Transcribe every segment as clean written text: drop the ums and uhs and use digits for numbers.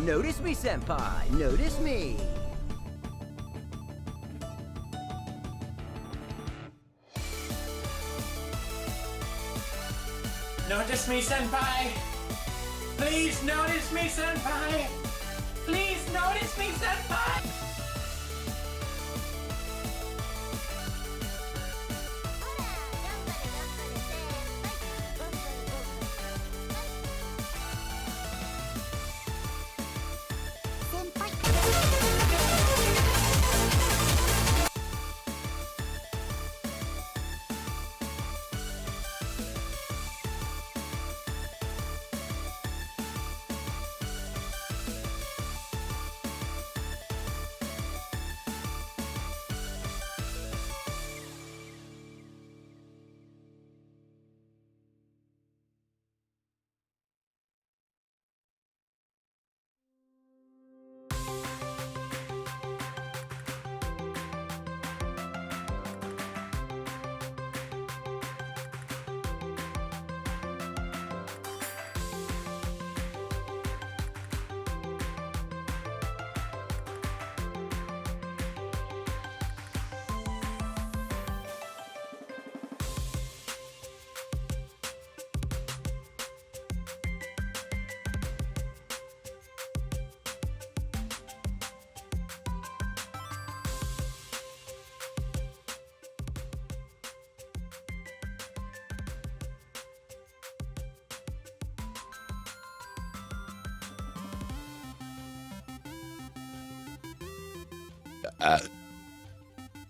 Notice me, senpai. Notice me. Notice me, senpai! Please notice me, senpai! Please notice me, senpai!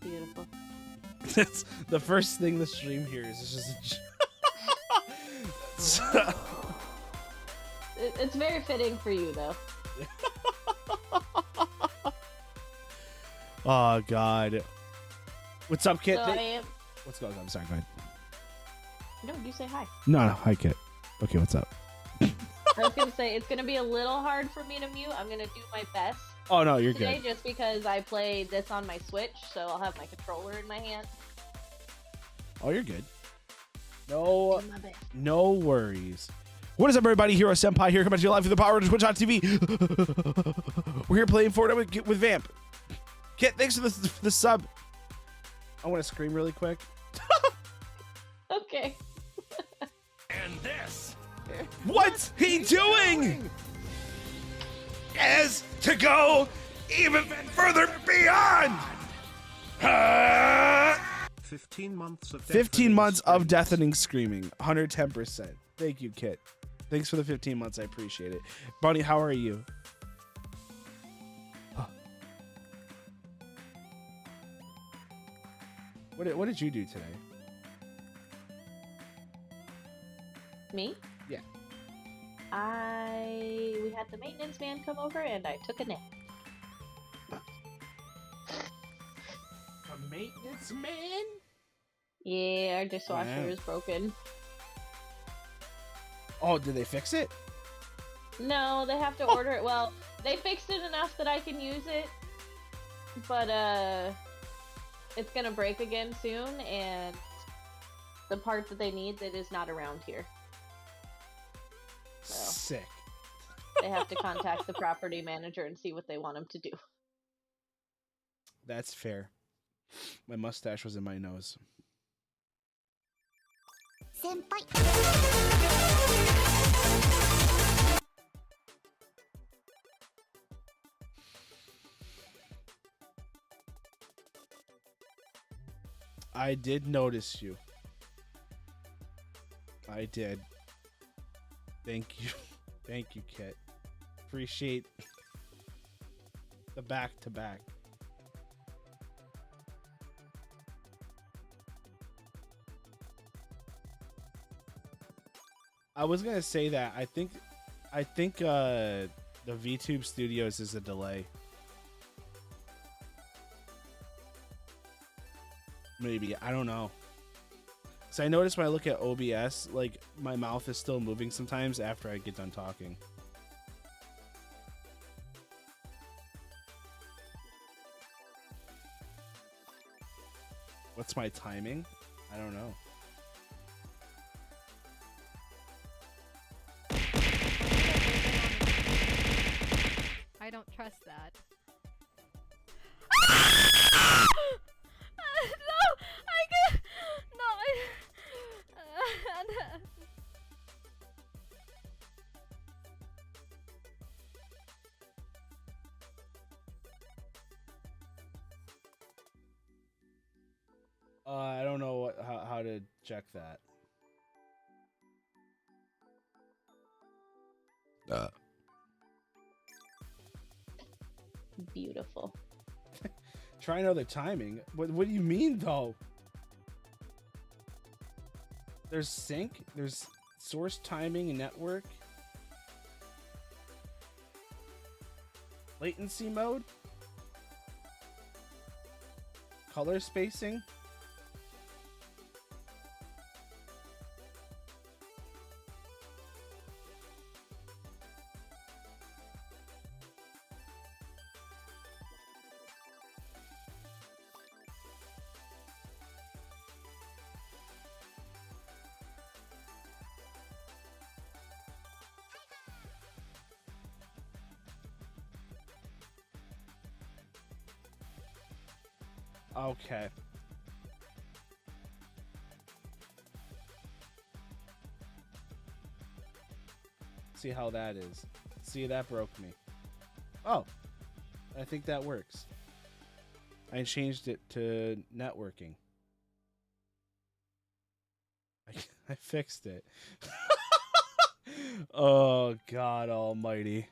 Beautiful. That's the first thing the stream hears. Is just It's very fitting for you, though. Oh God. What's up, Kit? So I am... What's going on? I'm sorry. Go ahead. No, you say hi. No, hi, Kit. Okay, what's up? I was gonna say it's gonna be a little hard for me to mute. I'm gonna do my best. Oh no, you're today, good. Just because I play this on my Switch, so I'll have my controller in my hand. Oh, you're good. No worries. What is up, everybody? Hero Senpai here, coming to you live through the power of Twitch.tv. We're here playing Fortnite with Vamp. Kit, thanks for the sub. I want to scream really quick. Okay. And this What's he doing? Is to go even further beyond. 15 months of 15 months of deafening screaming. 110%. Thank you, Kit. Thanks for the 15 months. I appreciate it. Bunny, how are you? What did you do today? Me? Yeah. We had the maintenance man come over and I took a nap. A maintenance man? Yeah, our dishwasher is broken. Oh, did they fix it? No, they have to order it. Well, they fixed it enough that I can use it, but it's gonna break again soon, and the part that they need that is not around here. So Sick. they have to contact the property manager and see what they want them to do. That's fair. My mustache was in my nose. I did notice you. I did. Thank you. Thank you, Kit. Appreciate the back-to-back. I was gonna say that I think the VTube Studios is a delay. Maybe, I don't know. So I noticed when I look at OBS, like my mouth is still moving sometimes after I get done talking. What's my timing? I don't know. trust that. No, I can. No, I don't know how to check that. Beautiful. Try another timing. What do you mean though? There's sync. There's source timing and network. Latency mode. Color spacing. Okay. See how that is. See, that broke me. Oh, I think that works. I changed it to networking. I fixed it. Oh, God almighty.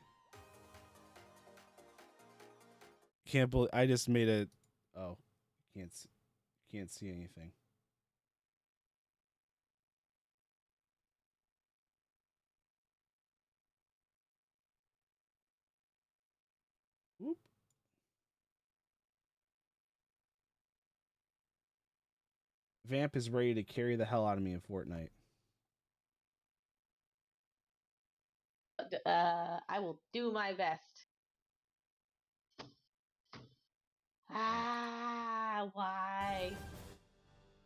Can't believe I just made it. Oh, can't see anything. Whoop. Vamp is ready to carry the hell out of me in Fortnite. I will do my best. Ah, why?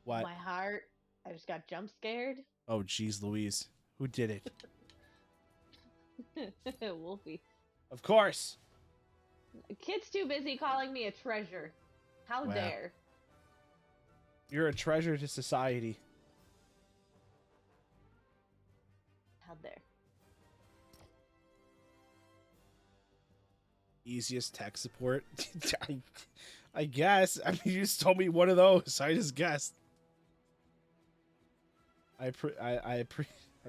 What? My heart. I just got jump scared. Oh, geez, Louise. Who did it? Wolfie. Of course. Kid's too busy calling me a treasure. How Wow. dare. You're a treasure to society. How dare. Easiest tech support? I guess. I mean, you just told me one of those. I just guessed. I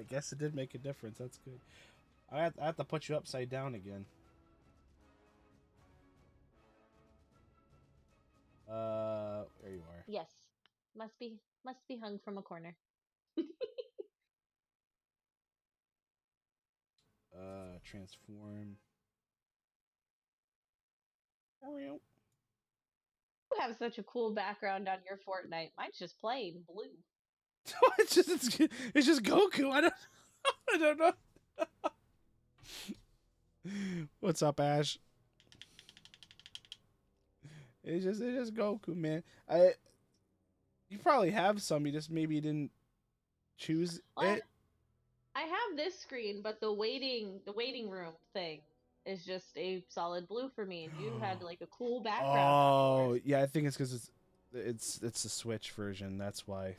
guess it did make a difference. That's good. I have to put you upside down again. There you are. Yes. Must be hung from a corner. Transform. You have such a cool background on your Fortnite. Mine's just plain blue. it's just Goku. I don't know. What's up, Ash? It's just Goku, man. You probably have some. You just maybe didn't choose it. I have this screen, but the waiting room thing is just a solid blue for me, and you had like a cool background. Oh, yeah, I think it's because it's the Switch version. That's why.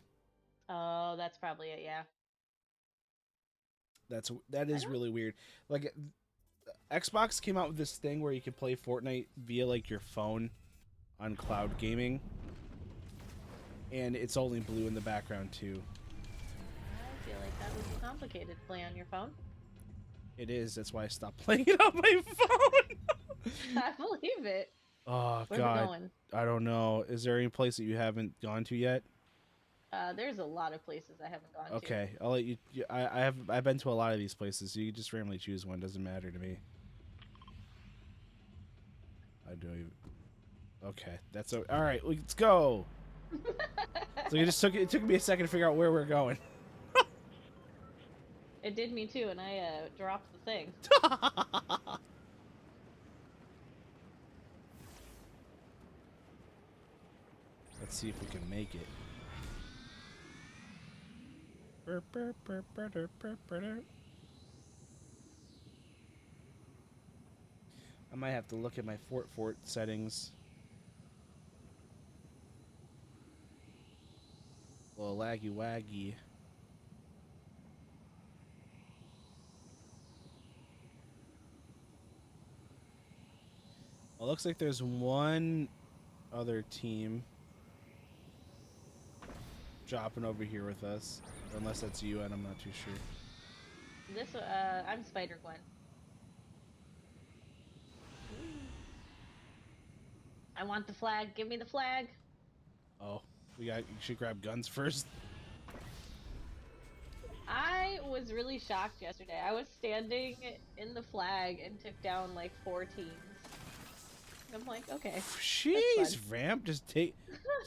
Oh, that's probably it. Yeah. That is really weird. Like, Xbox came out with this thing where you could play Fortnite via like your phone on cloud gaming, and it's only blue in the background too. I feel like that would be complicated to play on your phone. It is. That's why I stopped playing it on my phone. I believe it. Oh, Where's God. it going? I don't know. Is there any place that you haven't gone to yet? There's a lot of places I haven't gone to. Okay, I'll let you. I've been to a lot of these places, so you can just randomly choose one. Doesn't matter to me. I don't even. Okay, that's all right. Let's go. So it took me a second to figure out where we're going. It did me too, and I dropped the thing. Let's see if we can make it. I might have to look at my Fort settings. A little laggy waggy. Well, looks like there's one other team dropping over here with us. Unless that's you, and I'm not too sure. I'm Spider-Gwen. I want the flag. Give me the flag. Oh, you should grab guns first. I was really shocked yesterday. I was standing in the flag and took down like 4 teams. I'm like, okay. Jeez, Vamp, just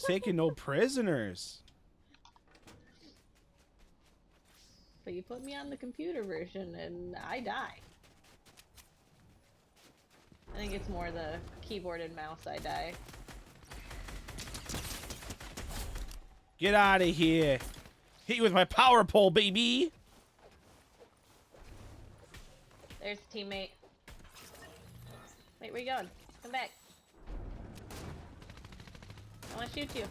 taking no prisoners. But you put me on the computer version and I die. I think it's more the keyboard and mouse I die. Get out of here. Hit you with my power pole, baby. There's a teammate. Wait, where you going? Come back. I want to shoot you.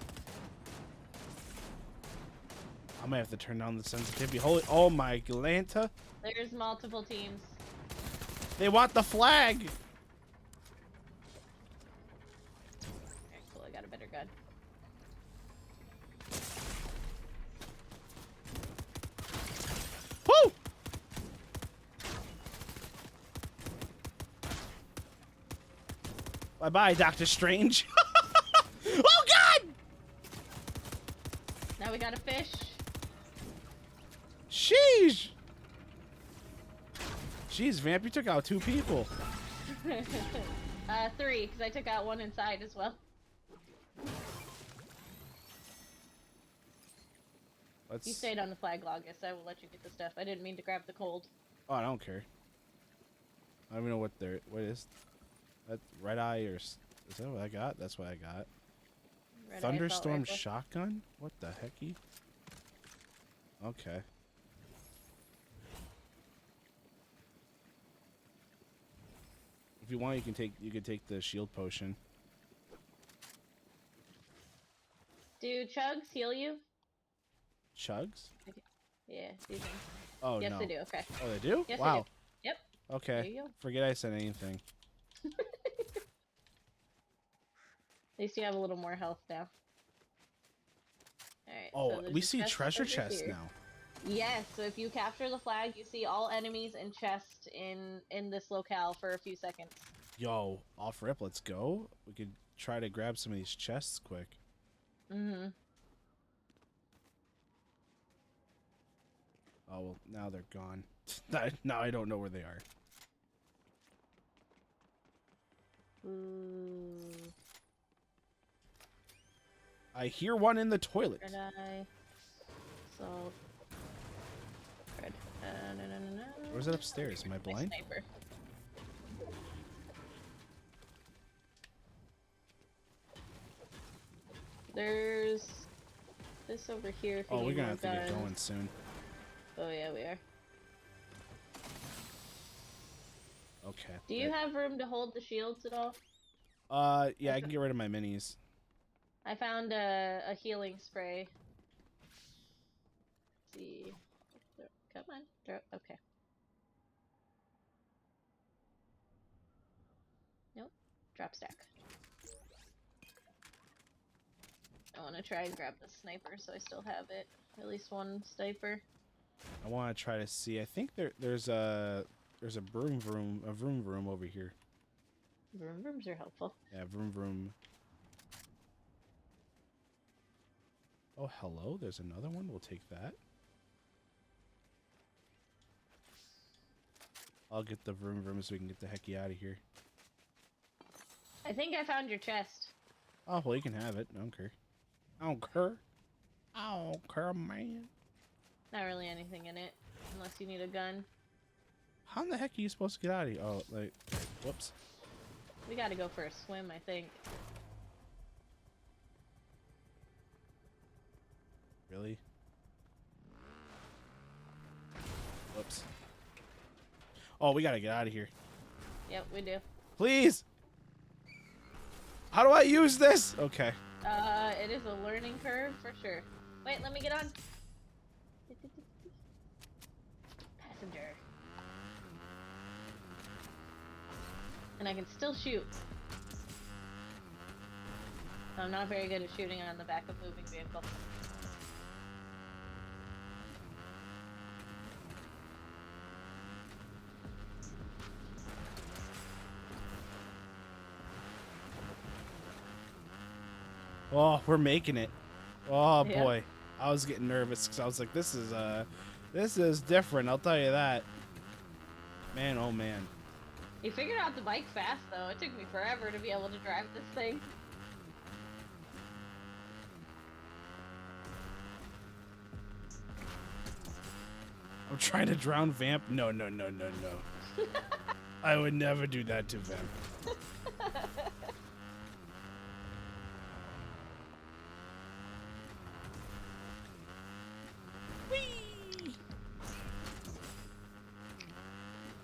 I might have to turn down the sensitivity. Holy, oh my Galanta. There's multiple teams. They want the flag. Alright, cool, I got a better gun. Woo! Bye-bye, Doctor Strange. Oh, God! Now we got a fish. Sheesh! Jeez, Vamp, you took out 2 people. 3, because I took out 1 inside as well. You stayed on the flag longest. I will let you get the stuff. I didn't mean to grab the cold. Oh, I don't care. I don't even know what is. That red eye or is that what I got? That's what I got. Red Thunderstorm rifle. shotgun? What the hecky? Okay. If you want, you can take the shield potion. Do chugs heal you? Chugs? Yeah, these things. Oh Yes, no. they do. Okay. Oh, they do? Yes, wow. they do. Yep. Okay. There you go. Forget I said anything. At least you have a little more health now. Alright. Oh, so we there's a see chest treasure over chests here. now. Yes, so if you capture the flag, you see all enemies and chests in this locale for a few seconds. Yo, off rip, let's go. We could try to grab some of these chests quick. Mm-hmm. Oh, well, now they're gone. Now I don't know where they are. Ooh. I hear one in the toilet. Red eye. Salt. Red. No. Where's it upstairs? Am I My blind? sniper. There's this over here. If you Oh, we're need gonna more have to get guns. going soon. Oh yeah, we are. Okay. Do you have room to hold the shields at all? Yeah, I can get rid of my minis. I found a healing spray. Let's see. Come on. Okay. Nope. Drop stack. I want to try and grab the sniper so I still have it. At least one sniper. I want to try to see. I think there's a vroom vroom over here. Vroom vrooms are helpful. Yeah, vroom vroom. Oh, hello. There's another one. We'll take that. I'll get the vroom vroom so we can get the hecky out of here. I think I found your chest. Oh, well, you can have it. I don't care. I don't care. I don't care, man. Not really anything in it, unless you need a gun. How in the heck are you supposed to get out of here? Oh, like, whoops. We gotta go for a swim, I think. Really? Whoops. Oh, we gotta get out of here. Yep, we do. Please. How do I use this? Okay. It is a learning curve for sure. Wait, let me get on. Passenger. And I can still shoot. I'm not very good at shooting on the back of moving vehicle. Oh, we're making it. Oh Yeah. boy. I was getting nervous because I was like, this is different, I'll tell you that. Man, oh man. He figured out the bike fast though. It took me forever to be able to drive this thing. I'm trying to drown Vamp. No. I would never do that to Vamp. Whee!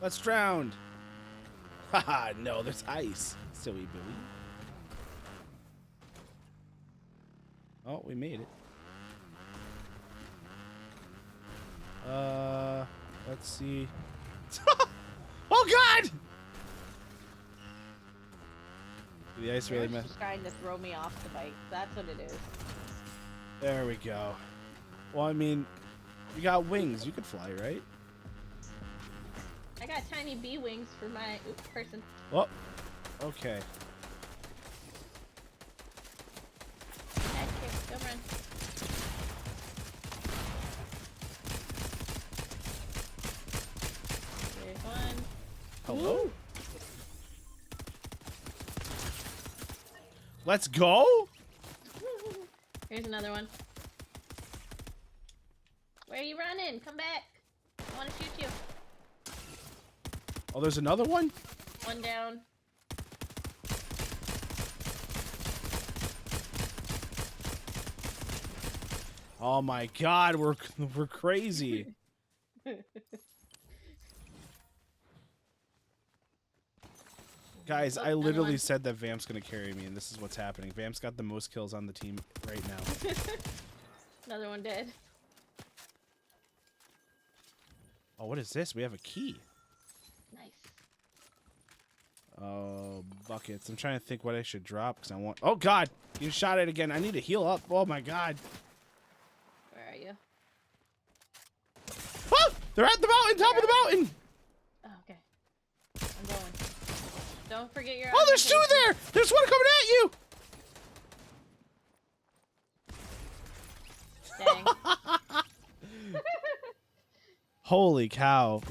Let's drown. Haha, no, there's ice. Silly Billy. Oh, we made it. Let's see. Oh God! The ice really They're messed. just trying to throw me off the bike. That's what it is. There we go. Well, I mean, you got wings. You could fly, right? I got tiny bee wings for my person. Oh, okay. Back here, go run. There's one. Hello? Let's go? Here's another one. Where are you running? Come back. I want to shoot you. Oh, there's another one? One down. Oh my God, we're crazy. Guys, I literally said that Vamp's gonna carry me, and this is what's happening. Vamp's got the most kills on the team right now. Another one dead. Oh, what is this? We have a key. Nice. Oh, buckets. I'm trying to think what I should drop because I want. Oh God, you shot it again. I need to heal up. Oh my God. Where are you? Oh, they're at the mountain, top of the mountain. Oh, okay. I'm going. Don't forget your. Oh, there's two there. There's one coming at you. Dang. Holy cow.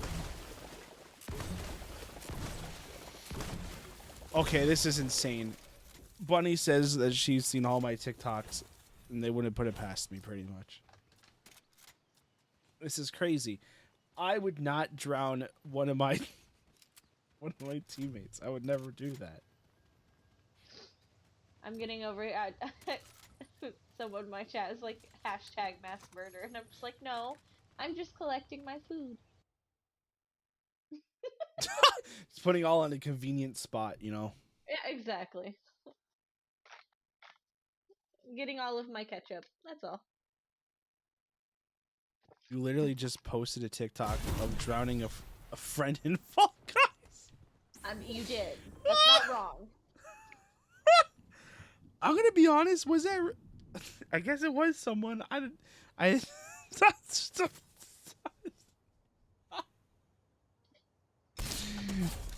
Okay, this is insane. Bunny says that she's seen all my TikToks and they wouldn't put it past me pretty much. This is crazy. I would not drown one of my teammates. I would never do that. I'm getting over it. Someone in my chat is like hashtag mass murder, and I'm just like, no, I'm just collecting my food. It's putting all on a convenient spot, you know. Yeah, exactly. Getting all of my ketchup. That's all. You literally just posted a TikTok of drowning a friend in Fall Guys. You did. That's not wrong. I'm gonna be honest. Was that? I guess it was someone. I.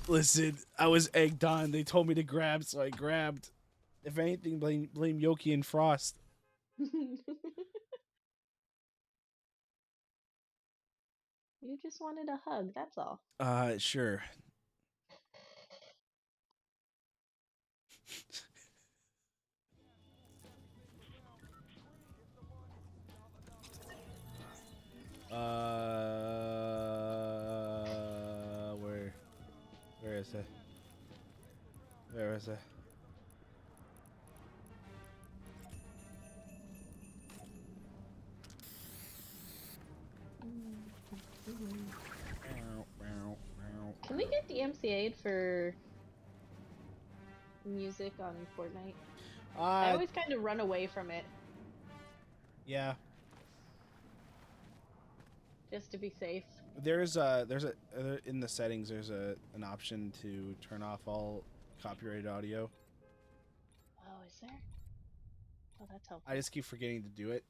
Listen, I was egged on. They told me to grab, so I grabbed. If anything, blame Yoki and Frost. You just wanted a hug. That's all. Sure. Where is it? Where is it? Can we get DMCA'd for music on Fortnite? I always kind of run away from it Yeah. just to be safe. There's in the settings there's an option to turn off all copyrighted audio. Oh, is there? Oh, that's helpful. I just keep forgetting to do it.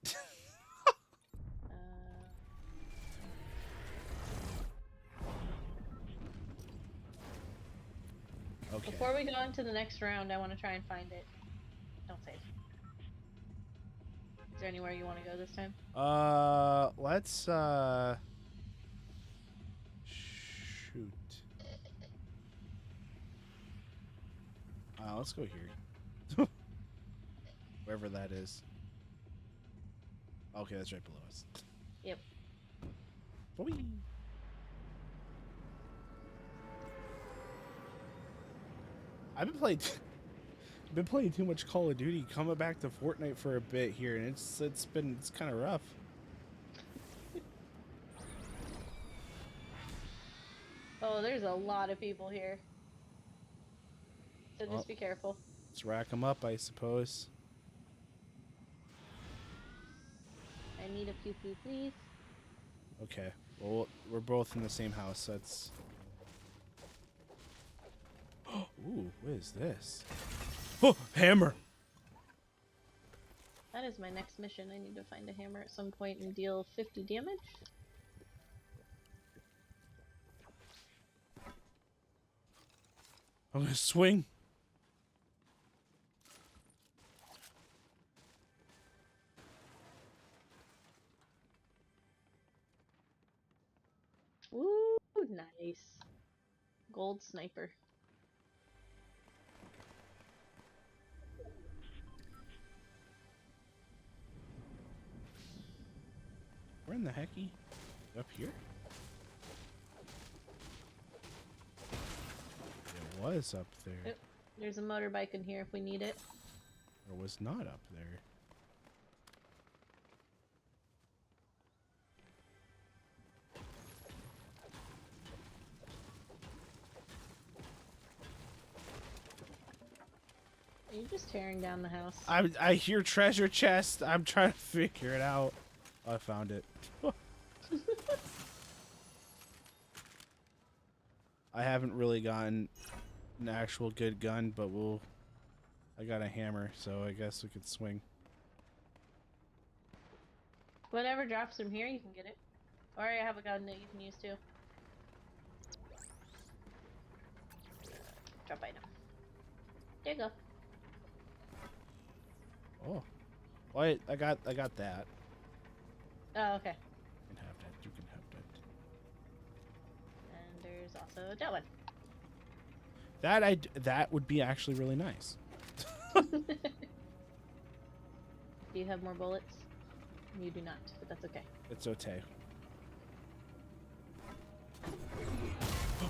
Okay. Before we go on to the next round, I want to try and find it. Don't save. Is there anywhere you want to go this time? Let's shoot. Let's go here. Wherever that is. Okay, that's right below us. Yep. Boy. I've been playing too much Call of Duty. Coming back to Fortnite for a bit here, and it's kind of rough. Oh, there's a lot of people here. So just be careful. Let's rack them up, I suppose. I need a pew pew, please. Okay. Well, we're both in the same house. That's. Ooh, what is this? Oh, hammer. That is my next mission. I need to find a hammer at some point and deal 50 damage. I'm gonna swing. Ooh, nice. Gold sniper. Where in the hecky? Up here? It was up there. Yep. There's a motorbike in here if we need it. Or was not up there. Are you just tearing down the house? I hear treasure chest. I'm trying to figure it out. Oh, I found it. I haven't really gotten an actual good gun, but I got a hammer, so I guess we could swing. Whatever drops from here, you can get it. Or I have a gun that you can use too. Drop item. There you go. Oh, wait! I got that. Oh, okay. You can have that. You can have that. And there's also that one. That would be actually really nice. Do you have more bullets? You do not, but that's okay. It's okay.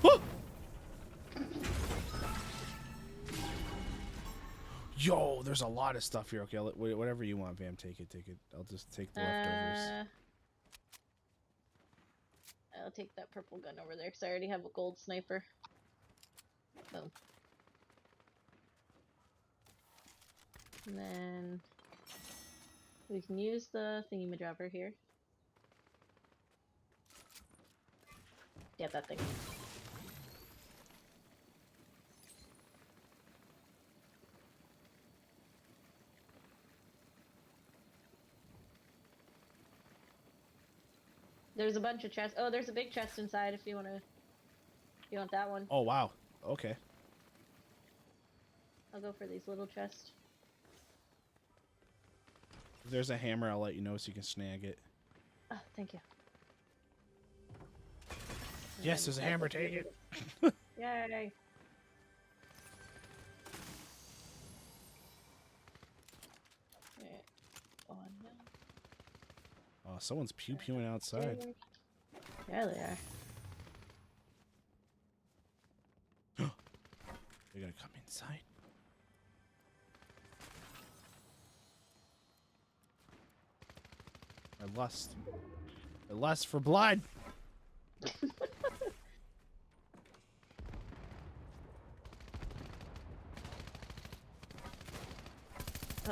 Oh! Yo, there's a lot of stuff here. Okay, whatever you want, Vamp, take it. I'll just take the leftovers. I'll take that purple gun over there because I already have a gold sniper. Boom. And then we can use the thingy-majobber here. Yeah, that thing. There's a bunch of chests. Oh, there's a big chest inside if you want to... You want that one? Oh, wow. Okay. I'll go for these little chests. If there's a hammer, I'll let you know so you can snag it. Oh, thank you. Yes, there's a hammer. Take it. Yay! Oh, no. Oh, someone's pew-pewing outside. There they are. They're gonna come inside. I lust for blood. Oh,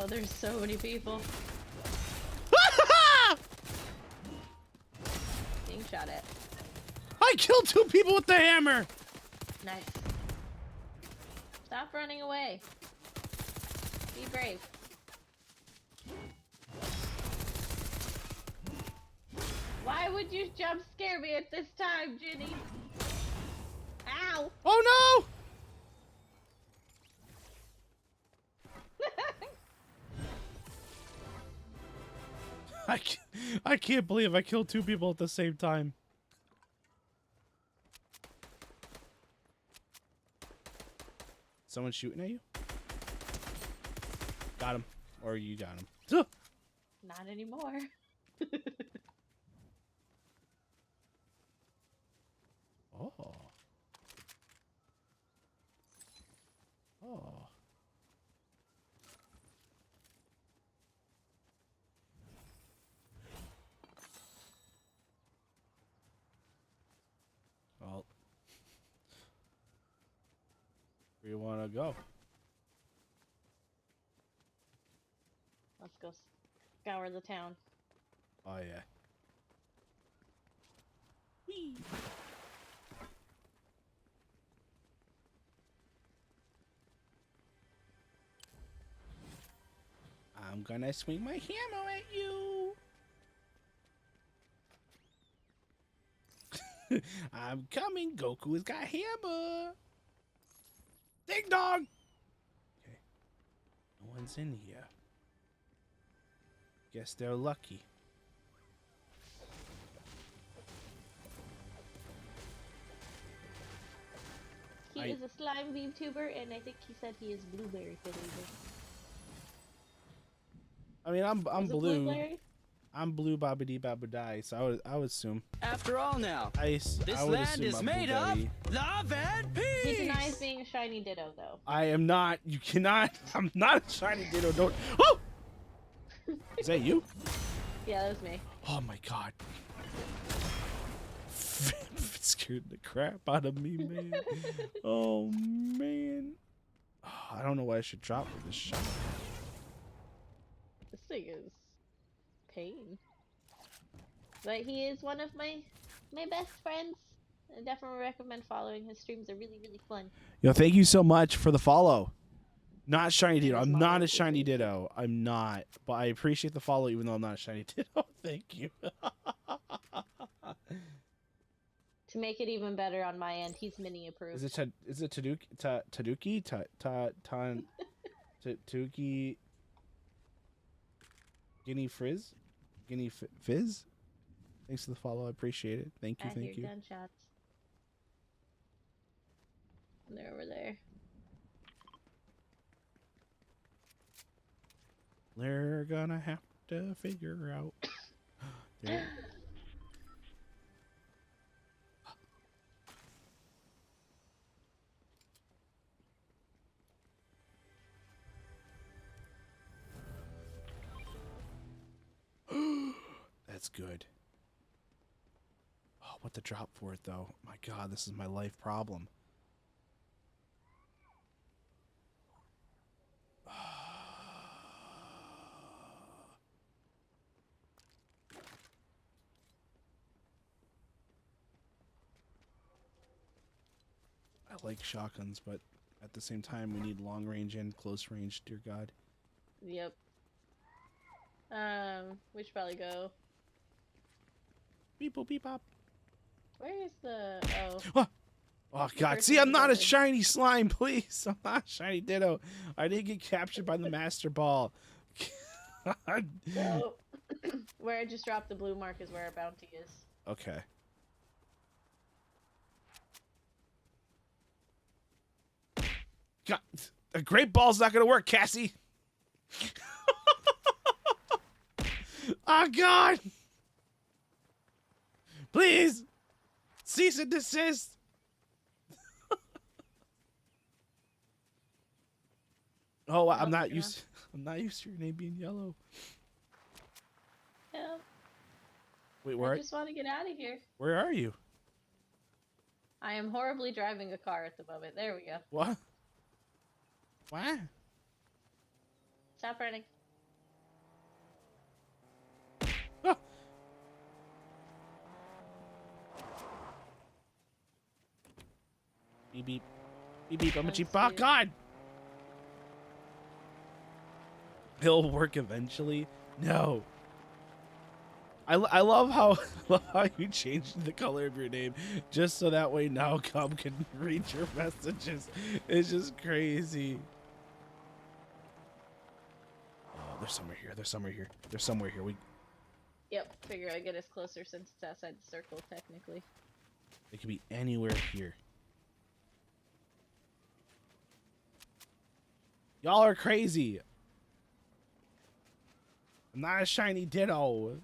Oh, there's so many people. Being shot at. I killed 2 people with the hammer. Nice. Stop running away. Be brave. Why would you jump scare me at this time, Ginny? Ow! Oh no! I can't believe I killed 2 people at the same time. Someone shooting at you? Got him. Or you got him. Not anymore. Oh. Oh. Well. Where you want to go? Let's go scour the town. Oh, yeah. Whee! I'm gonna swing my hammer at you. I'm coming. Goku has got hammer. Ding dong. Okay. No one's in here. Guess they're lucky. He is a slime VTuber, and I think he said he is blueberry flavor. I mean, I'm blue. Blueberry? I'm blue babidi babudai, so I would assume. After all now, This this land is made of love and peace! He denies being a shiny ditto, though. I am not. You cannot. I'm not a shiny ditto. Don't. Oh! Is that you? Yeah, that was me. Oh my god. It scared the crap out of me, man. Oh man. Oh, I don't know what I should drop for this shot. This thing is pain. But he is one of my best friends. I definitely recommend following his streams. They're really, really fun. Yo, thank you so much for the follow. Not shiny ditto. It is I'm not a marvelous. shiny ditto. I'm not. But I appreciate the follow even though I'm not a shiny ditto. Thank you. To make it even better on my end, he's mini approved. Is it Taduki? Taduki Guinea Frizz? Guinea Fizz? Thanks for the follow. I appreciate it. Thank you, I thank hear you. gunshots. They're over there. They're gonna have to figure out. There. That's good. Oh, what to drop for it though? My God, this is my life problem. I like shotguns, but at the same time, we need long range and close range. Dear God. Yep. We should probably go. Beep boop beep bop. Where is the? Oh. Oh God! Where's See, the I'm not a building? shiny slime, please. I'm not a shiny ditto. I didn't get captured by the master ball. So, where I just dropped the blue mark is where our bounty is. Okay. God, a great ball's not gonna work, Cassie. Oh God! Please, cease and desist. Oh, I'm not used. I'm not used to your name being yellow. Yeah. Wait, I where? just want to get out of here. Where are you? I am horribly driving a car at the moment. There we go. What? What? Stop running. Ah. Beep beep. Beep beep. I'm a cheap. Oh, God! It'll work eventually. No. I love how you changed the color of your name just so that way now Cub can read your messages. It's just crazy. Oh, there's somewhere here. There's somewhere here. There's somewhere here. Yep, figure I'd get us closer since it's outside the circle, technically. It could be anywhere here. Y'all are crazy. I'm not a shiny ditto.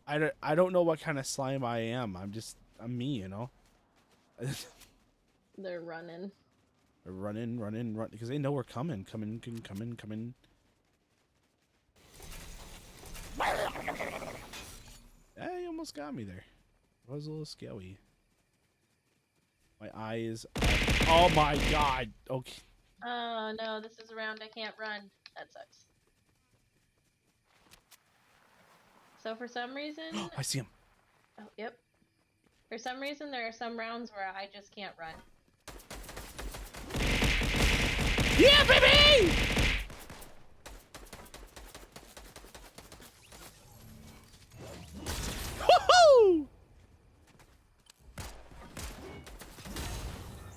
I don't know what kind of slime I am. I'm me, you know. They're running. They're running, because they know we're coming. Coming. Yeah, you almost got me there. It was a little scary. My eyes. Oh my God. Okay. Oh no, this is a round I can't run. That sucks. So for some reason... I see him. Oh, yep. For some reason, there are some rounds where I just can't run. Yeah, baby! Woohoo!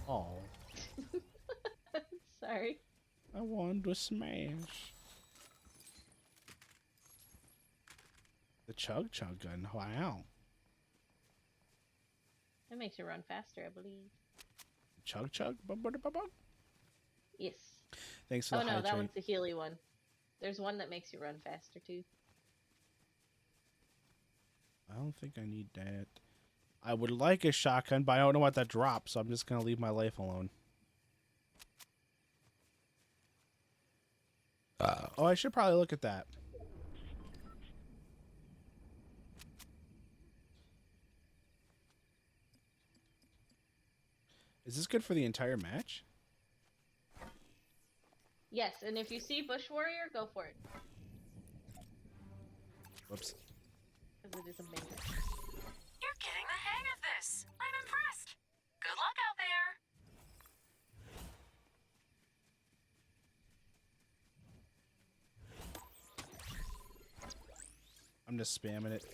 Oh. Sorry. I wanted to smash. The chug gun. Wow. That makes you run faster, I believe. Chug. Yes. Thanks for the Oh no, that hydrate. one's the Healy one. There's one that makes you run faster too. I don't think I need that. I would like a shotgun, but I don't know what that drops, so I'm just gonna leave my life alone. Oh, I should probably look at that. Is this good for the entire match? Yes, and if you see Bush Warrior, go for it. Whoops. Because it is amazing. You're getting the hang of this. I'm impressed. Good luck out there. I'm just spamming it.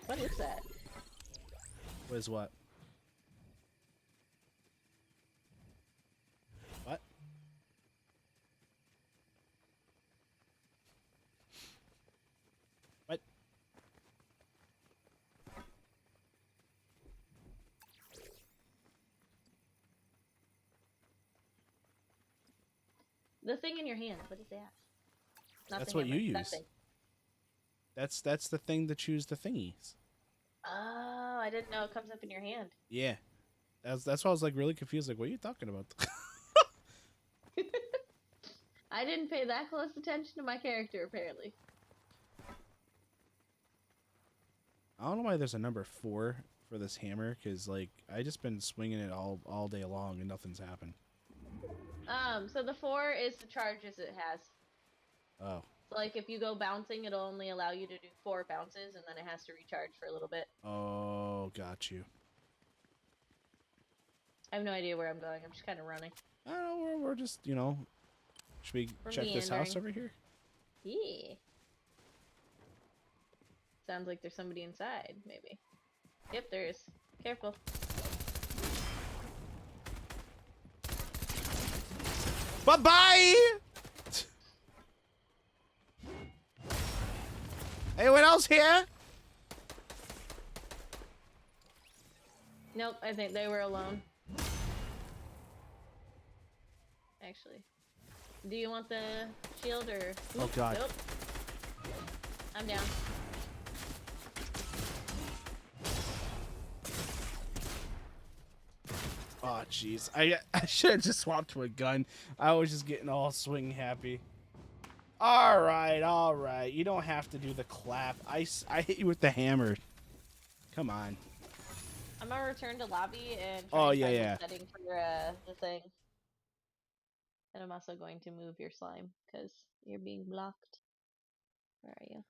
What is that? What is what? What? What? The thing in your hand. What is that? Not That's the what you hammer, that use. thing. That's the thing that choose the thingies. Oh, I didn't know it comes up in your hand. Yeah. That's why I was like really confused. Like, what are you talking about? I didn't pay that close attention to my character, apparently. I don't know why there's a number 4 for this hammer, because like I just been swinging it all day long and nothing's happened. So the 4 is the charges it has. Oh. So like if you go bouncing, it'll only allow you to do 4 bounces, and then it has to recharge for a little bit. Oh, got you. I have no idea where I'm going. I'm just kind of running. I don't know. We're just, you know. Should we We're check this house meandering. over here? Yeah. Sounds like there's somebody inside, maybe. Yep, there is. Careful. Bye-bye! Anyone else here? Nope, I think they were alone. Actually. Do you want the shield or... Oh, God. Nope. I'm down. Oh, jeez. I should have just swapped to a gun. I was just getting all swing happy. All right. You don't have to do the clap. I hit you with the hammer. Come on. I'm gonna return to lobby and Oh, try and yeah, find yeah. the setting for the thing. And I'm also going to move your slime because you're being blocked. Where are you?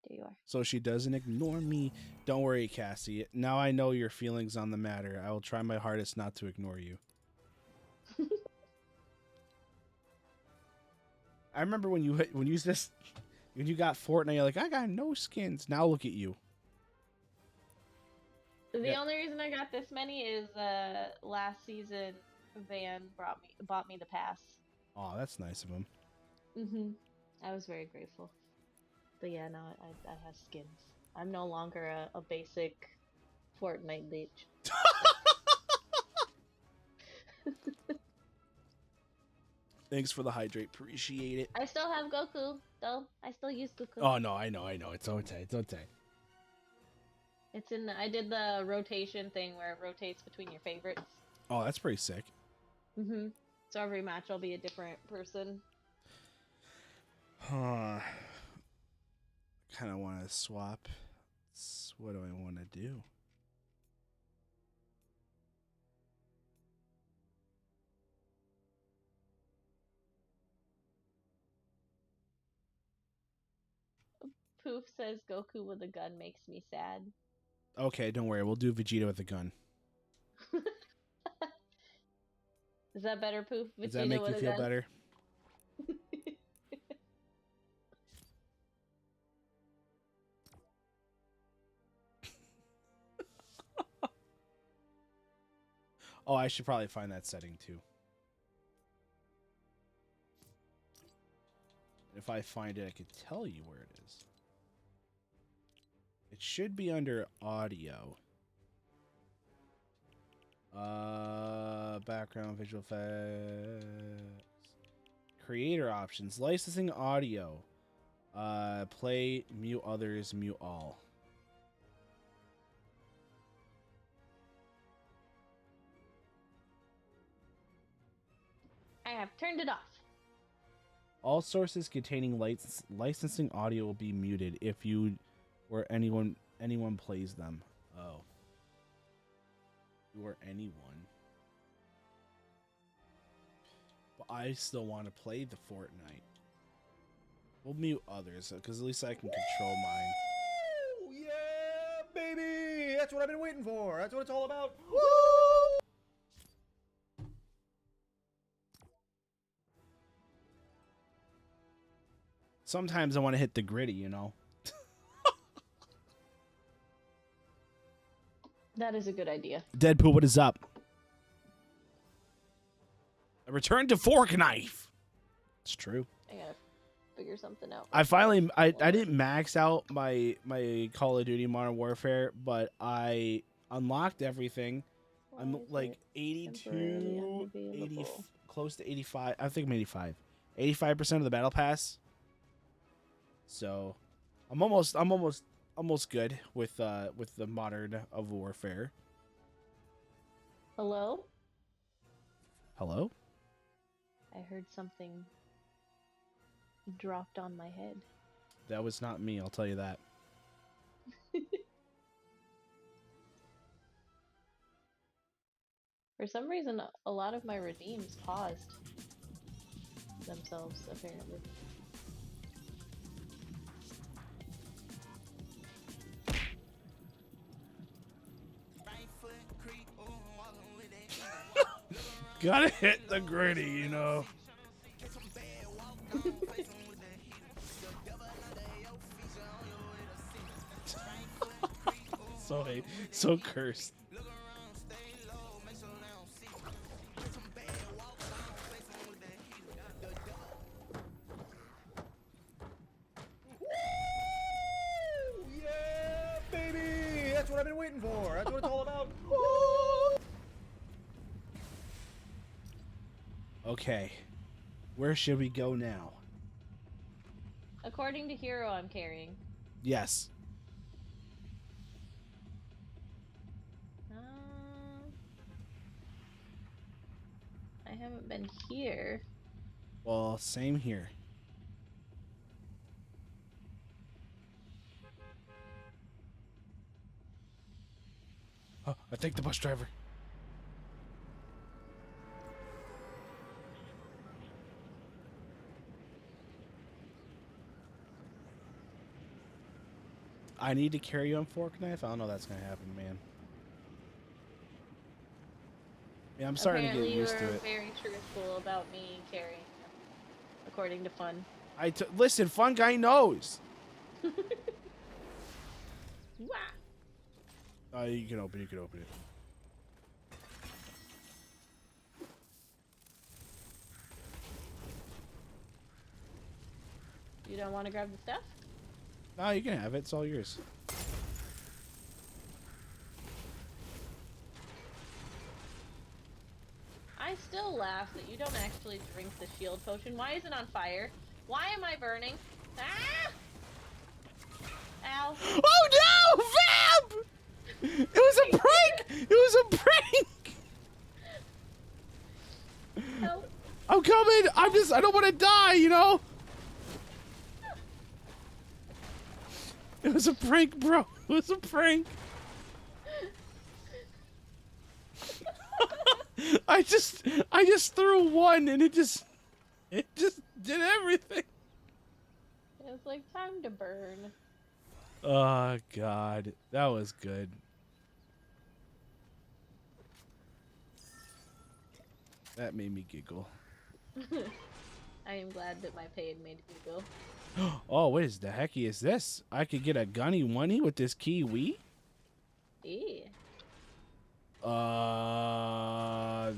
There you are. So she doesn't ignore me. Don't worry, Cassie. Now I know your feelings on the matter. I will try my hardest not to ignore you. I remember when you got Fortnite, you're like, I got no skins. Now look at you. The Yeah. only reason I got this many is last season Van bought me the pass. Oh, that's nice of him. I was very grateful. But yeah, now I have skins. I'm no longer a basic Fortnite bitch. Thanks for the hydrate. Appreciate it. I still have Goku, though. I still use Goku. Oh no, I know. It's okay. It's okay. It's in I did the rotation thing where it rotates between your favorites. Oh, that's pretty sick. So every match will be a different person. Huh. Kind of want to swap. What do I want to do? Poof says Goku with a gun makes me sad. Okay, don't worry. We'll do Vegeta with a gun. Is that better, Poof? Vegeta Does that make with you a feel gun? better? Oh, I should probably find that setting too. If I find it, I could tell you where it is. It should be under audio. Background, visual effects. Creator options. Licensing audio. Play, mute others, mute all. I have turned it off. All sources containing licensing audio will be muted if you or anyone plays them. Oh. You or anyone. But I still want to play the Fortnite. We'll mute others because at least I can control mine. Woo! Yeah, baby! That's what I've been waiting for. That's what it's all about. Woo! Sometimes I want to hit the gritty, you know. That is a good idea. Deadpool, what is up? I returned to Fork Knife. It's true. I gotta figure something out. I finally I didn't max out my Call of Duty Modern Warfare, but I unlocked everything. I'm like 82, 80, close to 85. I think I'm 85. 85% of the battle pass. So, I'm almost good with the modern of warfare. Hello? Hello? I heard something dropped on my head. That was not me, I'll tell you that. For some reason, a lot of my redeems paused themselves, apparently. Gotta hit the gritty, you know. So cursed. Yeah, baby! That's what I've been waiting for. That's what it's all about. Okay. Where should we go now? According to Hero, I'm carrying. Yes. I haven't been here. Well, same here. I thank the bus driver. I need to carry you on fork knife. I don't know if that's gonna happen, man. Yeah, I'm starting to get used to it. Apparently, you were very truthful about me carrying them, according to Fun. Listen, Fun Guy knows. Wah. You can open it. You can open it. You don't want to grab the stuff? No, you can have it. It's all yours. I still laugh that you don't actually drink the shield potion. Why is it on fire? Why am I burning? Ah! Ow. Oh no! Vamp! It was a prank! It was a prank! Help. I'm coming! I don't want to die, you know? It was a prank, bro. It was a prank. I just threw one and it just did everything. It was like time to burn. Oh God, that was good. That made me giggle. I am glad that my pain made me go. Oh, what is the hecky is this? I could get a gunny oney with this kiwi? Yeah.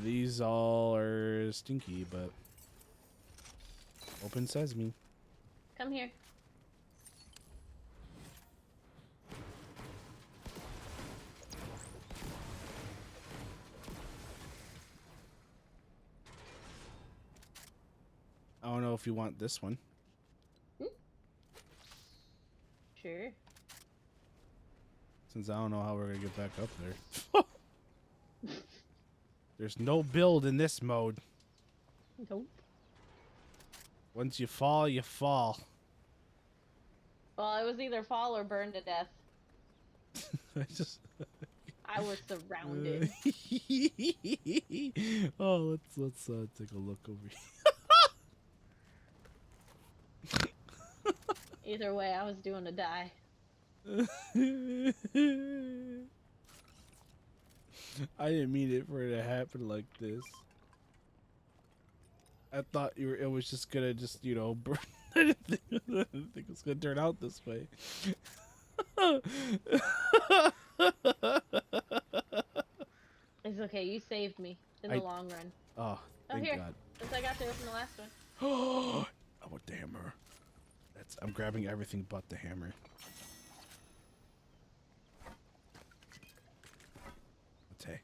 These all are stinky, but open sesame. Come here. I don't know if you want this one. Sure. Since I don't know how we're gonna get back up there. There's no build in this mode. Nope. Once you fall, you fall. Well, it was either fall or burn to death. I was surrounded. Oh, let's take a look over here. Either way, I was doing to die. I didn't mean it for it to happen like this. I thought it was just gonna burn. I didn't think it was gonna turn out this way. It's okay, you saved me in the long run. Oh, thank here. God. Since I got to open the last one. Oh, I want the hammer. I'm grabbing everything but the hammer. Okay.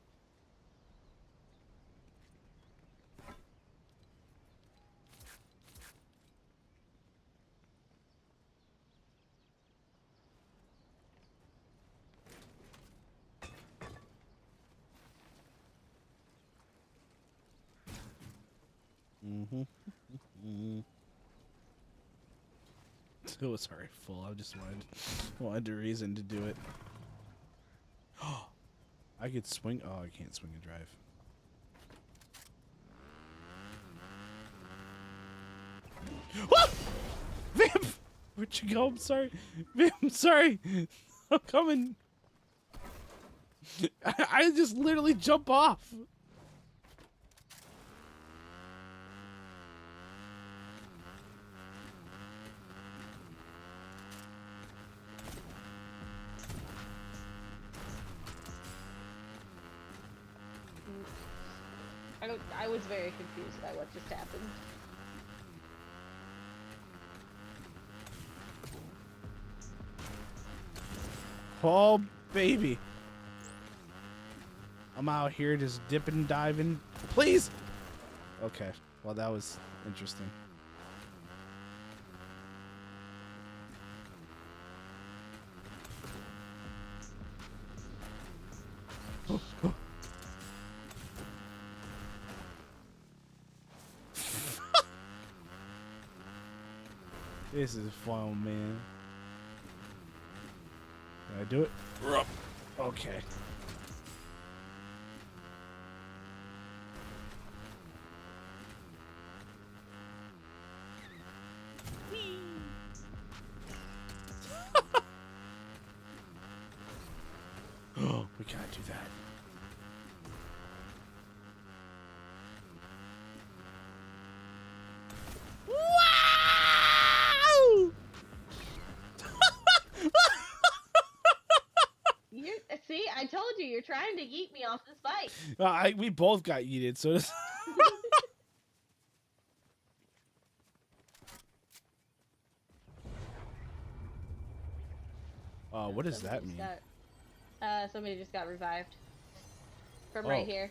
It was already full. I just wanted a reason to do it. Oh, I could swing. Oh, I can't swing and drive. What? Vamp! Where'd you go? I'm sorry. Vamp, I'm sorry. I'm coming. I just literally jump off. I was very confused by what just happened. Oh, baby. I'm out here just dipping, diving. Please! Okay. Well, that was interesting. This is fun, man. Can I do it? Okay. you. You're trying to yeet me off this bike. We both got yeeted, so. What does that mean? Somebody just got revived. From Oh. right here.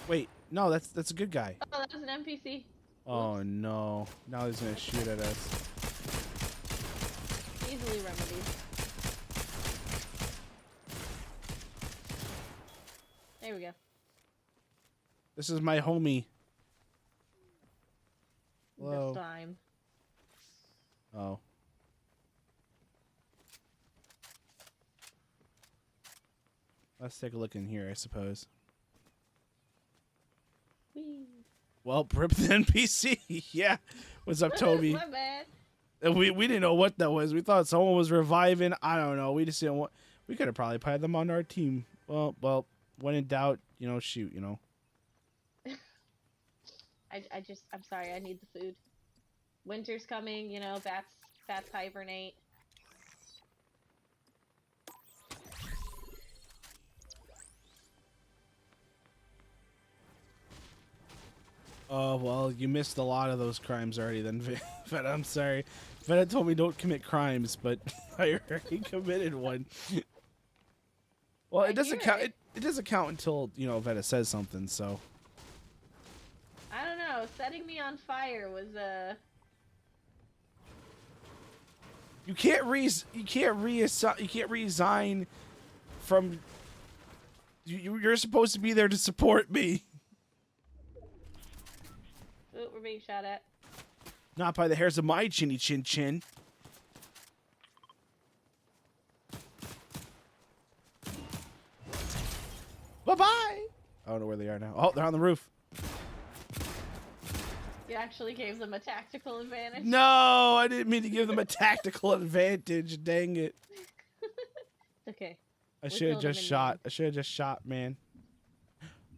Wait, no, that's a good guy. Oh, that was an NPC. Oh no! Now he's gonna shoot at us. Easily remedied. There we go. This is my homie. Hello. This time. Oh. Let's take a look in here, I suppose. Whee. Well, rip the NPC. Yeah. What's up, Toby? My bad. And we didn't know what that was. We thought someone was reviving. I don't know. We just didn't want. We could have probably put them on our team. Well, when in doubt, shoot, I'm sorry, I need the food. Winter's coming, bats hibernate. Oh, well, you missed a lot of those crimes already then, Veta. I'm sorry. Veta told me don't commit crimes, but I already committed one. Well, it doesn't count. It doesn't count until, Veta says something, so. I don't know. Setting me on fire was You can't resign from. You're supposed to be there to support me. Ooh, we're being shot at. Not by the hairs of my chinny chin chin. Bye-bye! I don't know where they are now. Oh, they're on the roof. You actually gave them a tactical advantage. No, I didn't mean to give them a tactical advantage. Dang it. It's okay. I should have just shot, man.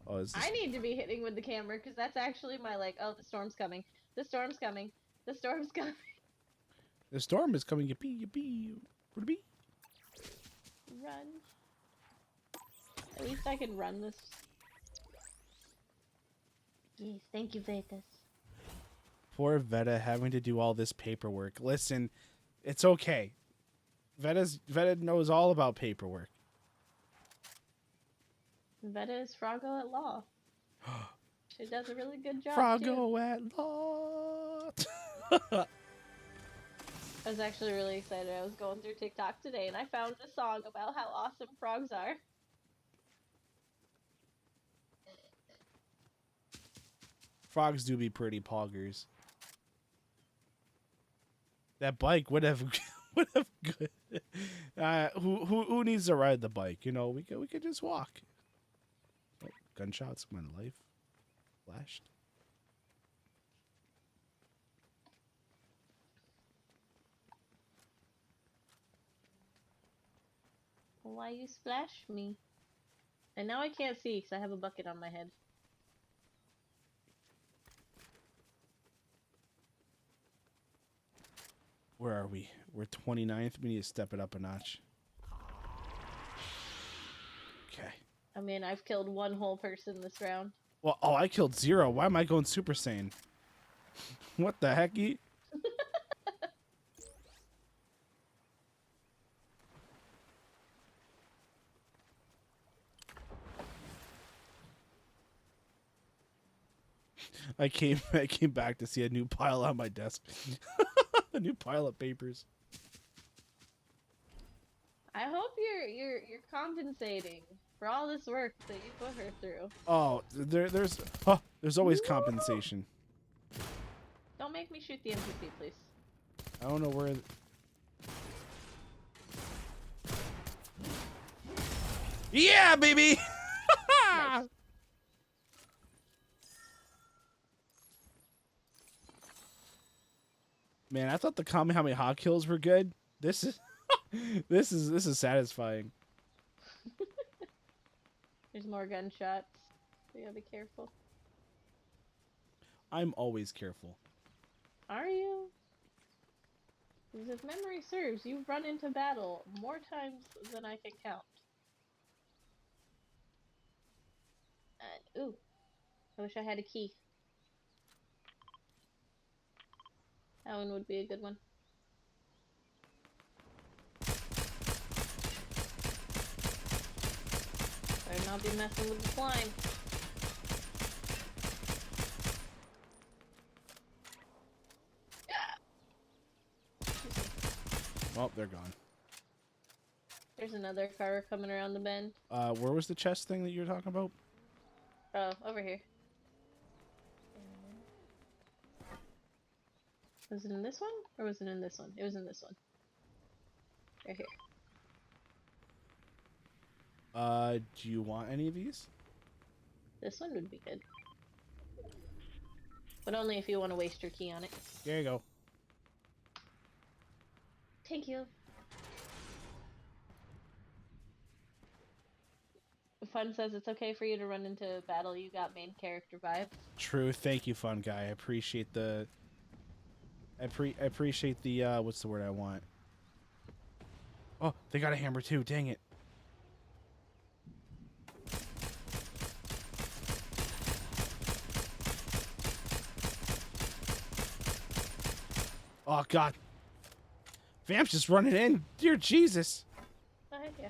Oh, is this... I need to be hitting with the camera because that's actually my oh, the storm's coming. The storm's coming. The storm's coming. The storm is coming. Yippee, yippee. Where'd it be? Run. At least I can run this. Yes, thank you, Vetus. Poor Veta having to do all this paperwork. Listen, it's okay. Veta knows all about paperwork. Veta is Froggo at law. She does a really good job. Froggo at law. I was actually really excited. I was going through TikTok today and I found a song about how awesome frogs are. Frogs do be pretty poggers. That bike would have good. Who needs to ride the bike? We could just walk. Oh, gunshots, my life flashed. Why you splash me? And now I can't see because I have a bucket on my head. Where are we? We're 29th. We need to step it up a notch. Okay. I mean, I've killed one whole person this round. Well, I killed 0. Why am I going Super Saiyan? What the hecky? I came back to see a new pile on my desk. A new pile of papers. I hope you're compensating for all this work that you put her through. Oh, there's always compensation. Don't make me shoot the NPC, please. I don't know where. Yeah, baby. Nice. Man, I thought the Kamehameha kills were good. This is this is satisfying. There's more gunshots. You gotta be careful. I'm always careful. Are you? Because if memory serves, you've run into battle more times than I can count. Ooh. I wish I had a key. That one would be a good one. Better not be messing with the slime. Well, they're gone. There's another car coming around the bend. Where was the chest thing that you were talking about? Oh, over here. Was it in this one? Or was it in this one? It was in this one. Right here. Do you want any of these? This one would be good. But only if you want to waste your key on it. There you go. Thank you. Fun says it's okay for you to run into battle. You got main character vibes. True. Thank you, fun guy. I appreciate the. I appreciate the. What's the word I want? Oh, they got a hammer too. Dang it. Oh God. Vamp's just running in. Dear Jesus. Oh, heck yeah.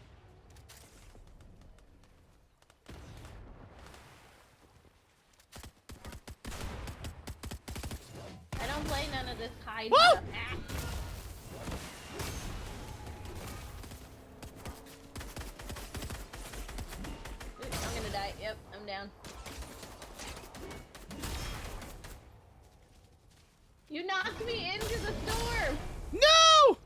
I don't play none of this hide Woo! stuff. Ah. Ooh, I'm gonna die. Yep, I'm down. You knocked me into the storm! No!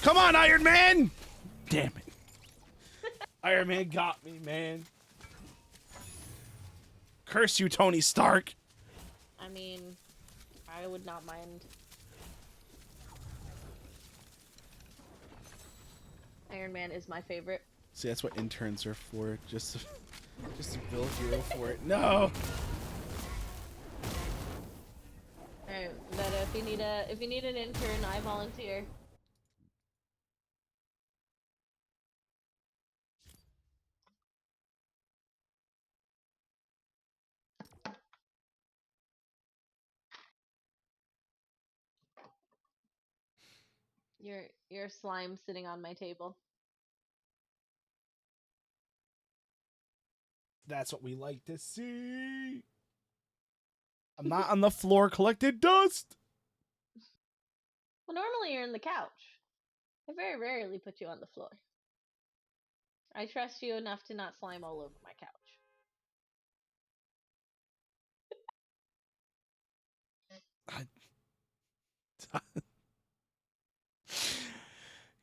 Come on, Iron Man! Damn it. Iron Man got me, man. Curse you, Tony Stark. I mean, I would not mind. Iron Man is my favorite. See, that's what interns are for. Just to build hero for it. No! Alright, but if you need an intern, I volunteer. Your slime sitting on my table. That's what we like to see. I'm not on the floor collecting dust. Well, normally you're in the couch. I very rarely put you on the floor. I trust you enough to not slime all over my couch.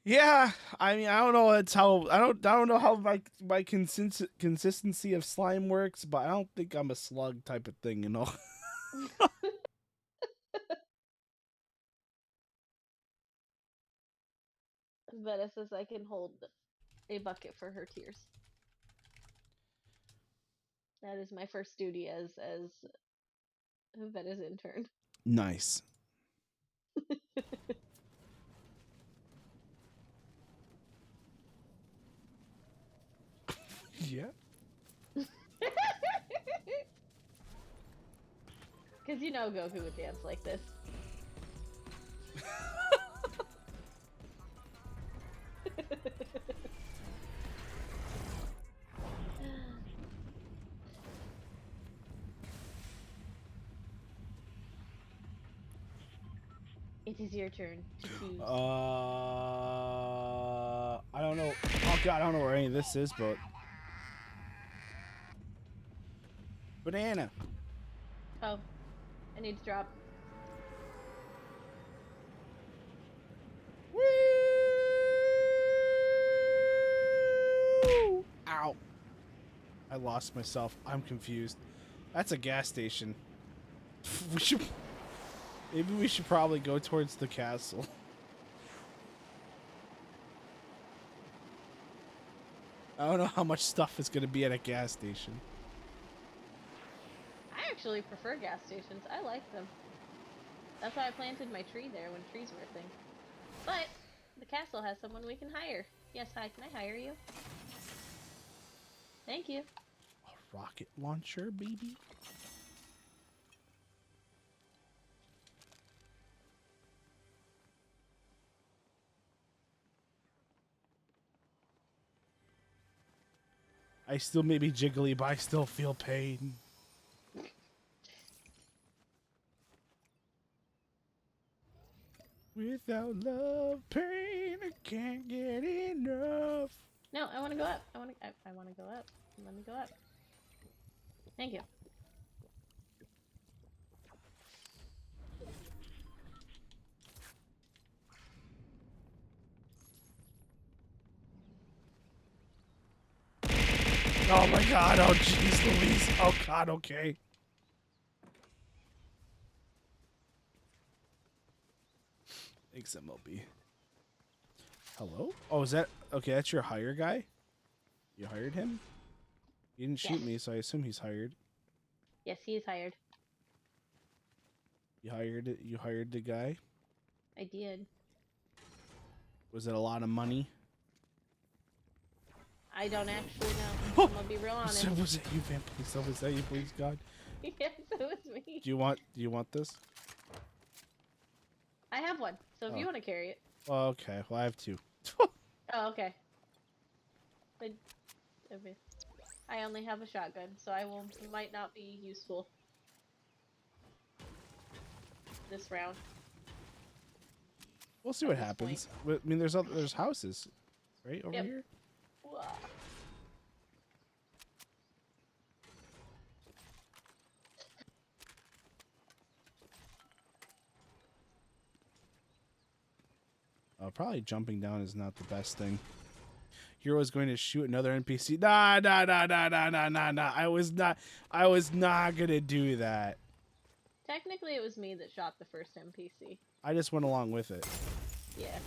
Yeah, I mean, I don't know. It's how I don't know how my consistency of slime works, but I don't think I'm a slug type of thing, you know. Veta says I can hold a bucket for her tears. That is my first duty as Veta's intern. Nice. Yeah. Because you know Goku would dance like this. It is your turn to choose. I don't know. Oh God, I don't know where any of this is, but banana. Oh, I need to drop. Woo! Ow. I lost myself. I'm confused. That's a gas station. We should... Maybe we should probably go towards the castle. I don't know how much stuff is going to be at a gas station. I actually prefer gas stations. I like them. That's why I planted my tree there when trees were a thing. But the castle has someone we can hire. Yes, hi, can I hire you? Thank you. A rocket launcher, baby? I still may be jiggly, but I still feel pain. Without love, pain, I can't get enough. No, I want to go up. I want to go up. Let me go up. Thank you. Oh my god, oh jeez Louise. Oh god, okay. Thanks, MLB. Hello? Oh, is that... Okay, that's your hire guy? You hired him? He didn't shoot me, so I assume he's hired. Yes, he is hired. You hired the guy? I did. Was it a lot of money? I don't actually know. Oh! I'm gonna be real honest. So was it you, Vamp? Please, was that you, please, God? Yes, it was me. Do you want this? I have one, so if you want to carry it. Well, okay. Well, I have two. Oh, okay. I only have a shotgun, so might not be useful this round. We'll see what happens. I mean, there's houses, right over here. Whoa. Probably jumping down is not the best thing. Hero is going to shoot another NPC. Nah. I was not gonna do that. Technically, it was me that shot the first NPC. I just went along with it. Yeah.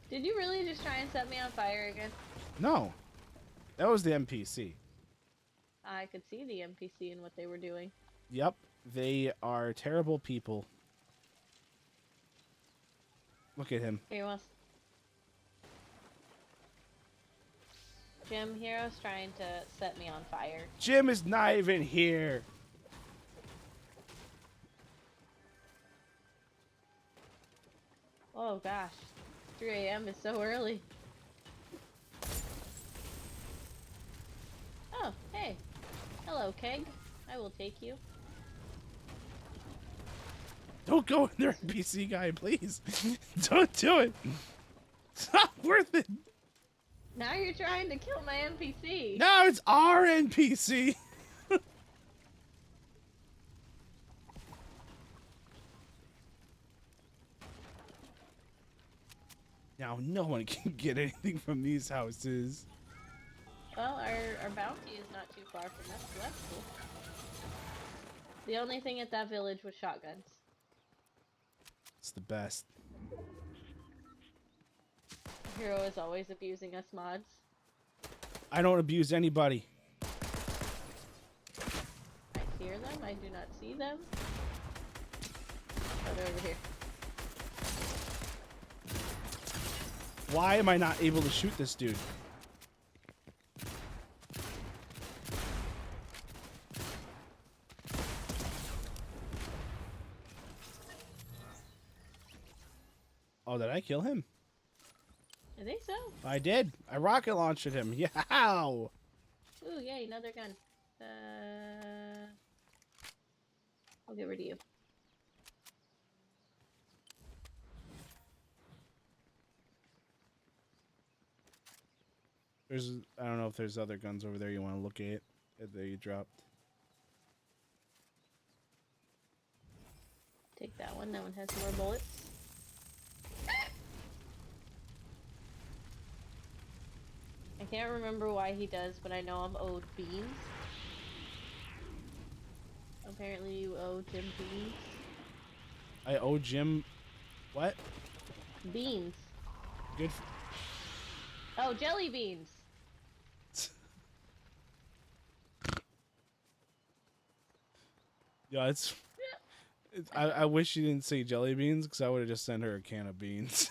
Did you really just try and set me on fire again? No, that was the NPC. I could see the NPC and what they were doing. Yep, they are terrible people. Look at him. Here, was Jim, Hero's trying to set me on fire. Jim is not even here. Oh gosh, 3 a.m. is so early. Oh, hey. Hello, Keg. I will take you. Don't go in there, NPC guy, please. Don't do it. It's not worth it. Now you're trying to kill my NPC. No, it's our NPC. Now, no one can get anything from these houses. Well, our bounty is not too far from us, so that's cool. The only thing at that village was shotguns. It's the best. Hero is always abusing us mods. I don't abuse anybody. I hear them, I do not see them. Oh, they're over here. Why am I not able to shoot this dude? Oh, did I kill him? I think so. I did. I rocket launched at him. Yeah. Ooh, yay, another gun. I'll get rid of you. I don't know if there's other guns over there you want to look at that you dropped. Take that one. That one has more bullets. can't remember why he does, but I know I'm owed beans. Apparently you owe Jim beans. I owe Jim what? Beans. Good. Oh, jelly beans. Yeah, I wish you didn't say jelly beans because I would have just sent her a can of beans.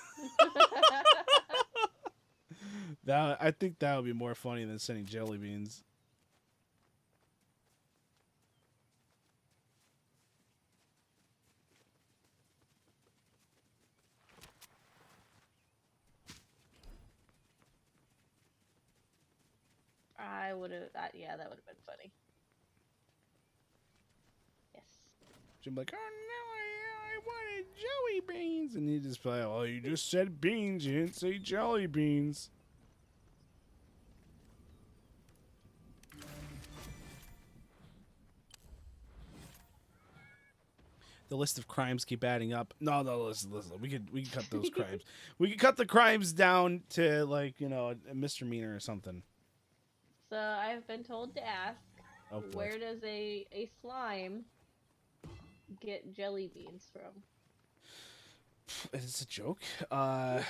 I think that would be more funny than sending jelly beans. I would have. Yeah, that would have been funny. Yes. Jim like, oh no, I wanted jelly beans, and he just like, oh, you just said beans, you didn't say jelly beans. The list of crimes keep adding up. No, listen. We can cut those crimes. We can cut the crimes down to like a misdemeanor or something. So I've been told to ask, Oh, boy. where does a slime get jelly beans from? It's a joke. The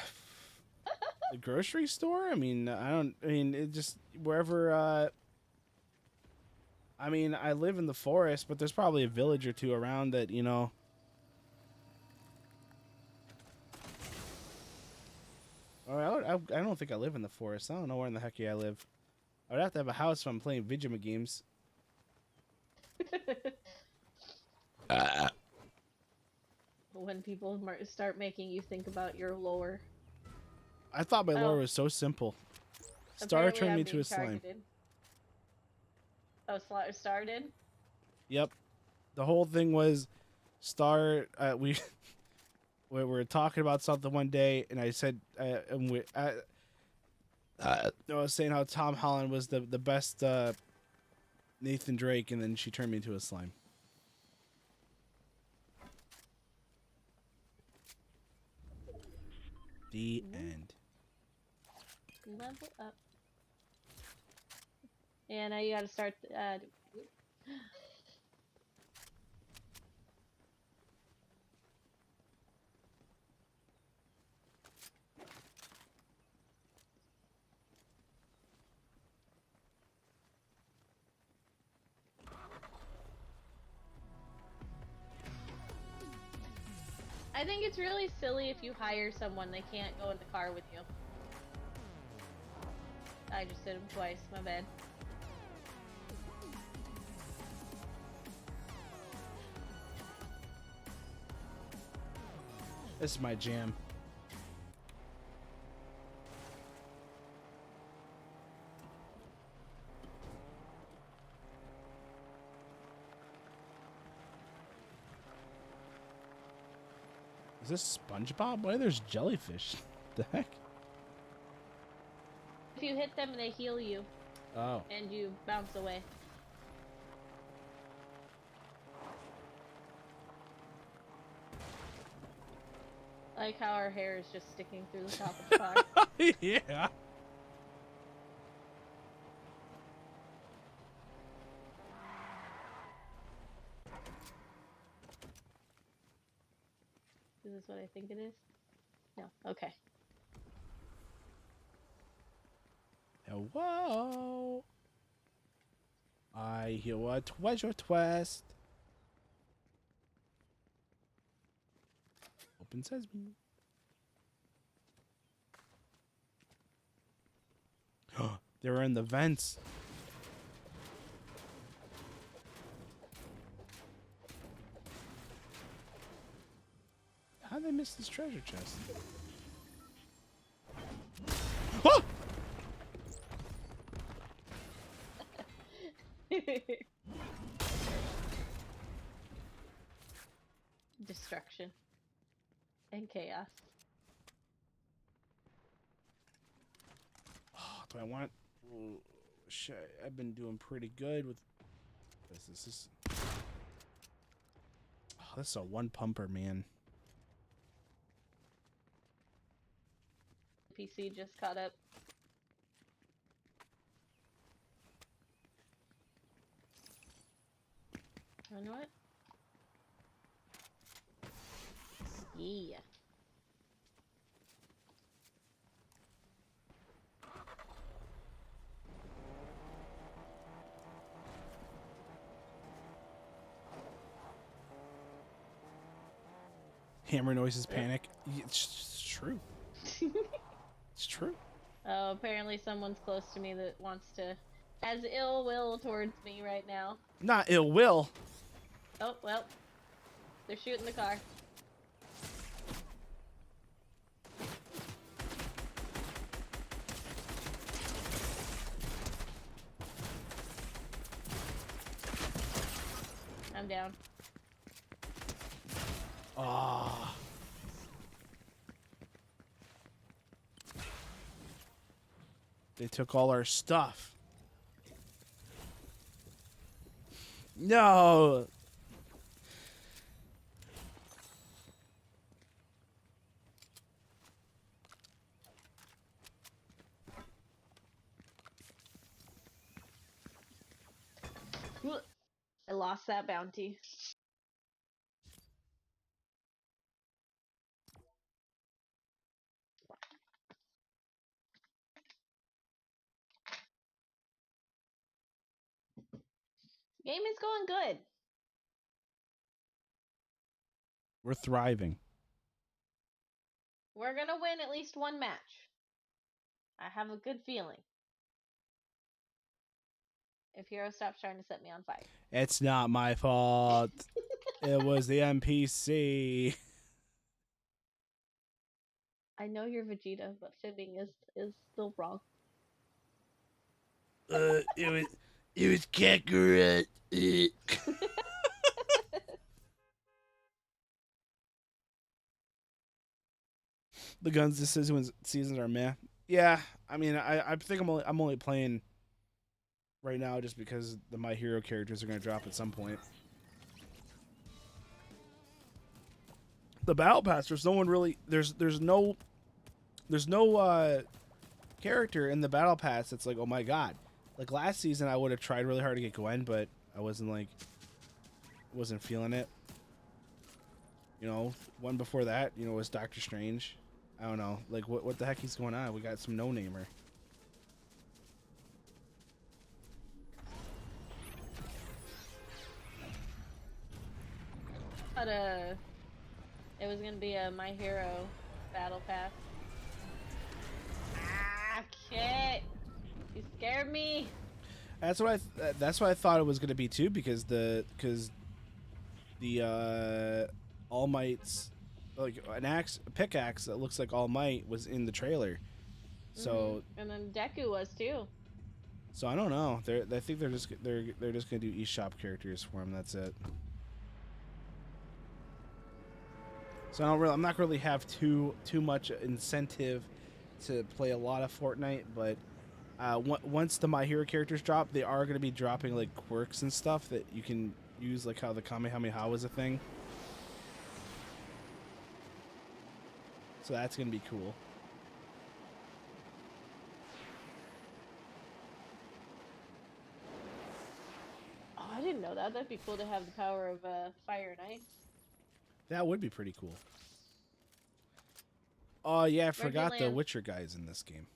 grocery store? I mean, it just wherever. I mean, I live in the forest, but there's probably a village or two around that, Or I don't think I live in the forest. I don't know where in the heck I live. I would have to have a house if I'm playing Vigima games. When people start making you think about your lore. I thought my lore was so simple. Star Apparently turned I'm me to being a slime. targeted. Oh, Star did? Yep. The whole thing was Star. We were talking about something one day, and I said, I was saying how Tom Holland was the best Nathan Drake, and then she turned me into a slime. The end. Level up. Yeah, now you gotta start. I think it's really silly if you hire someone they can't go in the car with you. I just did them twice, my bad. This is my jam. Is this SpongeBob? Why there's jellyfish? The heck? If you hit them, they heal you. Oh. And you bounce away. I like how our hair is just sticking through the top of the car. Yeah. Is this what I think it is? No. Okay. Hello. I hear a treasure quest. Open sesame. They were in the vents. How'd they miss this treasure chest? Oh! Destruction and chaos. Oh, do I want? Oh, shit, I've been doing pretty good with this. This is. Oh, this is a one pumper, man. PC just caught up. You know what? Yeah. Hammer noises, panic. It's true. It's true. Oh, apparently someone's close to me that wants to has ill will towards me right now. Not ill will. Oh, well. They're shooting the car. I'm down. Ah. They took all our stuff. No. I lost that bounty. Game is going good. We're thriving. We're gonna win at least one match. I have a good feeling. If Hero stops trying to set me on fire. It's not my fault. It was the NPC. I know you're Vegeta, but fibbing is still wrong. It was Kakarot. The guns this seasons are meh. Yeah, I mean, I think I'm only playing right now just because the My Hero characters are gonna drop at some point. The battle pass, there's no one really. There's no character in the battle pass that's like, oh my god. Like last season, I would have tried really hard to get Gwen, but I wasn't feeling it. You know, one before that, you know, was Doctor Strange. I don't know, like what the heck is going on? We got some no-namer. But it was gonna be a My Hero battle pass. Ah, Kit, you scared me. That's what I thought it was gonna be too, because the All Might's like a pickaxe that looks like All Might was in the trailer. So and then Deku was too. So I don't know. I think they're just gonna do eShop characters for him. That's it. So I'm not really have too much incentive to play a lot of Fortnite, but once the My Hero characters drop, they are gonna be dropping like quirks and stuff that you can use, like how the Kamehameha was a thing. So that's gonna be cool. Oh, I didn't know that. That'd be cool to have the power of fire and ice. That would be pretty cool. Oh yeah, I forgot the land? Witcher guys in this game.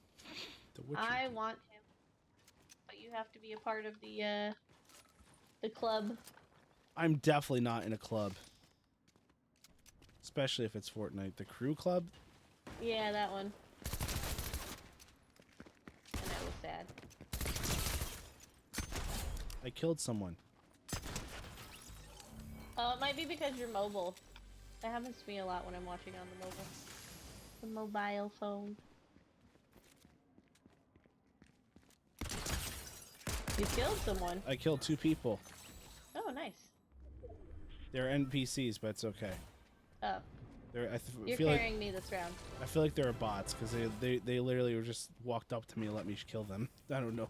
The Witcher. I want him, but you have to be a part of the club. I'm definitely not in a club. Especially if it's Fortnite. The crew club? Yeah, that one. And that was sad. I killed someone. Oh, it might be because you're mobile. That happens to me a lot when I'm watching on the mobile phone. You killed someone. I killed 2 people. Oh, nice. They're NPCs, but it's okay. Oh. You're feel carrying me this round. I feel like they're bots because they literally were just walked up to me and let me kill them. I don't know.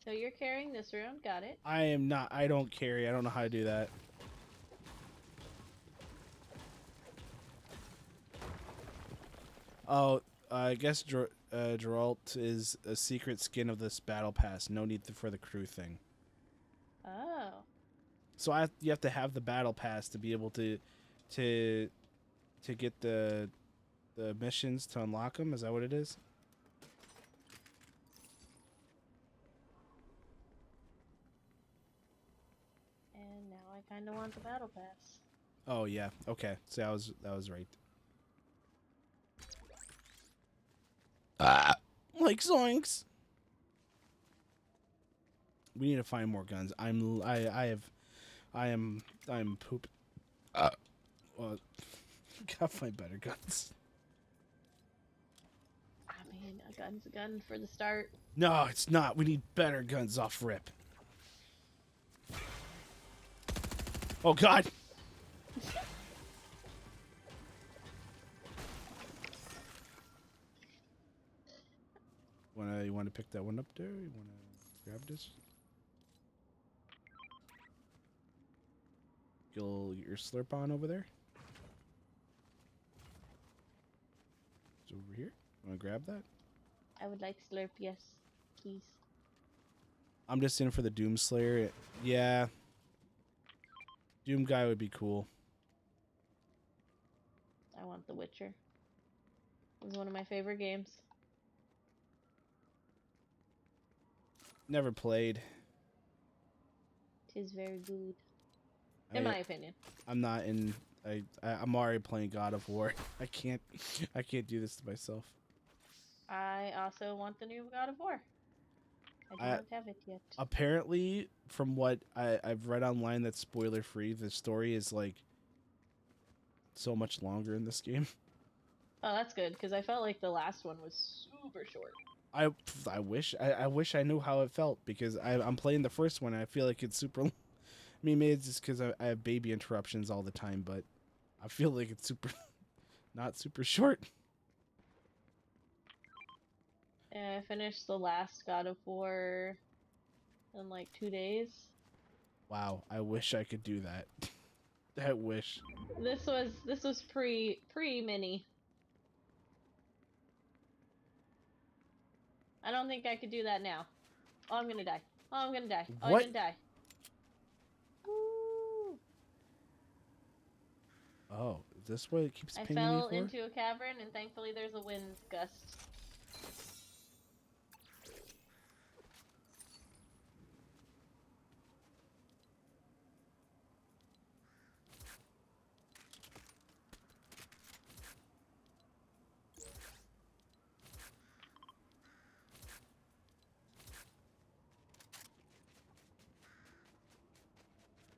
So you're carrying this round, got it. I am not. I don't carry. I don't know how to do that. Oh, I guess Geralt is a secret skin of this battle pass. No need for the crew thing. Oh. So you have to have the battle pass to be able to get the missions to unlock them. Is that what it is? And now I kind of want the battle pass. Oh yeah. Okay. So that was right. Like zoinks. We need to find more guns. I'm poop. Well, gotta find better guns. I mean, a gun's a gun for the start. No, it's not. We need better guns off rip. Oh God. You wanna pick that one up there? You wanna grab this? Get your slurp on over there. It's over here. Wanna grab that? I would like slurp, yes, please. I'm just in for the Doom Slayer. Yeah. Doom guy would be cool. I want The Witcher. It was one of my favorite games. Never played. Tis very good. In my opinion. I'm not in. I'm already playing God of War. I can't do this to myself. I also want the new God of War. I don't have it yet. Apparently, from what I've read online, that's spoiler free. The story is like so much longer in this game. Oh, that's good because I felt like the last one was super short. I wish I knew how it felt because I'm playing the first one and I feel like it's super. I mean, maybe it's just because I have baby interruptions all the time, but I feel like it's not super short. Yeah, I finished the last God of War in like 2 days. Wow, I wish I could do that. I wish. This was pre mini. I don't think I could do that now. Oh, I'm gonna die. Oh, I'm gonna die. Oh, What? I'm gonna die. Woo. Oh, is this what it keeps I pinging me fell for? into a cavern, and thankfully there's a wind gust.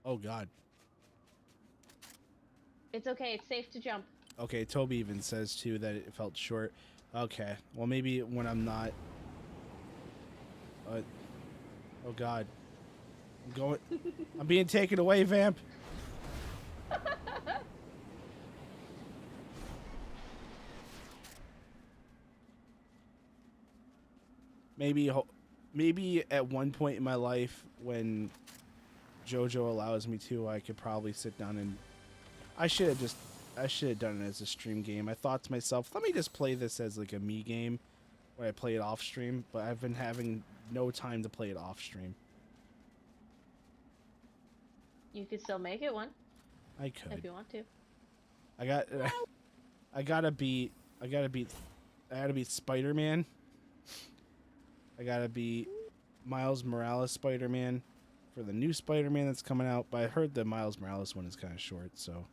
Oh God. It's okay. It's safe to jump. Okay, Toby even says too that it felt short. Okay, well maybe when I'm not. Oh God. I'm going. I'm being taken away, Vamp. Maybe at one point in my life when JoJo allows me to, I could probably sit down and I should have done it as a stream game. I thought to myself, let me just play this as like a me game where I play it off stream, but I've been having no time to play it off stream. You could still make it one. I could. If you want to. I gotta beat Spider-Man. I gotta beat Miles Morales Spider-Man for the new Spider-Man that's coming out, but I heard the Miles Morales one is kind of short, so.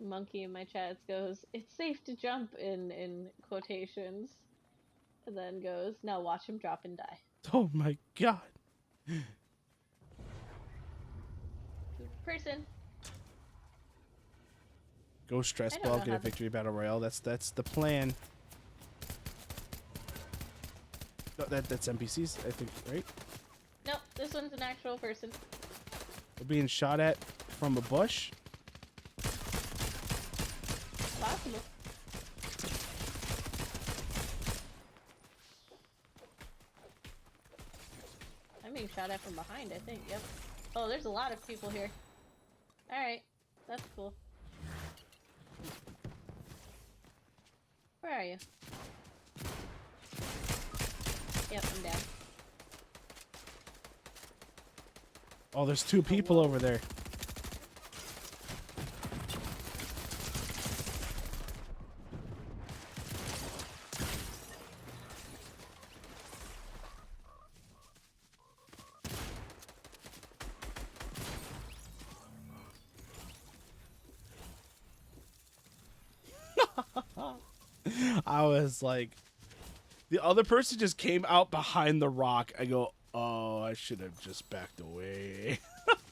Monkey in my chats goes, it's safe to jump in quotations. And then goes, now watch him drop and die. Oh my God. Person. Go stress I don't ball, know get how a victory battle royale. That's the plan. No, that's NPCs, I think, right? Nope, this one's an actual person. We're being shot at from a bush. Possible. I'm being shot at from behind, I think. Yep. Oh, there's a lot of people here. Alright. That's cool. Where are you? Yep, I'm down. Oh, there's two people over there. I was like, the other person just came out behind the rock. I go, oh, I should have just backed away.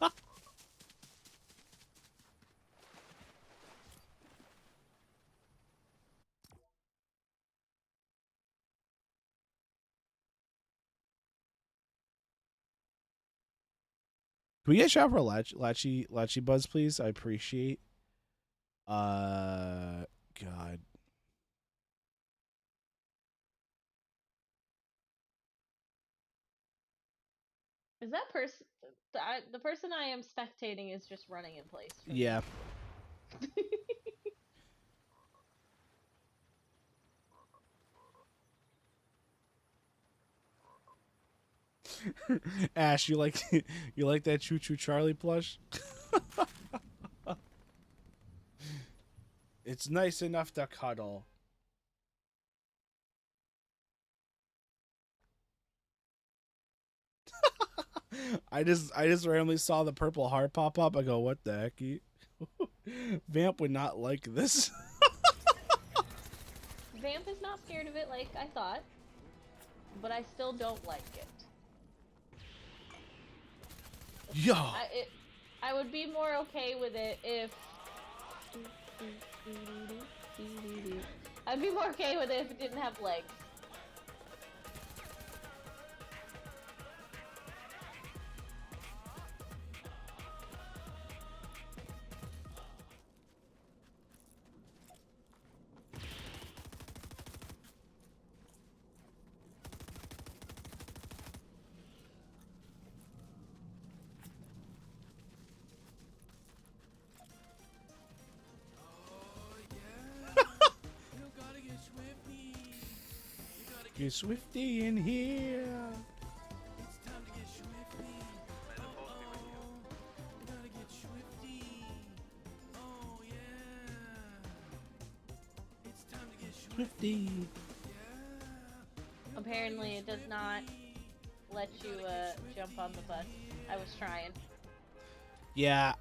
Can we get a shot for Latchy Buzz, please? I appreciate. God. Is that person the person I am spectating is just running in place? For me. Yeah. Ash, you like that Choo Choo Charlie plush? It's nice enough to cuddle. I just randomly saw the purple heart pop up. I go, what the heck? Vamp would not like this. Vamp is not scared of it like I thought, but I still don't like it. Yo. I would be more okay with it if I'd be more okay with it if it didn't have legs. Get Swifty in here. It's time to get swifty. Gotta get swifty. Oh yeah. It's time to get Swifty. Apparently, it does not let you jump on the bus. I was trying. Yeah,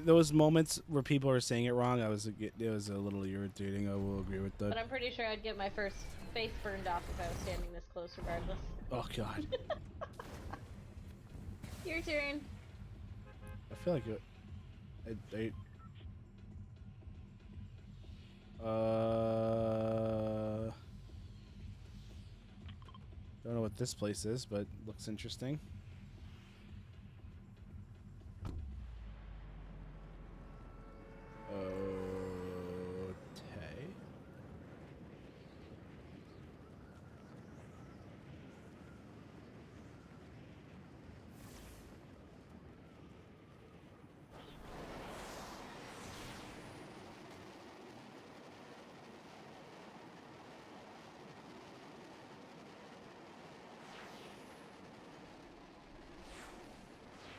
those moments where people are saying it wrong, it was a little irritating. I will agree with that. But I'm pretty sure I'd get my first face burned off if I was standing this close, regardless. Oh God. Your turn. I feel like don't know what this place is, but looks interesting. Okay.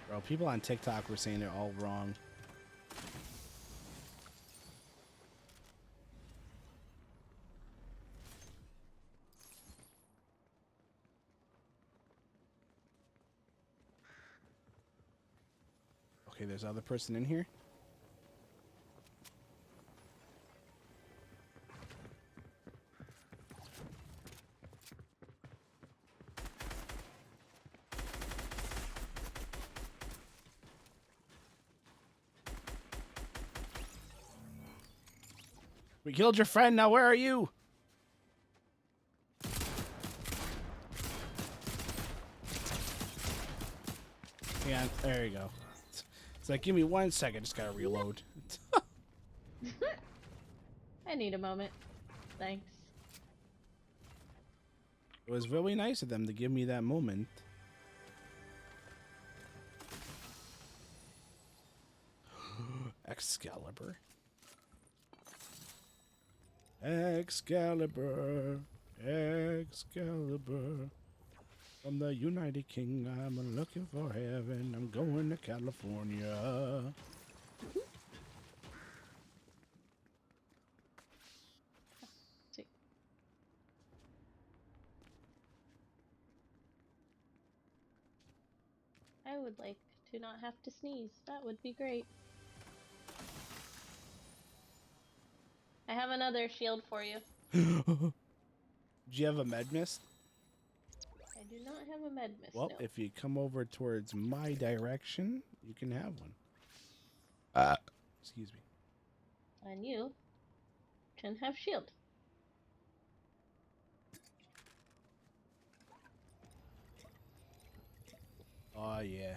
Bro, people on TikTok were saying they're all wrong. Okay, there's another person in here. We killed your friend, now where are you? Yeah, there you go. It's like, give me 1 second, just gotta reload. I need a moment. Thanks. It was really nice of them to give me that moment. XK Excalibur. Excalibur. Excalibur. From the United Kingdom, I'm looking for heaven. I'm going to California. Sweet. I would like to not have to sneeze. That would be great. I have another shield for you. Do you have a med mist? I do not have a med mist. Well, no. if you come over towards my direction, you can have one. Excuse me. And you can have shield. Oh, yeah.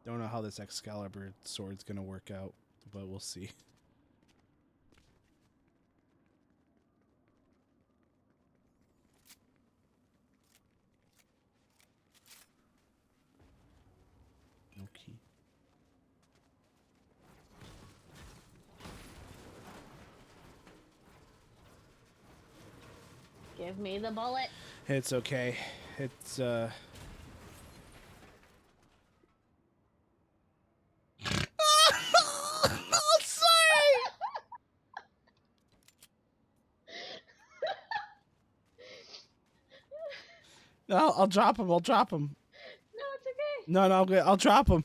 Don't know how this Excalibur sword's gonna work out, but we'll see. No key. Give me the bullet. It's okay. It's Oh, sorry. No, I'll drop him. I'll drop him. No, it's okay. No, I'll drop him.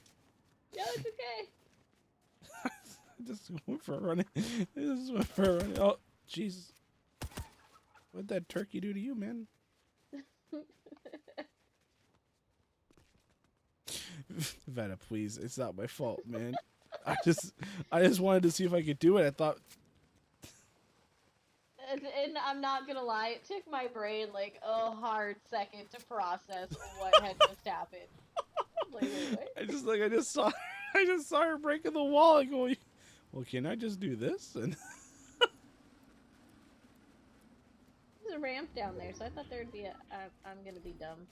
No, it's okay. Just went for a running. Just went for a running. Oh, Jesus. What'd that turkey do to you, man? Veta, please. It's not my fault, man. I just wanted to see if I could do it. I thought. And I'm not gonna lie, it took my brain like a hard second to process what had just happened. Like, wait. I just saw her breaking the wall and going, well, can I just do this? And There's a ramp down there, so I thought there'd be a. I'm gonna be dumb.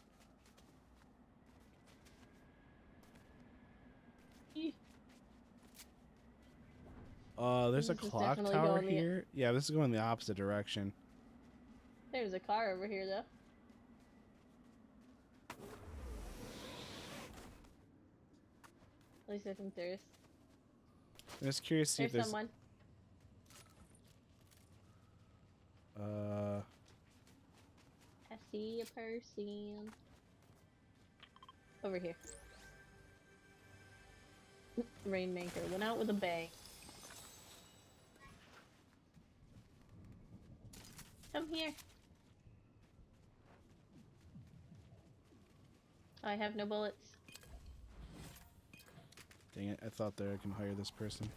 there's a This is clock definitely tower going the- here. Yeah, this is going the opposite direction. There's a car over here, though. At least I think there is. I'm just curious to see There's if there's. someone. I see a person. Over here. Rainmaker went out with a bang. Come here. I have no bullets. Dang it! I thought that I can hire this person.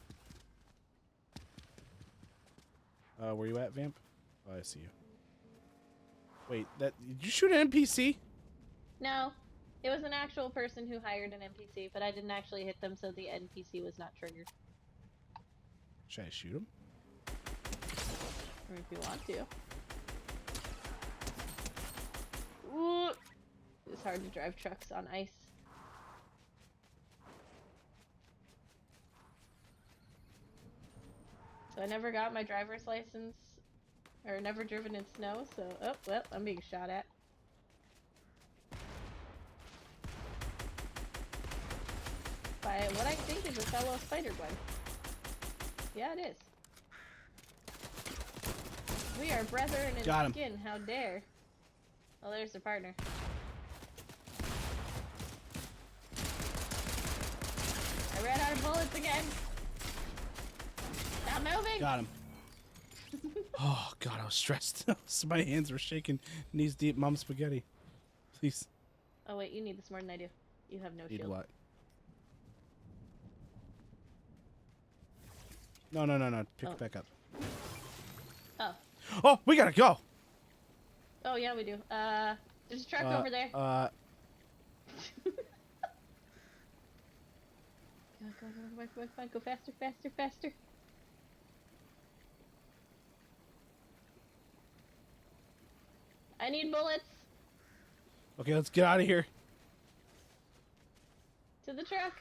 Where you at, Vamp? Oh, I see you. Wait, did you shoot an NPC? No, it was an actual person who hired an NPC, but I didn't actually hit them, so the NPC was not triggered. Should I shoot him? Or if you want to. Ooh. It's hard to drive trucks on ice. So I never got my driver's license, or never driven in snow, so, oh, well, I'm being shot at. By what I think is a fellow Spider-Gwen. Yeah, it is. We are brethren in Got him. skin, how dare. Oh, there's the partner. I ran out of bullets again. Stop moving. Got him. Oh God, I was stressed. My hands were shaking. Knees deep, mom spaghetti. Please. Oh wait, you need this more than I do. You have no Need shield. what? No. Pick Oh. it back up. Oh. Oh, we gotta go. Oh yeah, we do. There's a truck over there. Go faster. I need bullets. Okay, let's get out of here. To the truck.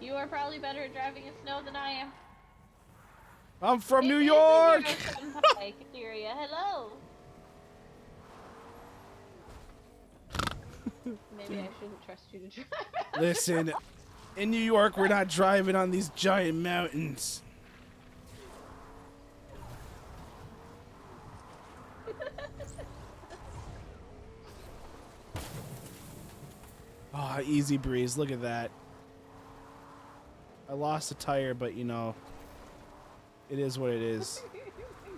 You are probably better at driving in snow than I am. I'm from New It is York. the Hero Senpai Kateria. Hello. Maybe I shouldn't trust you to drive. Listen, in New York, we're not driving on these giant mountains. Ah, easy breeze. Look at that. I lost a tire, but you know, it is what it is.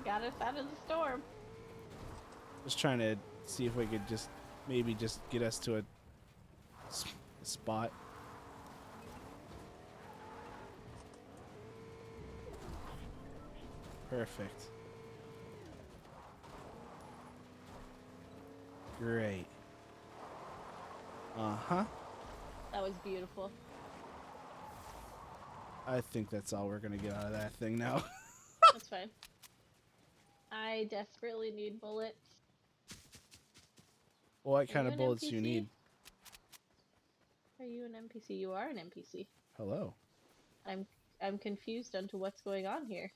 Got us out of the storm. Just trying to see if we could just maybe just get us to a spot. Perfect. Great. Uh-huh. That was beautiful. I think that's all we're gonna get out of that thing now. That's fine. I desperately need bullets. What Are kind you of an bullets do you NPC? need? Are you an NPC? You are an NPC. Hello. I'm confused onto what's going on here.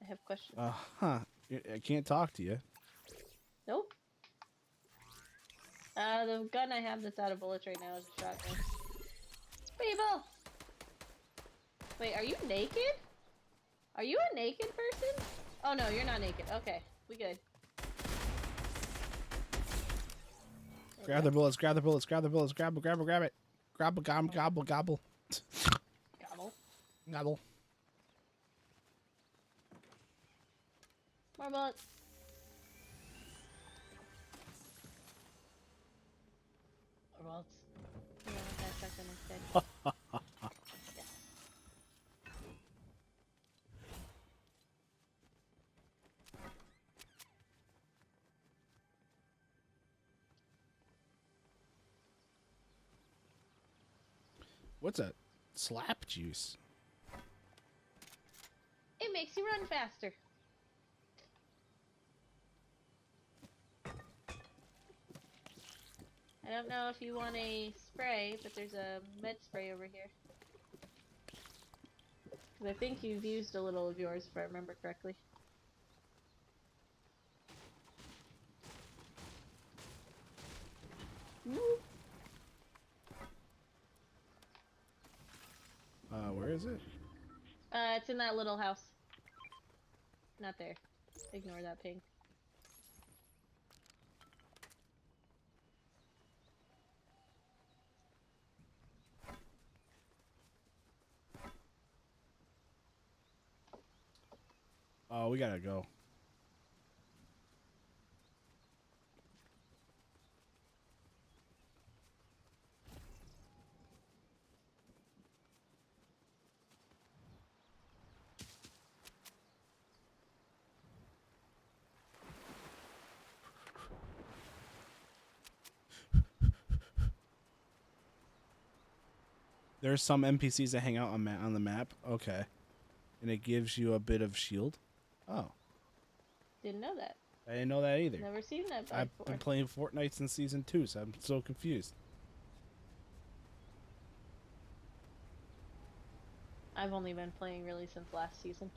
I have questions. Uh-huh. I can't talk to you. Nope. The gun I have that's out of bullets right now is a shotgun. People! Wait, are you naked? Are you a naked person? Oh no, you're not naked. Okay, we good. Grab the bullets, grab the bullets, grab the bullets, grab it. Grab a gobble, gobble, gobble. Gobble. Gobble. More bullets. More bullets. I'm gonna want that shotgun instead. Yes. What's a slap juice? It makes you run faster. I don't know if you want a spray, but there's a med spray over here. 'Cause I think you've used a little of yours, if I remember correctly. Whoop. Where is it? It's in that little house. Not there. Ignore that ping. Oh, we gotta go. There's some NPCs that hang out on the map. Okay. And it gives you a bit of shield. Oh. Didn't know that. I didn't know that either. Never seen that before. I've been playing Fortnite since season 2, so I'm so confused. I've only been playing really since last season.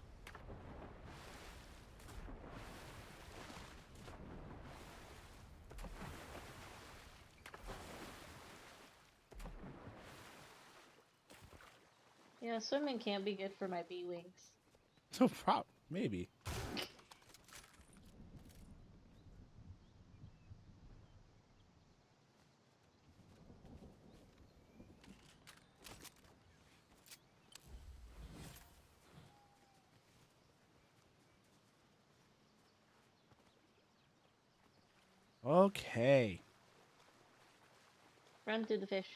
Yeah, swimming can't be good for my bee wings. No problem. Maybe. Okay. Run through the fish.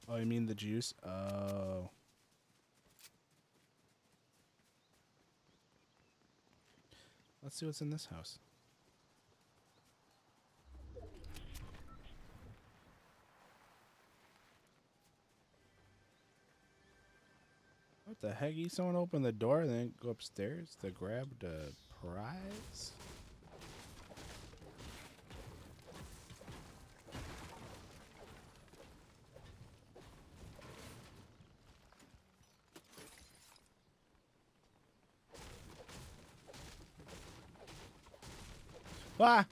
Oh, you mean the juice? Oh. Let's see what's in this house. What the heck? Someone open the door and then go upstairs to grab the prize? Ah!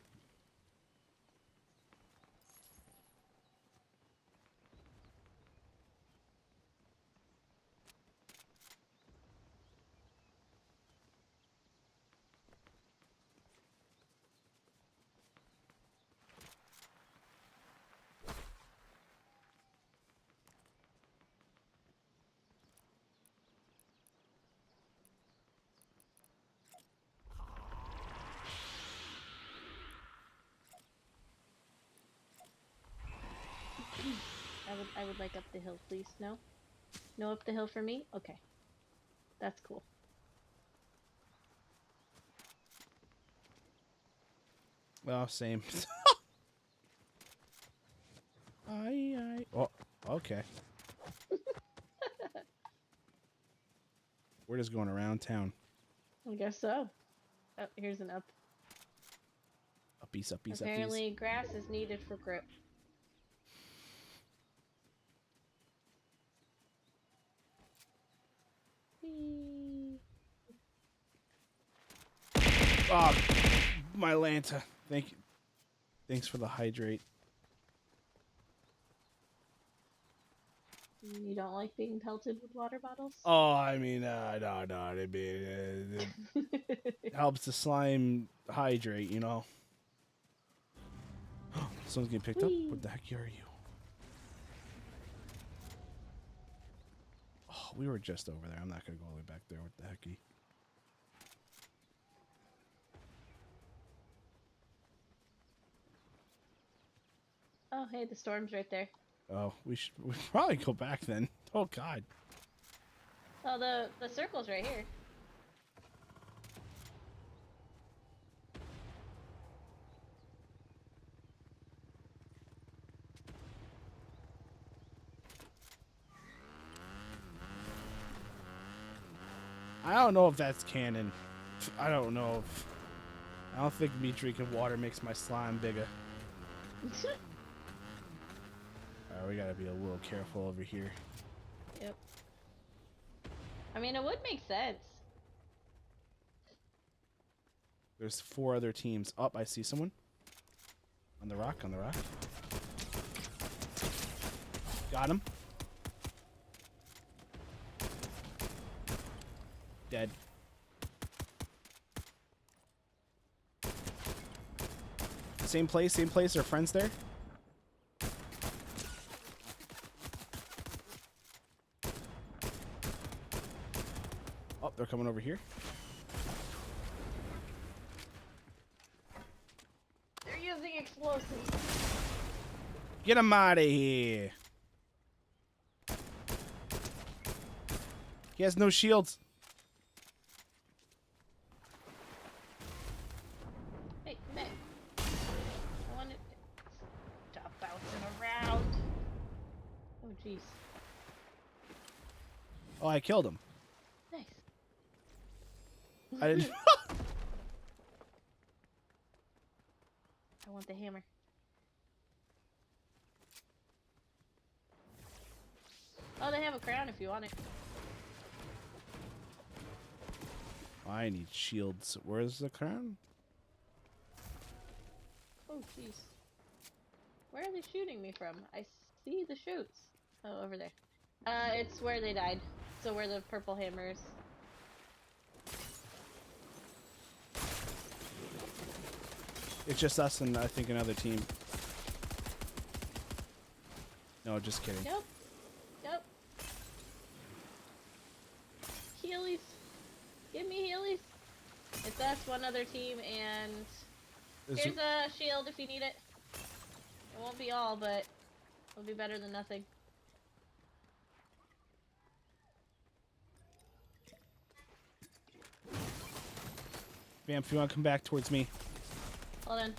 I would like up the hill, please. No? No up the hill for me? Okay. That's cool. Well, same. Oh, okay. We're just going around town. I guess so. Oh, here's an up. Uppies, uppies, Apparently, grass is needed for grip. Whee. Oh, my Lanta. Thank you. Thanks for the hydrate. You don't like being pelted with water bottles? Oh, I mean, no. I mean, it helps the slime hydrate, you know. Someone's getting picked up. What the heck are you? Oh, we were just over there. I'm not gonna go all the way back there. What the hecky? Oh, hey, the storm's right there. Oh, we should probably go back then. Oh God. Oh, the circle's right here. I don't know if that's canon. I don't know if. I don't think me drinking water makes my slime bigger. Alright, we gotta be a little careful over here. Yep. I mean, it would make sense. There's 4 other teams. Oh, I see someone. On the rock, on the rock. Got him. Dead. Same place, Are friends there? Oh, they're coming over here. They're using explosives. Get him out of here. He has no shields. Hey, come back. I wanted to stop bouncing around. Oh, jeez. Oh, I killed him. Nice. I didn't. I want the hammer. Oh, they have a crown if you want it. I need shields. Where's the crown? Oh, jeez. Where are they shooting me from? I see the shoots. Oh, over there. It's where they died. So where the purple hammer is. It's just us and I think another team. No, just kidding. Nope. Nope. Healies. Give me healies. It's us, one other team, and here's a shield if you need it. It won't be all, but it'll be better than nothing. Vamp, if you want to come back towards me. Hold on.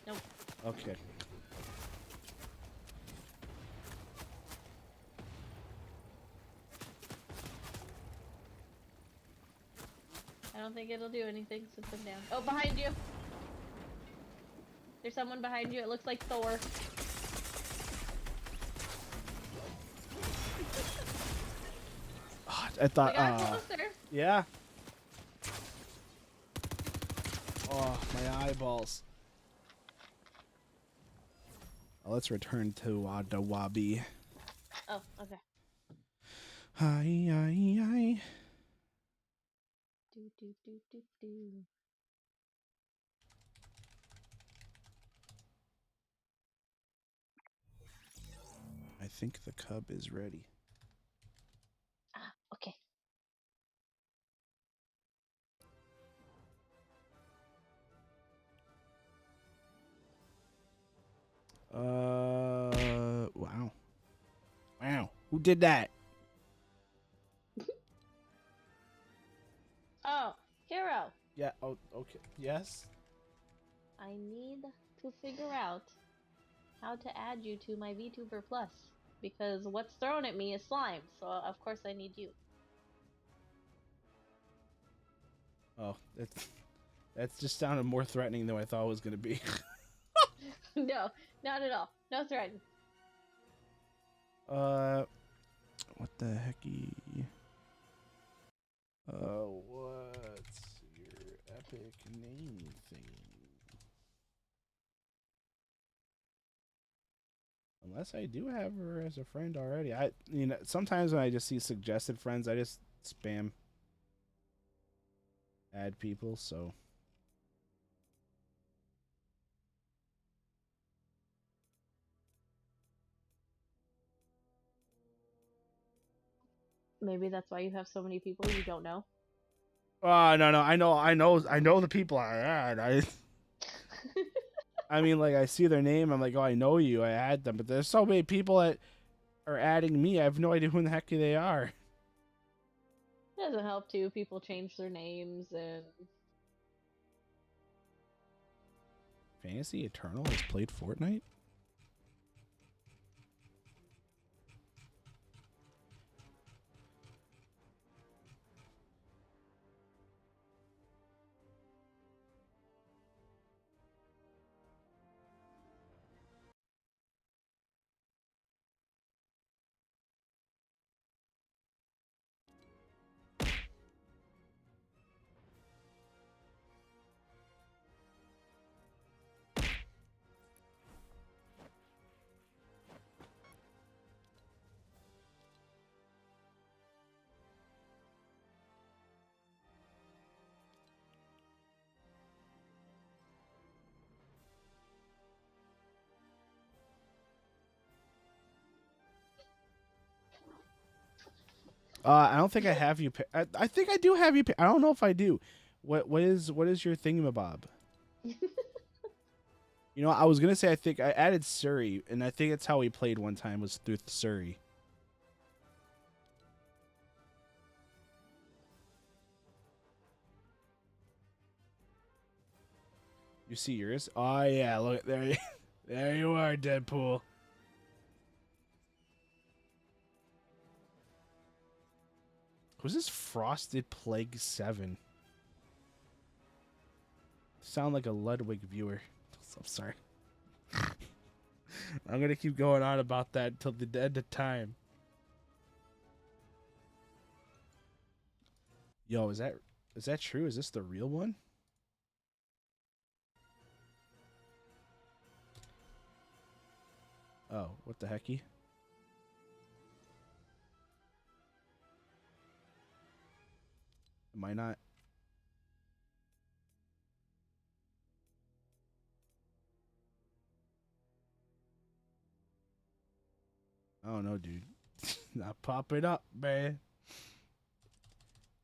Nope. Okay. don't think it'll do anything since I'm down. Oh, behind you! There's someone behind you. It looks like Thor. I thought. We got closer. Yeah. Oh, my eyeballs. Well, let's return to the Wabi. Oh, okay. Hi, hi, hi. Do, do, do, do, do. I think the cub is ready. Ah, okay. Wow. Wow. Who did that? Oh, Hero. Yeah, oh, okay. Yes? I need to figure out how to add you to my VTuber Plus. Because what's thrown at me is slime, so of course I need you. Oh, that's just sounded more threatening than I thought it was going to be. No, not at all. No threat. What the hecky? What's your epic name thing? Unless I do have her as a friend already. Sometimes when I just see suggested friends, I just spam add people, so. Maybe that's why you have so many people you don't know. Oh, no, I know the people I add. I mean, like, I see their name, I'm like, oh, I know you, I add them, but there's so many people that are adding me, I have no idea who in the heck they are. It doesn't help too. People change their names and. Fantasy Eternal has played Fortnite? I don't think I have you. I think I do have you. I don't know if I do. What is your thingamabob? I was gonna say I think I added Surrey, and I think that's how we played one time was through Surrey. You see yours? Oh yeah, look there. There you are, Deadpool. Who's this Frosted Plague 7? Sound like a Ludwig viewer. I'm sorry. I'm gonna keep going on about that until the end of time. Yo, is that true? Is this the real one? Oh, what the hecky? Am I not? I don't know, dude. Not popping up, man.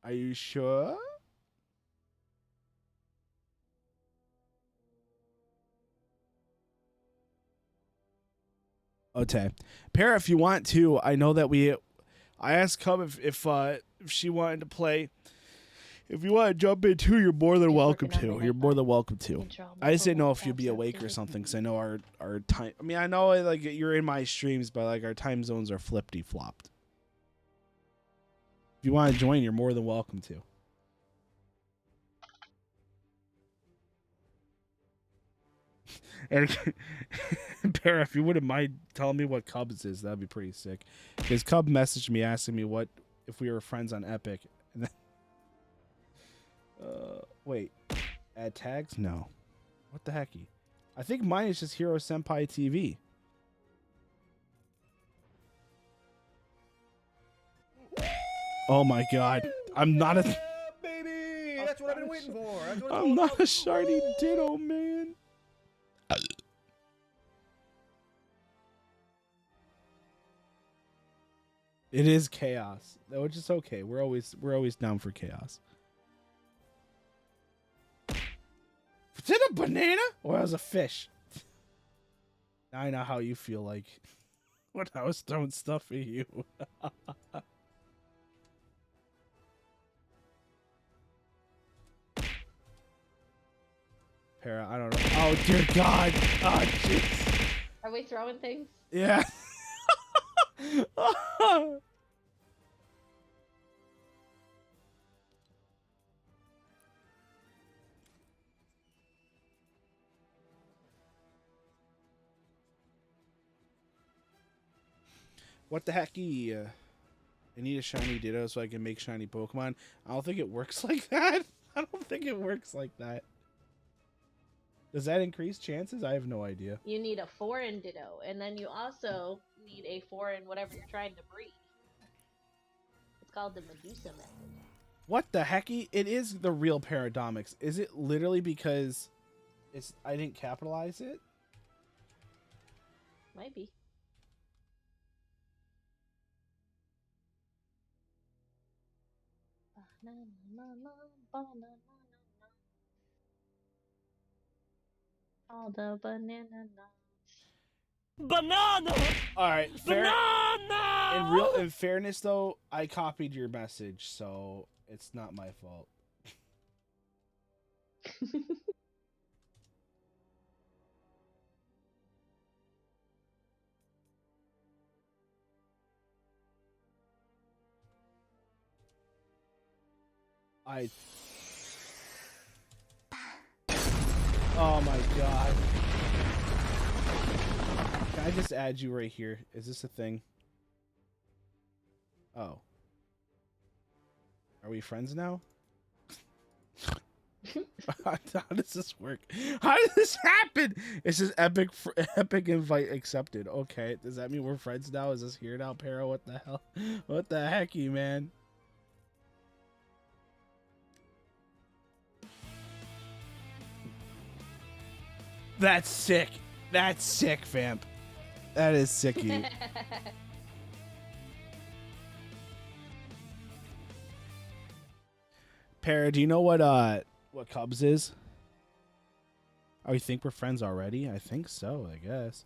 Are you sure? Okay. Para, if you want to, I know that I asked Cub if she wanted to play. If you want to jump in too, you're more than welcome to. You're more than welcome to. I just didn't know if you'd be awake or something, because I know our time. I mean, I know like you're in my streams, but like our time zones are flippity flopped. If you want to join, you're more than welcome to. And Para, if you wouldn't mind telling me what Cubs is, that'd be pretty sick. Because Cub messaged me asking me what if we were friends on Epic. And then, wait, add tags? No. What the hecky? I think mine is just Hero Senpai TV. Oh my god. I'm not a... Baby! That's what I've been waiting for. That's what it's I'm all not about. a shiny ditto, man. It is chaos, which is okay. We're always down for chaos. Was it a banana or was it a fish? Now I know how you feel like when I was throwing stuff at you. Para, I don't know. Oh dear God! Oh jeez. Are we throwing things? Yeah. What the hecky? I need a shiny Ditto so I can make shiny Pokemon. I don't think it works like that. I don't think it works like that. Does that increase chances? I have no idea. You need a foreign Ditto, and then you also need a foreign whatever you're trying to breed. It's called the Medusa method. What the hecky? It is the real Paradomics. Is it literally because I didn't capitalize it? Might be. All the banana nuts. Banana! All right, fair. Banana! In fairness, though, I copied your message, so it's not my fault. Oh my god. Can I just add you right here? Is this a thing? Oh. Are we friends now? How does this work? How did this happen? It says epic invite accepted. Okay, does that mean we're friends now? Is this here now, Para? What the hell? What the hecky, man? That's sick. That's sick, Vamp. That is sicky. Para, do you know what Cubs is? Oh, you think we're friends already? I think so, I guess.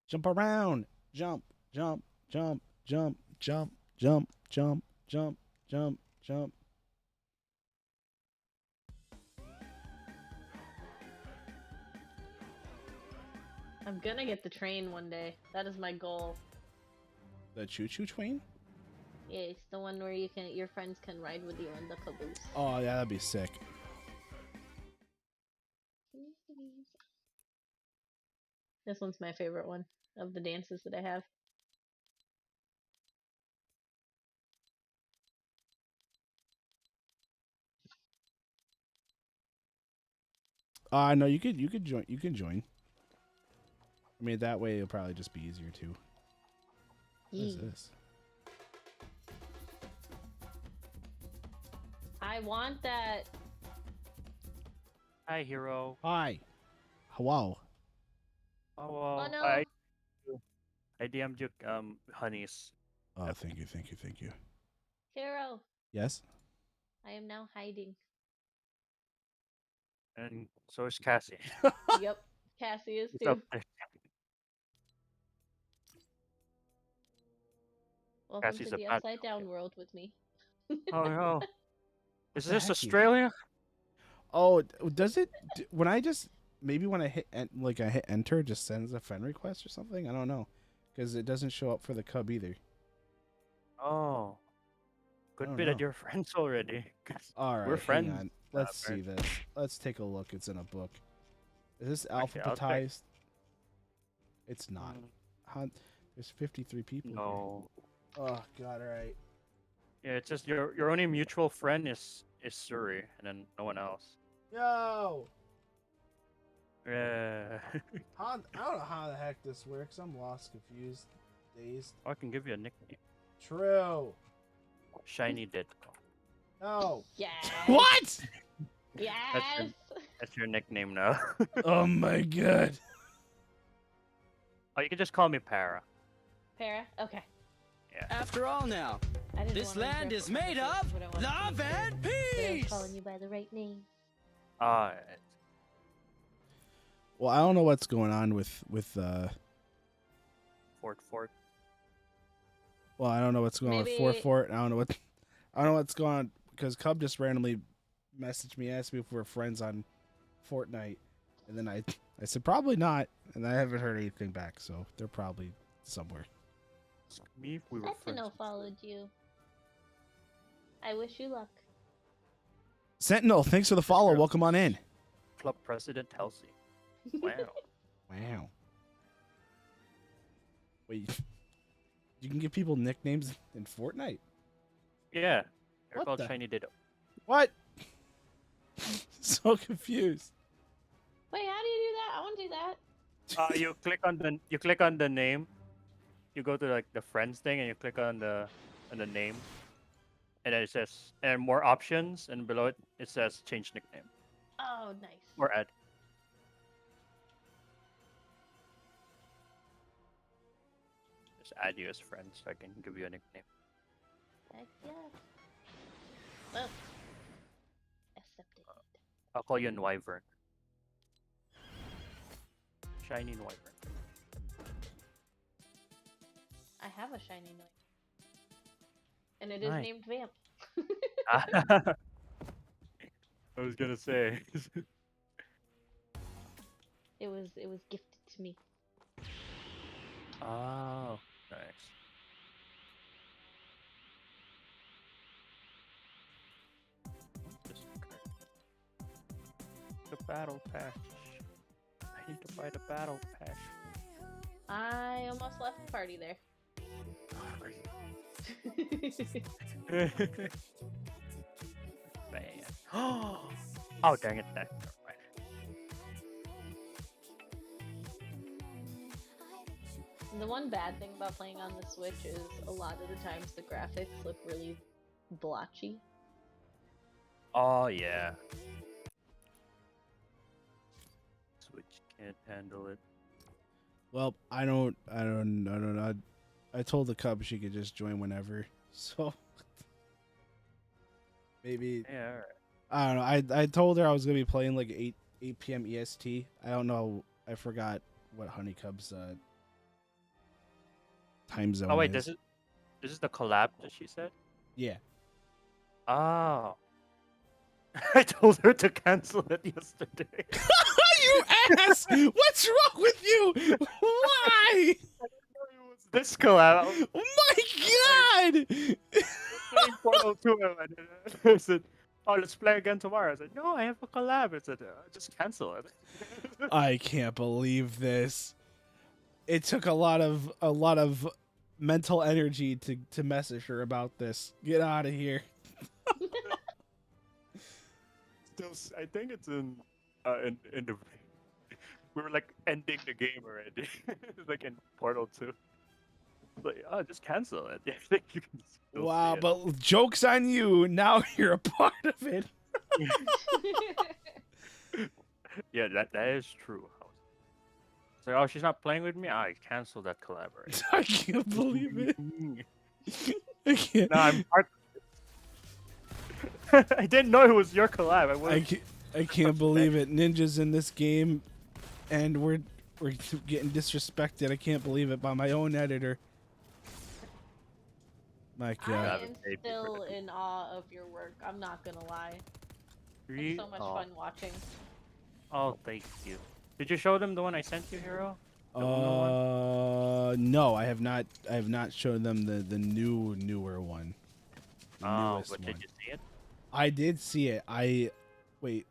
Jump around. Jump, jump, jump, jump, jump, jump, jump, jump, jump, jump. I'm gonna get the train one day. That is my goal. The choo-choo train? Yeah, it's the one where your friends can ride with you in the caboose. Oh, yeah, that'd be sick. This one's my favorite one of the dances that I have. No, you could join. You can join. I mean, that way it'll probably just be easier too. What is this? I want that. Hi, hero. Hi. Wow. Oh, well, Oh no. I DM'd you, honeys. Oh, thank you, thank you, thank you. Hero, Yes. I am now hiding. And so is Cassie. Yep, Cassie is It's up too. there. Welcome Cassie's to a the bad upside down world with me. Oh, no. Is the this heck is- Australia? Oh, does it? When I just maybe when I hit I hit enter, it just sends a friend request or something. I don't know. because it doesn't show up for the cub either. Oh. Could don't be that know. you're friends already. 'cause All right, we're friends. hang on. Let's see apparently. this. Let's take a look. It's in a book. Is this Actually, I'll check. alphabetized? It's not. Mm, There's 53 people. No. Here. Oh God! All right. Yeah, it's just your only mutual friend is Suri, and then no one else. Yo. Yeah. I don't know how the heck this works. I'm lost, confused, dazed. I can give you a nickname. True. Shiny Dead. No. Yes. What? Yes. That's your nickname now. Oh my God. Oh, you can just call me Para. Para? Okay. After all now, I didn't this wanna land interrupt is the made conversation, of but I wanted to love be sure and that I was peace. calling you by the right name. Well, I don't know what's going on with Fort. Well, I don't know what's going on with Maybe- Fort. I don't know what's going on because Cub just randomly messaged me, asked me if we're friends on Fortnite, and then I said probably not, and I haven't heard anything back, so they're probably somewhere. Ask me if we were friends. Sentinel followed you. I wish you luck. Sentinel, thanks for the follow. Sure. Welcome on in. Club President Halsey. Wow. Wow. Wait, you can give people nicknames in Fortnite? Yeah. They're What called the- Shiny Ditto. What? So confused. Wait, how do you do that? I want to do that. You click on the name. You go to like the friends thing and you click on the name. And then it says and more options, and below it says change nickname Oh, nice. or add. Just add you as friends so I can give you a nickname. Heck yeah. Well, accepted. I'll call you a Wyvern. Shiny Wyvern. I have a shiny noise. And it is Nice. named Vamp. I was gonna say. It was gifted to me. Oh, nice. Just the battle pass. I need to buy the battle pass. I almost left the party there. Man. Oh, dang it. Never mind. The one bad thing about playing on the Switch is a lot of the times the graphics look really blotchy. Oh, yeah. Switch can't handle it. Well, I don't know. I told the Cub she could just join whenever. So maybe Yeah, alright. I don't know. I told her I was gonna be playing like 8 p.m. EST. I don't know. I forgot what HoneyKub's time zone. Oh, wait, is. this is the collab that she said? Yeah. Oh. I told her to cancel it yesterday. You ass! What's wrong with you? Why? This collab. I was Oh my God! playing Portal 2 and I said, oh, let's play again tomorrow. I said, no, I have a collab. I said, just cancel it. I can't believe this. It took a lot of mental energy to message her about this. Get out of here. Still, I think it's in the we were like ending the game already. Like in Portal 2. Like, oh, just cancel it. I think you can still Wow, see it. but joke's on you. Now you're a part of it. Yeah, that is true. So, oh, she's not playing with me. I canceled that collaboration. I can't believe it. I can't. No, I'm part. I didn't know it was your collab. I can't believe it. Ninja's in this game, and we're getting disrespected. I can't believe it by my own editor. My I God. am baby still for the- in awe of your work. I'm not gonna lie. Really? It's so much Oh. fun watching. Oh, thank you. Did you show them the one I sent you, Hero? The Uno one? No, I have not. I have not shown them the newer one. The Oh, newest but one. did you see it? I did see it. Wait.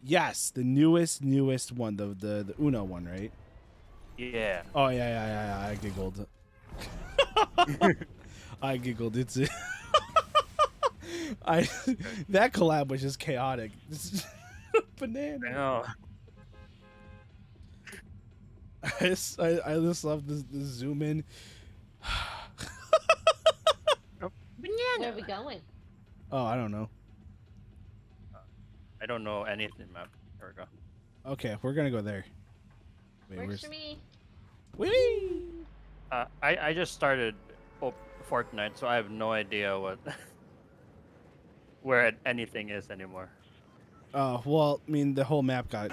Yes, the newest one, the Uno one, right? Yeah. Oh yeah. I giggled. I giggled. It's that collab was just chaotic. Banana. I know. I just love this zoom in. Where are we going? Oh, I don't know. I don't know anything, man. There we go. Okay, we're gonna go there. Wait, Works for me. Whee! I just started Fortnite, so I have no idea what where anything is anymore. Oh well, I mean the whole map got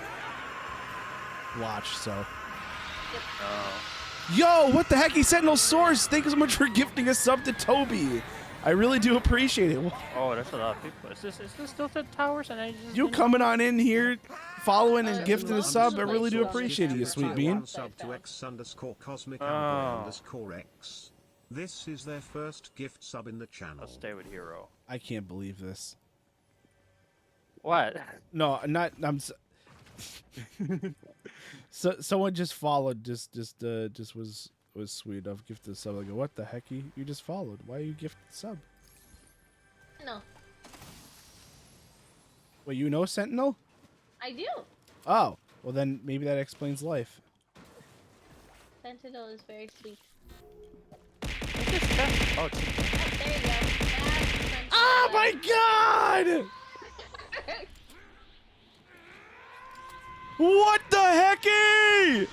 watched, so. Oh. Yo, what the heck? He Sentinel Source. Thank you so much for gifting a sub to Toby. I really do appreciate it. Oh, there's a lot of people. Is this still the towers? And I just You didn't- coming on in here, following and Uh, gifting a well, sub. I I'm really do just appreciate like- you, sweet bean. Sub to X_Cosmic Oh. _X. This is their first gift sub in the channel. I'll stay with Hero. I can't believe this. What? No, not. So someone just followed. Just was sweet. I've gifted a sub. I go, what the heck? You just followed. Why you gifted a sub? No, Wait, you know Sentinel? I do. Oh, well then maybe that explains life. Sentinel is very sweet. Oh, Oh, there you go. That's Sentinel. Oh my God! What the hecky? is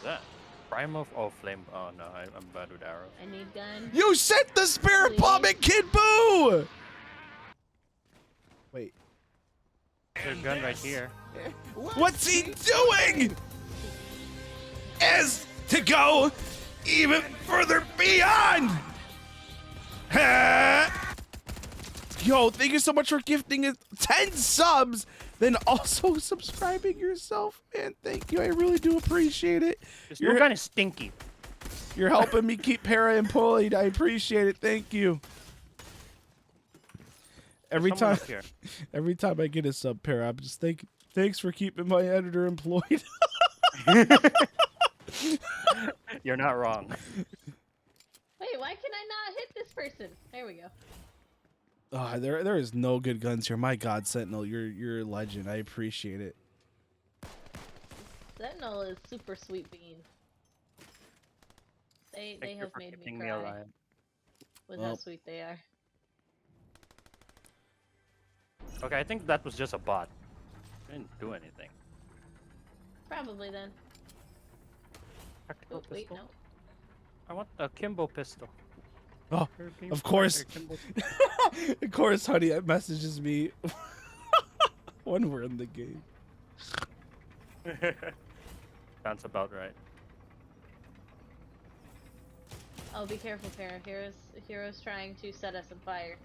that Prime of Flame? Oh no, I'm bad with arrows. I need gun. You sent the spirit bomb at Kid Boo! Wait, There's a gun right here. what's he doing? Is to go even further beyond. Ha! Yo, thank you so much for gifting it 10 subs, then also subscribing yourself, man. Thank you. I really do appreciate it. This You're- new gun is stinky. You're helping me keep Para employed. I appreciate it. Thank you. Every Someone time, up here. every time I get a sub Para, I'm just thanks for keeping my editor employed. You're not wrong. Wait, why can I not hit this person? There we go. There is no good guns here. My God, Sentinel, you're a legend. I appreciate it. Sentinel is super sweet bean. They Thank you have for made me keeping me cry alive. with how Well. sweet they are. Okay, I think that was just a bot. It didn't do anything. Probably then. Tactical Oh wait, pistol? no. I want a Kimbo pistol. Oh, European of course. Kimbo- Of course, honey, it messages me when we're in the game. Sounds about right. Oh, be careful, Para. Hero's trying to set us on fire.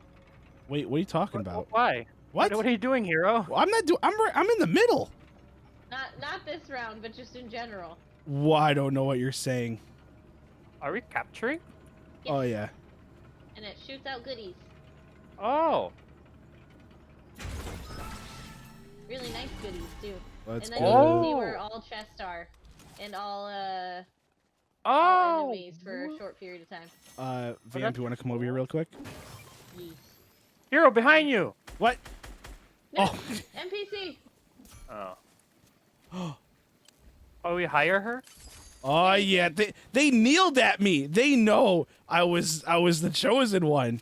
Wait, what are you talking about? Why? What? What are you doing, Hero? I'm not doing. I'm in the middle. Not this round, but just in general. Well, I don't know what you're saying. Are we capturing? Oh yeah. And it shoots out goodies. Oh. Really nice goodies too. That's and good. then you can see Oh. where all chests are, and all Oh. enemies for a short period of time. Vamp, you want to come over here real quick? Yeet. Hero behind you. What? No, Oh. NPC. Oh. Oh, we hire her? Oh yeah, they kneeled at me. They know I was the chosen one.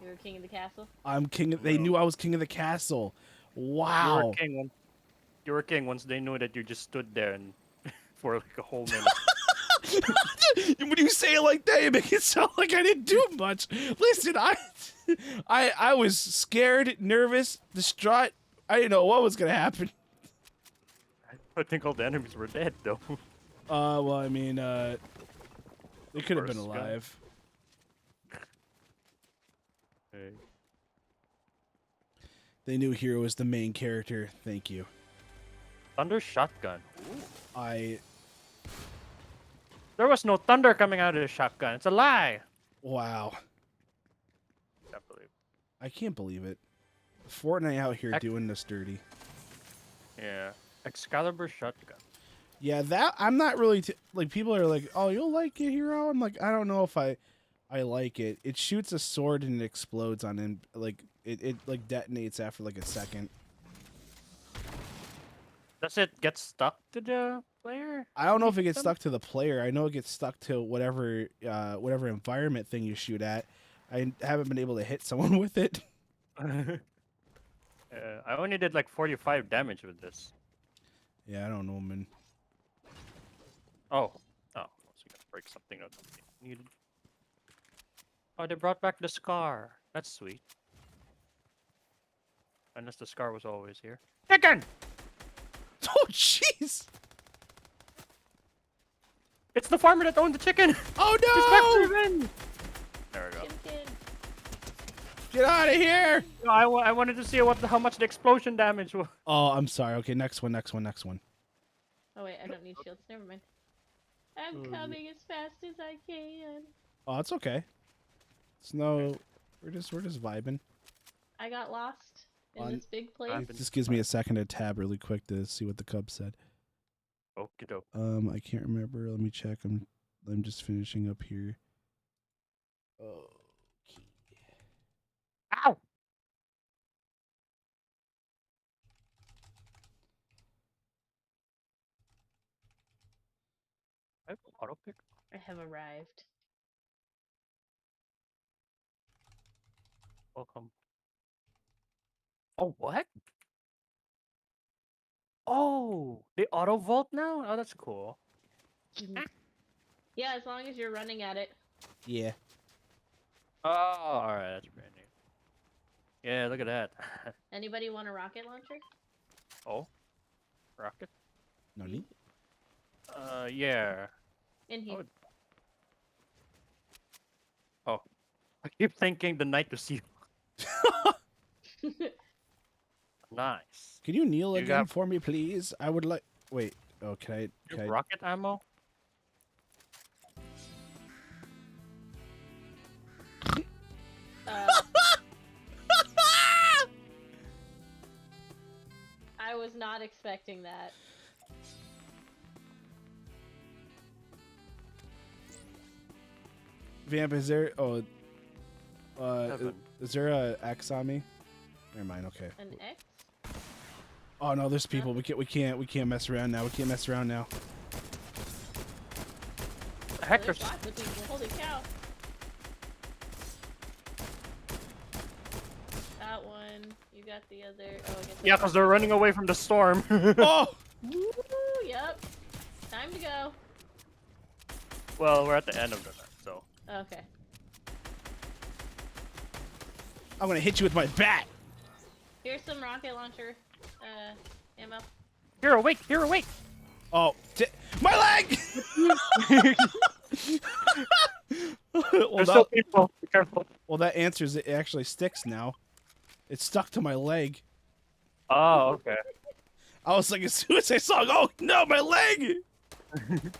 You were king of the castle. I'm king. They knew I was king of the castle. You Wow. were king. You were king once they knew that you just stood there and for like a whole minute. When you say it like that, you make it sound like I didn't do much. Listen, I was scared, nervous, distraught. I didn't know what was gonna happen. I think all the enemies were dead though. Well, I mean, they could have been First gun. alive. Hey. They knew Hero was the main character. Thank you. Thunder shotgun. I There was no thunder coming out of the shotgun. It's a lie. Wow. Can't believe. I can't believe it. Fortnite out here doing this dirty. Yeah. Excalibur shotgun. Yeah, that I'm not really like. People are like, "Oh, you'll like it, hero." I'm like, I don't know if I like it. It shoots a sword and it explodes on him. Like it like detonates after like a second. Does it get stuck to the player? I don't know if it gets stuck to the player. I know it gets stuck to whatever whatever environment thing you shoot at. I haven't been able to hit someone with it. I only did like 45 damage with this. Yeah, I don't know, man. Oh. So we gotta break something out. Needed. Oh, they brought back the scar. That's sweet. Unless the scar was always here. Chicken! Oh, jeez! It's the farmer that owned the chicken! Oh, He's back no! for revenge! There we go. Get out of here! No, I wanted to see how much the explosion damage was. Oh, I'm sorry. Okay, next one. Oh wait, I don't need shields. Never mind. I'm coming as fast as I can. Oh, it's okay. It's no. We're just vibing. I got lost in this big place. It just gives me a second to tab really quick to see what the cub said. Okie doke. I can't remember. Let me check. I'm just finishing up here. Oh. Ow! I have auto pick. I have arrived. Welcome. Oh, what? Oh, they auto vault now? Oh, that's cool. Yeah, as long as you're running at it. Yeah. Oh, alright, that's brand new. Yeah, look at that. Anybody want a rocket launcher? Oh, rocket? No need. Yeah. In here. Oh, I keep thinking the knight to see. Nice. Can you kneel You again got- for me, please? I would like. Wait. Oh, can I? You have rocket ammo? I was not expecting that. Vamp, is there? Oh. Seven. Is there a X on me? Never mind. Okay. An X? Oh no, there's people. We can't mess around now. We can't mess around now. Heck, There's there's- lots of people. Holy cow. That one. You got the other. Oh, I guess Yeah, because they're running away from the storm. Oh! Woo, yep. Time to go. Well, we're at the end of the night, so. Okay. I'm gonna hit you with my bat. Here's some rocket launcher ammo. Hero, wait! Hero, wait! Oh, my leg! well, There's still people. Be careful. well, that answers it. It actually sticks now. It's stuck to my leg. Oh, okay. I was like, as soon as I saw, oh no, my leg! Where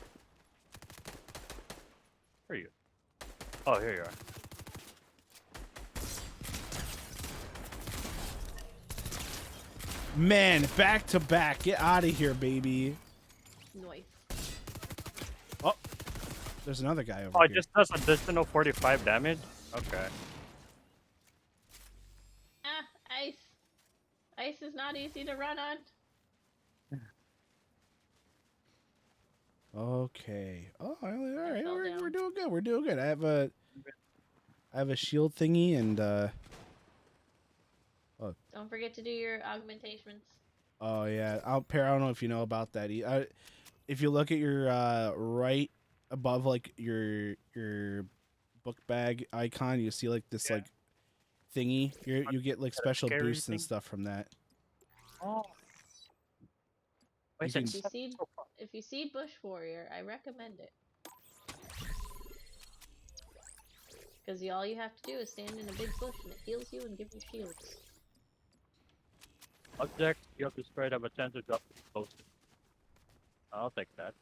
are you? Oh, here you are. Man, back to back. Get out of here, baby. Noise. Oh, there's another guy over Oh, it here. just does additional 45 damage? Okay. Ah, ice. Ice is not easy to run on. Okay. Oh, all right. fell We're down. doing good. We're doing good. I have a shield thingy and Don't forget to do your augmentations. oh yeah. I don't know if you know about that. If you look at your right above like your book bag icon, you see like this like thingy. You get like special scary boosts and thing? stuff from that. Oh. Wait, You it's can- If you seed Bush Warrior, I recommend it. Because all you have to do is stand in a big bush and it heals you and gives you shields. Object you have to spread have a chance to drop explosive. I'll take that.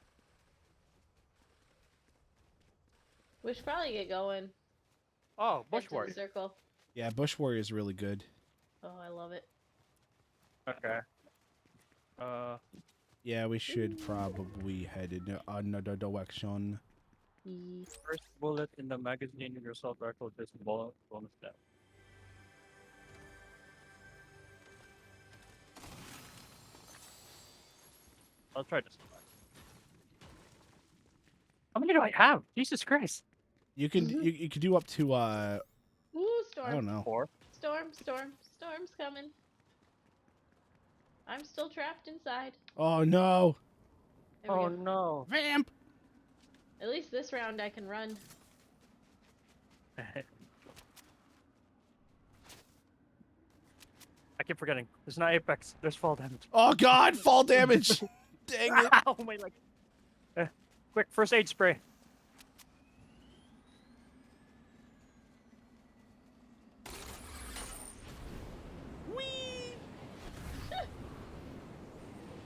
We should probably get going. Oh, Head Bush to the Warrior. circle. Yeah, Bush Warrior is really good. Oh, I love it. Okay. Yeah, we should probably head in another direction. First bullet in the magazine, your assault rifle just bonus step. I'll try this one. How many do I have? Jesus Christ. You can you can do up to Ooh, storm. I don't know. 4. Storm's coming. I'm still trapped inside. Oh no. There we Oh go. no. Vamp. At least this round I can run. I keep forgetting. There's not Apex. There's fall damage. Oh god, fall damage. Dang it. Oh my leg. Quick, first aid spray. Whee!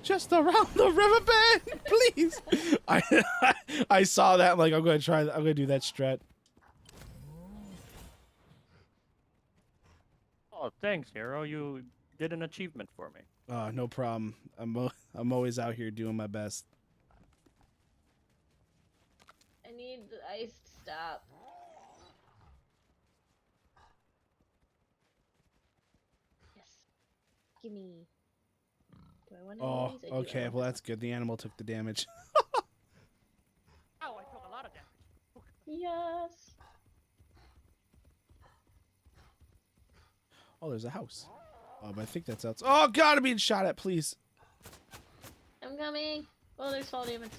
Just around the riverbed, please. I saw that. I'm like, I'm gonna do that strat. Oh, thanks, hero. You did an achievement for me. No problem. I'm always out here doing my best. I need the ice to stop. Yes. Gimme. Do I want any Oh, of these? I do. I okay. want Well, this that's good. The animal took the damage. Ow, I took a lot of damage. one. Yes. Oh, there's a house. I think that's outside. Oh god, I'm being shot at. Please. I'm coming. Oh, there's fall damage.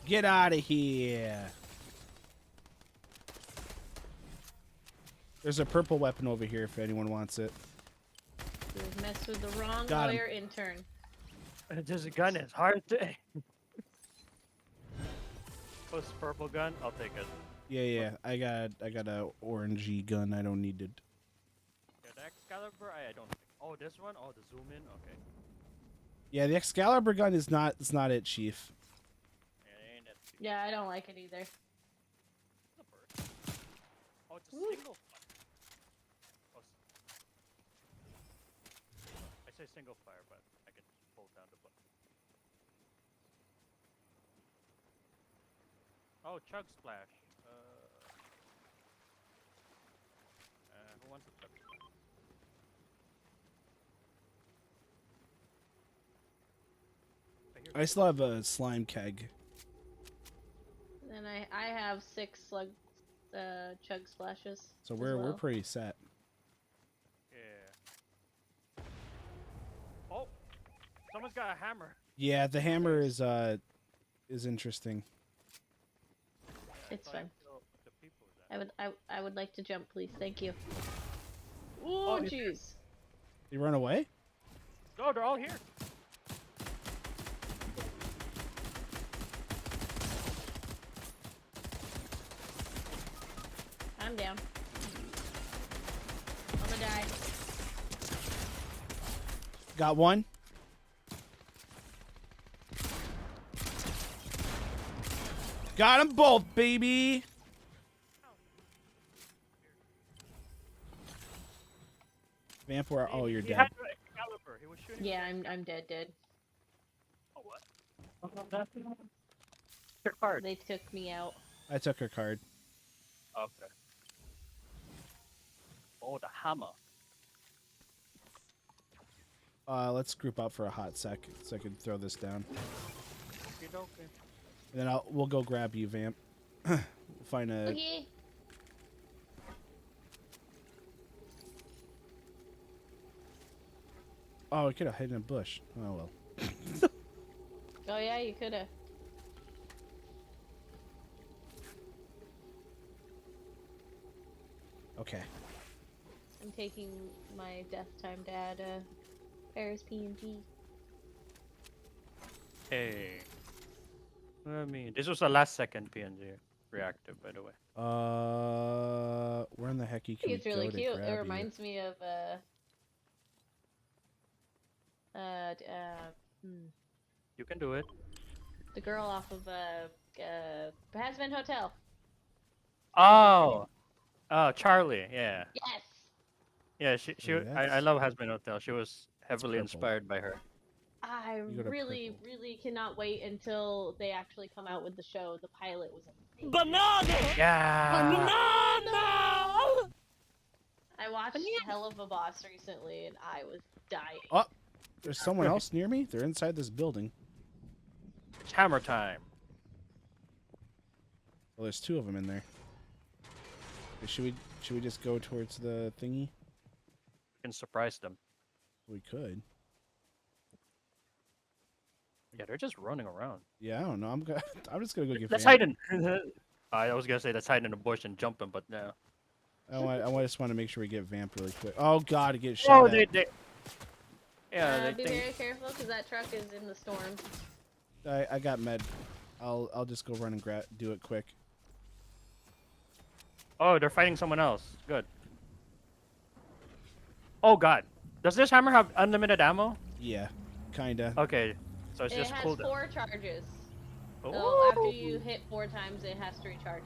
Get out of here. There's a purple weapon over here if anyone wants it. We've messed with the wrong Got him. lawyer intern. This gun is hard to aim. Oh, it's a purple gun? I'll take it. Yeah. I got a orangey gun. I don't need it. Yeah, the Excalibur, I don't think. Oh, this one? Oh, the zoom in? Okay. Yeah, the Excalibur gun is not. It's not it, Chief. Yeah, it ain't that cheap. Yeah, I don't like it either. It's a bird. Oh, it's a single fire. Oh, I say single fire, but I can hold down the button. Oh, chug splash. Who wants a chug splash? I still have a slime keg. And I have 6 slug chug splashes. So as we're well. pretty set. Yeah. Oh, someone's got a hammer. Yeah, the hammer is interesting. It's Thought I fun. killed the people with that. I would like to jump, please. Thank you. Oh, Ooh, he's here. jeez. You run away? No, they're all here. I'm down. I'm gonna die. Got one. Got them both, baby. Vamp, where? Oh, you're He dead. had the Excalibur. He was shooting. Yeah, I'm dead. Oh, what? Your card. They took me out. I took her card. Okay. Oh, the hammer. Let's group up for a hot sec so I can throw this down. Okay. And then we'll go grab you, Vamp. We'll find a. Okay. Oh, we could have hidden in a bush. Oh well. Oh yeah, you coulda. Okay. I'm taking my death time to add Paris PNG. Hey. I mean, this was the last second PNG. reactive, by the way. Where in the heck can we It's really go to cute. grab It you? reminds me of You can do it. the girl off of Hasbin Hotel. Oh, Charlie. Yeah, Yes. yeah. She. Ooh, I that's- love Hasbin Hotel. She was heavily purple. inspired by her. I You go to really, purple. really cannot wait until they actually come out with the show. The pilot was amazing. Banana! Yeah. Banana! I watched Hell of a Boss recently, and I was dying. Oh, there's someone else near me. They're inside this building. It's hammer time. Well, there's two of them in there. Should we just go towards the thingy? You can surprise them. We could. Yeah, they're just running around. Yeah, I don't know. I'm just gonna go get. Let's Vamp. hide in. I was gonna say let's hide in the bush and jump him, but no. I just want to make sure we get Vamp really quick. Oh God, to get shot Oh, at. Yeah, they Be think. very careful because that truck is in the storm. I got med. I'll just go run and do it quick. Oh, they're fighting someone else. Good. Oh God, does this hammer have unlimited ammo? Yeah, kinda. Okay, so it's It just has cooldown. 4 charges. So Oh. after you hit 4 times, it has to recharge.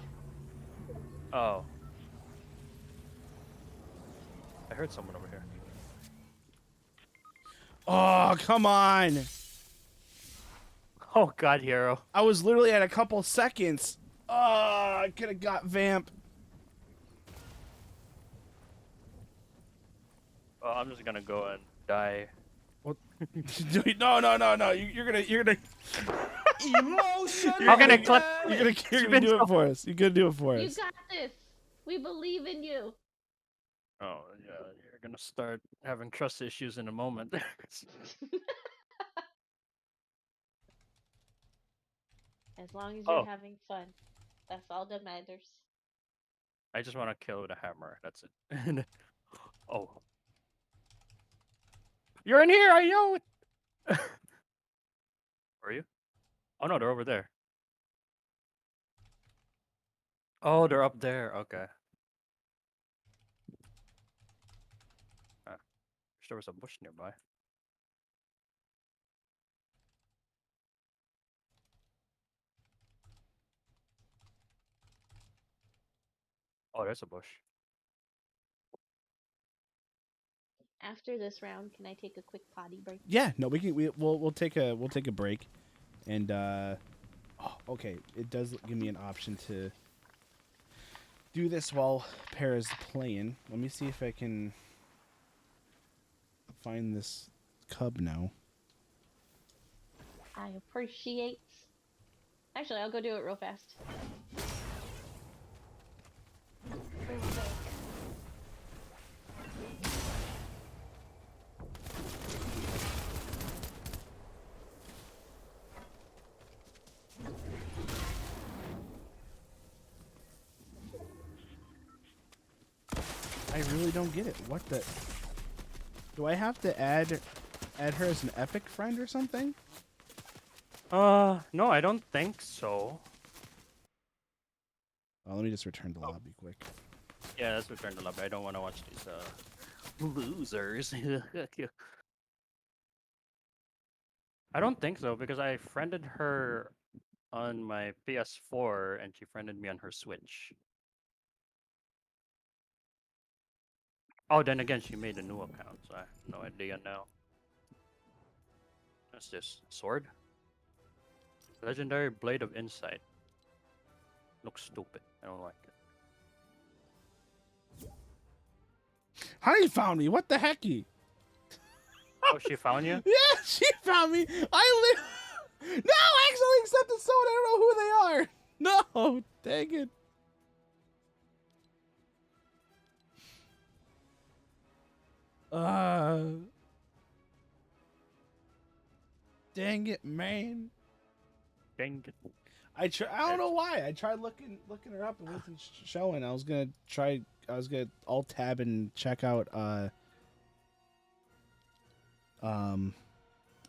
Oh. I heard someone over here. Oh, come on! Oh God, hero. I was literally at a couple seconds. Oh, I could have got Vamp. Oh, I'm just gonna go and die. What? No! You're gonna. Emotion. How can I clip? You're gonna do it for us. You're gonna do it for You us. got this. We believe in you. Oh yeah, you're gonna start having trust issues in a moment. As long as you're Oh. having fun. That's all that matters. I just want to kill with a hammer. That's it. Oh. You're in here. I know it. Are you? Oh no, they're over there. Oh, they're up there. Okay. Wish there was a bush nearby. Oh, there's a bush. After this round, can I take a quick potty break? Yeah, no, we'll take a break, and oh, okay, it does give me an option to do this while Para's playing. Let me see if I can find this cub now. I appreciate. Actually, I'll go do it real fast. I really don't get it. What the? Do I have to add her as an epic friend or something? No, I don't think so. Oh, let me just return to the lobby quick. Yeah, let's return to lobby. I don't want to watch these losers. I don't think so because I friended her on my PS4 and she friended me on her Switch. Oh, then again, she made a new account, so I have no idea now. What's this? Sword? Legendary Blade of Insight. Looks stupid. I don't like it. Honey found me. What the hecky? Oh, she found you? Yeah, she found me. No, I actually accepted someone. I don't know who they are. No, dang it. Dang it, man. Dang it. I don't know why. I tried looking her up and it wasn't showing. I was gonna alt tab and check out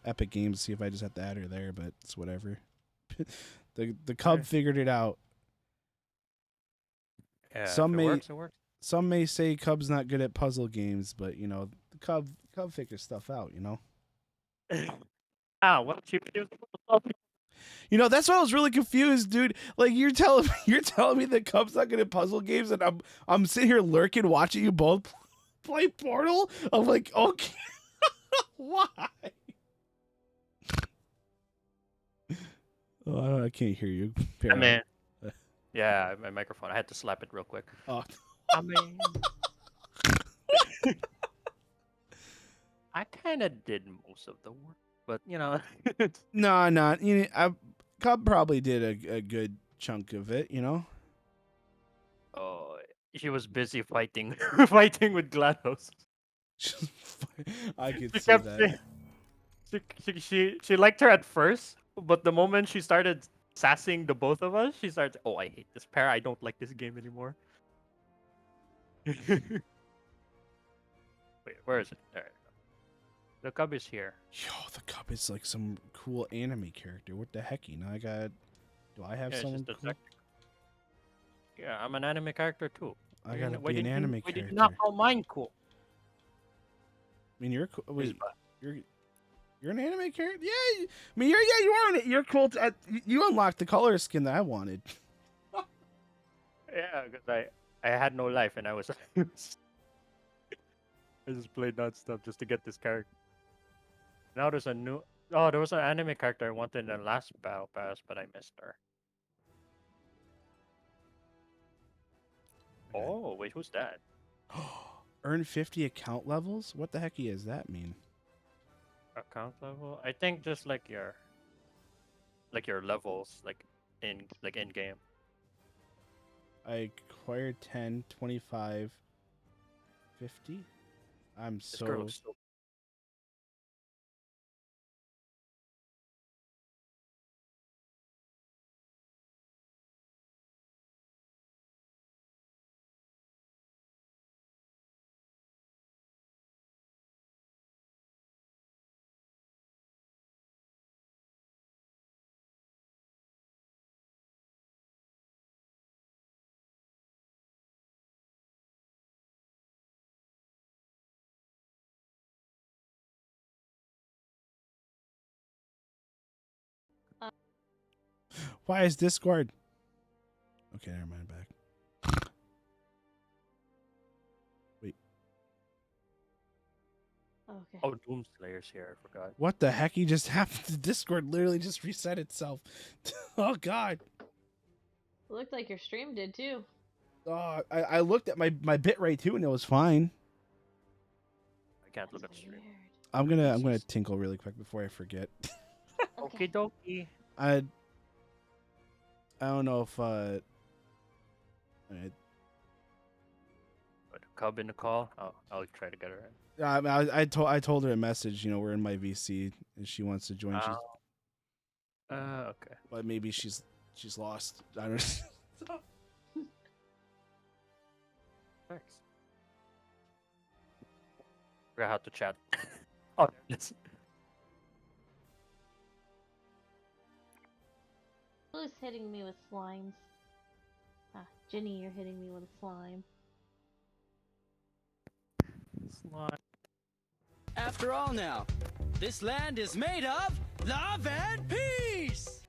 Epic Games, see if I just have to add her there, but it's whatever. The cub figured it out. Yeah, Some if may it works, it works. some may say Cub's not good at puzzle games, but you know, the Cub figures stuff out. You know. What you do? You know, that's why I was really confused, dude. Like you're telling me that Cub's not good at puzzle games, and I'm sitting here lurking, watching you both play Portal. I'm like, okay, why? Oh, I can't hear you. I mean, yeah, my microphone. I had to slap it real quick. Oh. I mean, I kind of did most of the work, but you know, No, not you know, Cub probably did a good chunk of it. You know. oh, she was busy fighting, fighting with GLaDOS. I could She see kept that. she liked her at first, but the moment she started sassing the both of us, she started, oh, I hate this pair. I don't like this game anymore. Wait, where is it? There. The Cub is here. Yo, the Cub is like some cool anime character. What the heck? You know, do I have Yeah, it's someone just a cool? sec. Yeah, I'm an anime character too. I gotta Why be an did anime Why character. did you not call mine cool? I mean, you're cool. Where's Wait, my- you're an anime character? Yeah. I mean, you are. You're cool. You unlocked the color skin that I wanted. Yeah, because I had no life and I was I just played nonstop just to get this character. Now there's a new. Oh, there was an anime character I wanted in the last battle pass, but I missed her. Okay. Oh, wait, who's that? Earn 50 account levels? What the heck does that mean? Account level? I think just like your levels, like in game. I acquired 10, 25, 50. I'm This girl so. looks so. Why is Discord? Okay, never mind. Back. Wait. Okay. Oh, Doomslayer's here. I forgot. What the heck? He just happened. The Discord literally just reset itself. Oh God. It looked like your stream did too. Oh, I looked at my bit rate too, and it was fine. I can't look at That's stream. weird. I'm gonna tinkle really quick before I forget. Okay, dokie. I don't know if Put a Cub in the call. I'll try to get her in. I told her a message. You know, we're in my VC and she wants to join. Okay. But maybe she's lost. I don't know. Thanks. Forgot how to chat. Oh, there it is. Who's hitting me with slimes? Ah, Ginny, you're hitting me with a slime. Slime. After all now, this land is made of love and peace!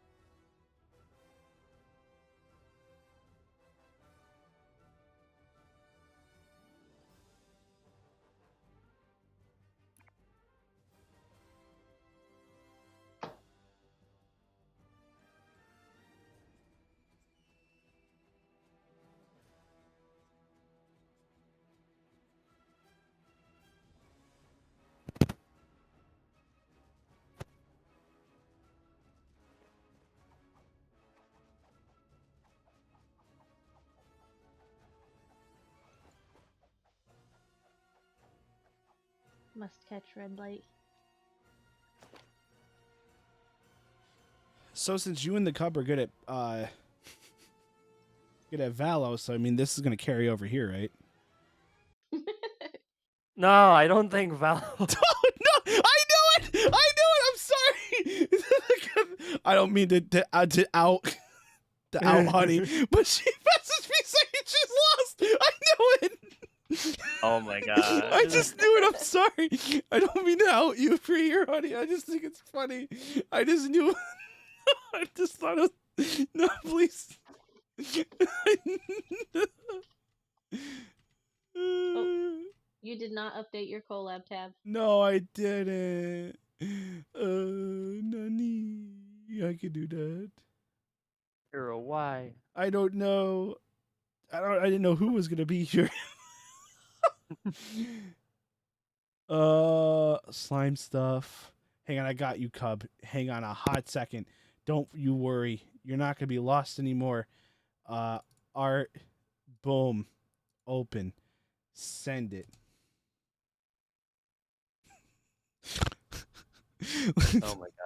Must catch red light. So since you and the Cub are good at Valos, so I mean this is gonna carry over here, right? No, I don't think Val. Oh no! I knew it! I'm sorry. I don't mean to out to out Honey, but she messaged me saying She's lost. I knew it. Oh my god. I just knew it. I'm sorry. I don't mean to out you for here, honey. I just think it's funny. I just knew. I just thought it was... No, please. You did not update your collab tab. No, I didn't. Nani. I could do that. Hero, why? I don't know. I didn't know who was gonna be here. Slime stuff. Hang on, I got you, Cub. Hang on a hot second. Don't you worry. You're not gonna be lost anymore. Art. Boom. Open. Send it. Oh my god.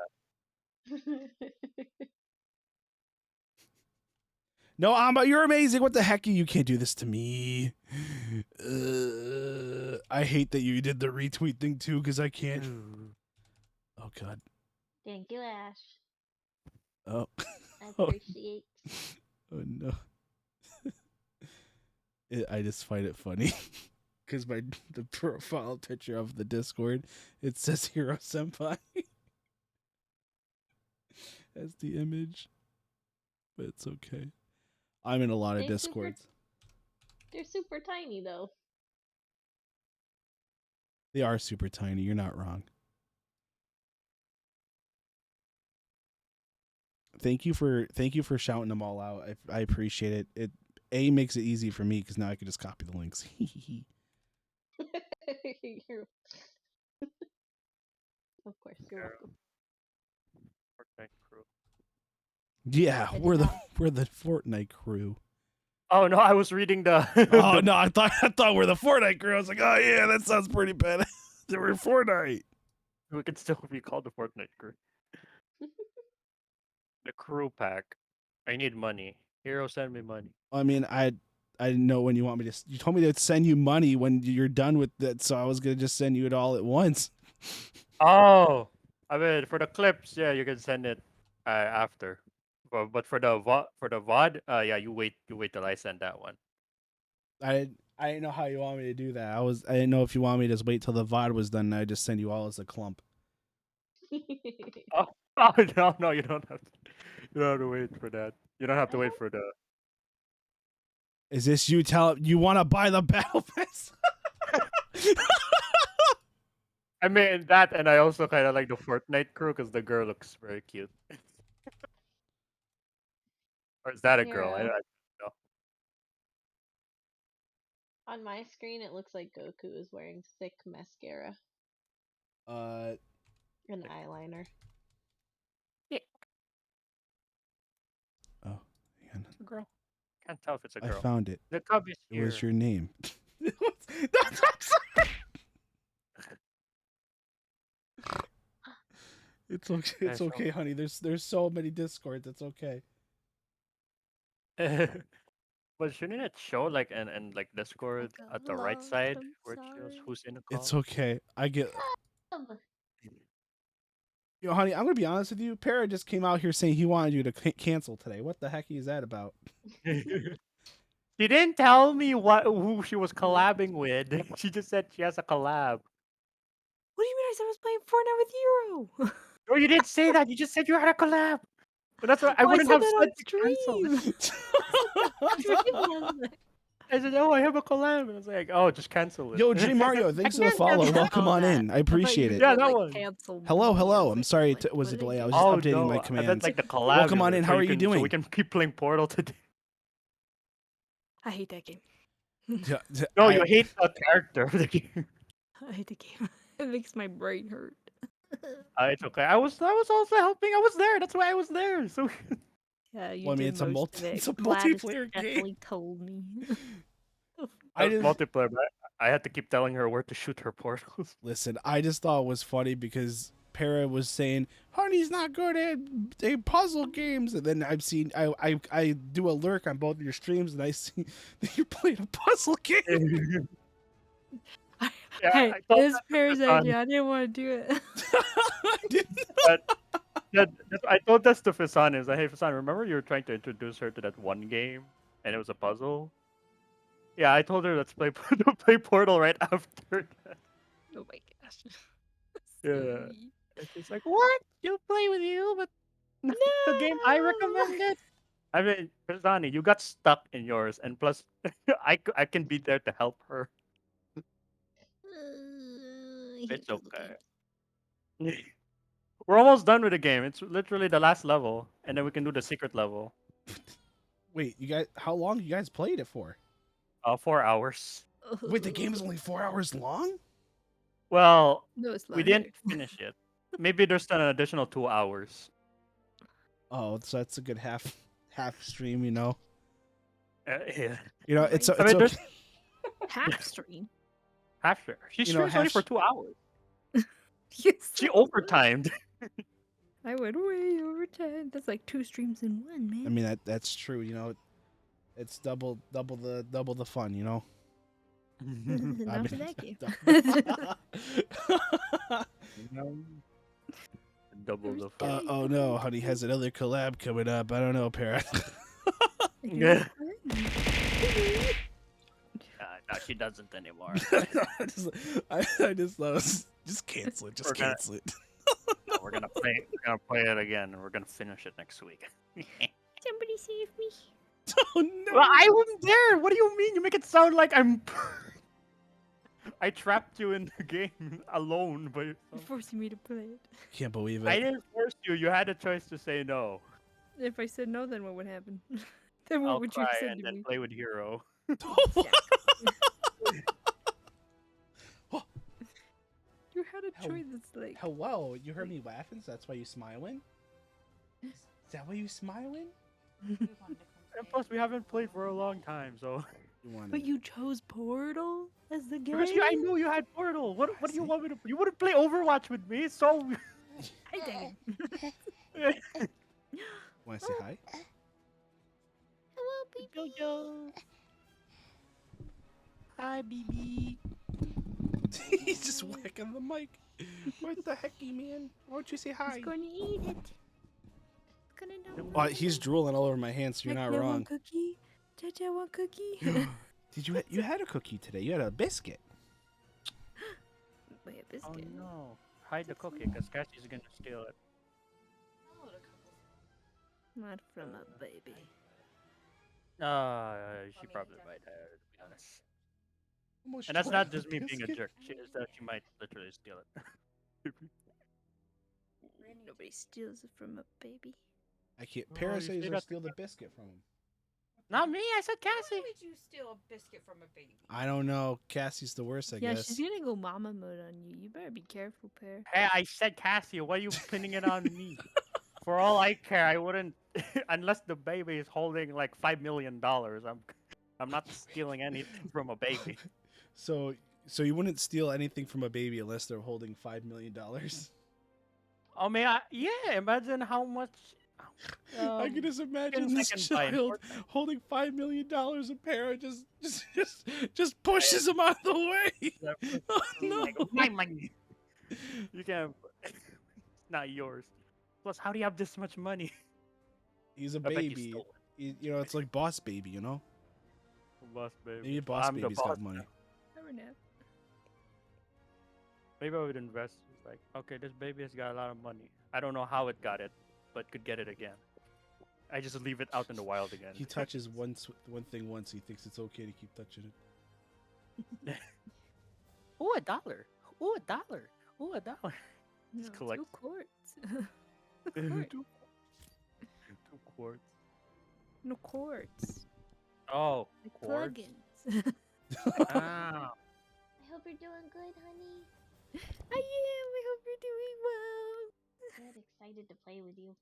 No, Amba, you're amazing. What the heck? You can't do this to me. I hate that you did the retweet thing too, because I can't. Oh god. Thank you, Ash. Oh. I appreciate. Oh no. I just find it funny because the profile picture of the Discord, it says Hero Senpai as the image, but it's okay. I'm in a lot of Discords. They're super tiny though. They are super tiny. You're not wrong. Thank you for shouting them all out. I appreciate it. It makes it easy for me because now I can just copy the links. Of course, you're welcome. Fortnite crew. Yeah, we're the Fortnite crew. Oh no, I was reading the. Oh no, I thought we're the Fortnite crew. I was like, oh yeah, that sounds pretty bad. They were Fortnite. We could still be called the Fortnite crew. The crew pack. I need money. Hero, send me money. I mean, I didn't know when you want me to. You told me to send you money when you're done with that, so I was gonna just send you it all at once. Oh, I mean, for the clips, yeah, you can send it after. But for the VOD, yeah, you wait till I send that one. I didn't know how you want me to do that. I didn't know if you want me to just wait till the VOD was done and I just send you all as a clump. Oh no, you don't have to. You don't have to wait for that. You don't have to wait for the. Is this you want to buy the battle pass? I mean that, and I also kind of like the Fortnite crew because the girl looks very cute. Or is that a girl? I don't know. On my screen, it looks like Goku is wearing thick mascara. An eyeliner. Yeah. Oh, hang on. Girl. Can't tell if it's a girl. I found it. The cub is It here. was your name. It's okay. It's okay, honey. There's so many Discords. It's okay. But shouldn't it show like and like Discord at the right side where it shows who's in the call? It's okay. I get. Yo, honey, I'm gonna be honest with you. Para just came out here saying he wanted you to cancel today. What the heck is that about? She didn't tell me who she was collabing with. She just said she has a collab. What do you mean? I said I was playing Fortnite with Hero. No, you didn't say that. You just said you had a collab. But that's what I wouldn't have said to cancel. I said, "Oh, I have a collab," and I was like, "Oh, just cancel it." Yo, J Mario, thanks for the follow. Welcome on in. I appreciate it. Yeah, that one. Hello. I'm sorry it was a delay. I was just updating my commands. I meant like the collab. Welcome on in. How are you doing? So we can keep playing Portal today. I hate that game. No, you hate the character of the game. I hate the game. It makes my brain hurt. It's okay. I was also helping. I was there. That's why I was there. So. Yeah, you Well, I mean, did most of it. it's a Gladys multiplayer definitely game. told me. I just multiplayer, but I had to keep telling her where to shoot her portals. Listen, I just thought it was funny because Para was saying, "Honey's not good at puzzle games," and then I do a lurk on both of your streams, and I see that you're playing a puzzle game. Yeah, hey, I thought this that Paris was idea. I didn't want to do it. I told this to Fisan. Is like, hey Fisan, remember you were trying to introduce her to that one game, and it was a puzzle. Yeah, I told her let's play to play Portal right after. Oh my gosh. Yeah. Silly. And she's like, "What? You'll play with you, but not the game I No. recommended." I mean, Pirzani, you got stuck in yours, and plus, I can be there to help her. I hate It's puzzle games. okay. We're almost done with the game. It's literally the last level, and then we can do the secret level. Wait, you guys, how long you guys played it for? 4 hours. Wait, the game is only 4 hours long? Well, No, it's we longer. didn't finish it. Maybe there's an additional 2 hours. Oh, so that's a good half stream, you know. Yeah. You know, it's Right. I it's mean, there's okay. Half stream. half share. She You know, streams only half for sh- 2 hours. Yes. She overtimed. I went way over time. That's like 2 streams in one, man. I mean that's true, you know. It's double the fun, you know. Not I for mean, that game. Double the fun. oh no, honey has another collab coming up. I don't know, Parrot. Yeah. No, she doesn't anymore. I just love just cancel it. Just We're gonna- cancel it. No, we're gonna play it again, and we're gonna finish it next week. Somebody save me. Oh no. Well, I wasn't there. What do you mean? You make it sound like I'm. I trapped you in the game alone, but You're forcing me to play it. Can't believe I it. didn't force you. You had a choice to say no. If I said no, then what would happen? Then what I'll would cry you say and to then me? play with Hero. You had a How- choice that's like. Hello, you heard me laughing, so that's why you smiling? Is that why you smiling? And plus, we haven't played for a long time, so. You wanted But you chose Portal as the game. Because I knew you had Portal. What do you want me to? You wouldn't play Overwatch with me, so. I dang Want to say hi? Hello, baby. Jojo. Hi, BB. He's just whacking the mic. What the hecky, man? Why don't you say hi? He's going to eat it. Gonna know. Oh, he's drooling all over my hands, so you're not Jaja wrong. want cookie. Jaja want cookie. Did you had a cookie today? You had a biscuit. Wait, a Oh biscuit. no! Hide the cookie, because Cassie's gonna steal it. Not from a baby. She probably might have, to be honest. Almost And that's took not the just me being a biscuit. jerk. She is that she might literally steal it. Nobody steals it from a baby. I can't. Oh, Paris you says say I that- steal the biscuit from him. Not me. I said Cassie. Why would you steal a biscuit from a baby? I don't know. Cassie's the worst, I Yeah, guess. she's gonna go mama mode on you. You better be careful, Pear. Hey, I said Cassie. Why are you pinning it on me? For all I care, I wouldn't. Unless the baby is holding like $5 million, I'm not stealing anything from a baby. So you wouldn't steal anything from a baby unless they're holding $5 million. Oh man, yeah. Imagine how much. I can just imagine things I this can buy in child Fortnite. holding $5 million. And Para just pushes him out of the way. Oh no! Like, my money. You can't. It's not yours. Plus, how do you have this much money? He's a I bet you baby. stole You know, it's like Boss Baby. You know, Boss baby. maybe Boss I'm the Baby's boss got money. now. Never know. Maybe I would invest. It's like, okay, this baby has got a lot of money. I don't know how it got it, but could get it again. I just leave it out in the wild again. He touches one thing once. He thinks it's okay to keep touching it. Ooh, $1. Ooh, $1. Ooh, $1. No, Just collect. 2 quarts. Two quarts. No quarts. Oh, Like quarts. plugins. Ah. I hope you're doing good, honey. I am. I hope you're doing well. Good, excited to play with you.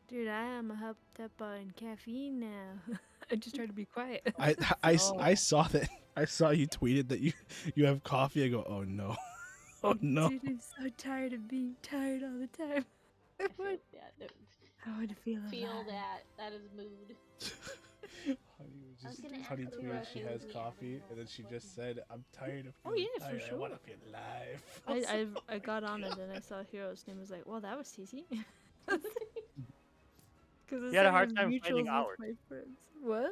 Dude, I am hopped up on caffeine now. I just try to be quiet. I saw that. I saw you tweeted that you have coffee. I go, oh no, oh no. Dude, I'm so tired of being tired all the time. I want, I want to feel alive. That is mood. I was gonna Honey ask you tweeted if she you has would be coffee, and then she just said, I'm tired of Oh, feeling yeah, for tired. I sure. want to feel alive. I got on it and I saw Hero's name. Was like, well, that was easy. Because You had a hard time finding hours. My friends. What?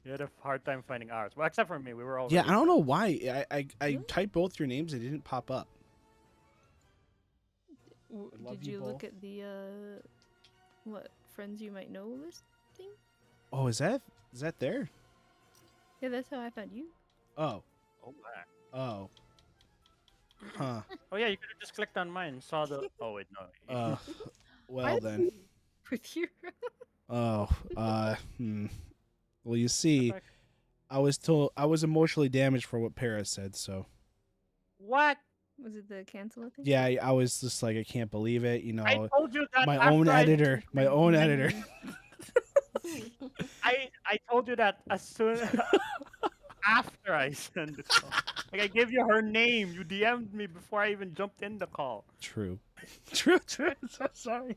You had a hard time finding ours. Well, except for me, we were all. Yeah, really I don't know friends. why. I typed both your names. It didn't pop up. love Did you you look both. at the what friends you might know list thing? Oh, is that there? Yeah, that's how I found you. Oh. Oh my. Oh. Huh. Oh yeah, you could have just clicked on mine and saw the. Oh wait, no. Well then. With you. Oh. Well, you see, I was emotionally damaged for what Paris said. So. What? Was it the cancel thing? Yeah, I was just like, I can't believe it. You know. I told you that My after own I- editor. My own editor. I told you that as soon after I sent the call. Like I gave you her name. You DM'd me before I even jumped in the call. True. True. I'm so sorry.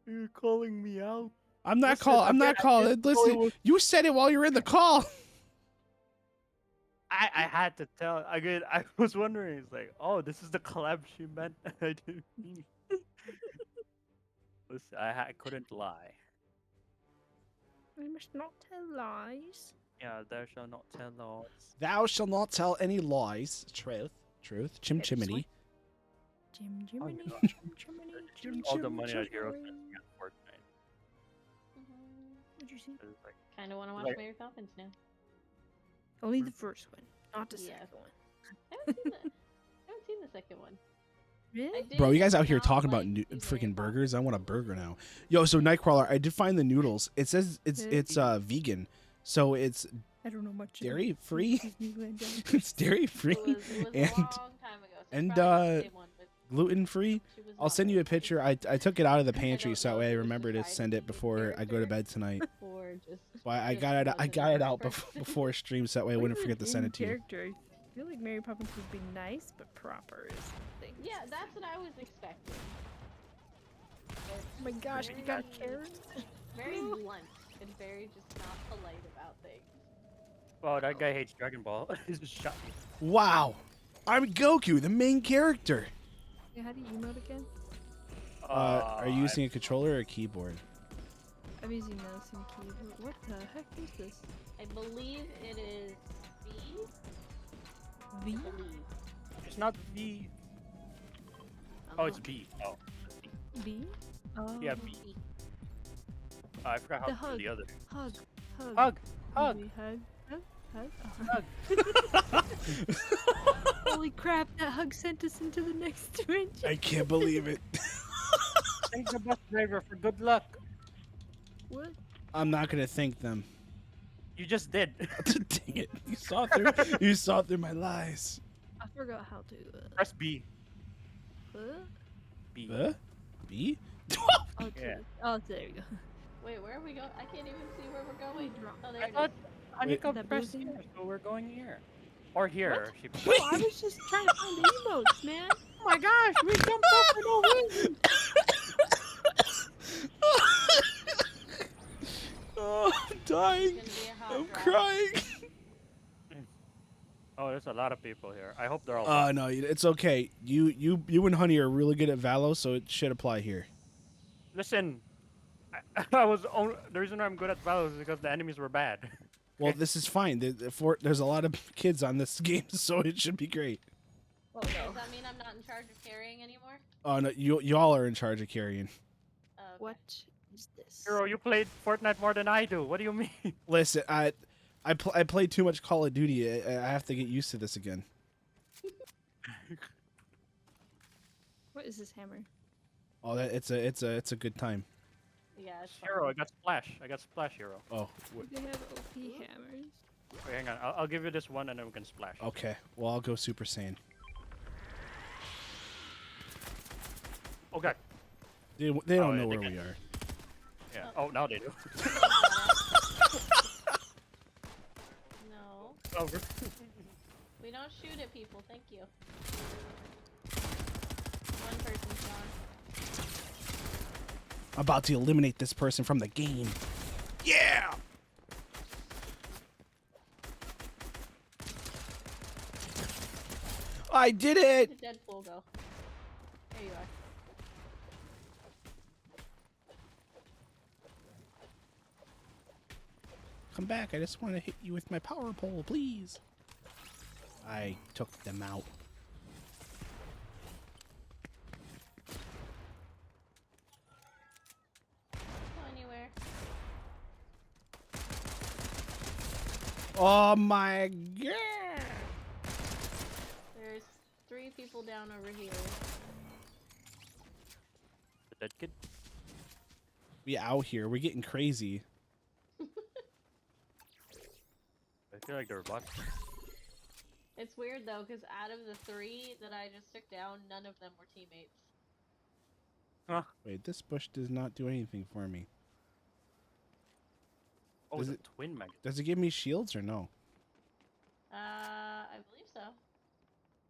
You're calling me out. I'm not Listen, calling. I'm not again, I calling. didn't know it Listen, was- you said it while you were in the call. I had to tell. Again, I was wondering. It's like, oh, this is the collab she meant. I didn't mean. Listen, I couldn't lie. I must not tell lies. Yeah, thou shalt not tell lies. Thou shall not tell any lies. Truth. Truth. Chim Okay, this chimney. Jim Oh, Jiminy, no. Jim Just Jiminy, all the Jim money that Hero Jiminy. spent on Fortnite. What'd you see? It's like, Kind of want to watch Like- Mary Poppins now. Only the first one, not the Yeah. second one. I haven't seen the second one. I Really? did Bro, you guys out here not talking about like the Mary freaking Poppins. burgers. I want a burger now. Yo, so Nightcrawler, I did find the noodles. It says it's vegan, so it's I don't know much. dairy free. Disneyland down. It's dairy free It was and a long time ago. So and, it's probably the same one, but gluten free. she was I'll not send you a very picture. I took it out of the pantry don't so that know way I if it was remember to just trying send to it be the before I go to bed tonight. or just. Well, I just got it. I wasn't got the it out right person. before stream so that way I wouldn't forget to send it to you. Character. I feel like Mary Poppins would be nice, but proper is the thing. Yeah, that's what I was expecting. Oh my gosh, you got carrots? Very blunt and very just not polite about things. wow, that guy hates Dragon Ball. He just shot me. Wow, I'm Goku, the main character. Yeah, how do you emote again? Are you using a controller or a keyboard? I'm using mouse and keyboard. What the heck is this? I believe it is B. V? I believe. It's not B. Oh, it's B. Oh, B? Oh. yeah, B. I forgot how The to do hug. the other. Hug. Hug. Hug. Hug. Maybe hug. Hug. Hug. Holy crap, that hug sent us into the next dimension. I can't believe it. Thank the bus driver for good luck. What? I'm not gonna thank them. You just did. Dang it! You saw through. You saw through my lies. I forgot how to. Press B. B. B? Oh, Yeah. oh, there we go. Wait, where are we going? I can't even see where we're going. Oh, there I it is. thought Wait. HoneyKub That pressed blue thing? here, so we're going here. Or here. She No, I was just trying to find the emotes, man. Oh my gosh, we jumped up for no reason. Oh, I'm dying. It's gonna be a hot I'm drop. crying. Oh, there's a lot of people here. I hope they're all. No, it's okay. You and Honey are really good at Valo, so it should apply here. Listen, the reason why I'm good at Valor is because the enemies were bad. Well, this is fine. There's a lot of kids on this game, so it should be great. Oh Does no. that mean I'm not in charge of carrying anymore? Oh no, y'all are in charge of carrying. Okay. What is this? Hero, you played Fortnite more than I do. What do you mean? Listen, I played too much Call of Duty. I have to get used to this again. What is this hammer? Oh, it's a good time. Yeah, it's Hero, I fine. got Splash. I got Splash, Hero. Oh, They have OP hammers. Wait, hang on. I'll give you this one and then we can Splash. okay. Well, I'll go Super Saiyan. Oh god. They don't yeah, know they where can- we are. Yeah. Oh, now they do. No, Oh, we don't shoot at people. Thank you. One person's gone. I'm about to eliminate this person from the game. Yeah. I did Where it. did Deadpool go? There you are. Come back. I just want to hit you with my power pole, please. I took them out. Go anywhere. Oh my god! There's 3 people down over here. The dead kid. We out here. We're getting crazy. I feel like they're bots. It's weird though, because out of the 3 that I just took down, none of them were teammates. Huh? Wait, this bush does not do anything for me. Oh, Does the it- twin magnet. Does it give me shields or no? I believe so.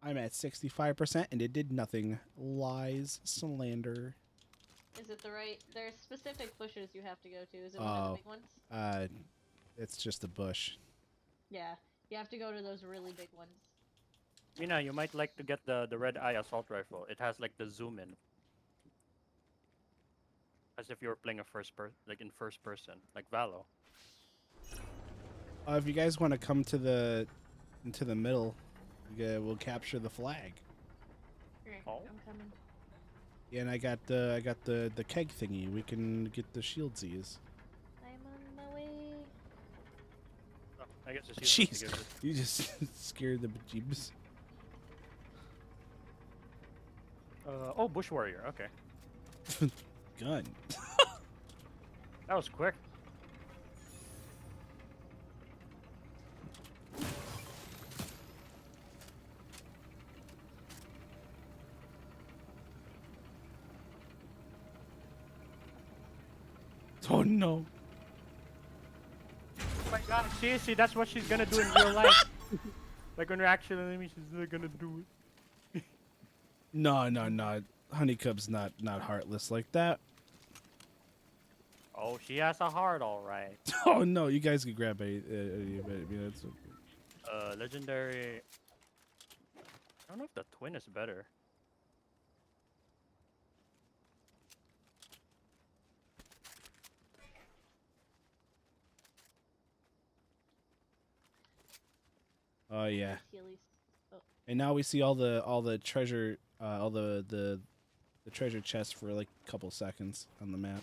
I'm at 65% and it did nothing. Lies, slander. Is it the right? There's specific bushes you have to go to. Is it one of Oh. the big ones? It's just a bush. Yeah, you have to go to those really big ones. Mina, you might like to get the red eye assault rifle. It has like the zoom in. As if you were playing a in first person, like Valo. If you guys want to come to into the middle, we'll capture the flag. Here, Oh. I'm coming. Yeah, and I got the keg thingy. We can get the shieldsies. I'm on my way. Oh, I guess it's useless to Jeez, give it. you just scared the bejeebs. Oh, bush warrior. Okay, Gun. that was quick. Oh no. Oh my god, seriously, that's what she's gonna do in real life. Like when you're actually enemy, she's gonna do it. No. HoneyKub's not heartless like that. Oh, she has a heart, alright. Oh no, you guys can grab a. It's okay. Legendary. I don't know if the twin is better. Oh yeah. Heelys. Oh, And now we see all the treasure, all the treasure chests for like a couple seconds on the map.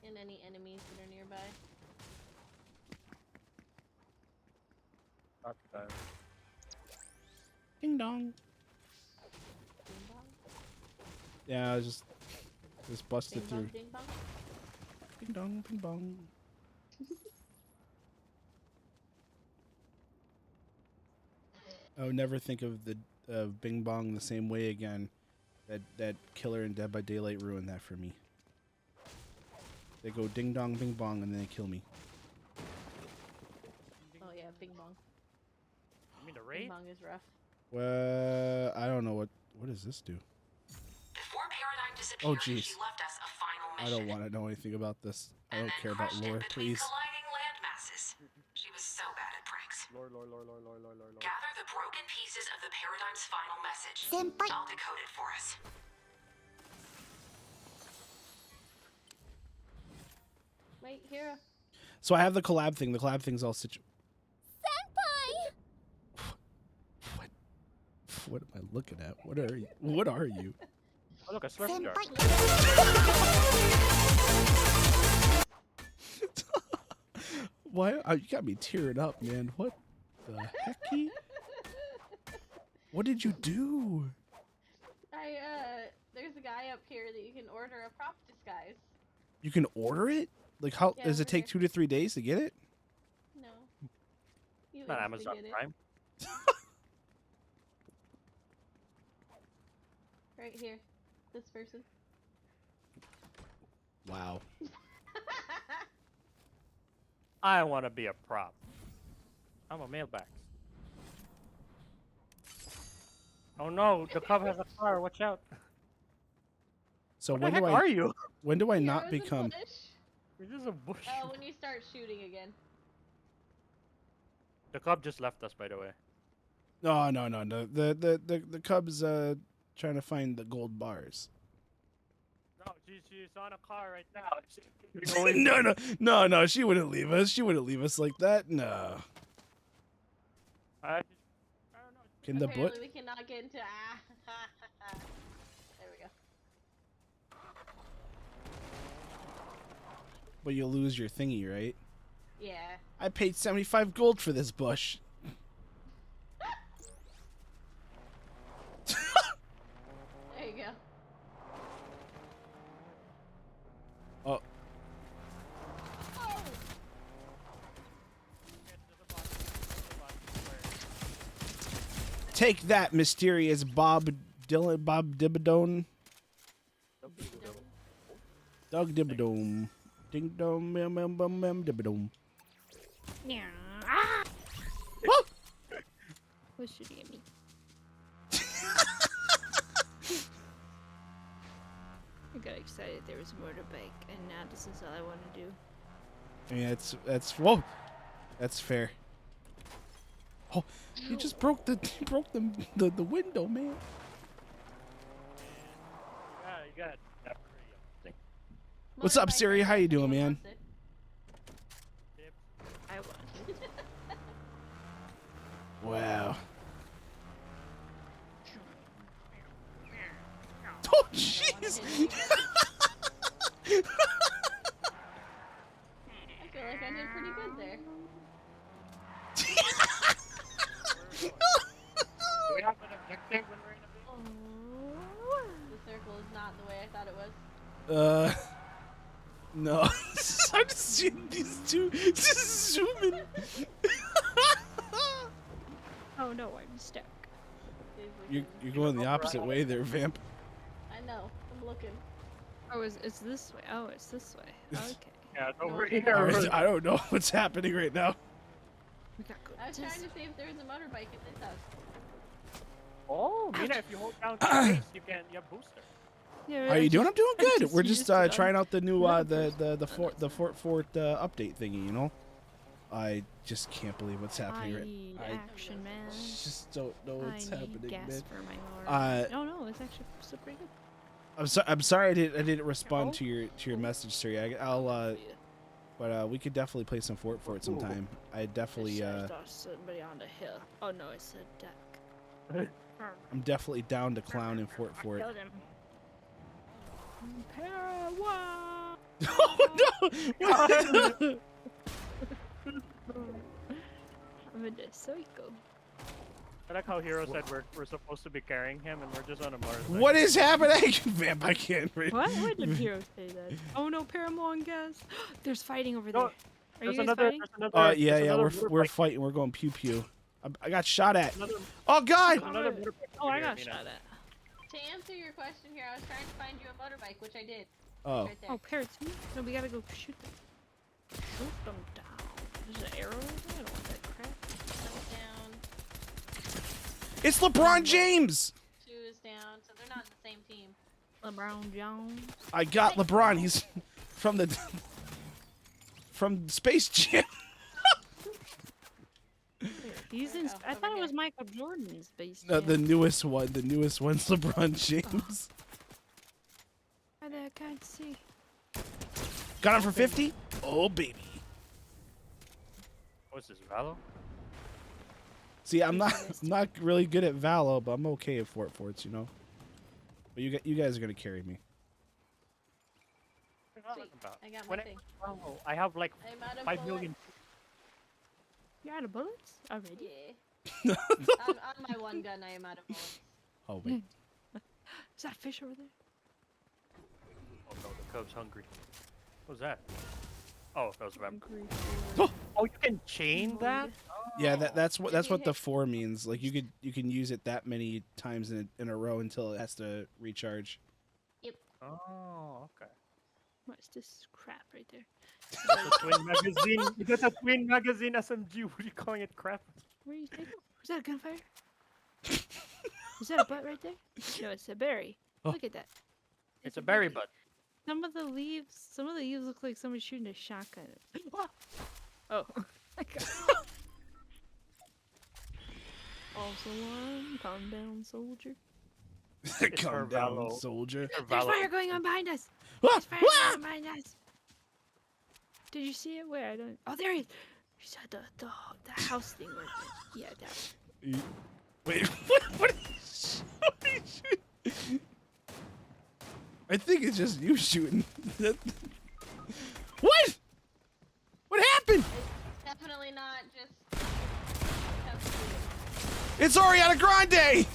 and any enemies that are nearby. Ding dong. Ding bong. Yeah, I just busted Ding through. bong, ding bong. Ding dong, ding bong. I would never think of Bing Bong the same way again. That Killer and Dead by Daylight ruined that for me. They go ding dong, bing bong, and then they kill me. Oh yeah, bing bong. You mean the Bing raid? bong is rough. Well, I don't know what does this do. Before Paradigm Oh, disappeared, jeez. she left us a final I mission. don't want to know anything about this. I and don't then care about crushed it lore, between please. colliding land masses. She was so bad at pranks. Lore. Gather the broken pieces of the Paradigm's final message. Senpai. I'll decode it for us. Wait, Hero. So I have the collab thing. The collab thing's all What am I looking at? What are you? What are you? Oh look, a slurp jar. Why? You got me tearing up, man. What the hecky? What did you do? There's a guy up here that you can order a prop disguise. You can order it? Like how Yeah, does it over take here. 2 to 3 days to get it? No. You Not insta Amazon get it. Prime. Right here. This person. Wow. I want to be a prop. I'm a mailbox. Oh no, the cub has a car. Watch out. So What when the do heck I are you? when do I not Heroes in become bush? You're just a bush. Oh, when you start shooting again. The cub just left us, by the way. No. The Cubs trying to find the gold bars. No, she's on a car right now. No. She wouldn't leave us. She wouldn't leave us like that. No. I don't know. Can the Apparently boot? we cannot get into. There we go. But you'll lose your thingy, right? Yeah. I paid 75 gold for this bush. There you go. Oh. Oh! Take that, mysterious Bob Dibadone. Doug Dibadome. Ding dong, dibadome. Yeah. Ah! Woo! What's shooting at me? I got excited there was a motorbike, and now this is all I want to do. I mean, whoa, that's fair. Oh, you just broke the window, man. Yeah, you got it. What's up, Siri? How you doing, man? I want. Wow. Oh, jeez. I feel like I did pretty good there. Do we have an objective when we're in a base? The circle is not the way I thought it was. No. I'm just seeing these two just zooming. Oh no, I'm stuck. You're going the opposite way there, Vamp. I know. I'm looking. Oh, it's this way. Oh, it's this way. Okay. Yeah, it's over Alright, I don't know what's happening right now. We got good. I was trying to see if there was a motorbike in this house. Oh, Mina, if you hold down space, you have booster. Yeah, How you doing? I'm doing good. just We're just used it trying on out the new another the Fort update thingy. You know, I just can't believe what's happening. I Right. need I action, man. just don't know what's I need happening, gas man. for my lord. Uh, no, it's actually still pretty good. I'm sorry I didn't respond Oh. to your message, sir. But we could definitely play some Fort sometime. I definitely I saw somebody on the hill. Oh no, it's a duck. I'm definitely down to clown in Fort. Killed him. Parawa! Oh no! I'm a psycho. I like how Hero said we're supposed to be carrying him and we're just on a motorcycle. What is happening? Vamp, I can't read. What? Why did Hero say that? Oh no, Paramount gas. There's fighting over there. No, Are There's you guys another. fighting? There's another. Yeah, there's another we're motorbike. fighting. We're going pew pew. I got shot at. Another, Oh God! there's another motorbike Oh, over I here, got Mina. shot at. To answer your question here, I was trying to find you a motorbike, which I did. Oh. Right there. Oh, parrots. No, we gotta go shoot them. Shoot them down. There's an arrow over there? I don't want that crap. One's down. It's LeBron James. 2 is down, so they're not in the same team. LeBron Jones. I got LeBron. He's from Space Jam. He's in. I thought it was Michael Jordan's base. No, the newest one. The newest one's LeBron James. I can't see. Got him for 50. Oh baby. What's this, Valo? See, I'm not really good at Valo, but I'm okay at Forts, you know. But you guys are gonna carry me. Sweet. I got my When thing. I have like I'm out of 5 bullets. million. You're out of bullets already. Yeah. on my one gun, I am out of bullets. Oh wait. Is that a fish over there? Oh no, the cub's hungry. What was that? Oh, that was a vamp. Hungry Oh, you can chain that? Yeah, that's what the 4 means. Like you can use it that many times in a row until it has to recharge. Oh, okay. What's this crap right there? That's a twin magazine. That's a twin magazine SMG. What are you calling it? Crap. Where are you taking? Was that a gunfire? Is that a butt right there? No, it's a berry. Oh. Look at that. It's a berry butt. Some of the leaves look like someone's shooting a shotgun. Oh, my God. Also one, calm down, soldier. Calm down, soldier. There's fire going on behind us. Ah! There's fire going on behind us. Did you see it? Where? I don't. Oh, there he is. You saw the house thing right there. Yeah, that. Wait, what is shooting? I think it's just you shooting. What? What happened? It's definitely not just. It's Ariana Grande!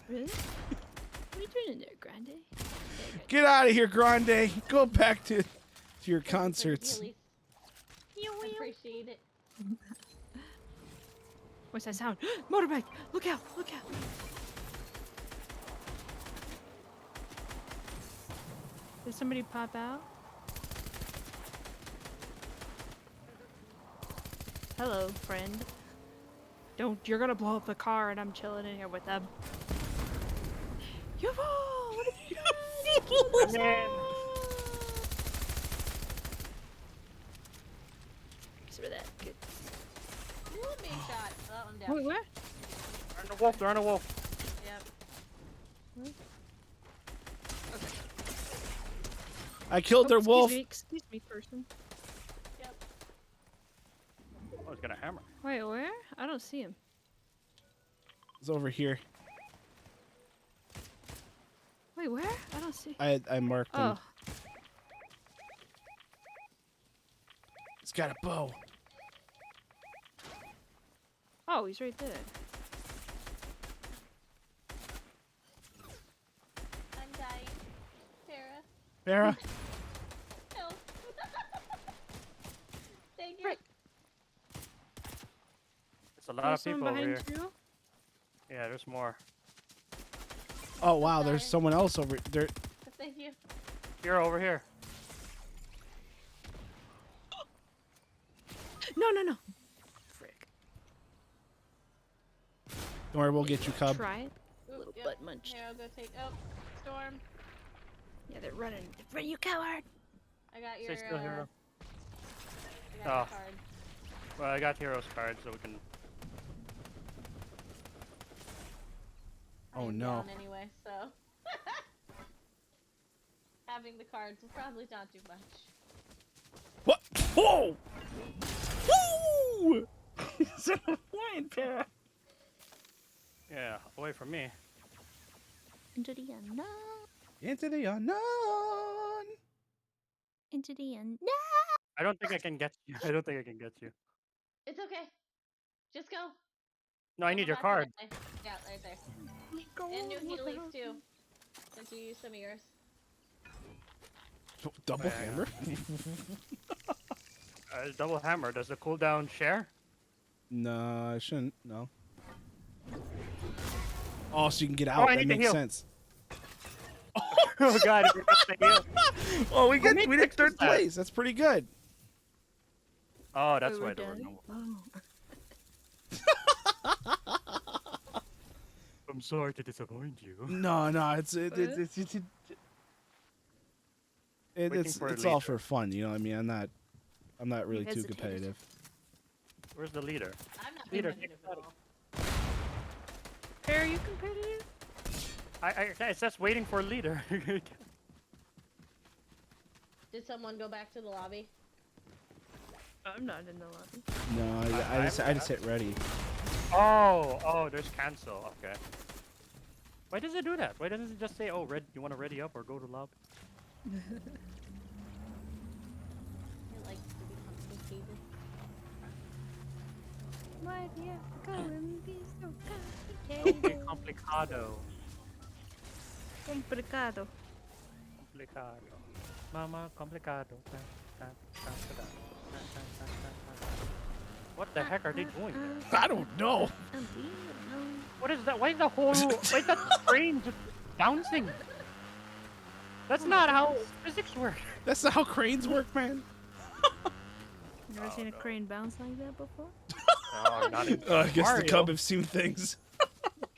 Really? What are you doing in there, Grande? Get out of here, Grande. Go back to your concerts. Appreciate it. What's that sound? Motorbike! Look out! Look out! Did somebody pop out? Hello, friend. You're gonna blow up the car and I'm chilling in here with them. Yo, what have you done? Man. Some of that. Good. Ooh, being shot. Oh, I'm down. Wait, where? They're on a wolf. They're on a wolf. Yep. I killed their wolf. Excuse me, person. Yep. Oh, he's got a hammer. Wait, where? I don't see him. It's over here. Wait, where? I don't see. I marked him. Oh. He's got a bow. Oh, he's right there. I'm dying. Sarah. Farrah? Help. Thank you. Right. There's a lot of Someone people over here. behind you? Yeah, there's more. Oh, wow, there's someone else over there. Thank you. Here, over here. No, no, no. Frick. Don't worry, we'll get you, Cub. Try it. Ooh, Little yep. butt munched. Here, I'll go take. Oh, Storm. Yeah, they're running. Run, you coward! I got your. Stay still, hero. I got your card. Well, I got Hero's card, so we can. Oh, I'm no. down anyway, so having the cards will probably not do much. What? Whoa! Woo! It's a flying pair. Yeah, away from me. Into the unknown. Into the unknown. Into the unknown. I don't think I can get you. I don't think I can get you. It's okay. Just go. No, I need your card. Yeah, right there. And new healies too. Since you used some of yours. Double hammer? Double hammer. Does the cooldown share? No, I shouldn't. No. Oh, so you can get Oh, out. I That need to makes heal. sense. Oh god, we got the heal. Oh, we did fixes third that? place. That's pretty good. Oh, that's Wait, why we're there were done? no. Oh. I'm sorry to disappoint you. No, it's it's all for fun. You know what I mean? I'm not really too hesitated. competitive. Where's the leader? I'm not Leader, competitive at all. Hey, are you competitive? It's just waiting for a leader. Did someone go back to the lobby? I'm not in the lobby. No, I just hit ready. Oh, there's cancel. Okay. Why does it do that? Why doesn't it just say, "Oh, red, you want to ready up or go to lobby"? It likes to be complicated. Why do you have to go and be so Okay, complicated? complicado. Complicado. Complicado. Mama, complicado. What the heck are they doing there? I don't know. What is that? Why is the whole... Why is that screen just bouncing? That's not how physics work. That's not how cranes work, man. Never seen a crane bounce like that before? Oh, not in I guess Mario. the Cub have seen things.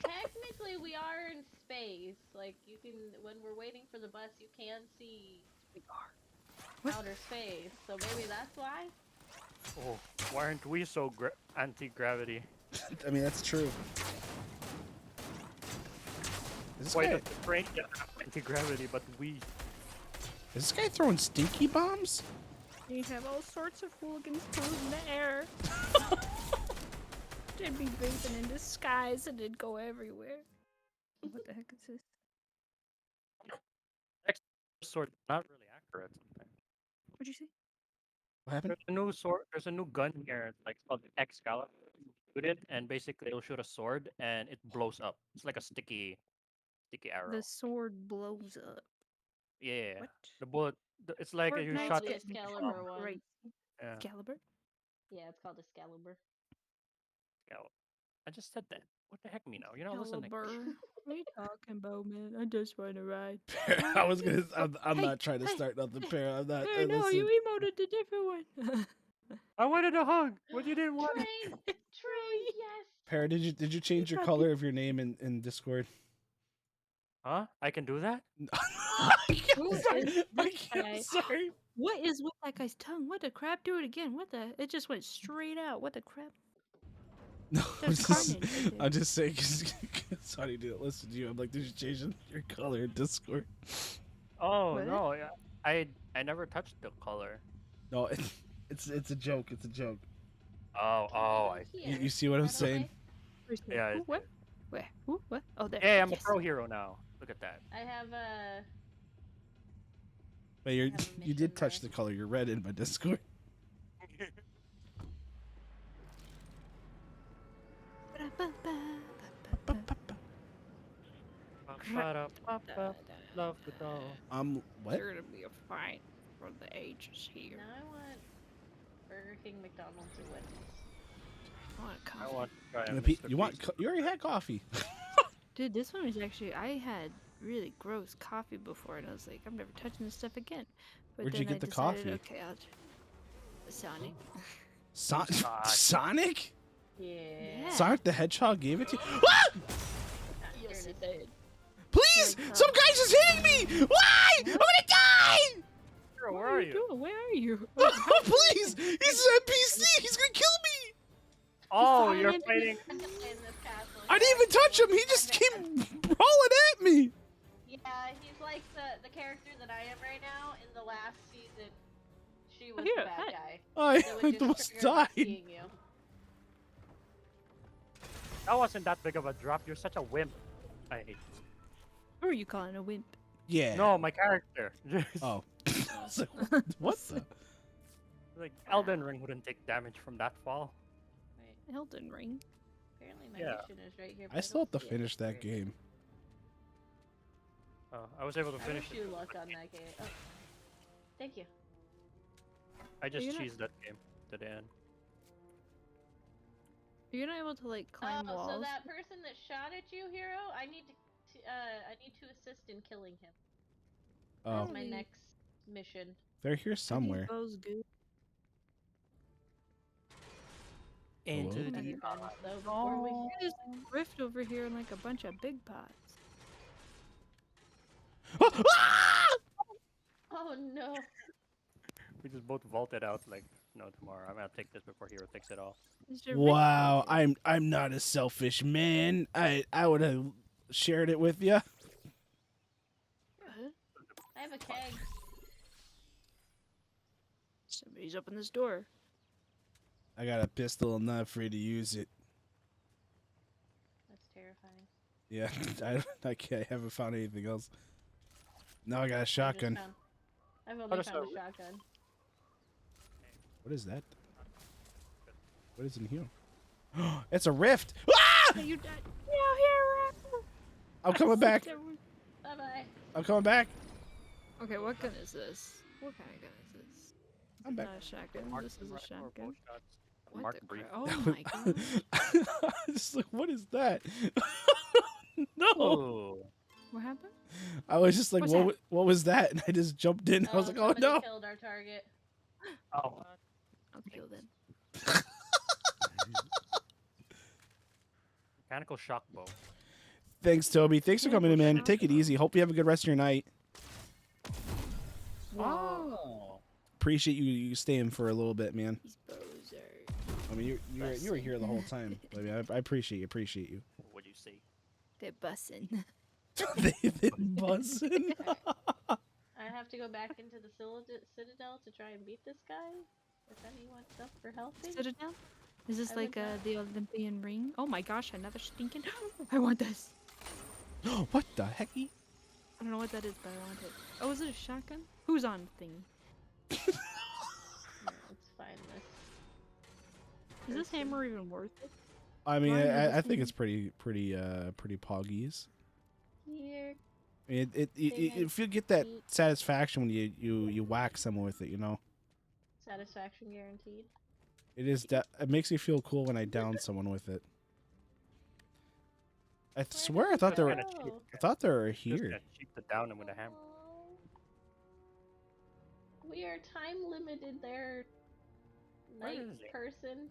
Technically, we are in space. Like, you can, when we're waiting for the bus, you can see outer space. So maybe that's why. Oh, why aren't we so anti-gravity? I mean, that's true. Is Why this, does the train get anti-gravity, but we... is this guy throwing stinky bombs? You have all sorts of hooligans thrown in the air. They'd be vaping in the skies and it'd go everywhere. What the heck is this? Sword not really accurate. What'd you say? What happened? There's a new sword. There's a new gun here. Like it's called Excalibur. Shoot it, and basically it'll shoot a sword, and it blows up. It's like a sticky arrow. The sword blows up. Yeah. What? The bullet. It's like you Fortnite's shot. The getting Excalibur one. great. Yeah. Excalibur? Yeah, it's called Excalibur. Excalibur. I just said that. What the heck, me now? You're not listening. Excalibur. What are you talking about, man? I just want to ride. I was gonna. I'm Hey, not trying to hey, start nothing, Para. I'm not. Hey, no, listen. you emoted the different one. I wanted a hug. What you didn't want? Train! Train, yes! Para, did you change your color of your name in Discord? Huh? I can do that? Who is sorry. this I guy? can't, sorry. What is with that guy's tongue? What the crap? Do it again. What the? It just went straight out. What the crap? No, There's carnage right there. I'm just saying, cause Sonny didn't listen to you. I'm like, did you change your color in Discord? Oh What? no! Yeah. I never touched the color. No, it's a joke. It's a joke. Oh, I see. Here. You see what I'm That saying? okay? Where's the- Yeah, Who, it's what? Where? Who? What? Oh, there. Hey, I'm Yes. a pro hero now. Look at that. I have But have a you mission did touch there. the color. You're red in my Discord. Love the doll. What? Sure to be a fight for the ages here. now I want Burger King, McDonald's, or Wendy's. I want a coffee. I want to try a You Mr. want? Beast. You already had coffee. Dude, this one was actually, I had really gross coffee before, and I was like, I'm never touching this stuff again. But Where'd then you get I the decided, coffee? Okay, I'll Sonic. Sonic? Yeah. Sonic the Hedgehog gave it to you? Ah! Yes, it did. Please! Like, Some guy's just hitting me! Why? I'm gonna die! Hero, What where are are you you? doing? Where are you? Oh, please! He's an NPC! He's gonna kill me! Oh, Fine. you're fighting. I can play in this castle. I didn't even touch him! He just came rolling at me! Yeah, he's like the character that I am right now. In the last season, she was here, the bad hi. guy. I That would just almost trigger me died. seeing you. That wasn't that big of a drop. You're such a wimp. I hate. Who are you calling a wimp? Yeah. No, my character. Oh. I was like, what the? Like Elden Ring wouldn't take damage from that fall. Wait, Elden Ring. apparently my Yeah. mission is right here. but I still have don't to see it. finish that game. I was able to I finish wish it. you luck on that game. Oh. Thank you. I just You're not- cheesed that game to the end. You're not able to like climb Oh, walls. so that person that shot at you, hero, I need to assist in killing him. Oh, That's my Really? next mission. they're here somewhere. Bow's good. Into Hello? the Any guns, though, before we Oh. There's a rift over here and like a bunch of big pots. Ah! Oh no. We just both vaulted out like no tomorrow. I'm gonna take this before Hero takes it all. There's a rift Wow, over here. I'm not a selfish man. I would have shared it with you. What? I have a keg. Somebody's opened this door. I got a pistol. I'm not afraid to use it. That's terrifying. Yeah, I haven't found anything else. Now I got a I just shotgun. found- I've only does found a that- shotgun. What is that? What is in here? It's a rift. Ah! Hey, you died. Yeah, here. I'm coming back. Bye bye. I'm coming back. Okay, what gun is this? What kind of gun is this? I'm back. Not a shotgun. This is a shotgun. What Mark the brief. crap? Oh my god. Just like, what is that? No. Oh. What happened? I was just like, What's what was that? And I just jumped in. I was like, oh somebody no. killed our target. Oh. I'll kill them. Mechanical shock bow. Thanks, Toby. Thanks for coming in, man. Take it easy. Hope you have a good rest of your night. Oh. Appreciate you staying for a little bit, man. These bows are. I mean, you were here the whole time. I mean, I appreciate you. What'd you say? They're bussin'. They've been buzzing. I have to go back into the Citadel to try and beat this guy. If anyone's up for helping. Citadel? Is this I like would not- the Olympian ring? Oh my gosh, another stinking. I want this. What the hecky? I don't know what that is, but I want it. Oh, is it a shotgun? Who's on thing? Yeah, let's find this. Is this hammer even worth it? I mean, Ryan, I this think thing- it's pretty poggies. Here. I mean, if you get that satisfaction when you whack someone with it, you know, Satisfaction guaranteed. it is. It makes me feel cool when I down someone with it. I swear I thought they were. I thought they were Just here. kinda cheap to down him with a hammer. We are time limited there, Where night is he? person.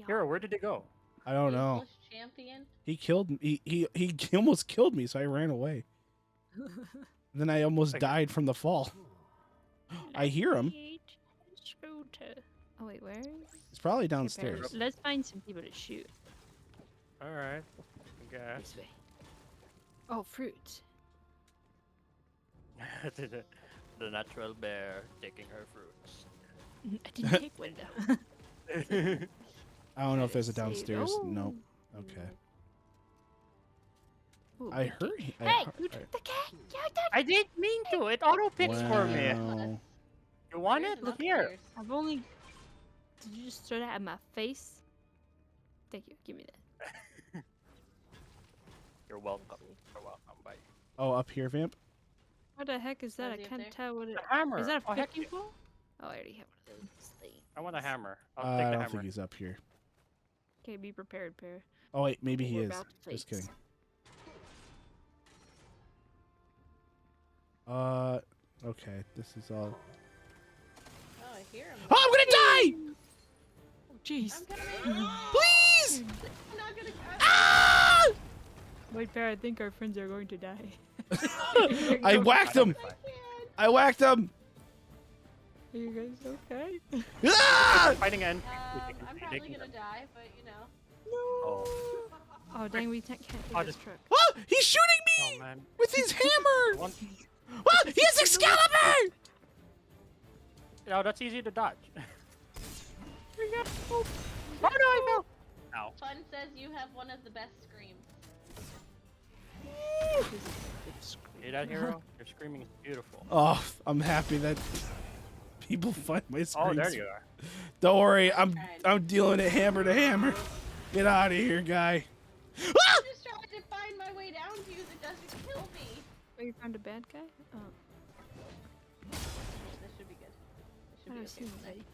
Hero, where did he go? I don't know. English champion. He killed me. He almost killed me, so I ran away. Then I almost died from the fall. I hear him. Oh wait, where? is he? He's probably Okay, downstairs. Let's find some people to shoot. Alright. Okay. This way. Oh, fruits. the natural bear taking her fruits. I didn't take one though. I don't know if there's a Save. downstairs. Oh. Nope. Okay. Ooh, I big heard. cake. I Hey, heard- you took the cake. You did. I didn't mean to. It auto picks for me. Wow. You want There's it? an Look here. upstairs. I've only. Did you just throw that at my face? Thank you. Give me that. You're welcome. You're welcome. Bye. Oh, up here, Vamp. What the heck is that? Oh, I is he up can't there? tell what it. The hammer. Is that a Oh, heck fishing yeah. pole? Oh, I already have one of those. I want a hammer. I'll I take the don't hammer. think he's up here. Okay, be prepared, pair. Oh wait, maybe he We're is. about to Just face. kidding. Okay. This is all. Oh, I hear him. Oh, I'm gonna die! Oh, jeez. I'm gonna Please! I'm not gonna. Ah! Wait, pair. I think our friends are going to die. I whacked him. I can't. I whacked him. Are you guys okay? Ah! Fighting end. I'm probably gonna die, but you know. Oh. Oh dang, we can't take Oh, this just- truck. Oh, he's shooting Oh me man. with his hammer. One... Oh, he has Excalibur! No, that's easy to dodge. Oh no, I fell. Ow. Fun says you have one of the best screams. See that, hero? Your screaming is beautiful. Oh, I'm happy that people find my screams. Oh, there you are. Don't worry, I'm dealing it hammer to hammer. Get out of here, guy. Ah! I'm just trying to find my way down to you that doesn't kill me. Oh, you found a bad guy? Oh, This should be good. This should I be don't okay see tonight. anybody.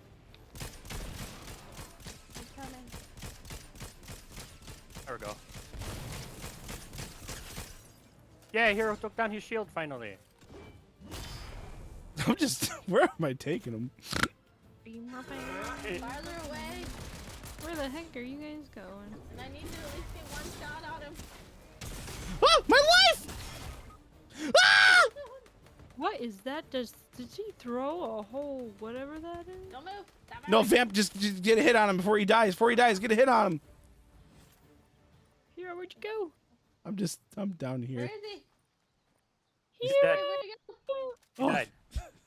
I'm coming. There we go. Yeah, hero took down his shield finally. I'm just. Where am I taking him? Beam up in. Farther away, Where the heck are you guys going? and I need to at least get one shot on him. Oh, my life! Ah! What is that? Did he throw a whole whatever that is? Don't move. Stop No, moving. Vamp, just get a hit on him before he dies. Before he dies, get a hit on him. Hero, where'd you go? I'm down Where here. is he? He's dead. Where'd he go? He Oh. died.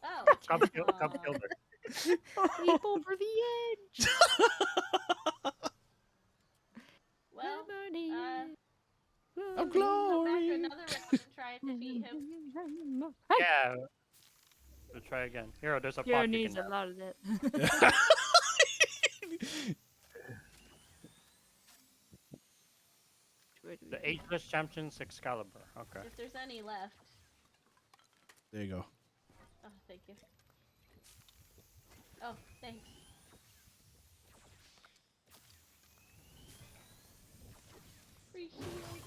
Oh. Cub killed her. Leap over the edge. Well, Of come back glory. to another round and try and defeat him. Yeah. We'll try again. Hero, there's a Hero pot you needs can a have. lot of that. Where do we The go? Ageless Champions Excalibur. Okay. If there's any left. There you go. Oh, thank you. Oh, thanks. Free shield.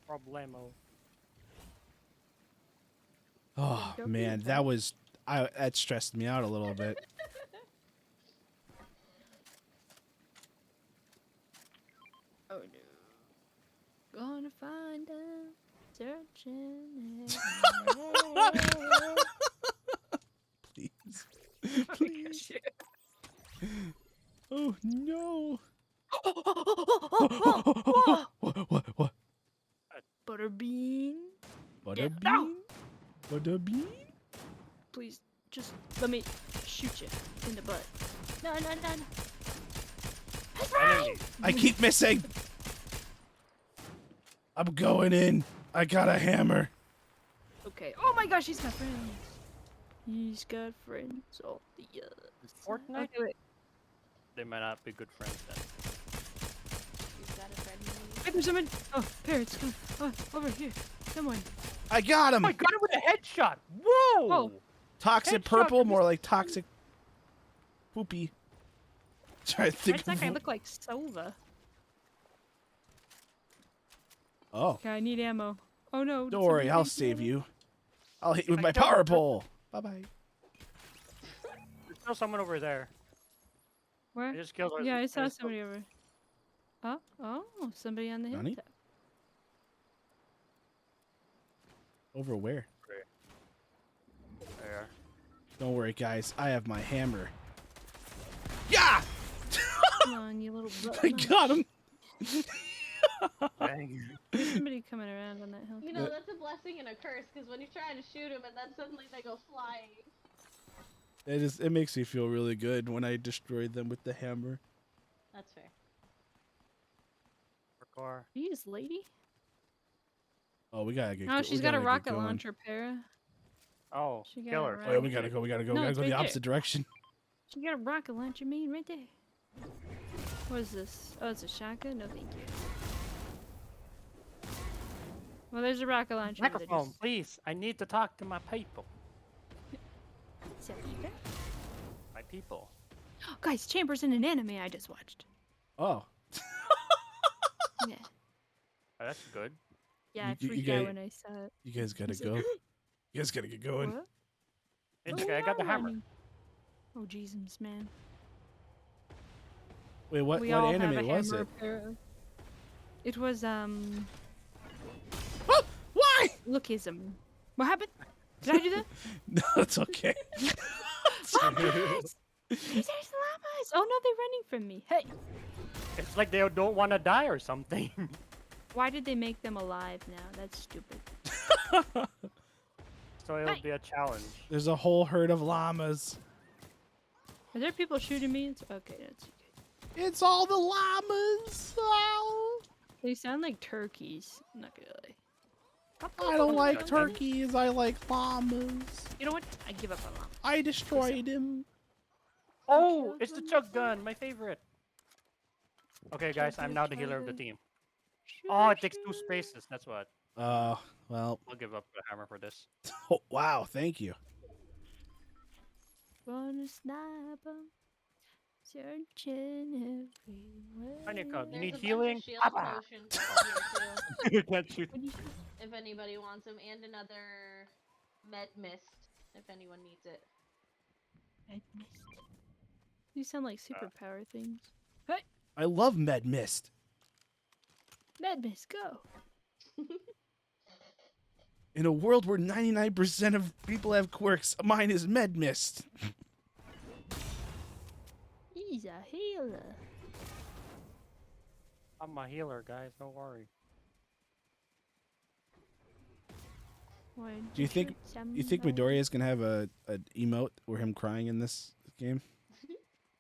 Problemo. Oh man, that was. That stressed me out a little bit. Oh no. Gonna find out. Searching. Please. Please. Oh no. What? Butterbean. Butterbean? No! Butterbean? Please, just let me shoot you in the butt. No, no, no, no. That's right! I keep missing. I'm going in. I got a hammer. Okay. Oh my gosh, he's got friends. He's got friends all the Fortnite? Okay, wait. They might not be good friends then. You've got a friend in me. Wait, there's someone. Oh, parents, come. Oh, over here. Someone. I got him. I got it with a headshot. Whoa! Oh. Toxic Headshot purple, from more like toxic poopy. Try to Why think. does that guy look like Sova? Oh, Okay, I need ammo. Oh no. did don't worry, somebody I'll take save ammo? you. I'll hit you with I my killed power one person. pole. Bye bye. There's still someone over there. Where? I just killed. Yeah, I saw just killed- somebody over. Oh, somebody on the Nani? hilltop. Over where? There. Don't worry, guys. I have my hammer. Yeah! Come on, you little butt I munch. got him. Dang. There's somebody coming around on that hilltop. You know, that's a blessing and a curse, because when you're trying to shoot him and then suddenly they go flying. It makes me feel really good when I destroyed them with the hammer. That's fair. Car. Jeez, lady. Oh, we gotta get. Oh, we she's got a gotta get rocket going. launcher, Para. Oh, She got kill it her. right. Oh, yeah, we gotta go. We gotta go. No, we gotta it's go right the there. opposite direction. She got a rocket launcher, man, right there. What is this? Oh, it's a shotgun? No, thank you. Well, there's a rocket launcher. over there, Microphone, just- please. I need to talk to my people. Is that you there? My people. Guys, Chambers in an anime I just watched. Oh, Yeah. Oh, that's good. Yeah, I You- you freaked got- out when I saw it. you guys gotta Is it- go. You guys gotta get going. What? It's Oh, okay. I got the wow, hammer. honey. Oh, Jesus, man. Wait, what? We What all have anime a was hammer, it? Para. It was, Oh, why? Lookism. What happened? Did I do that? No, it's okay. Llamas! There's llamas! Oh no, they're running from me. Hey! It's like they don't want to die or something. Why did they make them alive now? That's stupid. So it'll be a challenge. There's a whole herd of llamas. Are there people shooting me? Okay, that's good. It's all the llamas. Oh. They sound like turkeys. I'm not gonna lie. I don't like turkeys. I like llamas. You know what? I give up on llamas. I destroyed him. Oh, it's the chug gun, my favorite. Okay, guys, I'm now the healer of the team. Oh, it takes 2 spaces. That's what. Well. I'll give up the hammer for this. Oh, wow. Thank you. Wanna snipe 'em, searching everywhere. HoneyKub, you There's need a bunch healing? of shield Papa. potions here too, You can't shoot. if anybody wants them, and another med mist, if anyone needs it. Med mist. These sound like superpower things. I love Med Mist. Med mist, go. In a world where 99% of people have quirks, mine is Med Mist. He's a healer. I'm a healer, guys. Don't worry. Do you think Midoriya is gonna have a emote or him crying in this game?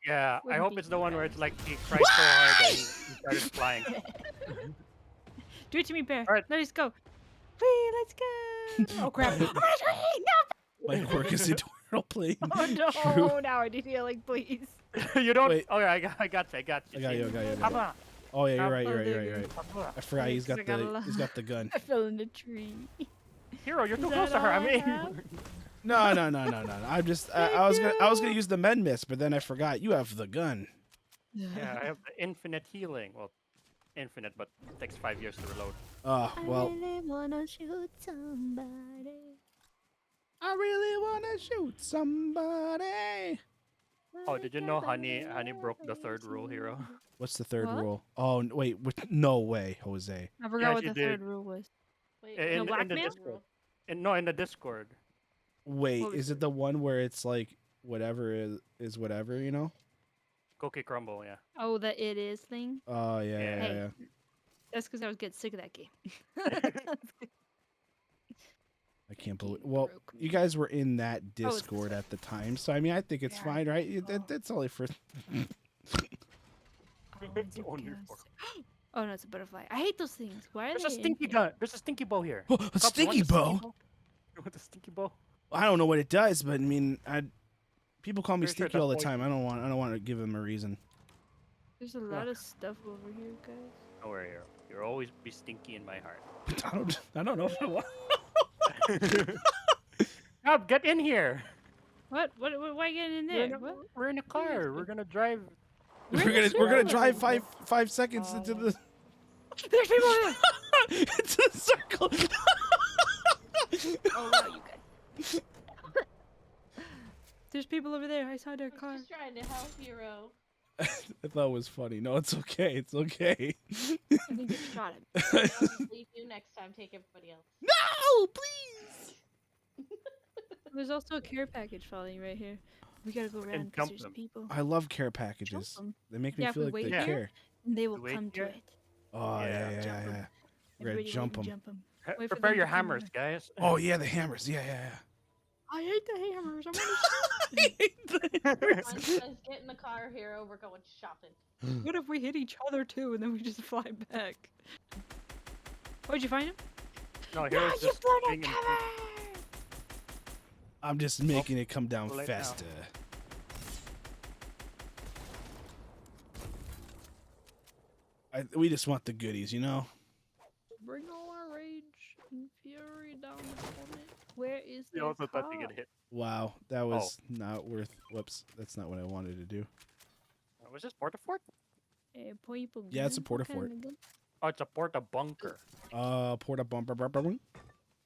Yeah, I Wouldn't hope be it's the one where it's like he cried so hard that he started flying. Do it to me, Bear. Alright. Let's go. Whee, let's go. Oh crap. I'm gonna tree. No. My quirk is eternal plane. Oh no. True. Now I need healing, please. You don't. Wait. Oh yeah, I got you. I got you. I got you. Papa. Oh yeah, you're right. You're right. You're right. You're right. Papa. I forgot he's got I got a the lot. he's got the gun. I fell in the tree. Hero, you're too Is close that to her. I all I mean. have? No. I'm just I was gonna use the Med Mist, but then I forgot you have the gun. Yeah, I have the infinite healing. Well, infinite, but it takes 5 years to reload. Well, I really wanna shoot somebody. I really wanna shoot somebody. Oh, did you know Honey broke the 3rd rule, Hero? What's the third What? rule? Oh wait, no way, Jose. I forgot Yeah, what she the did. third rule was. Wait, In, No in the blackmail? Discord. In the Discord. Wait, What was is it the one where it's like whatever is whatever, you know? Cookie crumble, yeah. Oh, the it is thing. Oh yeah, yeah, Yeah. yeah. That's because I was getting sick of that game. I can't believe. Game Well, broke you me. guys were in that Oh, it's Discord at the time, so I mean, I think it's Yeah, fine, right? oh. That's only for. It's you only guys- for- Oh no, it's a butterfly. I hate those things. Why are There's they a in stinky here? gun. There's a stinky bow here. A Cub, you want stinky the stinky bow? You want the stinky bow? I don't know what it does, but I mean, people call me Pretty sure stinky all the that's time. I don't want to give them a reason. There's a lot of stuff over here, guys. Don't worry, hero. You'll always be stinky in my heart. I don't know if I want. Cub, get in here. What? Why getting in there? What? We're in a car. We're gonna drive. We're gonna drive 5 seconds into the There's people there. into the circle. Oh wow, you guys. There's people over there. I saw their car. Just trying to help Hero. I thought it was funny. No, it's okay. It's okay. I think they shot him. I'll just leave you next time. Take everybody else. No, please. There's also a care package following right here. We gotta go around because jump there's them. people. I love care packages. Jump 'em. They make me Yeah, if feel we like they wait here, care. And they will wait come to here? it. Oh Yeah, yeah. jump 'em. We're gonna Everybody wait jump and them. jump 'em. Wait for Prepare them your to come hammers, around. guys. Oh yeah, the hammers. Yeah. I hate the hammers. I'm gonna Once you guys get in the car, Hero, we're going shopping. What if we hit each other too and then we just fly back? Oh, did you find him? No, No, hero's you just blew the being in- cover! I'm just making it come down Well, right now. faster. We just want the goodies, you know. Bring all our rage and fury down upon it. Where is We the also car? thought to get hit. Wow, that was not worth. Whoops, that's not what I wanted to do. Was this porta fort? People Yeah, it's a gun? porta What kind fort. of gun? Oh, it's a porta bunker. Porta bumper.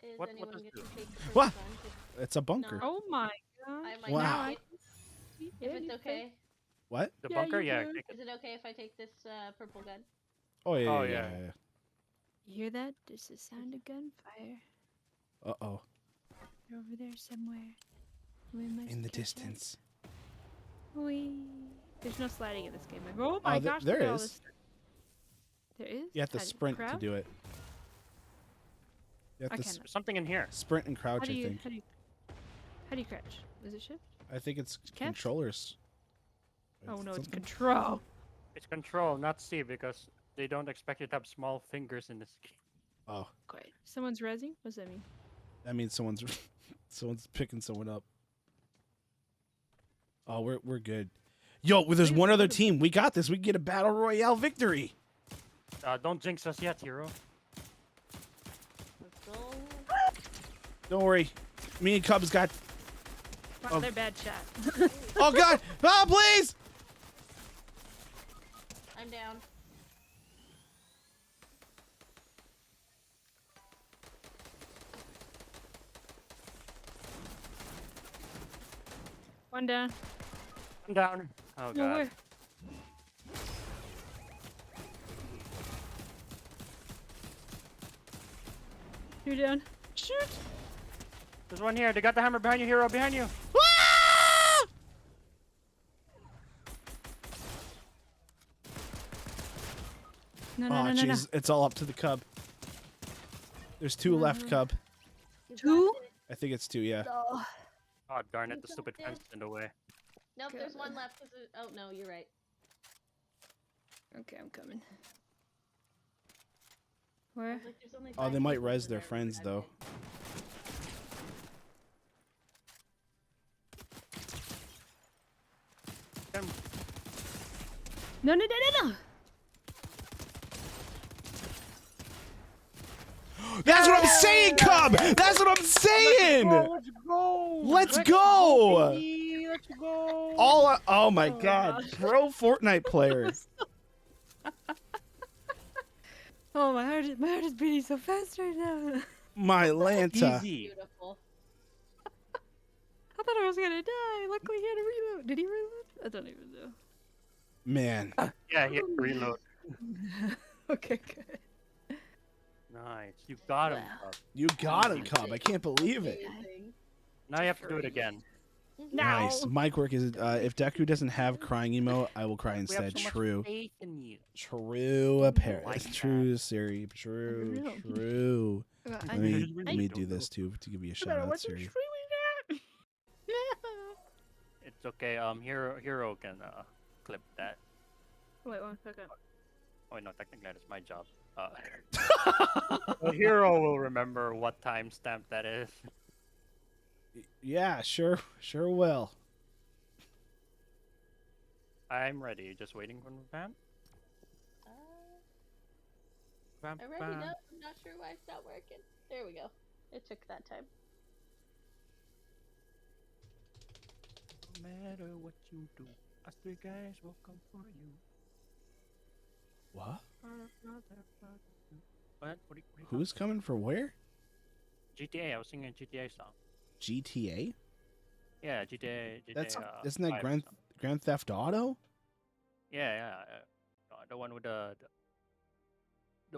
Is What anyone does going do? to take the What? first gun? 'Cause It's a bunker. Oh my god. I might Wow. take it, if it's okay. What? The Yeah, bunker? you Yeah. do. take it. Is it okay if I take this purple gun? Oh yeah. Oh, yeah. yeah. You hear that? There's the sound of gunfire. Uh-oh. They're over there somewhere. We must In the catch them. distance. Whee. There's no sliding in this game. Oh my gosh, there look at all is. this stuff. There is? You have to How do- sprint to crouch? do it. You have I to cannot. There's something in here. sprint and crouch. How do I you think. how do you crouch? Is it shift? I think it's Caps? controllers. Oh no, it's something? control. It's control, not C, because they don't expect you to have small fingers in this game. Oh, Great. Someone's rezzing? What does that mean? that means someone's someone's picking someone up. Oh, we're good. Yo, well, there's one other team. We got this. We can get a battle royale victory. Don't jinx us yet, hero. Let's go. Don't worry. Me and Cubs got. Wow, Oh. they're bad shot. Oh God! Oh please! I'm down. One down. I'm down. Oh god. Nowhere. You're down. Shoot! There's one here. They got the hammer behind you, hero. Behind you. No, no, Oh no, no, no. jeez, it's all up to the Cub. There's two left, Cub. You got Two? it. I think it's two. Yeah. Oh. Oh darn it, You the got stupid this. fence in the way. Nope, there's one God. left. Oh no, you're right. Okay, I'm coming. I Where? was like, there's only Oh, five they might people res in their there, friends but though. No, no, no, no, no! That's what I'm saying, Cub. That's what I'm saying. Let's go! Let's go. Baby, let's go! Oh my God, pro Fortnite players. Oh, my heart is beating so fast right now. My Lanta. Easy. beautiful. I thought I was gonna die. Luckily, he had to reload. Did he reload? I don't even know. Man, Yeah, he had to reload. Okay, good. Nice. You got him. Wow. Cub. you got it, Cub. I can't believe it. Amazing. Now you have to do it again. No. Nice. My quirk is if Deku doesn't have crying emote, I will cry We have instead. so much True. faith in you. True, Paris. like True, Siri. True. Real. True. Let I me Really let me don't do know. this too to give you a shout better out, watch the Siri. stream we got. It's okay. Hero can clip that. Wait 1 second. Oh no, technically that's my job. The hero will remember what timestamp that is. Yeah, sure will. I'm ready. Just waiting for Vamp. Vamp. I read it up. I'm not sure why it's not working. There we go. It took that time. No matter what you do, us three guys will come for you. What? What? Who's coming for where? GTA. I was singing a GTA song. GTA? Yeah, GTA. That's GTA, isn't that 5 or Grand something. Theft Auto? Yeah. The one with the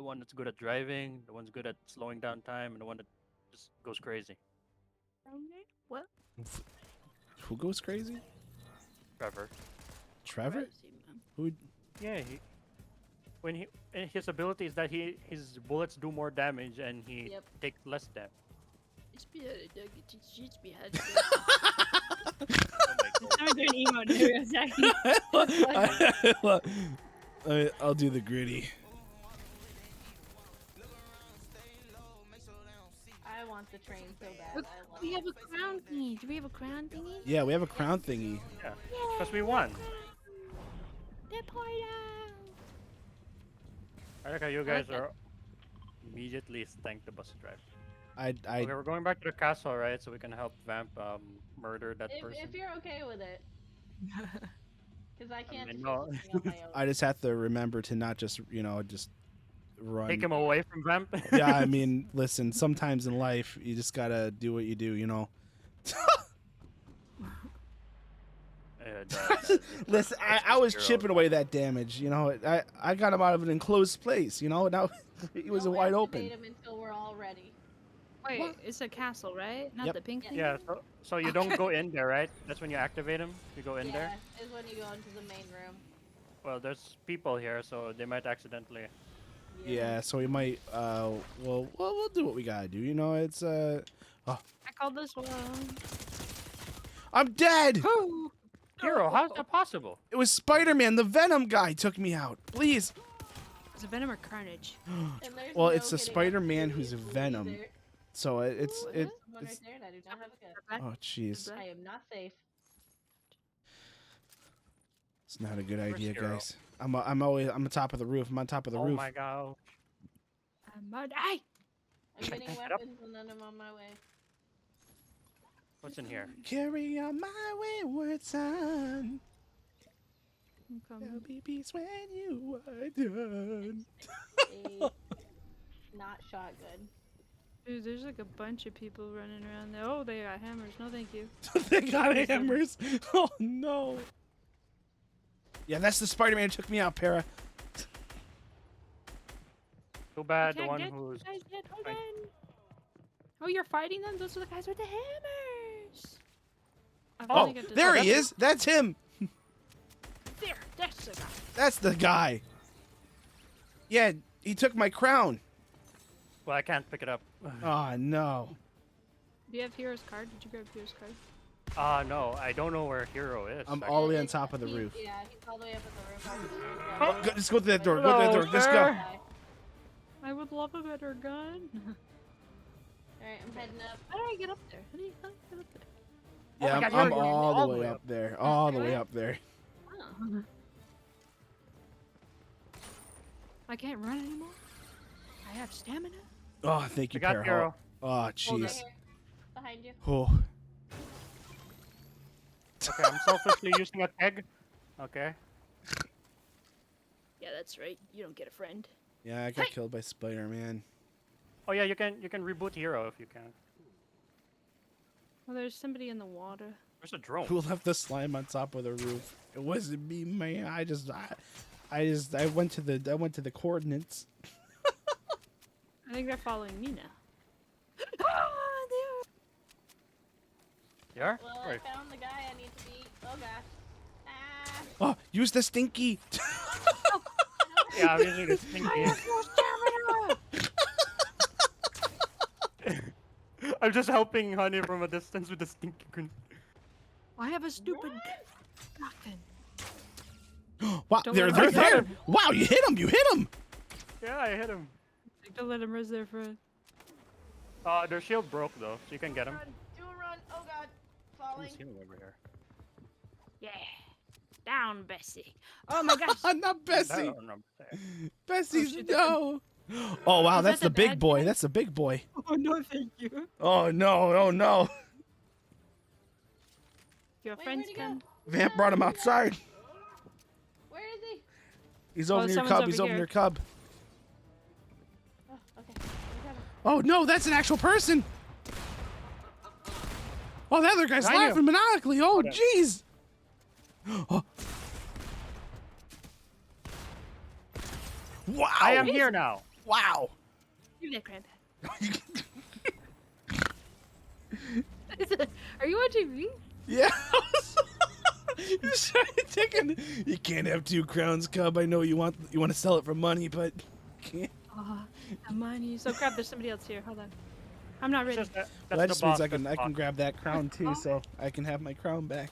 one that's good at driving, the one's good at slowing down time, and the one that just goes crazy. What? Who goes crazy? Trevor. Trevor? Who? Yeah, and his ability is that his bullets do more damage and he Yep. takes less damage. It's behind Doug. It's behind Oh my I'm doing emo now, exactly. I'll do the gritty. I want the train so bad. Look, I love we it. have a crown thingy. Do we have a crown thingy? Yeah, we have a crown thingy. Yeah, because we won. The portal. I like how you guys are immediately thank the bus driver. I Okay, we're going back to the castle, right? So we can help Vamp murder that person. If you're okay with it. Because I can't mean, defeat no. this thing on my own. I just have to remember to not just just run. Take him away from Vamp. Yeah, I mean, listen. Sometimes in life, you just gotta do what you do. You know. Listen, I was chipping away that damage. You know, I got him out of an enclosed place. You know, now he was Don't wide activate open. him until we're all ready. Wait, it's a castle, right? Not Yep. the pink thing? Yeah, so you don't go in there, right? That's when you activate him. You go in there. Yeah, is when you go into the main room. Well, there's people here, so they might accidentally. Yeah, so we might. Well, we'll do what we gotta do. You know, it's Oh, I called this one. I'm dead. Hero, how's that possible? It was Spider-Man. The Venom guy took me out. Please. Is it Venom or Carnage? Well, it's the Spider-Man who's a Venom. Either. So it's Someone right it's. there, and I do not have a gun. Oh, jeez. I am not safe. It's not a good idea, Hero? guys. I'm on top of the roof. I'm on top of the Oh roof. my god. I'm on. Hey! I'm getting Get up. weapons, and then I'm on my way. What's in here? Carry on my wayward son. I'm coming. There'll be peace when you are done. A not shotgun. Dude, there's like a bunch of people running around there. Oh, they got hammers. No, thank you. They got hammers. Oh no. Yeah, that's the Spider-Man who took me out, Para. Too bad the Can't one get who's. you guys yet. Hold Fine. on. Oh, you're fighting them? Those are the guys with the hammers. I've Oh, only got this there one. he is. That's him. There, that's the guy. That's the guy. Yeah, he took my crown. Well, I can't pick it up. Oh no. Do you have Hero's card? Did you grab Hero's card? No, I don't know where Hero is. I'm actually. all the way on top of the roof. Yeah, he's all the way up at the roof. Oh, just go through that door. Go through that door. Just go. I would love a better gun. Alright, I'm heading up. How do I get up there? How do you get up there? Yeah, my God, I'm you're going all the way up there. All the way up there. Oh. I can't run anymore. I have stamina. Oh, thank you, I got Para. Hero. Oh, Right jeez. here. Behind you. Oh. Okay, I'm selfishly using a keg. Okay. Yeah, that's right. You don't get a friend. Yeah, I got killed by Spider-Man. Oh yeah, you can reboot Hero if you can. Well, there's somebody in the water. There's a drone. Who left the slime on top of the roof? It wasn't me, man. I went to the coordinates. I think they're following me now. You are? Well, Where? I found the guy I need to beat. Oh gosh. Ah. Oh, use the stinky. Yeah, I'm using the stinky. I'm just helping Honey from a distance with the stinky grenade. I have a stupid nothing. Wow, Don't they're let him- there. Wow, you hit him. You hit him. Yeah, I hit him. Don't let him res there, friend. Their shield broke though, so you can get him. Run, do a run. Oh god. Falling. Who's healing over here? Yeah. Down, Bessie. Oh my gosh. Not Bessie. I don't remember. Bessie's shit, no. Oh wow, Is that's that the the big bad boy. guy? That's the big boy. Oh no, thank you. Oh no. Oh no. Your Wait, friends where'd he go? can. Vamp brought him outside. Where is he? He's over near someone's Cub. over He's over here. near Cub. Oh, okay. I got him. Oh no, that's an actual person. Oh, that other guy's Behind you. laughing maniacally. Oh Hold on. jeez. Oh. Wow. I am here now. Wow. Give me that crab. Are you watching me? Yeah. You're trying to take it. You can't have 2 crowns, Cub. I know you want to sell it for money, but you can't. Oh, the money. So crap, there's somebody else here. Hold on. I'm not It's ready. just that, Well, that that's just the means boss. I can that's the boss. grab that crown too, so I can have my crown back.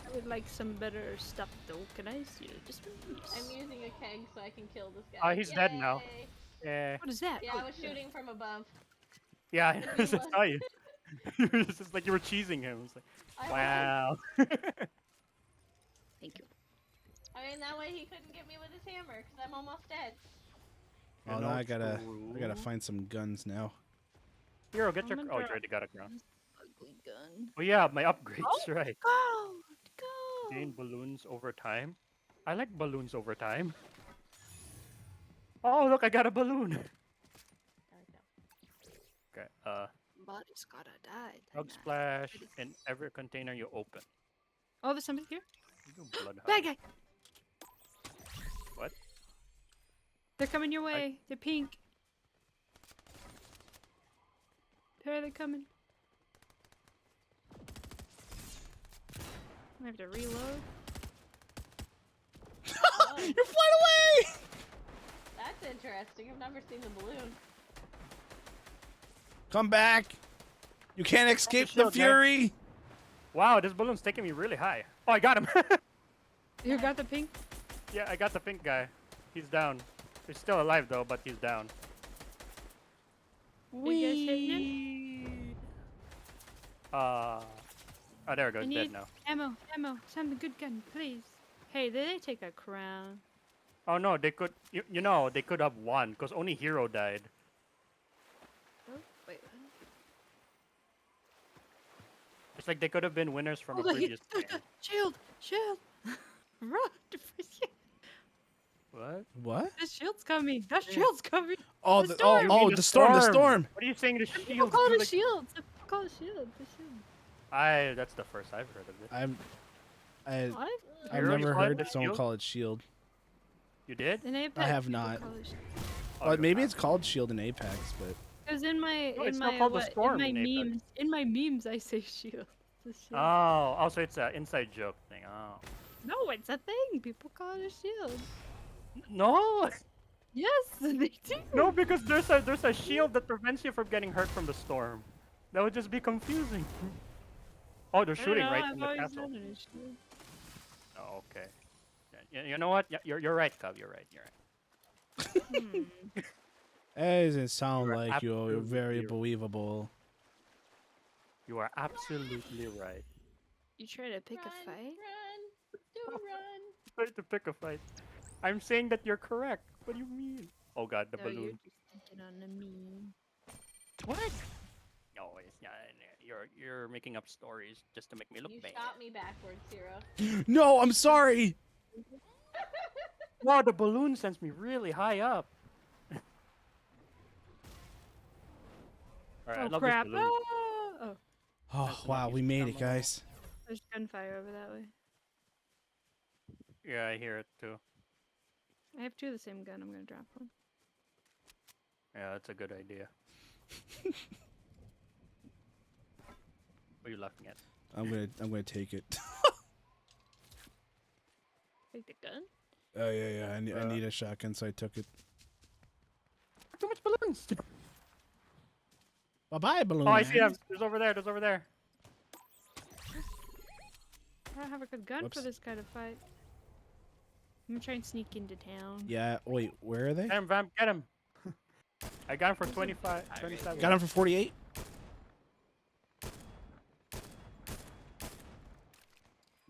I would like some better stuff though. Can I see it? Just I'm using a keg so I can kill this guy. He's dead now. Yay. Yeah. What is that? Yeah, Oh, I was shooting from above. Yeah, I just saw you. It's just like you were cheesing him. It's like, I wow. Thank you. I mean, that way he couldn't get me with his hammer, because I'm almost dead. Oh, now I gotta find some guns now. Hero, get your. I'm Oh, you under- already got a crown. Ugly gun. Oh yeah, my upgrades, right? Go! Go! Gain balloons over time. I like balloons over time. Oh look, I got a balloon. I like that. Okay. Body's gotta die. Hug splash in every container you open. Oh, there's somebody here. You blood Bad hug. guy. What? They're coming your way. They're pink. Where are they coming? I have to reload. Oh, You're flying away! that's interesting. I've never seen the balloon. Come back! You can't escape the shield, guy. fury! Wow, this balloon's taking me really high. Oh, I got him. You got the pink? Yeah, I got the pink guy. He's down. He's still alive though, but he's down. You guys hitting him? Oh, there we go. I He's need dead now. ammo, something good gun, please. Hey, did they take a crown? Oh no, they could. You know, they could have won because only Hero died. Oh, wait. It's like they could have been winners from a Oh, look, previous game. Shield! Shield! Run! What? What? The shield's coming! The shield's coming! Oh, The the, oh, storm. oh, the storm, the storm! What are you saying? The People shield? call it a Like- shield! People call it a shield! The shield. That's the first I've heard of it. What? I've Hero, you never call it heard the someone shield? call it shield. You did? In Apex, I have people not. call it shield. Oh, Well, you maybe have. it's called shield in Apex, but Because in my No, it's in not my called the what, storm in my in Apex. memes I say shield. It's a shield. Oh, so it's an inside joke thing. Oh. No, it's a thing. People call it a shield. No, Yes, they do. no, because there's a shield that prevents you from getting hurt from the storm. That would just be confusing. Oh, they're I don't shooting know, right I've from the always castle. known it as shield. Oh, okay. You know what? Yeah, you're right, Cub. You're right. You're right. that doesn't sound You're like you're absolutely very right. believable. You are absolutely right. You try to pick Run, a fight? Run! Do a run! Try to pick a fight. I'm saying that you're correct. What do you mean? Oh God, the No, you're balloon. just thinking on the meme. What? No, it's not. You're making up stories just to make me look You bad. shot me backwards, Hero. No, I'm sorry! Wow, the balloon sends me really high up. Alright, I Oh love crap! this balloon. Ah! Oh, Oh, That's wow, not we used made ammo. it, guys. there's gunfire over that way. Yeah, I hear it too. I have two of the same gun. I'm gonna drop one. Yeah, that's a good idea. What are you laughing at? I'm gonna take it. Take the gun. Oh yeah. I need a shotgun, so I took it. Too much balloons. Bye bye, balloon. Oh, I see man. them. There's over there. There's over there. I don't have a good gun for Whoops. this kind of fight. I'm gonna try and sneak into town. Yeah. Wait, where are they? Get him, Vamp. Get him. I got him for 25, 27. Got him for 48.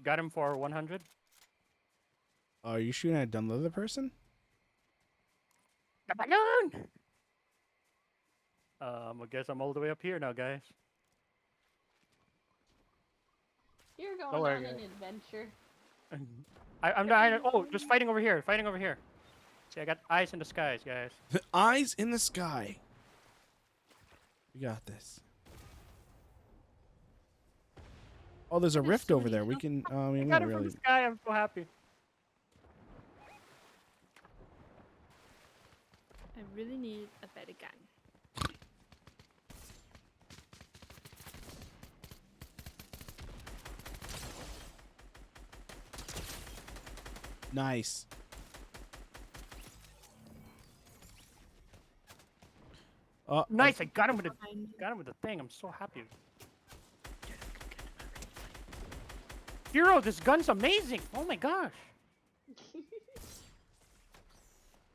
Got him for 100. Are you shooting at another person? The balloon! I guess I'm all the way up here now, guys. You're Don't going worry, on an guys. adventure. I'm not. Oh, just fighting over here. Fighting over here. See, I got eyes in the skies, guys. Eyes in the sky. We got this. Oh, there's a rift over there. We can. I mean, I we got don't him from really. the sky. I'm so happy. I really need a better gun. Nice. Nice. I got him with the thing. I'm so happy. Hero, this gun's amazing. Oh my gosh.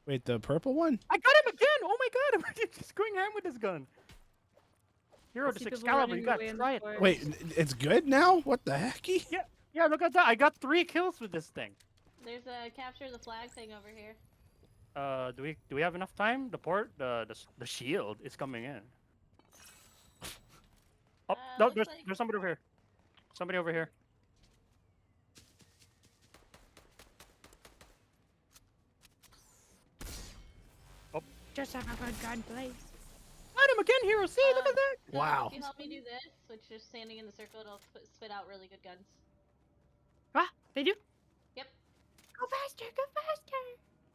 Wait, the purple one? I got him again. Oh my god. I'm just going ham with this gun. Hero, this see people Excalibur. running You gotta away in the try it. forest. Wait, it's good now? What the hecky? Yeah, look at that. I got 3 kills with this thing. There's a capture the flag thing over here. Do we have enough time? The shield is coming in. Oh, no, looks there's like- somebody over here. Somebody over here. Just have a good gun, please. Got him again, Hero. See, look at that. So Wow. If you help me do this, which is standing in the circle, it'll spit out really good guns. Ah, they do? Yep. Go faster, go faster.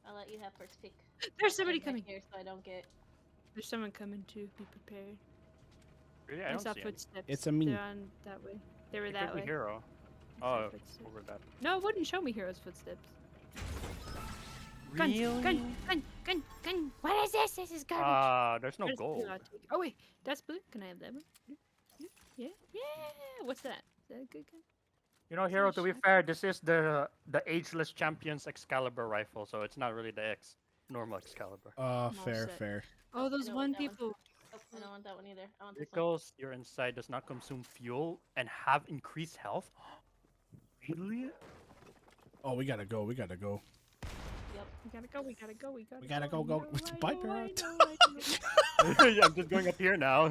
I'll let you have first pick. There's somebody Get back coming. here so I don't get. There's someone coming too. Be prepared. Really, I I don't saw see him. footsteps. It's a me. They're on that way. They were It that could be way. Hero. I saw Oh, footsteps. over that. No, it wouldn't show me Hero's footsteps. Guns, gun. What is this? This is garbage. There's no There's blue, gold. I'll take it. Oh wait, that's blue. Can I have that one? Yeah. What's that? Is that a good gun? You know, Hero, to be fair, this is the ageless champion's Excalibur rifle, so it's not really the normal Excalibur. all Fair, set. fair. Oh, those don't one want that one. people. Oh, I don't want that one either. I want this one. Vehicles you're inside does not consume fuel and have increased health. Really? Oh, we gotta go. We gotta go. Yep. We gotta go. We gotta go. We gotta. We gotta go. go. I know, Bye, I know, Parrot. I know. Yeah, I'm just going up here now.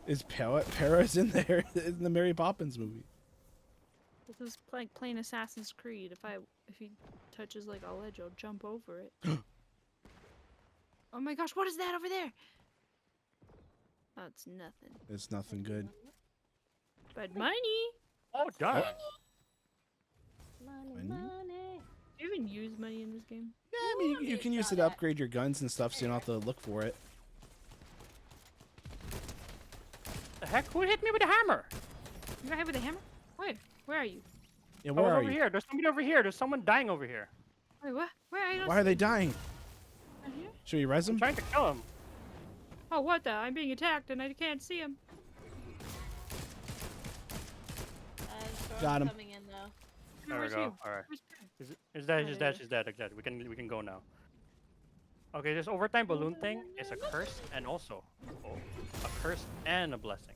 Is Paris in there in the Mary Poppins movie? This is like playing Assassin's Creed. If he touches like a ledge, I'll jump over it. Oh my gosh, what is that over there? Oh, it's nothing. It's nothing good. But money. Oh, darn. Money, Money? money. Do you even use money in this game? Yeah, I mean, you can use it to upgrade your guns and stuff, so you don't have to look for it. The heck? Who hit me with a hammer? You got hit with a hammer? Where are you? Yeah, I where was are over you? here. There's somebody over here. There's someone dying over here. Wait, what? Where are you? Why are they dying? Right here? Should we res I'm them? trying to kill him. Oh, what the? I'm being attacked and I can't see him. Storm's Got him. coming in though. There we Where's go. you? All right. Where's Perry? Is that? Oh, Is there that? he Is that? Exactly. We can go now. Okay, this overtime balloon thing is a curse and also a curse and a blessing.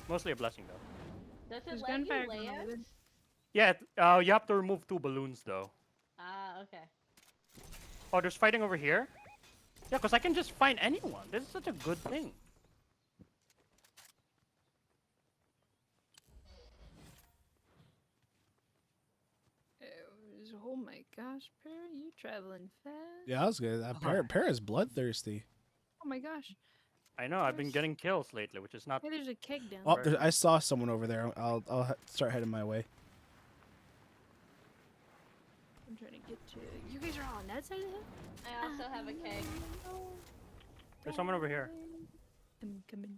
Mostly a blessing though. Does it There's let you gunfire lay going over out? there. Yeah, you have to remove 2 balloons though. Ah, okay. Oh, there's fighting over here? Yeah, because I can just find anyone. This is such a good thing. Oh my gosh, Perry, you traveling fast? Yeah, that was good. Paris bloodthirsty. Oh my gosh. I know, I've been getting kills lately, which is not... Hey, there's a keg down Oh, there. I saw someone over there. I'll start heading my way. I'm trying to get to. You guys are all on that side of the hill? I also have a keg. There's someone over here. I'm coming.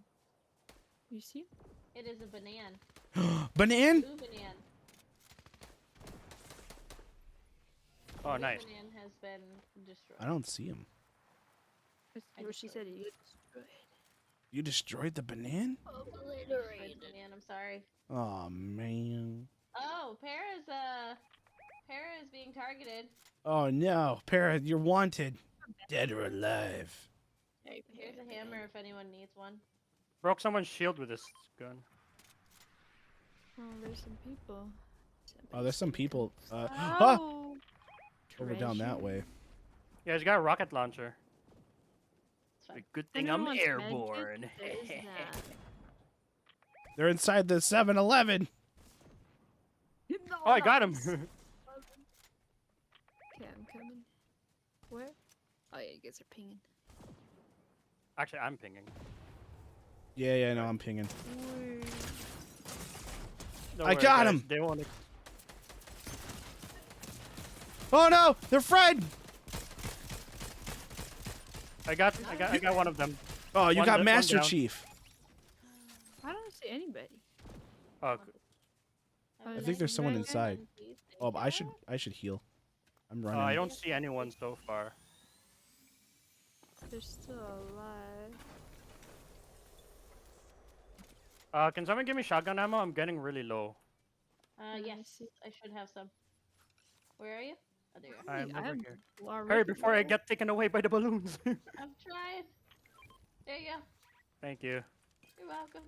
You see him? It is a banana. Banan? Blue banana. Oh, Blue nice. banana has been destroyed. I don't see him. That's what she said. You destroyed. You destroyed the banan? Destroyed the banana. I'm sorry. Oh man. Oh, Para is being targeted. Oh no, Para, you're wanted. Dead or alive. Here's a hammer if anyone needs one. Broke someone's shield with this gun. Oh, there's some people. Oh, there's some people. Oh! Over down that way. Yeah, he's got a rocket launcher. It's fine. A good thing I'm airborne. There's that. They're inside the 7-Eleven. Oh, I got him. Okay, I'm coming. Where? Oh yeah, you guys are pinging. Actually, I'm pinging. Yeah, no, I'm pinging. Don't I worry, got guys. him. They want to. Oh no, they're fried. I got one of them. Oh, you One got one Master down. Chief. I don't see anybody. Oh, I think there's someone inside. Oh, but I should heal. I'm running. I don't see anyone so far. They're still alive. Can someone give me shotgun ammo? I'm getting really low. Yes, I should have some. Where are you? Oh, there you are. I'm I over have here. already Hurry before I low. get taken away by the balloons. I'm trying. There you go. Thank you. You're welcome.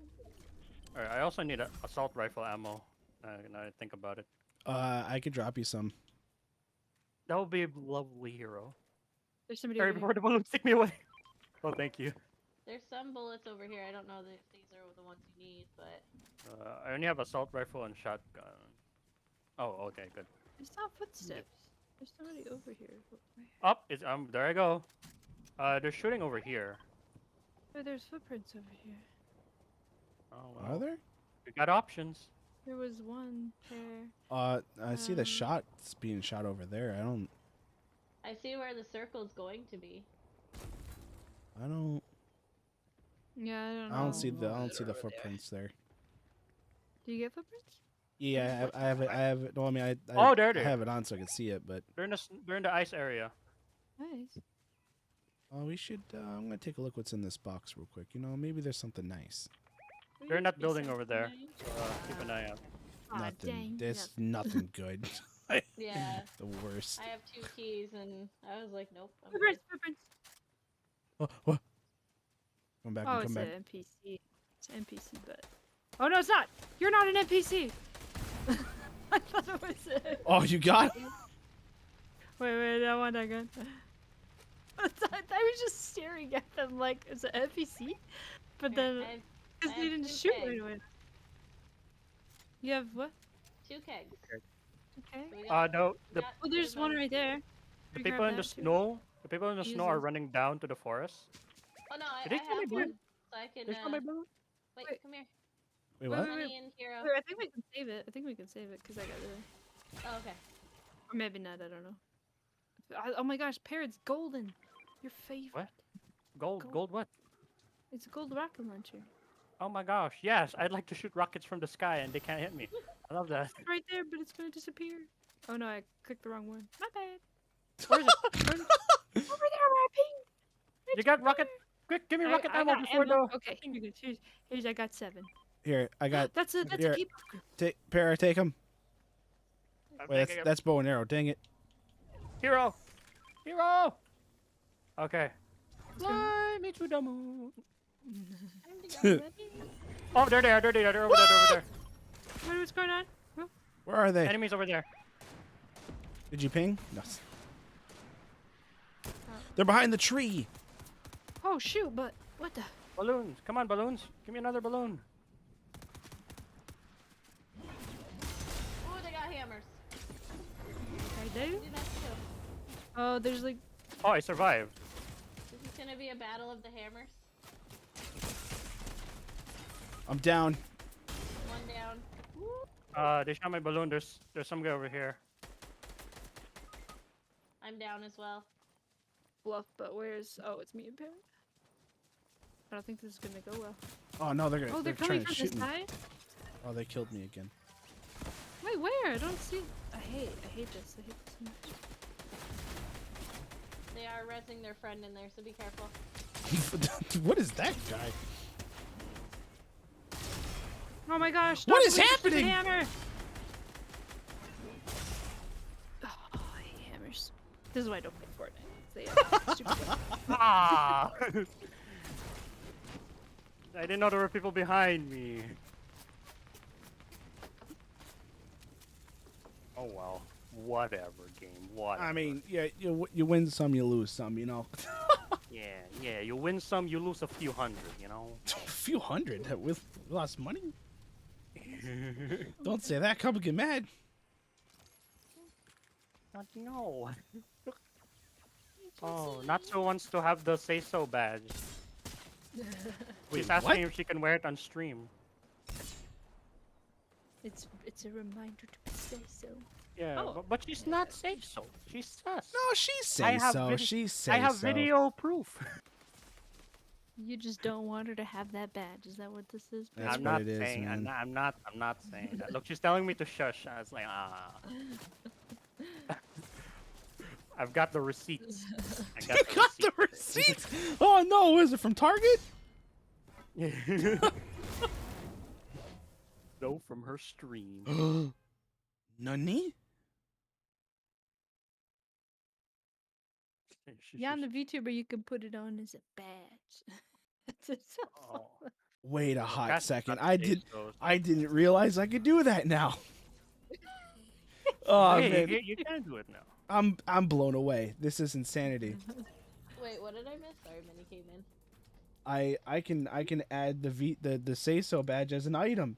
Alright, I also need assault rifle ammo. Now I think about it. I could drop you some. That would be a lovely hero. There's somebody Hurry over before the balloons take me away. Oh, thank you. There's some bullets over here. I don't know if these are the ones you need, but I only have assault rifle and shotgun. Oh, okay, good. There's not footsteps. There's somebody over here. Up, it's there I go. They're shooting over here. Oh, there's footprints over here. Oh, Are well. there? We got options. There was one pair. I see the shots being shot over there. I see where the circle's going to be. Yeah, I don't know. I don't see the footprints there. Do you get footprints? Yeah, I have it. I have it. No, I mean, I Oh, there they I are. have it on so I can see it, but They're in the ice area. Nice. we should. I'm gonna take a look what's in this box real quick. You know, maybe there's something nice. They're in that building over there. So, keep an eye out. Aw, Nothing. dang, There's nothing good. Yeah. The worst. I have 2 keys, and I was like, nope. I'm Footprints, footprints. What? Come back. Oh, Come it's back. an NPC. It's an NPC, but. Oh no, it's not. You're not an NPC. I thought it was it. Oh, you got it? Wait, I want that gun. I was just staring at them like it's an NPC, but then because they didn't shoot right away. You have what? 2 kegs. Okay. So we got- No, we the got Well, there's one right there. the We people grab in the that too. snow. The people in the Use snow are those. running down to the forest. Oh no, Did they I kill my have balloon? one, so I can. They shot my balloon? Wait, Wait. come here. Wait, Wait, what? wait, Honey and Hero. Wait, I think we can save it. I think we can save it because I got it. Oh, okay. Or maybe not. I don't know. Oh my gosh, Parrot's golden. Your favorite. What? Gold what? It's a gold rocket launcher. Oh my gosh, yes, I'd like to shoot rockets from the sky and they can't hit me. I love that. It's right there, but it's gonna disappear. Oh no, I clicked the wrong one. My bad. Where is it? Over there, where I pinged. You got rocket? Quick, give me rocket I ammo got before ammo. the... Okay, here's I got 7. Here, I got. That's a Here. keep. Para, take him. I'm Wait, taking it. that's bow and arrow. Dang it. Hero! Hero! Okay. Fly me to the moon. Oh, there they are, there they are, they're over there, they're over there. What's going on? Where are they? Enemies over there. Did you ping? No. They're behind the tree. Oh shoot! But what the? Balloons, come on balloons. Give me another balloon. Oh, they got hammers. I do. Do that too. Oh, there's like. Oh, I survived. This is gonna be a battle of the hammers. I'm down. 1 down. They shot my balloon. There's some guy over here. I'm down as well. Bluff, but where's? Oh, it's me and Parrot. I don't think this is gonna go well. Oh no, they're Oh, they're trying coming to from shoot the me. side? Oh, they killed me again. Wait, where? I don't see. I hate this. I hate this so much. They are resing their friend in there, so be careful. What is that guy? Oh my gosh! What not is the witch, the happening? Hammer! Oh, I hate hammers. This is why I don't play Fortnite. They are stupid. Ah! I didn't know there were people behind me. Oh well. Whatever, game. Whatever. I mean, yeah, you win some, you lose some, you know. Yeah. You win some, you lose a few hundred, you know? A few hundred with lost money? Don't say that. Come get mad. No. Oh, Natsu wants to have the say so badge. She's asking if she can wear it on stream. It's a reminder to say so. Yeah, Oh. but she's not say so. She's sus. No, she say so. She say so. I have video proof. You just don't want her to have that badge. Is that what this is? That's I'm what not it is, saying. man. I'm not saying that. Look, she's telling me to shush. I was like, I've got the receipts. I You got the receipts? Oh no, is it from Target? No, from her stream. Nani? Yeah, on the VTuber you can put it on as a badge. Oh. Wait a hot That's second. not I say didn't realize I could do that now. Oh Hey, man, you can do it now. I'm blown away. This is insanity. Wait, what did I miss? Sorry, Minnie came in. I can add the say so badge as an item.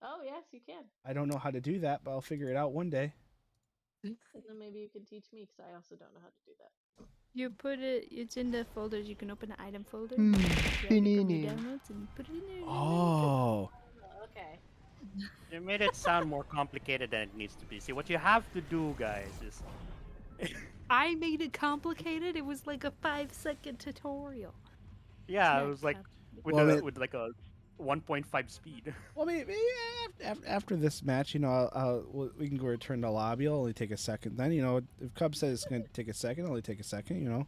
Oh, yes, you can. I don't know how to do that, but I'll figure it out one day. And then maybe you can teach me, because I also don't know how to do that. You put it. It's in the folders. You can open the item folder. Hmm. Grab it from your downloads and put it in there. Oh. Oh, okay. You made it sound more complicated than it needs to be. See, what you have to do, guys, is I made it complicated. It was like a 5-second tutorial. yeah, It's it was like with Well, with like a 1.5 speed. Well, maybe after this match, you know, we can go return to lobby. It'll only take a second. Then, you know, if Cub says it's going to take a second, it'll only take a second, you know.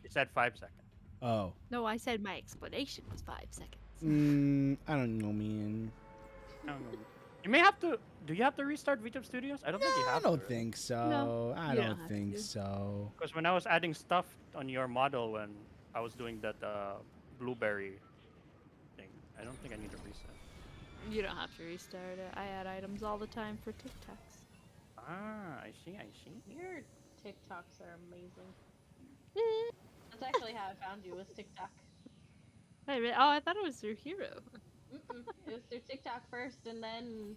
It said 5 seconds. Oh. No, I said my explanation was 5 seconds. I don't know, man. I don't know. You may have to. Do you have to restart VTube Studios? I don't think you I have don't to. think so. No, I you don't don't have think to. so. Because when I was adding stuff on your model when I was doing that blueberry thing, I don't think I need to reset. You don't have to restart it. I add items all the time for TikToks. Ah, I see. Your TikToks are amazing. That's actually how I found you, was TikTok. Wait, oh, I thought it was through Hero. Mm-mm. It was through TikTok first, and then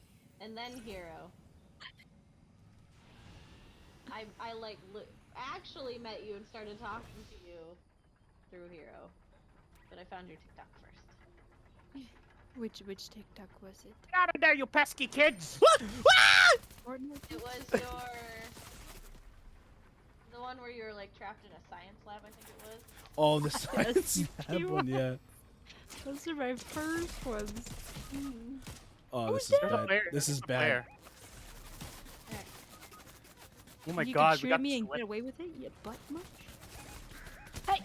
Hero. I actually met you and started talking to you through Hero, but I found your TikTok first. Which TikTok was it? Get out of there, you pesky kids! Fortnite? It was the one where you were like trapped in a science lab, I think it was. Oh, the science you lab one, yeah. Those are my first ones. Oh, this is There's a bad. player. This is There's a bad. player. Alright. Oh my You god, can we shoot got me and sweat. get away with it, you butt munch. Hey!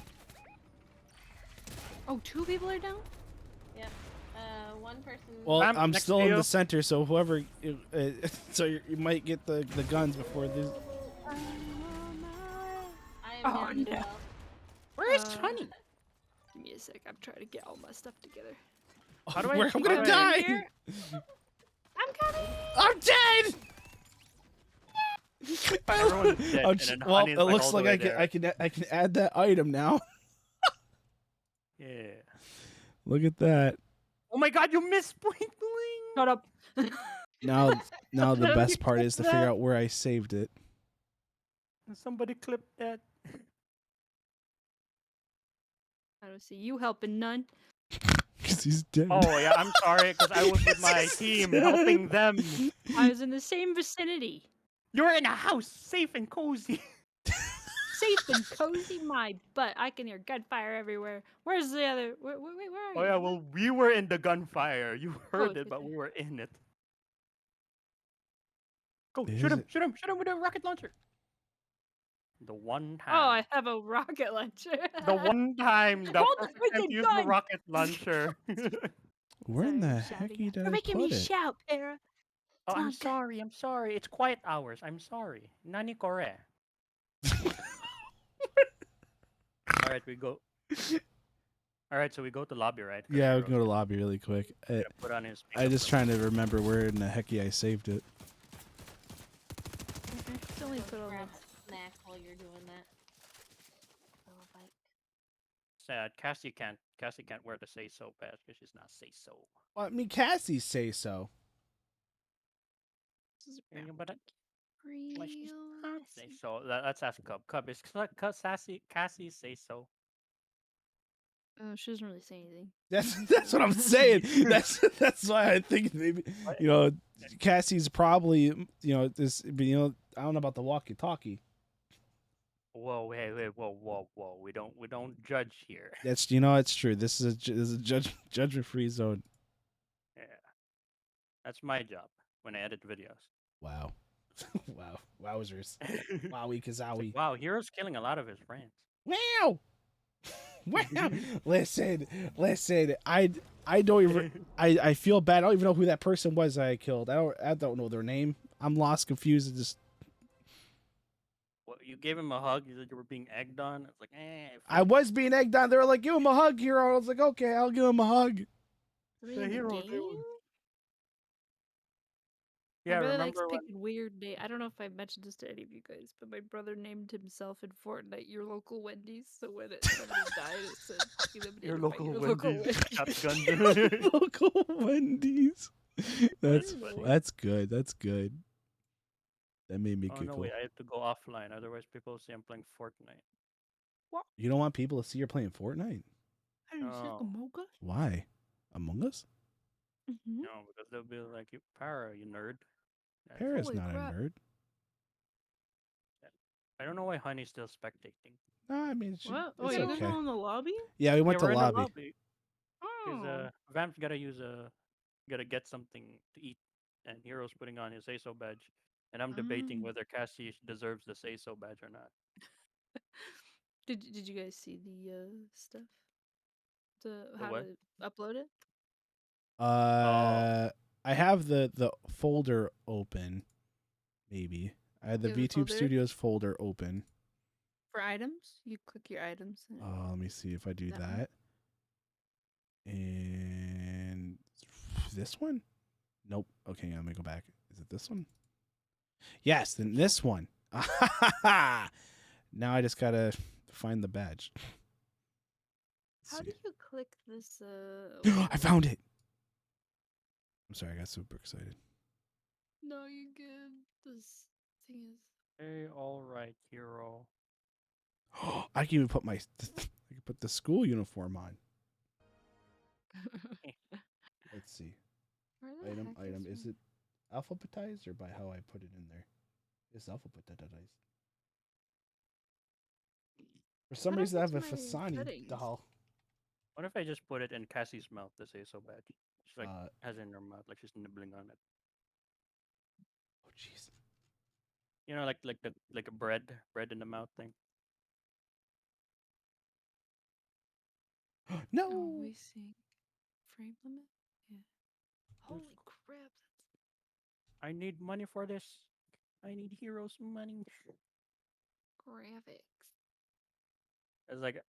Oh, 2 people are down? Yep. One person. Well, Vamp, I'm next still to in you. the center, so whoever, so you might get the guns before this. I am Oh, down as no. well. Where is Honey? Give me a sec. I'm trying to get all my stuff together. How do I I'm gonna how do I- die. I'm coming! I'm dead. Everyone's dead, I'm and just- then well, Honey's, it like, looks all the like way I can add that item now. Yeah. Look at that. Oh my god, you missed point blank! Shut up. Now the You best part is to clipped figure that? out where I saved it. Somebody clip that. I don't see you helping none. Cause he's dead. Oh yeah, I'm sorry, because I was with my team helping them. I was in the same vicinity. You're in a house, safe and cozy. Safe safe and cozy. My butt. I can hear gunfire everywhere. Where's the other? Where are Oh you? yeah, well we were in the gunfire. You heard it's it, but okay. we were in it. Go Is shoot him! it? Shoot him! Shoot him with a rocket launcher. The one Oh, I time. have a rocket launcher. The one time the Hold the perfect time to freaking use the gun! rocket launcher. Where in Sorry, the I'm heck shouting. did You're I making put me it? shout, Para. Oh, I'm Come on, sorry. I'm sorry. It's quiet hours. I'm sorry. Nani kore. All right, we go. All right, so we go to lobby, right? 'Cause Yeah, we Heroes can go to lobby really quick. gonna put on his I makeup just real trying to remember where in the hecky I saved it. Just only put on Grab the... a snack while you're doing that. Oh, bike. sad. Cassie can't wear the say so badge because she's not say so. Well, I mean, Cassie say so. This is Yeah, but like she's real not say messy. so. Let's ask Cub. Cub is Cassie say so. She doesn't really say anything. That's what I'm saying. That's why I think maybe Cassie's probably this. But I don't know about the walkie-talkie. Whoa, wait, whoa. We don't judge here. That's it's true. This is a judgment-free zone. Yeah, that's my job when I edit videos. Wow, wow, wowzers, wowie It's kazowie. like, wow, Hero's killing a lot of his friends. Wow. Wow. Listen. I don't even. I feel bad. I don't even know who that person was that I killed. I don't know their name. I'm lost, confused, and just. Well, you gave him a hug. You said you were being egged on. It's like, I was being egged on. They were like, "Give him a hug, hero." I was like, "Okay, I'll give him a hug." The hero. Game? Yeah, My brother likes remember when? picking weird names. I don't know if I mentioned this to any of you guys, but my brother named himself in Fortnite your local Wendy's. So when somebody died, it said eliminated Your by local your Wendy's local shotgun. Local Wendy's. That's funny. good. That's good. That made me Oh giggle. no, wait! I have to go offline. Otherwise, people say I'm playing Fortnite. You don't want people to see you're playing Fortnite? I didn't say Oh. Among Us. Why? Among Us? Mm-hmm. No, because they'll be like, "You para, you nerd." That's Para's Holy not crap. a nerd. I don't know why Honey's still spectating. No, I mean, What? Oh, it's you guys okay. all in the lobby? Yeah, we went Yeah, we're to in the lobby. lobby. Because Oh. Vamp's gotta get something to eat, and Hero's putting on his say-so badge, and I'm debating whether Cassie deserves the say-so badge or not. Did you guys see the stuff? The How what? to upload it? Oh, I have the folder open. Maybe I had the You have the VTube folder? Studios folder open. For items? You click your items. And Let me see if I do That one? that. And this one? Nope. Okay, let me go back. Is it this one? Yes, then this one. Now I just gotta find the badge. How do you click this? I found it. I'm sorry, I got super excited. No, you good. This thing is. hey, all right, Hero. I can even put I can put the school uniform on. Let's see. Where the Item. heck Is it alphabetized or by how I put it in there? It's alphabetized. For some How do I reason, I have a fix my Fasani settings? doll. What if I just put it in Cassie's mouth, the say-so badge? She's like Oh, has it in her mouth, like she's nibbling on it. jeez. You know, like a bread in the mouth thing. No. Oh, we see. Frame limit? Yeah. Holy crap. I need money for this. I need Hero's money. Graphics. It's like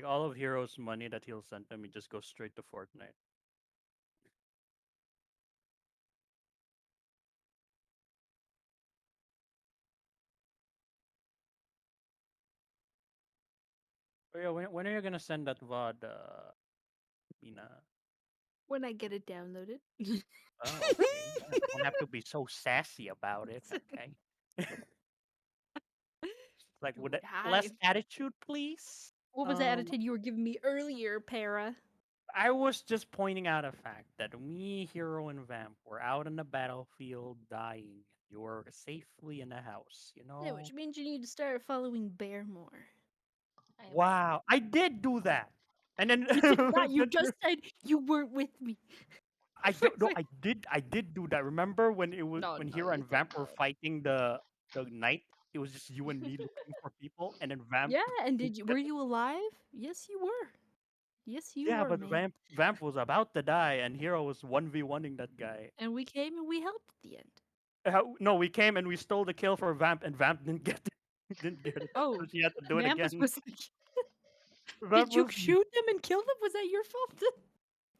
all of Hero's money that he'll send them, it just goes straight to Fortnite. Oh yeah, when are you gonna send that VOD, Mina? When I get it downloaded. Oh, okay. You don't have to be so sassy about it, okay? Like with less Hive. attitude, please. What was the attitude you were giving me earlier, Para? I was just pointing out a fact that me, Hero, and Vamp were out on the battlefield dying. You were safely in the house, you Yeah, know? which means you need to start following Bear more. I am Wow, I did do that. And then You did not. You just said you weren't with me. I don't know. I did do that. Remember when it was No, when no, Hero you and did Vamp were not. fighting the knight? It was just you and me looking for people, and then Vamp. Yeah, and were you alive? Yes, you were. Yes, you Yeah, were, but man. Vamp was about to die, and Hero was 1v1ing that guy. And we came and we helped at the end. No, we came and we stole the kill for Vamp, and Vamp didn't get it. Didn't get it, Oh, so she had to do it Vamp was again. supposed to. Vamp Did you was shoot them and kill them? Was that your fault?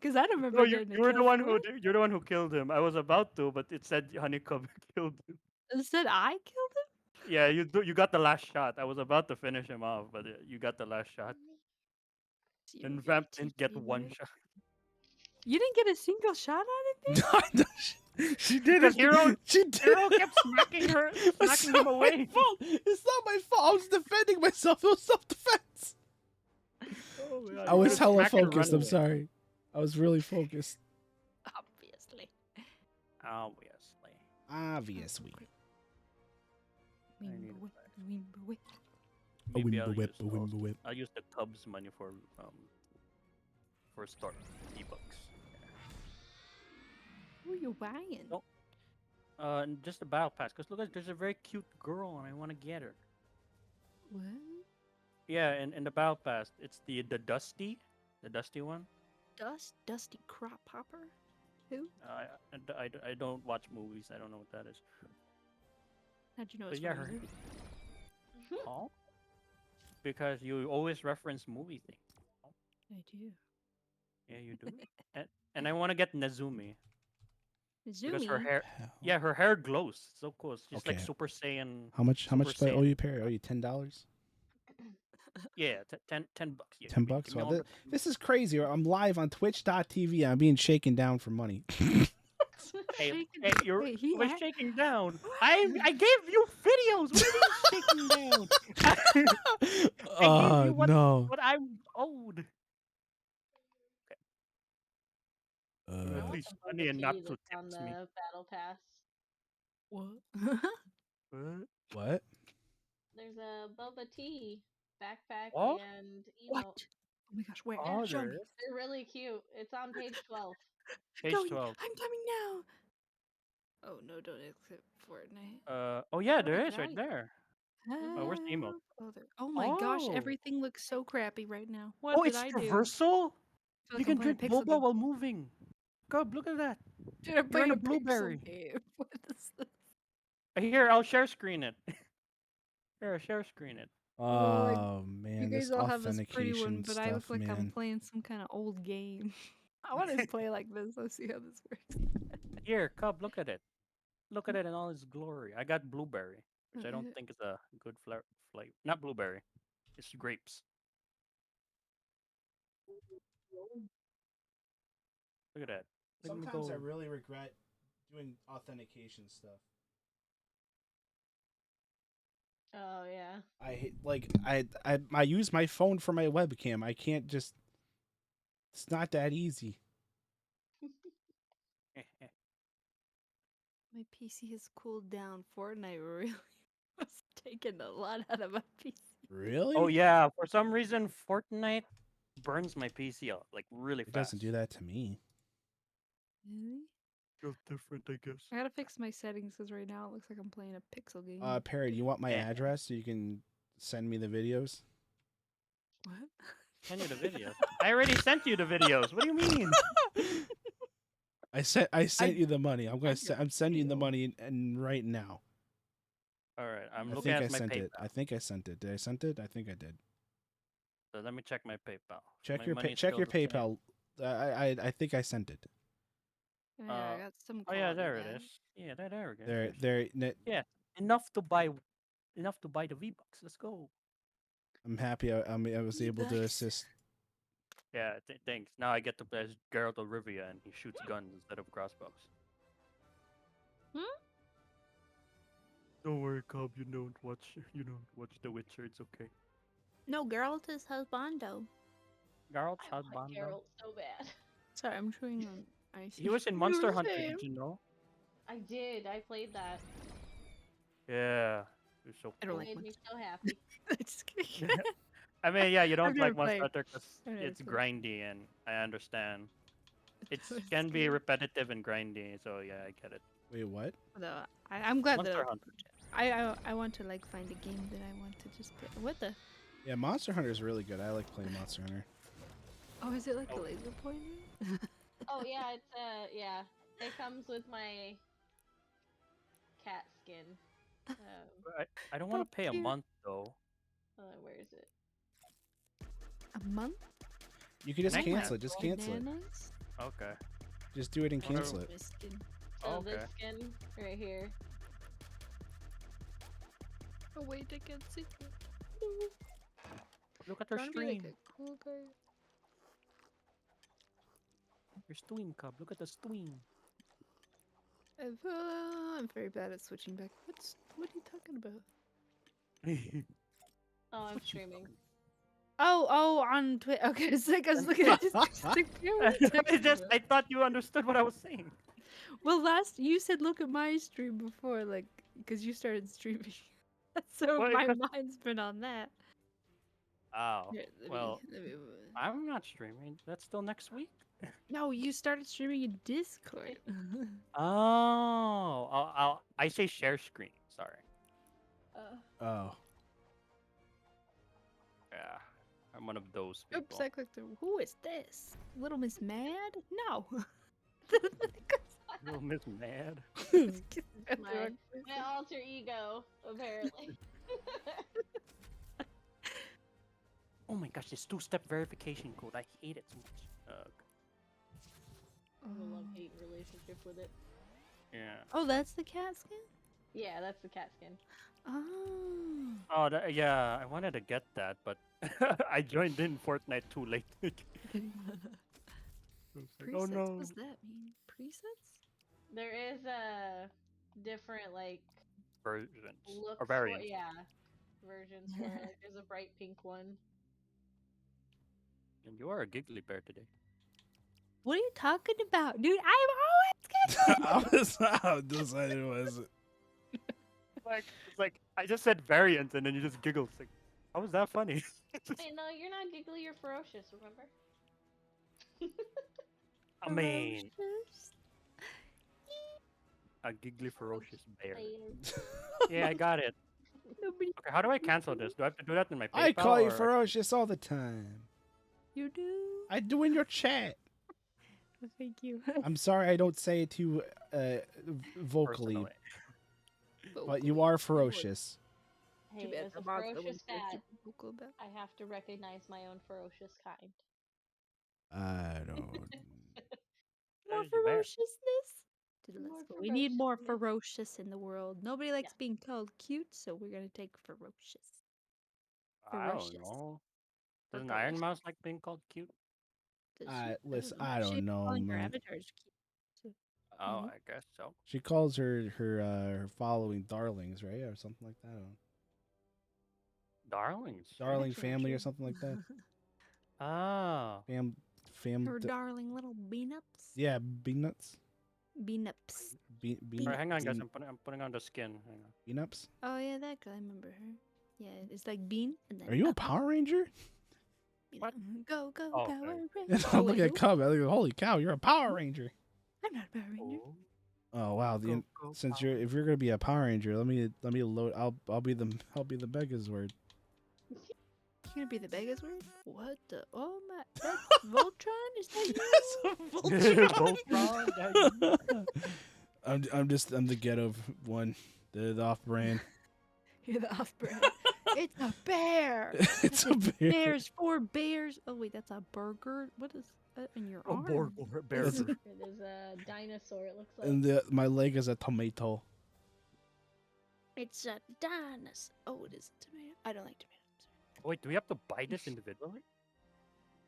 Because I don't no, remember getting a you were the kill one for who it. you're the one who killed him. I was about to, but it said HoneyKub killed him. Instead, I killed him. Yeah, you got the last shot. I was about to finish him off, but you got the last shot. So you And don't get Vamp a didn't get TP, one right? shot. You didn't get a single shot on it, No, she did Because it. Hero She did. Hero kept smacking her, It's smacking not him away. my fault. It's not my fault. I was defending myself. It was self-defense. Oh my God, I you was could've hella smacked her and focused. run I'm away. sorry. I was really focused. Obviously. Obviously. Obviously. I need A Maybe wimba whip, a wimba whip. I'll use the Cubs money for start V-Bucks. Who are you buying? No. And just a battle pass. Cause look, there's a very cute girl, and I want to get her. What? Yeah, in the battle pass, it's the dusty one. Dusty Crop Popper? Who? I don't watch movies. I don't know what that is. How'd you know But it's yeah, from a her. movie? Oh. Because you always reference movie things. I do. Yeah, you do. and I want to get Nezumi because her Zoomy. hair. Hell. Yeah, her hair glows. It's so cool. She's like Okay. Super Saiyan. How much Super do I owe Saiyan. you, Perry? I owe you $10? Yeah, $10. Yeah, $10 give bucks. me Wow, all the- this is crazy. I'm live on twitch.tv. I'm being shaken down for money. Hey, Shaking- hey, you're Wait, he we're had- shaking down. I gave you videos. What are you shaking down? I gave you what I'm owed. I At want least the money Boba and not tea to that's on tips the me. battle pass. What? What? What? There's a boba tea backpack What? and What? emote. Oh my gosh, where? Oh, Show there me. is. They're really cute. It's on page 12. Page Going. 12. I'm coming now. Oh no, don't exit Fortnite. Oh yeah, How there did is right I- there. Oh, where's the emote? Oh my gosh, Oh. everything looks so crappy right now. What Oh, did it's I do? reversal. Feel You like I'm can playing drink a Pixel boba game. while moving. God, look at that. Dude, I'm You're in playing a a Pixel blueberry. game. What is this? Here, I'll share screen it. Here, I'll share screen it. Oh, man. You This guys all have this pretty one, authentication but I look stuff, like I'm man. playing some kind of old game. I want to play like this. Let's see how this works. Here, Cub, look at it. Look at it in all its glory. I got blueberry, which I don't think is a good flavor. Not blueberry. It's grapes. Look at that. Look at me Sometimes I go. really regret doing authentication stuff. Oh yeah. I hate, like I use my phone for my webcam. I can't just. It's not that easy. My PC has cooled down. Fortnite really was taking a lot out of my PC. Really? Oh yeah, for some reason Fortnite burns my PC out like really It fast. doesn't do that to me. Really? Feels different, I guess. I gotta fix my settings because right now it looks like I'm playing a Pixel game. Perry, do you want my Eh. address so you can send me the videos? What? Send you the videos. I already sent you the videos. What do you mean? I sent you the money. I'm sending you the video. money and right now. All right, I'm I looking think I at my sent PayPal. it. I think I sent it. Did I send it? I think I did. So let me check my PayPal. Check My your money's check still your the same. PayPal. I think I sent it. Yeah, I got some. Oh yeah, quality there it then. is. Yeah, there we go. There. Enough to buy the V-Bucks. Let's go. I'm happy. I was able to V-Bucks. assist. Yeah, thanks. Now I get to play as Geralt of Rivia and he shoots guns instead of crossbows. Don't worry, Cobb. You don't watch The Witcher. It's okay. No, Geralt is husbando. Geralt's I want husband. Carol so bad. Sorry, I'm chewing on ice. He was in Monster Hunter. Did you know? I did. I played that. Yeah. It was so I don't cool. like Made me Monster. so happy. Just kidding. I mean, yeah, you I've don't never like Monster played. Hunter because I've never it's played. grindy, and I understand. It Just can be kidding. repetitive and grindy, so yeah, I get it. Wait, what? No, I'm glad Monster that Hunter. I want to like find a game that I want to just play. What the? Yeah, Monster Hunter is really good. I like playing Monster Hunter. Oh, is it like a laser pointer? Oh yeah, it's yeah. It comes with my cat skin. I don't want to pay a cute. month though. Where is it? A month? You can just Can I cancel it. Just cancel it. Bananas? Okay. Just do it and cancel it. Miskin. So this Okay. skin right here. Oh wait, I can't see it. Look at her Trying to be like stream. a cool guy. Your stream, Cub. Look at the stream. I'm very bad at switching back. What are you talking about? Oh, I'm streaming. Oh, on Twitter. Okay, it's like I was looking at I thought you understood what I was saying. Well, you said look at my stream before, like, because you started streaming. So Well, my because- mind's been on that. Oh, Here, let well, me I'm not streaming. That's still next week. No, you started streaming in Discord. Oh, I say share screen. Sorry. Oh. Yeah, I'm one of those people. Oops, I clicked through. Who is this? Little Miss Mad? No. Little Miss Mad. My alter ego, apparently. Oh my gosh, this two-step verification code. I hate it so much. I have a love-hate relationship with it. Yeah. Oh, that's the cat skin? Yeah, that's the cat skin. Oh. Oh, yeah, I wanted to get that, but I joined in Fortnite too late. Presets? Oh no. What does that mean? Presets? There is a different like Versions look or variants. yeah, versions for it. There's a bright pink one. And you are a giggly bear today. What are you talking about? Dude, I'm always I decided it was. It's like I just said variant and then you just giggled. It's like, how was that funny? Hey, no, you're not giggly, you're ferocious, remember? I mean, ferocious. a giggly ferocious bear. Bear. Yeah, I got it. Nobody. Okay, how do I cancel this? Do I have to do that in my PayPal? I call you or- ferocious all the time. You do? I do in your chat. Oh, thank you. I'm sorry I don't say it too vocally, Personally. but you are ferocious. Hey, Too bad as the a monster ferocious was there cat, to be vocal about. I have to recognize my own ferocious kind. I don't. More There's the bear. ferociousness? More We need more ferociousness. ferocious in the world. Nobody likes being called cute, so we're gonna take ferocious. I don't Ferocious. know. Or Doesn't Iron ferocious. Mouse like being called cute? Does she? Listen, know. I don't She's know, calling her man. avatars cute. Oh, Mhm. I guess so. She calls her following darlings, right, or something like that. Darlings. Darling Actually, not family or true. something like that. Ah. Her darling little beanuts. Yeah, beanuts. Beanuts. Alright, hang on, guys. I'm putting on the skin. Hang on. Beanuts. Oh yeah, that girl. I remember her. Yeah, it's like bean. And then Are you a up, Power Ranger? What? Go go Oh, Power sorry. Ranger. I'm Oh, wait, looking at who? Cub. I think, holy cow, you're a Power Ranger. I'm not a Power Ranger. Oh. Oh wow! Go, go, Since Power. if you're gonna be a Power Ranger, let me load. I'll be the Megazord. You're gonna be the biggest word? What the? Oh my! That's Voltron? Is that you? Voltron. I'm the ghetto one, the off brand. You're the off-brand. It's a bear. It's a bear. Bears for bears. Oh wait, that's a burger. What is that in your arm? Bear. That's It is a dinosaur, it looks like. And my leg is a tomato. It's a dinosaur. Oh, it is a tomato. I don't like tomatoes. Wait, do we have to buy this individually?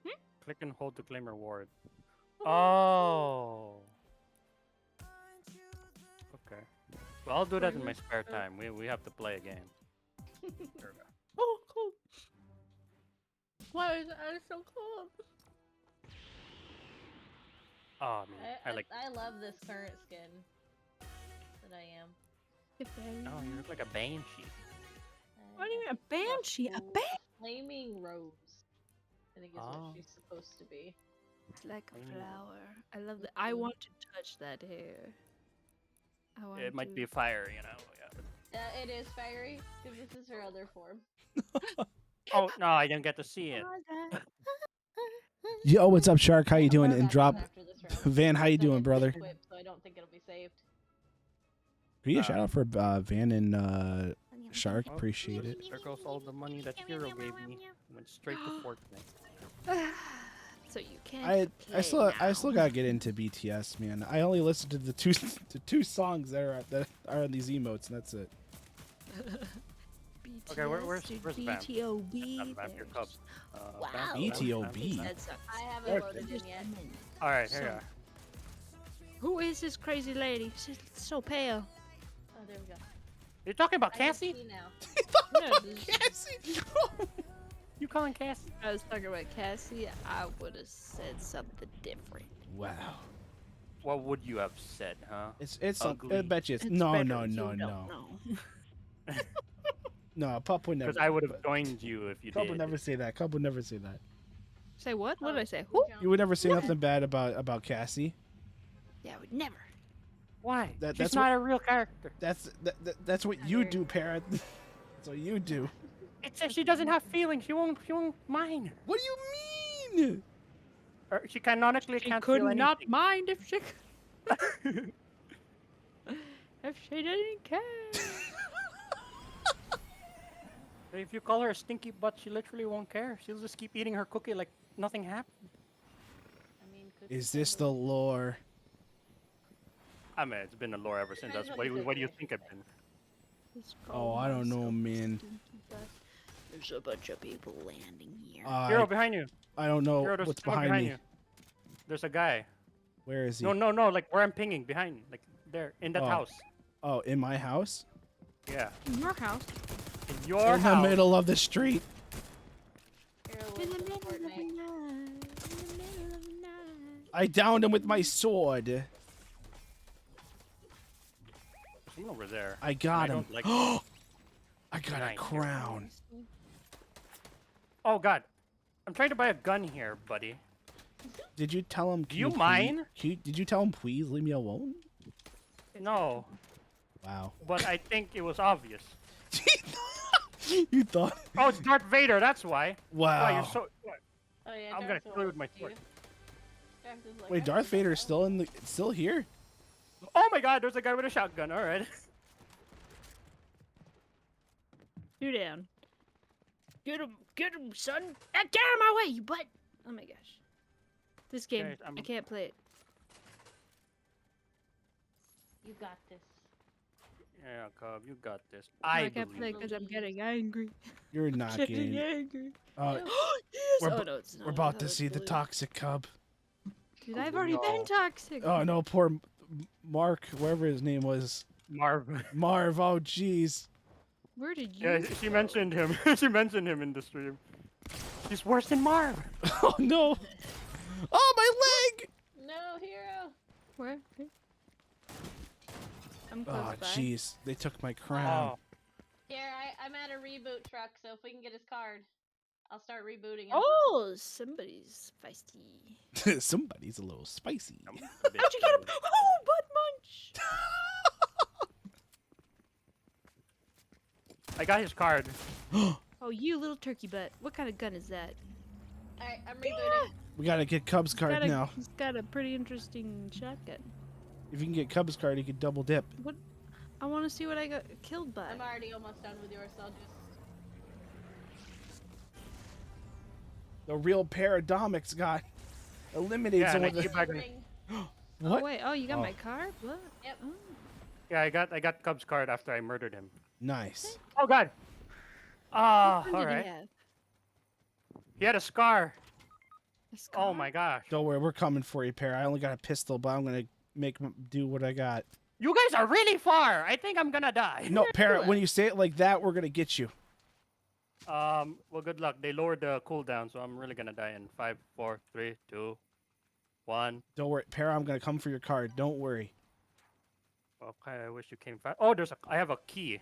Hmm? Click and hold to claim reward. Oh. Okay. Well, I'll do that in my spare time. We have to play a game. Oh, cold. Why is it so cold? Oh man, I like. I love this current skin that I am. Oh, you look like a banshee. What do you mean, a banshee? A Flaming rose. I think is what Oh. she's supposed to be. It's like a Flaming flower. I love that. I want to touch that hair. I want It might to. be fire, you know. Yeah. It is fiery because this is her other form. Oh no, I didn't get to see it. Yo, what's up, Shark? How you doing? And Back drop on after this round. Van. How you Because I doing, didn't brother? equip, so I don't think it'll be saved. Can you shout out for Van and Shark? Oh, Appreciate it. There goes all the money that Hero gave me. Went straight to Fortnite. So you can't. I play still now. gotta get into BTS, man. I only listened to the two songs that are on these emotes, and that's it. Okay, where's dude, Vamp? BTOB. Not Vamp, your cub. Wow. Vamp, BTOB. Vamp. That sucks. I haven't There- loaded in yet. All right, here you are. Who is this crazy lady? She's so pale. Oh, there we go. You're talking about I can Cassie? see now. No, this- You calling Cassie? I was talking about Cassie. I would have said something different. Wow. What would you have said, huh? It's Ugly. I bet you it's It's no better no if you no don't no know. no. Pup would never. Because I would have joined you if you Cub did. would never say that. Cub would never say that. Say what? What did I say? Who? Who? You would never say nothing bad about Cassie. Yeah, I would never. Why? That's She's not a real character. That's what you do, parrot. That's what you do. It says she doesn't have feelings. She won't mind. What do you mean? Or she canonically She can't could feel not anything. mind if she. If she didn't care. If you call her a stinky butt, she literally won't care. She'll just keep eating her cookie like nothing happened. I mean, Is this the lore? I mean, it's been a lore ever since. Depends That's what you what do you think think I've been? Oh, I don't know, man. There's a bunch of people landing here. Hero behind you. I don't know Hero, there's what's someone behind me. you. There's a guy. Where is he? No, like where I'm pinging behind, like there in that Oh. house. Oh, in my house? In Yeah, your house. in your In house. the middle of the street. Hero In lives the in middle of the night. Fortnite. In the middle of the night. I downed him with my sword. Someone over there. I got I him. don't like- I got a Nice. crown. Oh God, I'm trying to buy a gun here, buddy. Did you tell him? Do you please- mind? Did you tell him, please leave me alone? No, Wow. but I think it was obvious. You thought? Oh, it's Darth Vader. That's why. Wow. Why you're so? Oh yeah. I'm gonna Darth kill you with my will sword. Darth is like, Wait, "I Darth forgot Vader's that." still here? Oh my God, there's a guy with a shotgun. All right. You down. Get him, son. Ah, get out of my way, you butt. Oh my gosh. This game, Guys, I'm- I can't play it. You got this. Yeah, Cub, you got this. I I can't believe. play it. because I'm getting angry. You're not Getting getting. angry. Uh, Yes. we're Oh, bo- no, it's not. we're I about thought to it was see the blue. toxic cub. Dude, I've already been No. toxic. Oh no, poor Mark, whoever his name was. Marv. Marv. Oh jeez. Where did you? Yeah, she mentioned him. She mentioned him in the stream. He's worse than Marv. Oh no. Oh my leg. No, Hero. Where? I'm close Oh by. jeez, they took my crown. Oh, Here, I'm at a reboot truck, so if we can get his card, I'll start rebooting him. Oh, somebody's feisty. Somebody's a little spicy. I'm a How'd bit you get him? jealous. Oh, butt munch. I got his card. Oh, you little turkey butt. What kind of gun is that? Alright, I'm rebooting. We gotta get Cub's card now. He's got a pretty interesting shotgun. If you can get Cub's card, you can double dip. What? I want to see what I got killed by. I'm already almost done with yours, so I'll just... The real Paradomics got eliminated Yeah, some and of I the. keep back. Ring. What? Oh, wait. Oh, you got Oh. my card? What? Yep. Oh. Yeah, I got Cub's card after I murdered him. Nice. Oh God. Ah, What gun all did right. he have? He had a scar. A scar? Oh my gosh. Don't worry, we're coming for you, Para. I only got a pistol, but I'm gonna do what I got. You guys are really far. I think I'm gonna die. No, Para. When you say it like that, we're gonna get you. Well, good luck. They lowered the cooldown, so I'm really gonna die in 5, 4, 3, 2, 1. Don't worry, Para. I'm gonna come for your card. Don't worry. Okay, I wish you came fast. Oh, I have a key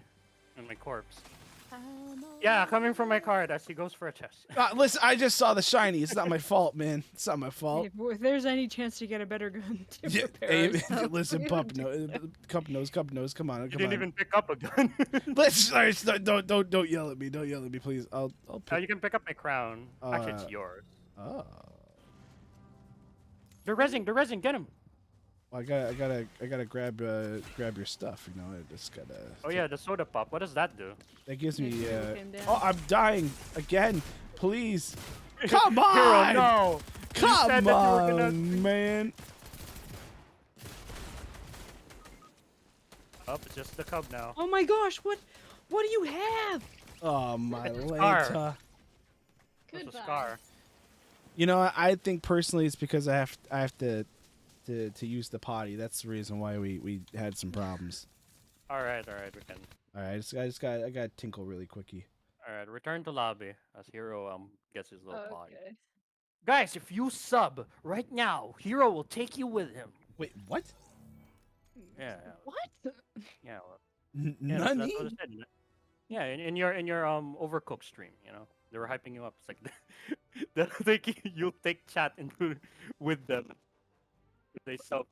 in my corpse. Yeah, coming from my card as he goes for a chest. Listen, I just saw the shiny. It's not my fault, man. It's not my fault. If there's any chance to get a better gun, to Yeah, prepare hey, ourselves, listen, we pup would knows. Come on, You come didn't on. even pick up a gun. Don't yell at me. Don't yell at me, please. I'll pick. You can pick up my crown. Actually, it's yours. Oh. They're resin. Get him. Well, I gotta grab your stuff. You know, I just gotta. Oh yeah, the soda pop. What does that do? That gives me. Hero came down. Oh, I'm dying again. Please. Come on. Hero, no. Come on, man. Oh, it's just the cub now. Oh my gosh, what do you have? Oh my It's a Lanta. scar. It's a Goodbye. scar. You know, I think personally it's because I have to use the potty. That's the reason why we had some problems. All right, we can. All right, I got to tinkle really quickie. All right, return to lobby as Hero gets his little potty. Okay. Guys, if you sub right now, Hero will take you with him. Wait, what? Yeah. What? Yeah. Well, Nani? that's what it said. Yeah, in your Overcooked stream, you know, they were hyping you up. It's like you'll take chat into with them. If they sub.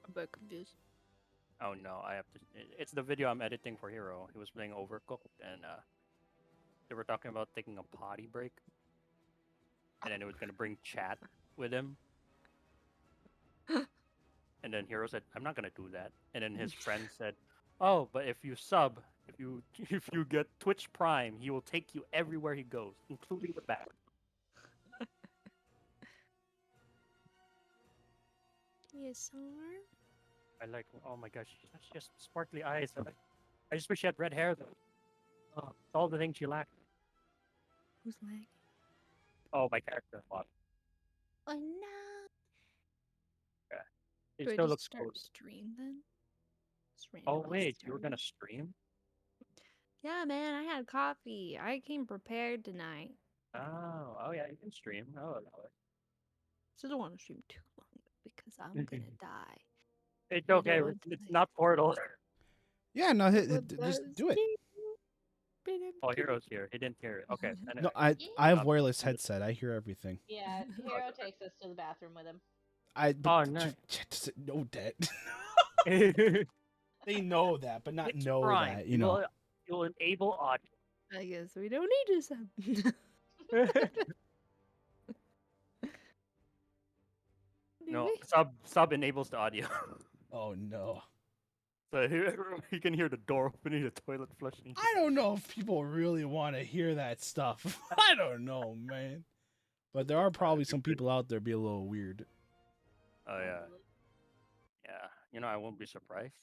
I'm a bit confused. Oh no, I have to. It's the video I'm editing for Hero. He was playing Overcooked, and they were talking about taking a potty break, and then it was gonna bring chat with him. And then Hero said, "I'm not gonna do that." And then his friend said, "Oh, but if you sub, if you get Twitch Prime, he will take you everywhere he goes, including the back." Yes, sir. I like. Oh my gosh, she has sparkly eyes. I just wish she had red hair though. Oh, it's all the things she lacked. Who's lagging? Oh, my character. Oh no. It Do I still just looks start cool. stream then? Just Oh randomly wait, you were start gonna it? stream? Yeah, man, I had coffee. I came prepared tonight. Oh yeah, you can stream. Oh, allow it. Just don't want to stream too long because I'm gonna die. It's I don't okay. want to It's die. not Portal. Yeah, no, just do it. Oh, Hero's here. He didn't hear it. Okay. No, Anyway. I have wireless headset. I hear everything. Yeah, Hero takes us to the bathroom with him. Oh, nice. Just know that. It's They know that, but not know Prime. that. You know. You'll enable audio. I guess we don't need to sub. No, sub enables the audio. Oh no. So you can hear the door opening, the toilet flushing. I don't know if people really want to hear that stuff. I don't know, man. But there are probably some people out there be a little weird. Oh yeah. Yeah. You know, I won't be surprised.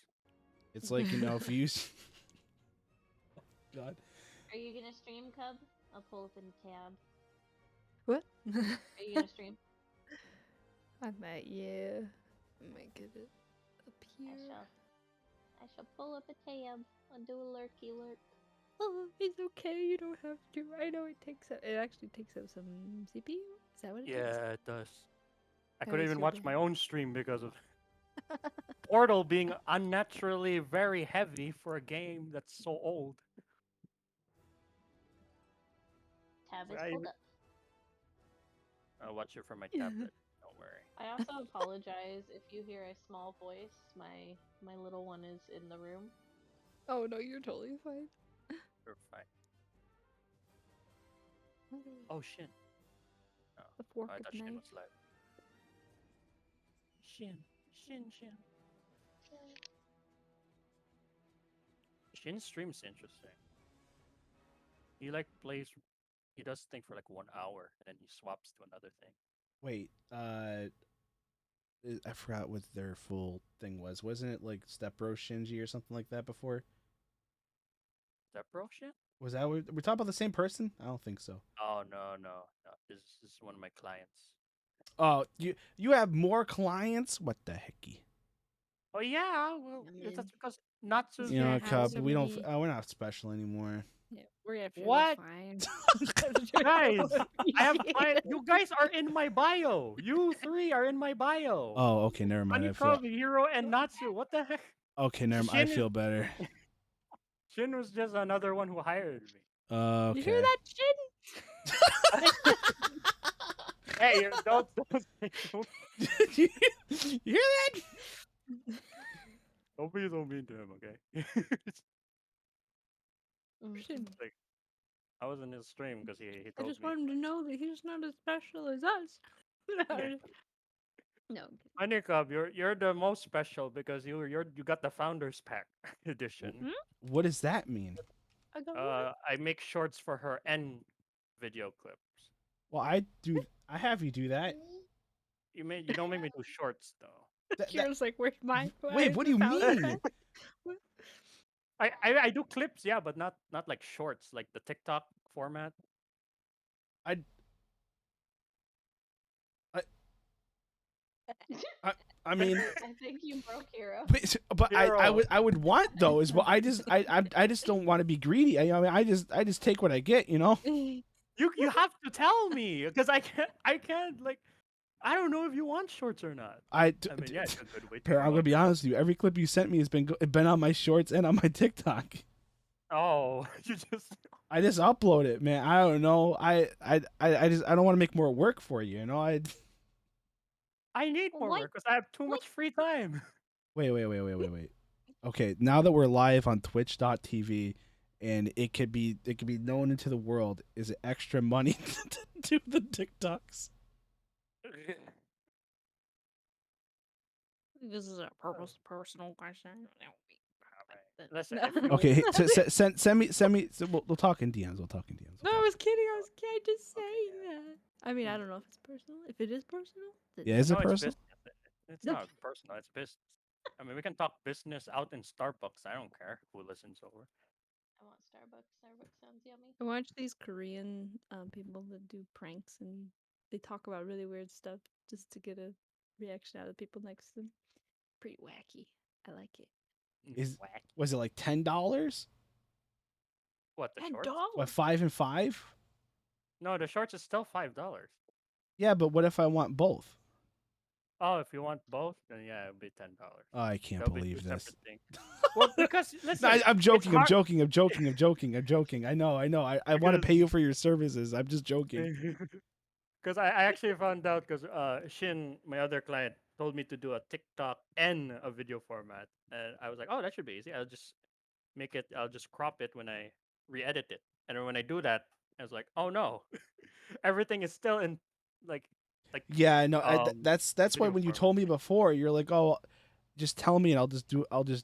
It's like, you know, if you use... God. Are you gonna stream, Cub? I'll pull up in tab. What? Are you gonna stream? I might, yeah. I might get it up I here. shall pull up a tab. I'll do a lurky lurk. Oh, it's okay. You don't have to. I know it takes up. It actually takes up some CPU. Is that what it is? Yeah, it does. I That couldn't is even so watch bad. my own stream because of Portal being unnaturally very heavy for a game that's so old. Tab is I- pulled up. I'll watch it from my tablet. Don't worry. I also apologize if you hear a small voice. My little one is in the room. Oh no, you're totally fine. You're fine. Oh shit. Oh, The fork I of thought Shin knife. was live. Shin. Shin's stream's interesting. He plays. He does thing for 1 hour and then he swaps to another thing. Wait, I forgot what their full thing was. Wasn't it like Step Bro Shinji or something like that before? Is that bro shit? Was that we're talking about the same person? I don't think so. Oh no. This is one of my clients. Oh, you have more clients? What the hecky? Oh yeah, well I mean, that's because Natsu's You know, have Cub, so we don't. many- We're not special anymore. Yeah, We're gonna feel What? fine. Guys, I have you guys are in my bio. You three are in my bio. Oh, okay, never mind. I feel HoneyKub, Hero, and Natsu. What the heck? okay. Never mind. I feel better. Shin was just another one who hired me. Okay. You hear that, Shin? Hey, don't you hear that? don't be so mean to him, okay? Shin. Like, I was in his stream because he I told just me. want him to know that he's not as special as us. No. HoneyKub, you're the most special because you got the founders pack edition. What does that mean? I got what? I make shorts for her and video clips. Well, I do. I have you do that. You don't make me do shorts though. Kira's like, where's my? Wait, what do you mean? I do clips, yeah, but not like shorts, like the TikTok format. I mean, I think you broke Hero. but I would want those, but I just don't want to be greedy. I mean, I just take what I get, you know. You have to tell me because I can't like I don't know if you want shorts or not. I mean, yeah, it's a good way. I'm gonna be honest with you. Every clip you sent me has been on my shorts and on my TikTok. Oh, you just. I just upload it, man. I don't know. I don't want to make more work for you. You know. I need more work because I have too much free time. Wait. Okay, now that we're live on Twitch.tv and it could be known into the world, is it extra money to do the TikToks? This is a personal question. Listen, Okay, send me. So we'll talk in DMs. We'll talk in DMs. No, I was kidding. I was just saying that. I mean, I don't know if it's personal. If it is personal, Yeah, is it No, personal? It's not personal. It's business. I mean, we can talk business out in Starbucks. I don't care who listens over. I want Starbucks. Starbucks sounds yummy. I watch these Korean people that do pranks and they talk about really weird stuff just to get a reaction out of the people next to them. Pretty wacky. I like it. Was it like $10? What the shorts? What, 5 and 5? No, the shorts is still $5. Yeah, but what if I want both? Oh, if you want both, then yeah, it'll be $10. Oh, I can't That'll be believe two this. separate things. Well, because listen, No, I'm joking. it's I'm hard- joking. I know. I want to pay you for your services. I'm just joking. Because I actually found out because Shin, my other client, told me to do a TikTok and a video format, and I was like, oh, that should be easy. I'll just crop it when I re-edit it, and then when I do that, I was like, oh no, everything is still in like. Yeah, I know. That's why video when you format. told me before, you're like, oh, just tell me and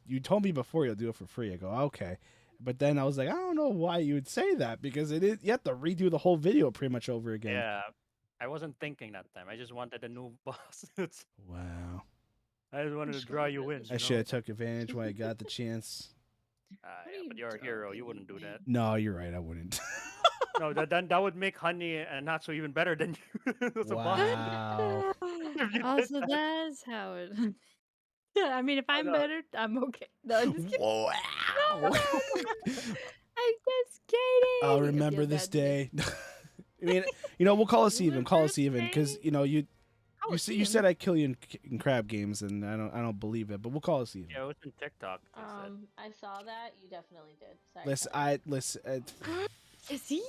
you told me before you'll do it for free. I go, okay. But then I was like, I don't know why you would say that because you have to redo the whole video pretty much over again. Yeah, I wasn't thinking that time. I just wanted a new boss. Wow. I just wanted to draw you in. I should have took advantage when I got the chance. Yeah, but you're a hero. You wouldn't do that. No, you're right. I wouldn't. No, that would make Honey and Natsu even better than you. As a boss. Wow. If you Oh, did so that. that's how it. Yeah, I mean, if I'm better, I'm okay. No, I'm just kidding. Wow. I'm just kidding. I'll I remember feel this bad today. day. I mean, we'll call us even. Call us even, because you said I kill you in crab games, and I don't believe it. But we'll call us even. Yeah, it was in TikTok. I saw that. You definitely did. Sorry. Listen. See,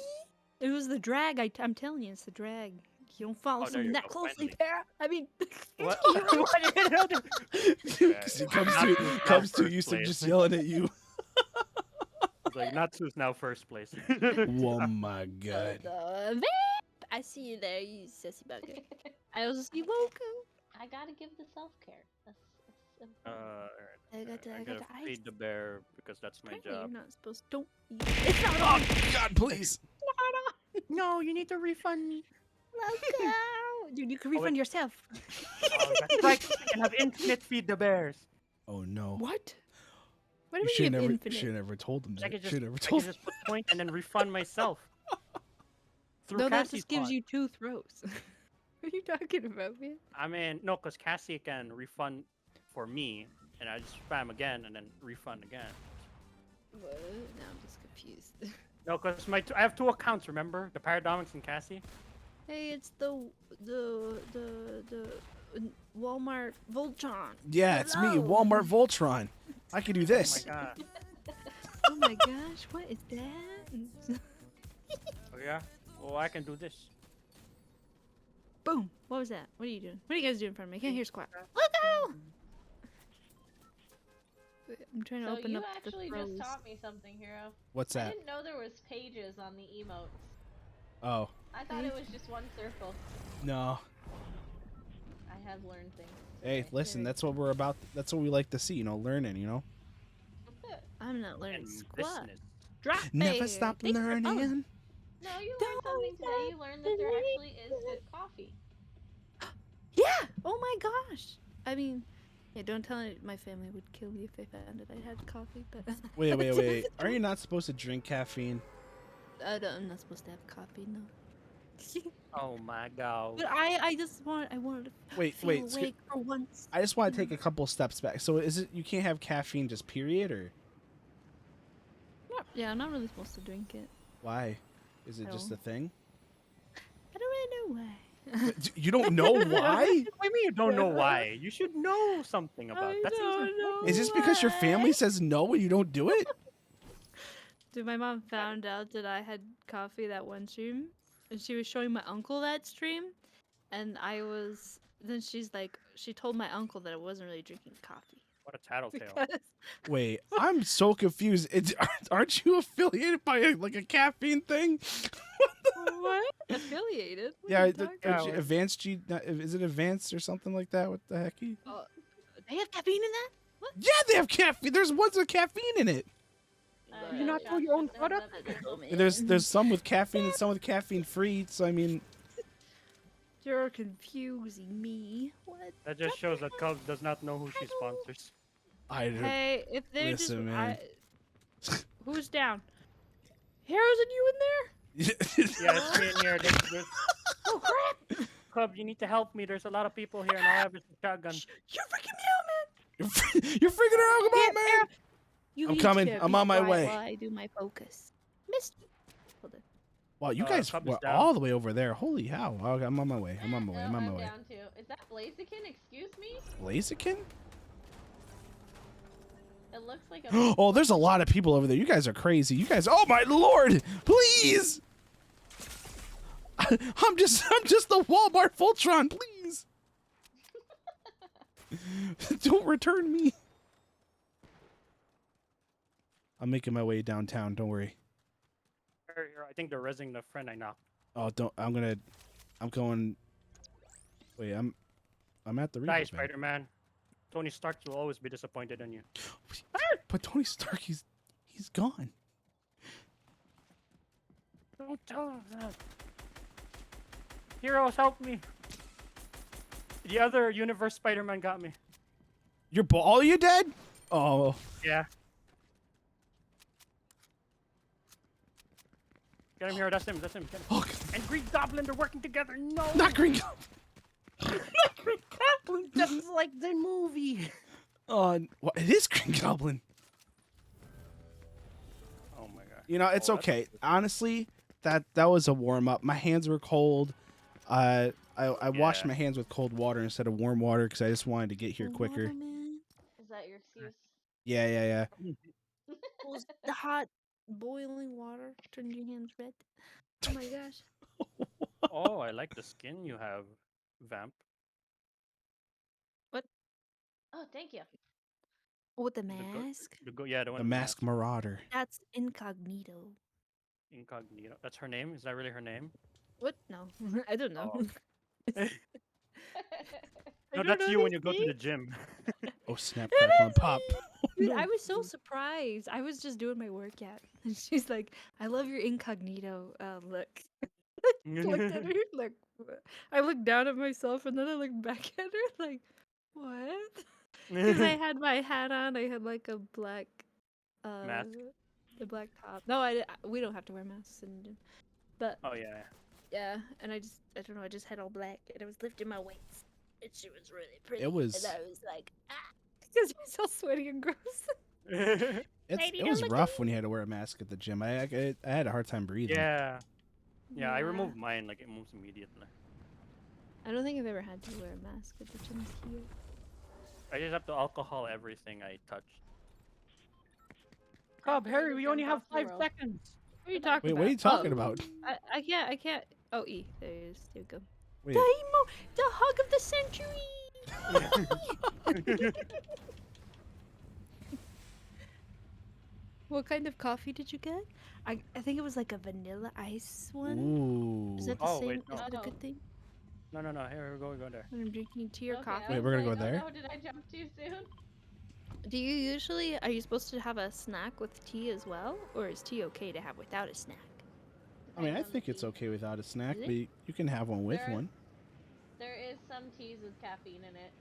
it was the drag. I'm telling you, it's the drag. You don't follow there someone you that go, closely, finally. pair. I mean, What? Because it comes to Yusuf just yelling at you. It's like Natsu's now first place. Oh my god. Vamp! I see you there, you sissy bugger. I also see Woku. I gotta give the self care. That's Alright. I I gotta gotta feed the bear because that's my Apparently job. You're not supposed. Don't. It's not on. God, please. No, you need to refund me. Woku. Dude, you can refund yourself. Oh, that's right. I can have infinite feed the bears. Oh no. What? What do You we should have never. infinite? Should have never told them I that. can Should never just told. put point and then refund myself. Through No, that Cassie's just gives pod. you 2 throws. What are you talking about, man? I mean, no, because Cassie can refund for me, and I just spam again and then refund again. What? Now I'm just confused. No, because I have 2 accounts. Remember the Paradomics and Cassie. Hey, it's the Walmart Voltron. Yeah, it's me, Hello. Walmart Voltron. I can do Oh this. my god. Oh my gosh, what is that? Oh yeah. Well, I can do this. Boom. What was that? What are you doing? What are you guys doing in front of me? I can't hear squat. Let go! Wait, I'm trying to So open you up actually the just throws. taught me something, Hero. What's I that? didn't know there was pages on the emotes. Oh, I thought it was just one circle. no. I have learned things. Hey, today. listen, that's what we're about. That's what we like to see, learning, I'm not learning And squat. business. Drop Never it. stop Thanks for- learning. No, you learned something today. You learned that there actually is good coffee. Yeah! Oh my gosh! I mean, yeah, don't tell it. My family would kill me if they found that I had coffee, but... Wait. Are you not supposed to drink caffeine? I'm not supposed to have coffee, no. Oh my god. But I wanted to Wait, feel wait. awake for once. I just want to take a couple steps back. So is it you can't have caffeine just period or Yeah, I'm not really supposed to drink it. why? Is it just No. a thing? I don't really know why. You don't know why? What do you mean you don't know why? You should know something about that. don't know Is this because your family why. says no and you don't do it? Dude, my mom found out that I had coffee that one stream, and she was showing my uncle that stream, and then she's like, she told my uncle that I wasn't really drinking coffee. What a tattletale. Because Wait, I'm so confused. Aren't you affiliated by a caffeine thing? what? Affiliated? What Yeah, are you talking about? advanced G. Is it advanced or something like that? What the hecky? They have caffeine in that? What? Yeah, they have caffeine. There's ones with caffeine in it. You not know your own product? There's some with caffeine and some with caffeine free. So I mean, You're confusing me. What? That just shows that Cub does not know who she sponsors. I don't. Hey, if they're Listen, just... man. Who's down? Heroes and you in there? Yeah, it's me in here. There's... Oh crap! Cub, you need to help me. There's a lot of people here, and all I have is a shotgun. You're freaking me out, man! You're freaking her out, come on, man. You I'm each coming. get I'm beat on my while way. I do my focus. Missed. Hold on. Wow, you guys Cub is were down. all the way over there. Holy hell! Okay, I'm on my way. I'm on my way. I'm on my I'm way. down too. Is that Blaziken? Excuse me? Blaziken? It looks like a... Oh, there's a lot of people over there. You guys are crazy. You guys. Oh my lord! Please. I'm just the Walmart Voltron. Please. Don't return me. I'm making my way downtown. Don't worry. I think they're resing the friend I knocked. Oh, don't. I'm going. Wait, I'm at the Die, Reapers, man. Spider-Man. Tony Stark will always be disappointed in you. But Tony Stark, he's gone. Don't tell him that. Heroes, help me. The other universe Spider-Man got me. All you dead? Oh, Yeah. Get him, Hero. That's him. That's him. Get him. oh And Green Goblin, they're working together. No. not Green Goblin. Just like the movie. What? It is Green Goblin. Oh my god. You know, it's Oh, that's okay. Honestly, that was a warm up. My hands were cold. I washed Yeah. my hands with cold water instead of warm water because I just wanted to get here quicker. Is that your excuse? Yeah. Was the hot boiling water turning your hands red? Oh my gosh. Oh, I like the skin you have, Vamp. Oh, thank you. With the The go- mask? Yeah, the one The with Masked Marauder. That's incognito. Incognito. That's her name? Is that really her name? What? No. I don't know. Oh. I No, don't that's know you when these you go to names. the gym. Oh snap! Crackle and pop. Dude, I was so surprised. I was just doing my workout. And she's like, I love your incognito look. Looked at her like, I looked down at myself and then I looked back at her like, what? Because I had my hat on. I had like a black Mask. the black top. No, we don't have to wear masks in the gym. But Oh yeah. yeah, and I don't know, I just had all black and I was lifting my weights. And she was really pretty. It was- And I was like, ah, because you're so sweaty and gross. It was rough when you had to wear a mask at the gym. I had a hard time breathing. Yeah. Yeah, I removed mine like almost immediately. I don't think I've ever had to wear a mask at the gym here. I just have to alcohol everything I touch. Cub, Harry, we only have 5 seconds. What are you talking Wait, about? what are you talking about? I can't. Oh, E. There it is. There we go. Wait. The hug of the century! What kind of coffee did you get? I think it was like a vanilla ice one. Ooh. Is that the same? Wait, no. Is that a good thing? No, here we go there. When I'm drinking tea or coffee. Wait, we're gonna go there? Oh, did I jump too soon? Do you usually, are you supposed to have a snack with tea as well? Or is tea okay to have without a snack? I mean, I think it's okay without a snack, Is it? but you can have one with one. There is some teas with caffeine in it.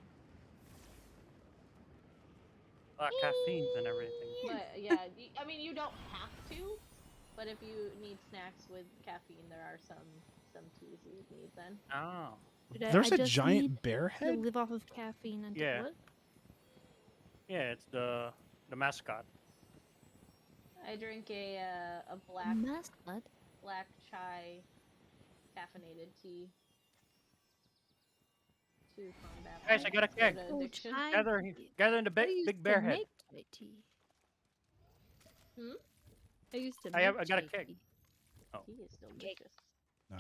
Caffeines and everything. But yeah, I mean, you don't have to. But if you need snacks with caffeine, there are some teas you would need then. Oh. There's I a just giant need bear to head? live off of caffeine until Yeah. what? Yeah, it's the mascot. I drink a black Mascot? black chai caffeinated tea to combat. Guys, my I got a keg. soda Oh, addiction. chai. Gather in the I used big to bear head. make chai tea. Hmm? I used to I got a chai keg. tea. Tea is delicious.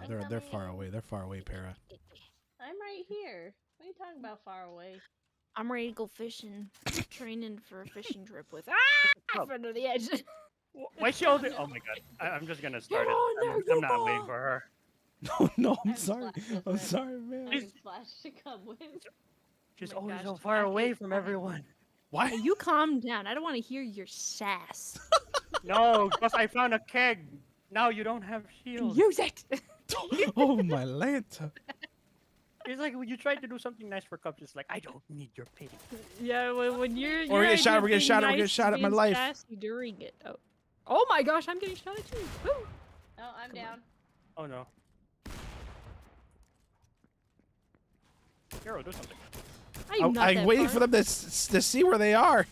No, they're far away. They're far away, Para. I'm right here. What are you talking about far away? I'm ready to go fishing. Training for a fishing trip with Oh. in front of the edge. Why she all Oh my god. I'm just gonna start it. I'm not waiting for her. No, I'm I'm sorry. Splash I'm with sorry, man. having Splash to come with. She's Oh my always gosh, so far I away hate from that. everyone. Why? Hey, you calm down. I don't want to hear your sass. No, because I found a keg. Now you don't have shield. Use it. Oh, my Lanta. It's like when you try to do something nice for Cups, it's like, I don't need your pity. Yeah, when you're. Or your get shot, idea we're of getting being shot, we're nice getting is shot at my being life. sassy during it. Oh my gosh, I'm getting shot at too. Woo. Oh, I'm down. Oh no. Hero, do something. I'm not I'm that waiting far. for them to see where they are.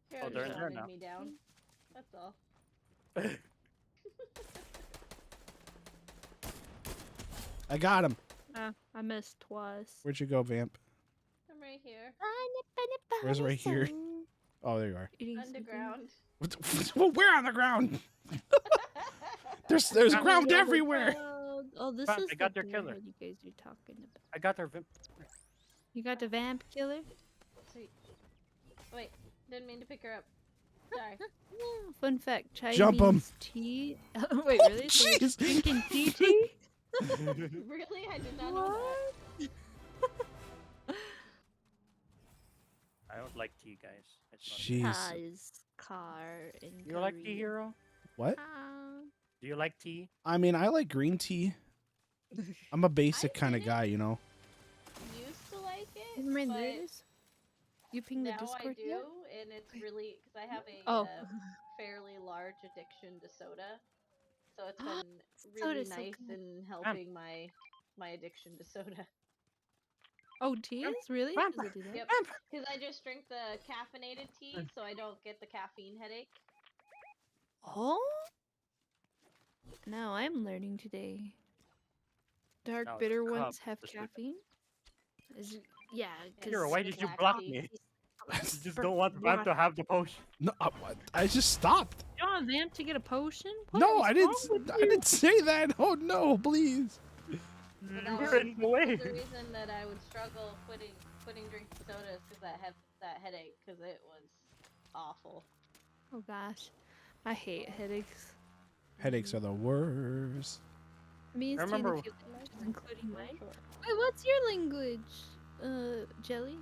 Hero they're in just there wanted now. me down. That's all. I got him. I missed twice. Where'd you go, Vamp? I'm right here. Where's right here? Oh, there you are. Underground. Well, where on the ground? There's ground everywhere. Oh, this Vamp, is I got the their killer. bear you guys are talking about. I got their vimp. You got the vamp killer? Sweet. Wait, didn't mean to pick her up. Sorry. Fun fact: chai Jump 'em. means tea. Wait, really? So you're Jeez. drinking tea? Really? I did not know that. I don't like tea, guys. It's not Jeez. Ties, car, and You like tea, curry. Hero? What? Do you like tea? I mean, I like green tea. I'm a basic I kind of didn't guy, you know. Used to like it, Never mind, there but it is. You ping the now I Discord do, yet? and it's really because I have a Oh. fairly large addiction to soda, so it's been Soda's really so nice good. in helping my addiction to soda. Oh, tea is? Really? Vamp. Does it do that? Yep, because I just drink the caffeinated tea, so I don't get the caffeine headache. Oh? Now I'm learning today. Dark Now it's bitter cup ones have this week. caffeine? Yeah, Hero, why did you black block tea. me? I just don't want Vamp to have the potion. No, I just stopped. You want Vamp to get a potion? What No, is I didn't. wrong with I you? didn't say that. Oh no, please. But You that were was in the way. the reason that I would struggle quitting drinking sodas because that headache because it was awful. Oh gosh. I hate headaches. Headaches are the worst. I mean, it's remember- a few languages, including mine. Wait, what's your language? Jelly?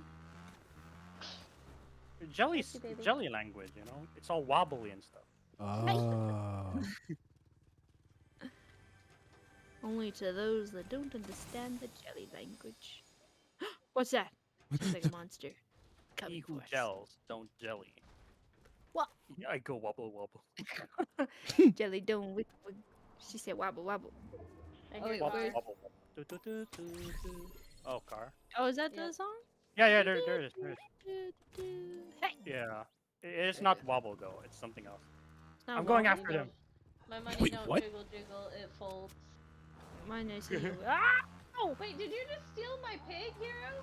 Jelly's Thank you, baby. jelly language, you know? It's all wobbly and stuff. Oh. Only to those that don't understand the jelly language. What's that? Sounds like a monster. He Coming who for us. gels, don't jelly. What? Yeah, I go wobble wobble. Jelly don't wick wick. She said wobble wobble. I Oh, hear wait, car. Wobble where's- wobble. Do, do, do, do, do. Oh, car. Oh, is that Yep. the song? Yeah, there is. Hey, Yeah. It's not wobble though. It's something else. it's not I'm going wobbly. after them. My money Wait, don't what? jiggle jiggle, it folds. Mine is here. Ah! Oh, wait, did you just steal my pig, Hero?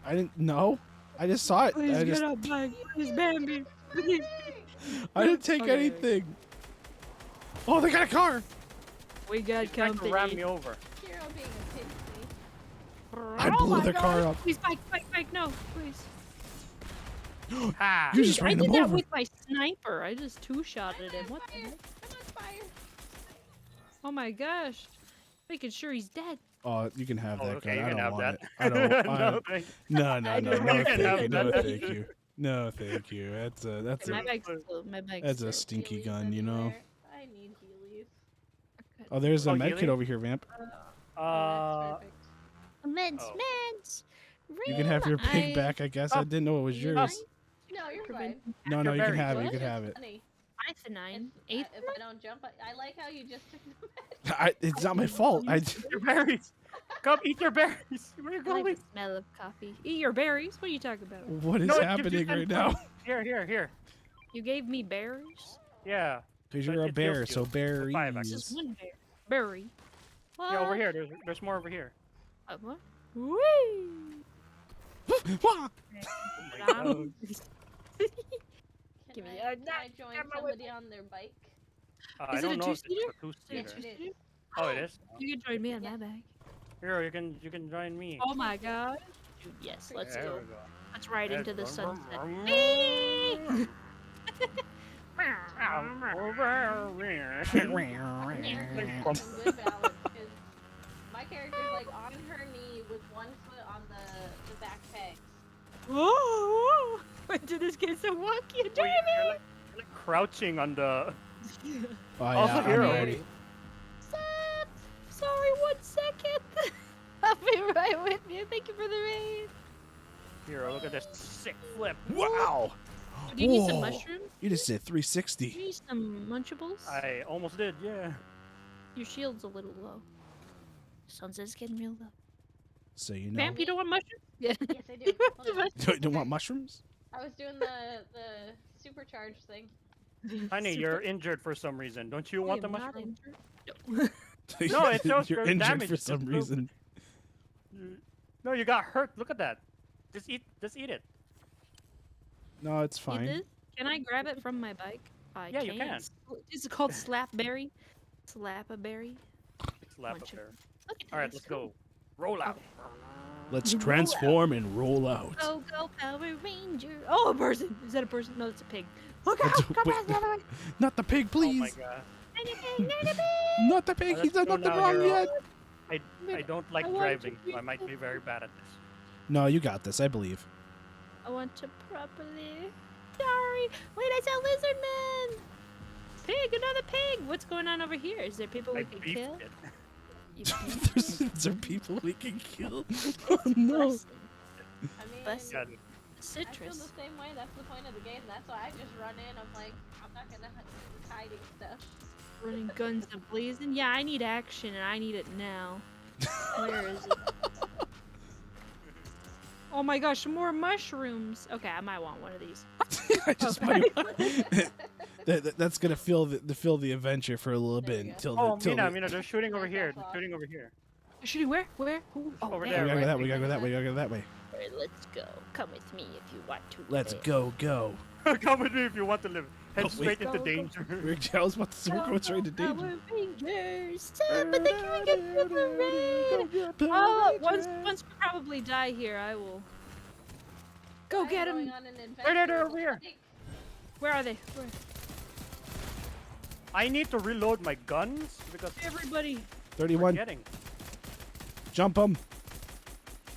I didn't know. I just saw it. Please I get just up, Mike. Please, Bambi. Please. I didn't take Okay. anything. Oh, they got a car. We got Trying to company. ram me over. Hero being a pig thief. I Oh blew my the car gosh. up. Please, Mike, no, please. Ha! You just I ran did him that over. with my sniper. I just two-shotted him. What the heck? I'm on fire. Oh my gosh. Making sure he's dead. Oh, you can have Oh, that okay, gun. you I can don't have want that. it. I don't. No, thank No, You thank can have you. No, that. thank you. No, thank you. That's My a bag's still. My bag's that's a still. stinky Heelys gun, you know. anywhere? I need Heelys. Oh, there's a Oh, med kit Healy? over here, Vamp. Oh, that's perfect. Meds, Oh. meds. You can have your pig I- back. I guess I didn't know it was You yours. No, you're fine. No, you can berries. have it. You It's can just have it. funny. Ninth and nine. It's, Eighth. if I don't jump, I like how you just took the It's not my fault. Your berries. Come eat your berries. Where are you I like going? the smell of coffee. Eat your berries. What are you talking about? What is No, it gives you happening 10 right now? points. Here. You gave me berries. Yeah. Because But you're a it bear, heals so you. berries. Five, This is one bear. Berry. What? Yeah, over here. There's more over here. What? Whee! Wah! Oh my God. Give me Can a I join camera somebody on their bike? I Is it don't a know if it's two-seater? a two-seater. It is. Oh, it is. You can join me on my bag. Here, you can join me. Oh my god. Dude, yes, let's There go. we go. Let's ride into the Let's- sunset. Some good balance, 'cause my character's like on her knee with one foot on the back pegs. Whoa! When did this get so wonky? Wait, you're like crouching on the. Oh, Also yeah, I'm hero. ready. Stop! Sorry, 1 second. I'll be right with you. Thank you for the raid. Here, look at this sick flip. Wow. Do you need some Whoa. mushrooms? You just said Do 360. you need some munchables? I almost did, yeah. Your shield's a little low. Sunset's getting real low. So you know. Vamp, you don't want mushrooms? Yeah. Yes, I do. Hold on. Don't want mushrooms? I was doing the supercharge thing. Honey, you're injured for some reason. Don't you I want the am not mushroom? injured. No, it shows you're your injured damage for is some improved. reason. No, you got hurt. Look at that. Just eat it. No, it's Eat fine. this? Can I grab it from my bike? I Yeah, you can. Is it called Slapberry? Slap-a-berry? Slap Munch up there. Look at All right, this. let's go. Roll out. Let's transform and roll out. Go, go, Power Ranger. Oh, a person. Is that a person? No, it's a pig. Look out. That's- Come wait, back the other way. Not the pig, Oh my please. god. Not the pig. Oh, He's done let's go nothing now, wrong hero. yet. I don't like I want to driving, be so I might be very bad at this. No, you got this. I believe. I want to properly. Sorry. Wait, I saw lizard man. Pig, another pig. What's going on over here? Is there people we I can beefed kill? it. You beefed it? There are people we can kill. Oh no. Bless I mean, Bless God. I feel citrus. the same way. That's the point of the game. That's why I just run in. I'm like, I'm not gonna keep hiding stuff. Running guns a blazing. Yeah, I need action and I need it now. Where is it? Oh my gosh, more mushrooms. Okay, I might want one of these. I just Okay. that's gonna fill the adventure for a little There bit you go. until Oh, the, till Mina, they're shooting over Nice here. off. They're shooting over here. You're shooting where? Where? Ooh, oh, Over we there. gotta go right? that way. We gotta go that way. We gotta go that way. Alright, let's go. Come with me if you want to. Let's live. go. Come with me if you want to live. Head Oh, straight wait. into Go, go. danger. I was about to say we're going straight to danger. Power Rangers. But they can't get through the raid. Oh, once we probably die here, I will. Go I'm get going him. on an They're adventure. over here. Where are they? Where? I need to reload my guns because Everybody, 31. getting. Jump him.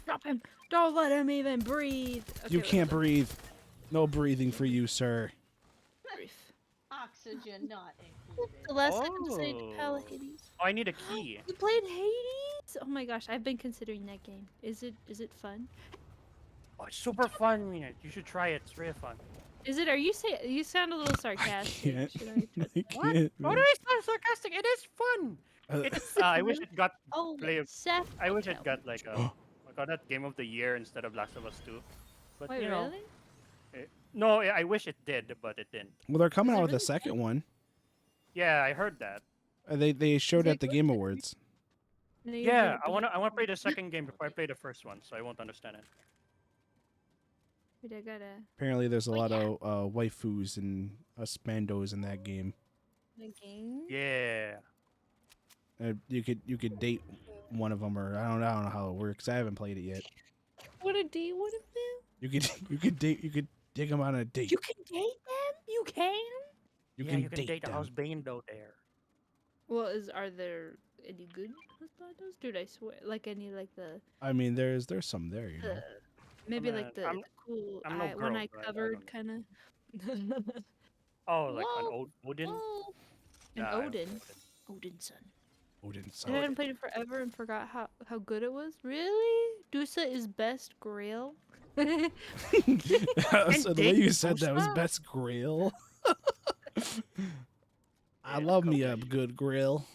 drop him. Don't let him even breathe. You Okay, can't wait, breathe. No breathing for you, sir. breathe. Oxygen not included. The last episode, Oh. Pal Hades. Oh, I need a key. You played Hades? Oh my gosh, I've been considering that game. Is it fun? Oh, it's super fun, Mina. You should try it. It's really fun. Is it? Are you say? You sound a little sarcastic. can't. Should I I trust- What? can't. Oh, no, it's not sarcastic. It is fun. Uh, It's, I wish it got Oh, play. Seth. I wish okay. it got like a. What got that Game of the Year instead of Last of Us 2. But Wait, you know, really? no, I wish it did, but it didn't. Well, they're coming Is out it with a really second one. Yeah, I heard that. They showed it at the good? Game Awards. No, you Yeah, didn't I beat- wanna play the second game before I play the first one, so I won't understand it. Wait, I gotta. Apparently, there's a Well, lot yeah. of waifus and spandos in that game. The game? Yeah. You could date one of them, or I don't know how it works. I haven't played it yet. What a date would have been? You could take them on a date. You can date them? You can? You Yeah, can you can date date the them. house Bando there. Well, are there any good husbandos? Dude, I swear. Like any, like the. I mean, there's some there, you know. Maybe mean, like the cool I'm no eye, one girl, eye but I covered don't kind of. Oh, like Whoa, an Odin? Whoa. An Nah, I don't Odin. know Odin's son. Odin's I hadn't played it forever and forgot how good it was. Really? Dusa is best grail. So the way you date said that was Dusa? best grill. I Yeah, love me okay. a good grill.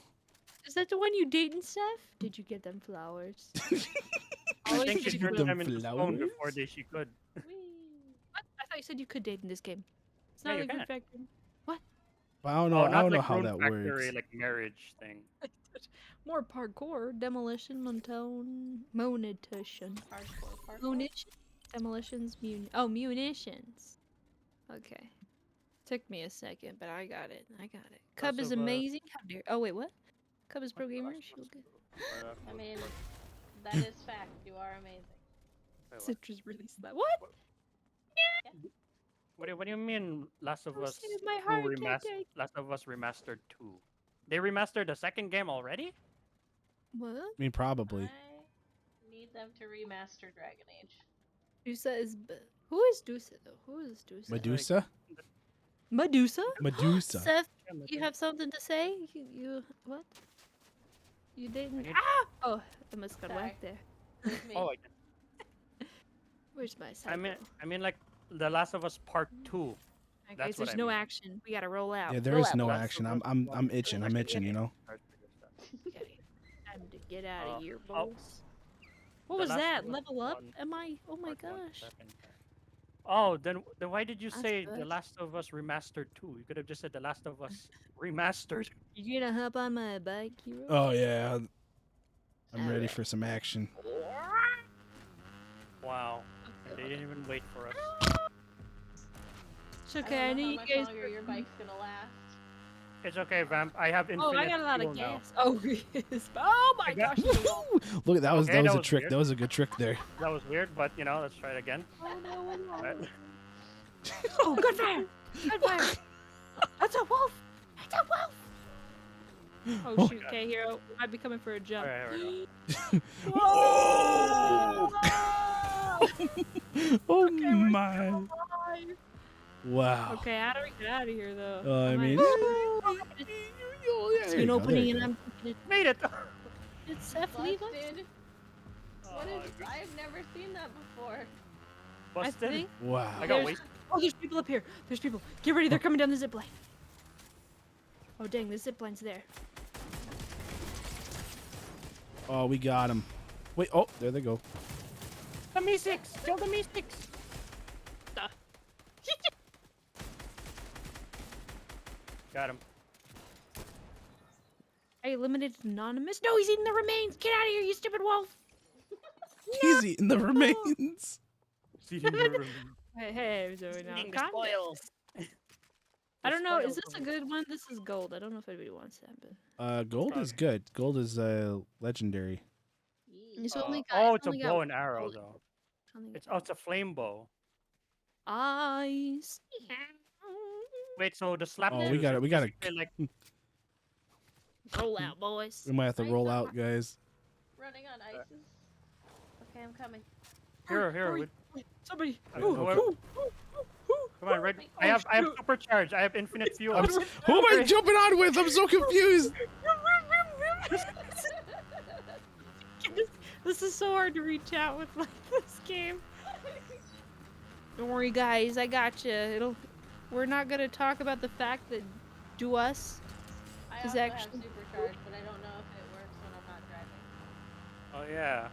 Is that the one you date and stuff? Did you get them flowers? I Always think said she you turned could. them them into stone before flowers? she could. What? I thought you said you could date in this game. It's Yeah, not you like Group can. Factory. But I don't Oh, know. I not don't know like how Rune that Factory, works. like marriage thing. More parkour, demolition, monetization. Munition, demolitions, munitions. Okay. Took me a second, but I got it. Cub is Also, amazing. How dare? Oh wait, what? Cub is pro What gamer. else She'll was get. I mean, that is fact. You are amazing. Citrus released that. What? What do you mean Last of Don't Us say my 2 heart attack day. Last of Us Remastered 2? They remastered the second game already? What? I mean, probably. I need them to remaster Dragon Age. Dusa is. Who is Dusa though? Who is Dusa? Medusa? Medusa? Medusa. Seth, Yeah, you have something to say? You what? You didn't? need- Ah! Oh, I must got Sorry. whacked there. With me. Oh, Where's my I side? mean like The Last of Us Part 2. Okay, that's there's what I no mean. action. We gotta roll out. Yeah, there Roll is out, no boys. action. I'm itching. I'm itching. You know. Okay, time to get out of here, oh. boys. What The was Last that? of Us Level up? 1, Am I? Oh my Part 1, gosh. second. Oh, then why did you Last say of The Us. Last of Us Remastered 2? You could have just said The Last of Us Remastered. You gonna hop on my bike, hero? Oh yeah. I'm ready Alright. for some action. Wow. And they didn't even wait for us. It's okay. I don't know knew how you much guys. longer your bike's gonna last. It's okay, Vamp. I have infinite Oh, I got a lot of fuel now. gas. Oh, yes. Oh my I got- gosh. the wall. Look, that was Okay, that was that a was trick. weird. That was a good trick there. That was weird, but you know, let's try it again. Oh no, no. Alright. Oh, good fire! Good fire! That's a wolf! That's a wolf! Oh shoot, okay, hero. I'd be coming for a jump. Alright, here we go. Whoa! Oh Okay, we're my! still alive. Wow. Okay, how do we get out of here though? I Am mean, it's an opening and I'm thinking, Made it! did Seth leave us? Busted. What Oh, is? I've never seen that before. I busted. think. Wow. I got There's- weight. Oh, there's people up here. There's people. Get ready, they're coming down the zip line. Oh dang, the zip line's there. Oh, we got him. Wait. Oh, there they go. The Me6! Kill the Me6! Got him. I eliminated Anonymous. No, he's eating the remains. Get out of here, you stupid wolf. He's eating the remains. Hey, Zoe, now. I don't know. Is this a good one? This is gold. I don't know if anybody wants that, but Gold is good. Gold is legendary. it's only got. Oh, it's a only got bow and arrow gold. though. Only It's it's a flame bow. eyes. Wait, so the slap? Oh, we got it. We got it. Like, Roll out, boys. We might have to roll out, guys. Running on ices. Okay, I'm coming. here. Hurry. Somebody. Okay, Ooh, whoever- ooh, ooh, ooh. Come on, red. Oh, I have shoot. supercharge. I have infinite fuel. Who am I jumping on with? I'm so confused. This is so hard to reach out with like this game. Don't worry, guys. I got you. We're not gonna talk about the fact that do us. I Is also actually- have supercharge, but I don't know if it works when I'm not driving. Oh yeah.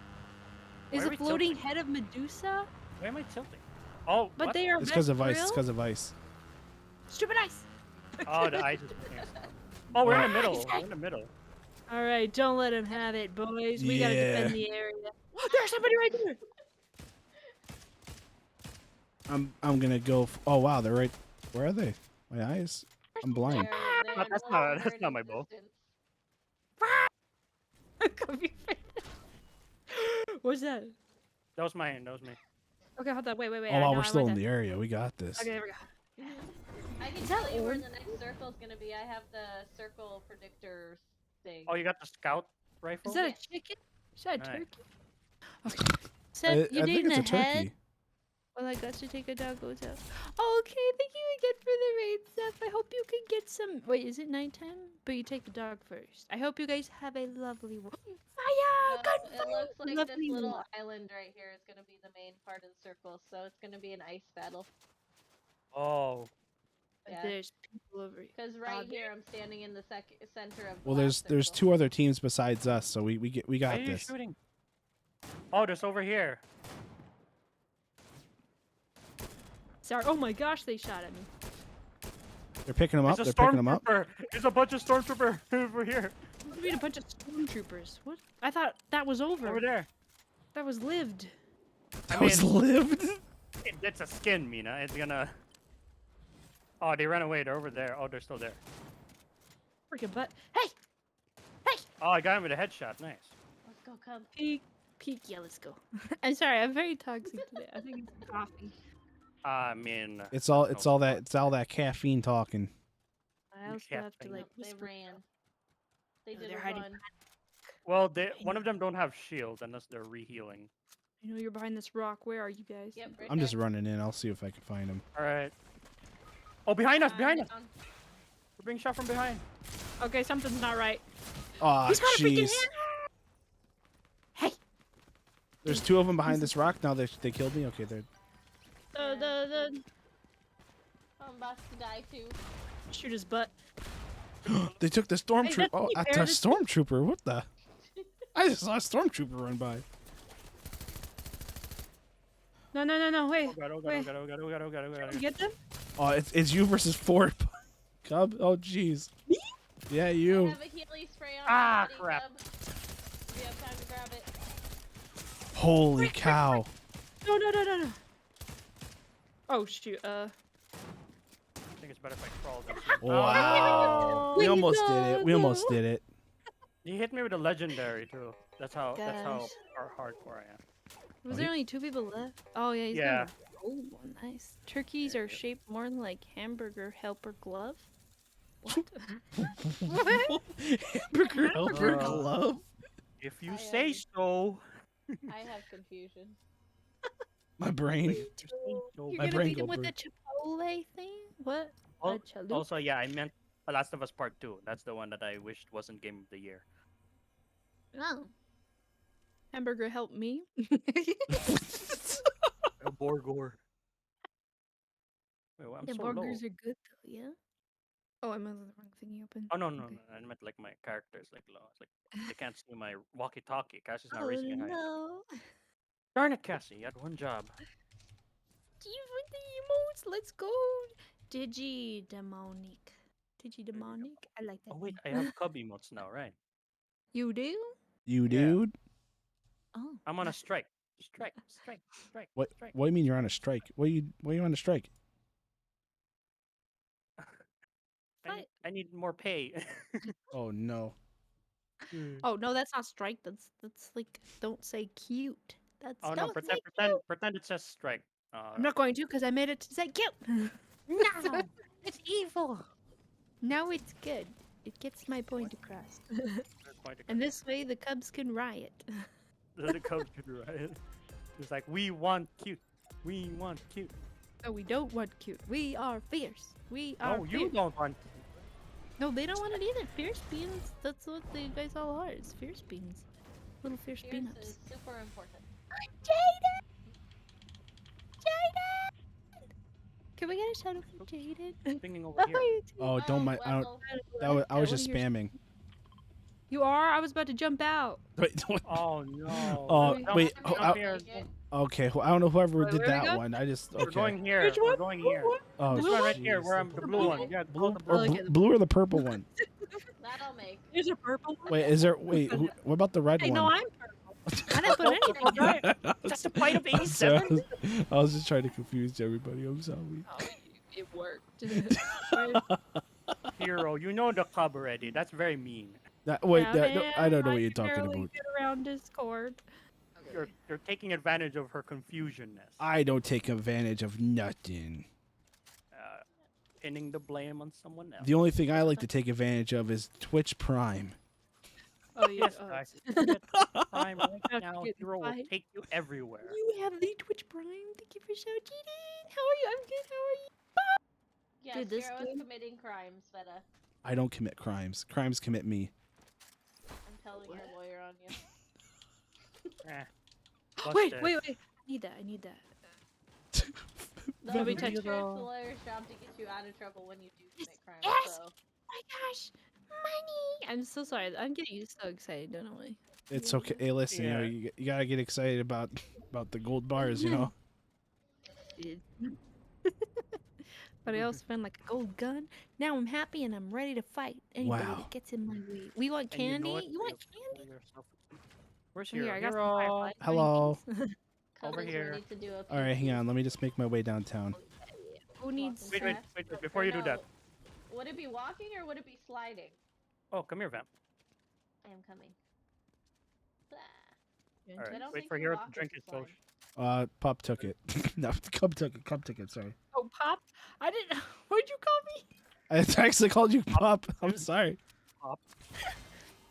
Is Why are the we floating tilting? head of Medusa? Why am I tilting? Oh, But what? they are It's because of ice. Vesperil? It's because of ice. Stupid ice! Oh, the ice is making us stop. Oh, we're in the Ah, middle. he's We're in the middle. Alright, don't let him have it, boys. We gotta Yeah. defend the area. There's somebody right there! I'm gonna go. Oh wow, they're right. Where are they? My eyes. I'm blind. That's not my bow. What's that? That was mine. That was me. Okay, hold on. Wait. Oh I wow, know, we're I still want in the area. We got this. Okay, there we go. I can Is tell that you where old? the next circle is gonna be. I have the circle predictor thing. Oh, you got the scout rifle? Is that a chicken? Is that a Nice. turkey? Okay. Seth, you I need think it's a head? turkey. Well, I got to take a dog goes out. Okay, thank you again for the raid, Seth. I hope you can get some. Wait, is it nighttime? But you take the dog first. I hope you guys have a lovely one. Fire! It looks like Lovely this little one. island right here is gonna be the main part of the circle, so it's gonna be an ice battle. Oh. Yeah. There's people over here. Because right here I'm standing in the center of. Well, the there's circle. two other teams besides us, so we Why got are you this. shooting? Oh, there's over here. Sorry. Oh my gosh, they shot at me. They're picking them up. There's a They're picking them up. stormtrooper. There's a bunch of stormtrooper over here. I mean, a bunch of stormtroopers. What? I thought that was over. Over there. That was lived. That was lived. It's a skin, Mina. It's gonna. Oh, they ran away. They're over there. Oh, they're still there. Freaking butt. Hey! Hey! Oh, I got him with a headshot. Nice. Let's go, Cub. Peek. Peek. Yeah, let's go. I'm sorry. I'm very toxic today. I think it's coffee. I mean. It's all that caffeine talking. I also have to like. They ran. They No, did they're a hiding. run. Well, one of them don't have shield unless they're rehealing. I know you're behind this rock. Where are you guys? Yep, right I'm just there. running in. I'll see if I can find them. All right. Oh, behind us! Behind us! Down. We're being shot from behind. Okay, something's not right. Oh, He's got a freaking jeez. Hey! There's two of them behind this rock. Now they killed me. Okay, they're. The I'm about to die too. shoot his butt. They took the stormtrooper. that's Oh, me, a Bear, this- stormtrooper. What the? I just saw a stormtrooper run by. No, wait. Oh god! Oh god! Wait. Oh god! Oh god! Oh god! Oh god! Oh god! You get them? Oh, it's you versus Ford. Cub. Oh, jeez. Yeah, I you. have a Healy spray on Ah, my body, crap. Cub. If you have time to grab it. Holy cow. No. Oh shoot. I think it's better if I crawl. Than Wow. We almost did it. We almost did it. He hit me with a legendary too. That's how Gosh. hardcore I am. Was there only 2 people left? Oh yeah, he's Yeah. got a gold one. Nice. Turkeys are shaped more like hamburger helper glove. What? Hamburger helper glove. If you I, say so. I have confusion. My brain. You're My gonna brain beat him go with the Chipotle thing? What? Al- A chalupa? Also, yeah, I meant The Last of Us Part 2. That's the one that I wished wasn't Game of the Year. Oh. Hamburger help me? Borgor. Wait, I'm The so low. burgers are good though, yeah? Oh, I'm on the wrong thingy open. Oh no, Okay. I meant like my character is like low. It's like they can't see my walkie-talkie. Cassie's not Oh raising it high. no. Darn it, Cassie! You had one job. Jeez, with the emotes, let's go. Digi-demonic. Digi-demonic? I like that. Oh wait, I name. have cub emotes now, right? You do? You Yeah. dude? Oh. I'm on a strike. Strike. What? Strike. What do you mean you're on a strike? What are you on a strike? I need more pay. Oh no. Oh no, that's not strike. That's like don't say cute. That's Oh no, don't say pretend it says strike. I'm not going to because I made it to say cute. No, it's evil. Now it's good. It gets my point across. And this way the Cubs can riot. The Cubs could riot. It's like we want cute. We want cute. No, we don't want cute. We are fierce. We are No, you fierce. don't want. No, they don't want it either. Fierce beans. That's what they guys all are. It's fierce beans. Little fierce Fierce peanuts. is super important. Jaden! Jaden! Can we get a shout out from Jaden? Thinking over here. Oh, don't mind. I don't. I was just spamming. You are? I was about to jump out. Wait, what? Oh no. Oh, Jump- wait. Jump Oh, here. okay. Well, I don't know whoever Wait, did where we that go? one. I just We're okay. going here. Which We're one? going here. Oh, This one right here, where jeez. I'm the blue one. Yeah, Blue the or Oh, okay, the blue or the purple one? That I'll make. There's a purple one. Wait, is there? Wait, what about the red Hey, one? no, I'm purple. I didn't put anything. That's the point of I'm sorry, 87. I was just trying to confuse everybody. I'm sorry. Oh, it worked. Hero, you know the club already. That's very mean. Wait, Yeah, no, man, I don't know I what you're can talking barely about. Get around Discord. You're taking advantage of her confusionness. I don't take advantage of nothing. Pinning the blame on someone else. The only thing I like to take advantage of is Twitch Prime. Oh yeah. Yes, guys. Prime right now, Hero will take you everywhere. You have the Twitch Prime. Thank you for shouting. How are you? I'm good. How are you? Yes, Dude, this Hero's game- committing crimes, Veta. I don't commit crimes. Crimes commit me. I'm telling your lawyer on you. Wait. Busted. I need that. No, Let me it's touch the it. lawyer's job to get you out of trouble when you do commit crimes. Yes! So. My gosh, money! I'm so sorry. I'm getting so excited, don't I? It's okay. Hey, listen, Yeah. you gotta get excited about the gold bars, you know. But I also found like a gold gun. Now I'm happy and I'm ready to fight anybody Wow. that gets in my way. We want And you know candy? what? You want You candy? yourself- Where's Here, Hero? I got some Hero. fireflies. Hello. Over Cousins here. ready to do a All right, hang PP. on. Let me just make my way downtown. Who needs? Walking Wait, fast. before Or you do that. no, would it be walking or would it be sliding? Oh, come here, Vamp. I am coming. Blah. All right, I don't wait think for you Hero walk to drink with his slide. potion. Pop took it. No, Cub took it. Cub took it. Sorry. Oh, Pop? I didn't. What'd you call me? I actually called you Pop. I'm sorry.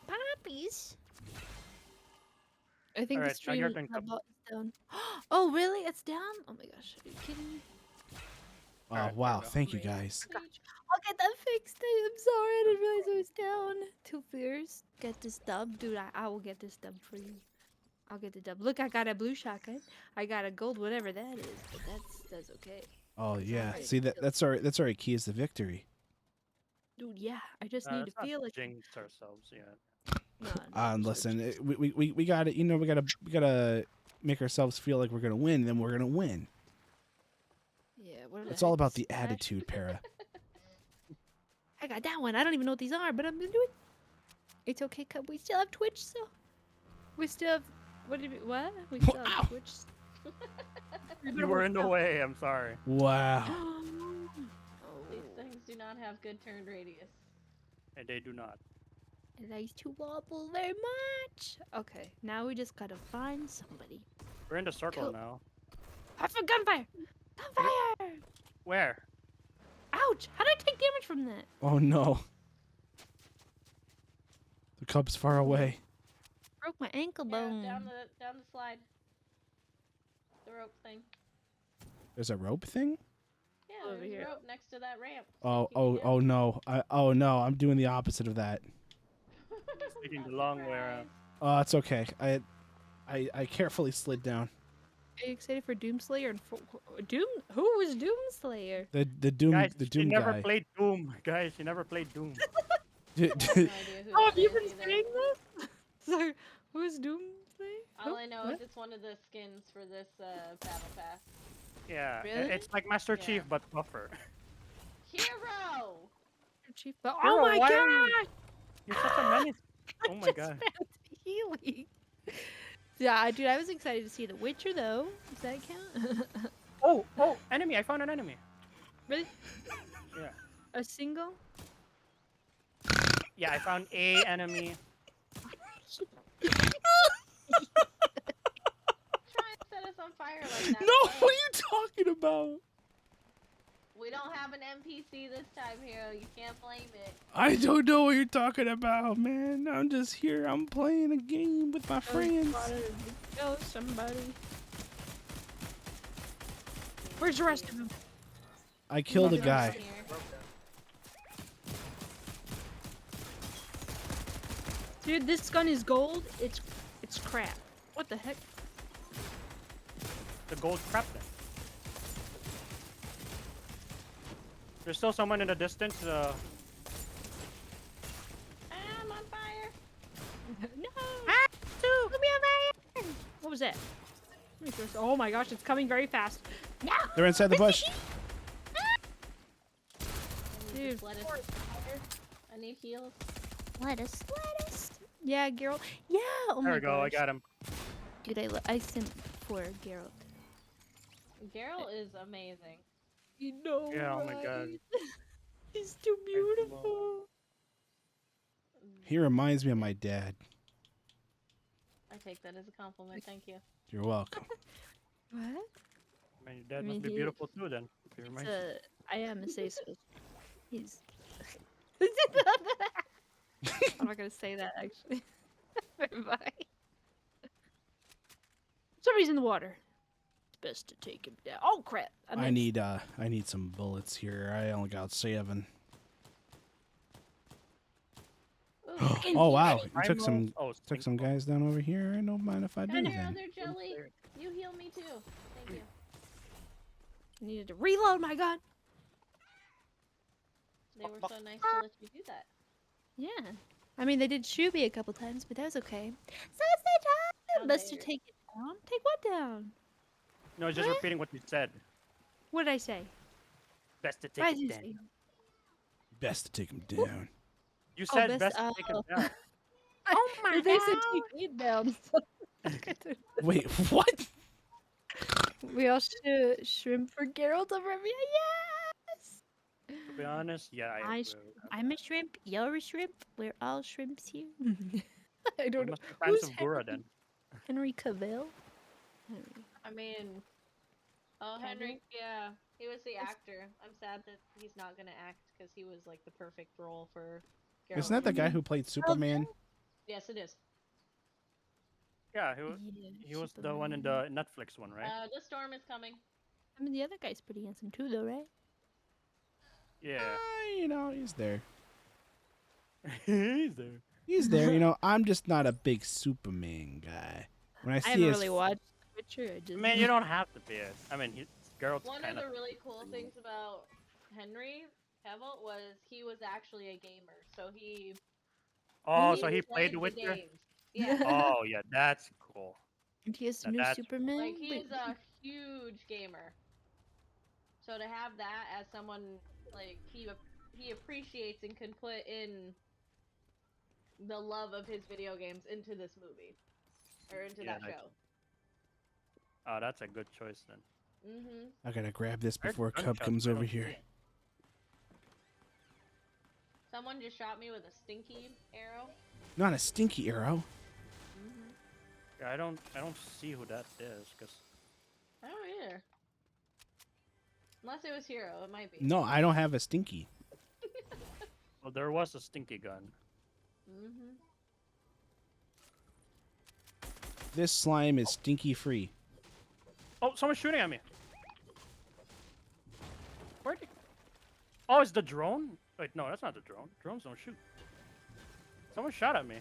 Poppies. I think All the right, now stream your turn, Cub. about is down. Oh, really? It's down? Oh my gosh, are you kidding me? Oh Alright, wow, there we go. thank you guys. I'll get that fixed. I'm sorry, I didn't realize it was down. 2 fears. Get this dub, dude. I will get this dub for you. I'll get the dub. Look, I got a blue shotgun. I got a gold, whatever that is. But that's okay, Oh yeah. alright. See that's our key is the victory. dude. Yeah, I just need Let's to not feel like. jinx ourselves yet. Listen, we got to we gotta make ourselves feel like we're gonna win. Then we're gonna win. Yeah, what the It's all heck? about the Smash? attitude, Para. I got that one. I don't even know what these are, but I'm gonna do it. It's okay, Cub. We still have Twitch, so we still have. What did we? What? We still Ow. have Twitch. You were in the way. I'm sorry. Wow. These things do not have good turn radius. And they do not. It likes to wobble very much. Okay, now we just gotta find somebody. We're in the circle Cool. now. I for gunfire! Gunfire! Where? Ouch! How did I take damage from that? Oh no. The cub's far away. Broke my ankle Yeah, bone. down the slide. The rope thing. There's a rope thing? Yeah, Over there's here. a rope next to that ramp. Oh no. Oh no. I'm doing the opposite of that. Taking the long way around. Oh, it's okay. I carefully slid down. Are you excited for Doomslayer and Doom? Who was Doomslayer? The Doom Guys, the she Doom never guy. played Doom. Guys, she never played Doom. Oh, have you been saying this? So, who's Doomslayer? All I know is it's one of the skins for this battle pass. Yeah, Really? it's like Master Yeah. Chief but tougher. Hero! Chief. But, Hero, oh my why are you- god! You're such a menace. Oh my Just god. found healing. Yeah, dude, I was excited to see The Witcher though. Does that count? Oh, enemy! I found an enemy. Really? Yeah. A single? Yeah, I found a enemy. Try and set us on fire like that. No, okay? what are you talking about? We don't have an NPC this time, Hero. You can't blame it. I don't know what you're talking about, man. I'm just here. I'm playing a game with my friends. Go, somebody. Where's the rest of them? I killed a Here. guy. Dude, this gun is gold. It's crap. What the heck? The gold crap then. There's still someone in the distance. I'm on fire. No! Let me over here! What was that? Oh my gosh, it's coming very fast. No! They're inside the bush. Dude. I need heals. Lettuce. Yeah, Geralt. Yeah, oh There my we go. I gosh. got him. Dude, I sent for Geralt. Geralt is amazing. You know, Yeah. Oh my god. He's too beautiful. He reminds me of my dad. I take that as a compliment. Thank you. You're welcome. What? I mean, your dad I mean, must be he- beautiful too then. If he reminds you. I am a say so. He's. I'm not gonna say that actually. Bye. Somebody's in the water. It's best to take him down. Oh crap! I need some bullets here. I only got 7. Oh wow! You took some guys down over here. I don't mind if I do And your then. other jelly. You heal me too. Thank you. I needed to reload my gun. They were so nice to let you do that. Yeah. I mean, they did shoot me a couple times, but that was okay. So it's the time. Best to take it down. Take what down? No, just repeating what you said. What did I say? Best to Why take did you it down. say? Best to take him down. You Oh, said best to take him down. Oh my they said take it down. Wait, what? We all should shrimp for Geralt over me. Yes. To be honest, yeah, I'm a shrimp. You're a shrimp. We're all shrimps here. I we don't know. must be fans of Gura then. Henry Cavill. I mean, Henry, yeah, he was the actor. I'm sad that he's not gonna act because he was like the perfect role for. Geralt. Isn't that the guy who played Superman? Yes, it is. Yeah, he was the one in the Netflix one, right? The storm is coming. I mean, the other guy's pretty handsome too, though, right? Yeah. You know, he's there. He's there. He's there. You know, I'm just not a big Superman guy. When I see haven't his really watched Witcher. I just... Man, you don't have to be it. I mean, Geralt's One of kind the really cool things about Henry Cavill was he was actually a gamer, so he. Oh, so he played the Witcher? games. Yeah. Oh, yeah, that's cool. And he has Now new that's- Superman. Like he's a huge gamer. So to have that as someone like he appreciates and can put in the love of his video games into this movie or into that show. Oh, that's a good choice then. Mhm. I gotta grab this Where's before Cub gunshots? comes I over don't here. see it. Someone just shot me with a stinky arrow. Not a stinky arrow. Yeah, I don't see who that is because I don't either. Unless it was Hero, it might be. No, I don't have a stinky. well, there was a stinky gun. Mhm. This slime is stinky free. Oh, someone's shooting at me. Where'd he... Oh, it's the drone? Wait, no, that's not the drone. Drones don't shoot. Someone shot at me.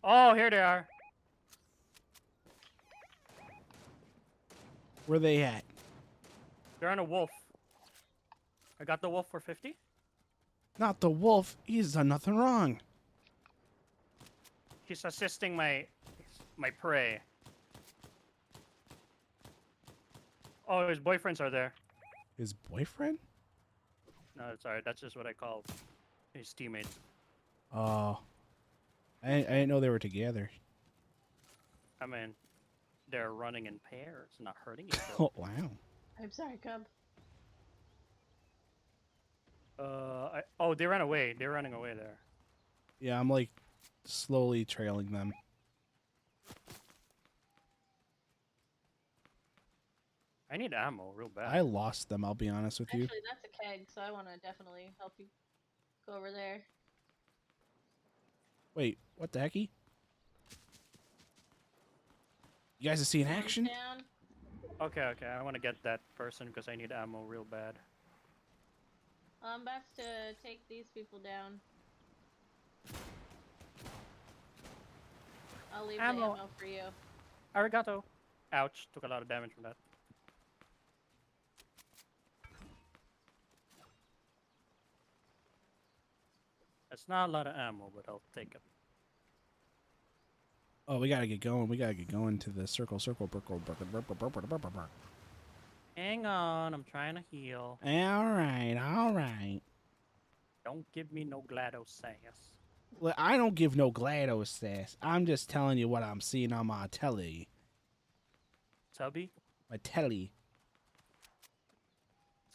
Oh, here they are. Where they at? They're on a wolf. I got the wolf for 50. Not the wolf. He's done nothing wrong. He's assisting my prey. Oh, his boyfriends are there. His boyfriend? No, sorry, that's just what I call his teammates. Oh. I didn't know they were together. I mean, they're running in pairs, not hurting each Oh, other. wow. I'm sorry, Cub. Oh, they ran away. They're running away there. Yeah, I'm like slowly trailing them. I need ammo real bad. I lost them, I'll be honest with you. Actually, that's a keg, so I want to definitely help you go over there. Wait, what the hecky? You guys are seeing action? Down. Okay, I want to get that person because I need ammo real bad. Best to take these people down. I'll leave Ammo. the ammo for you. Arigato. Ouch, took a lot of damage from that. It's not a lot of ammo, but I'll take it. Oh, we gotta get going. We gotta get going to the circle. Hang on, I'm trying to heal. All right, all right. Don't give me no GLaDOS sass. Well, I don't give no GLaDOS sass. I'm just telling you what I'm seeing on my telly. Tubby? My telly.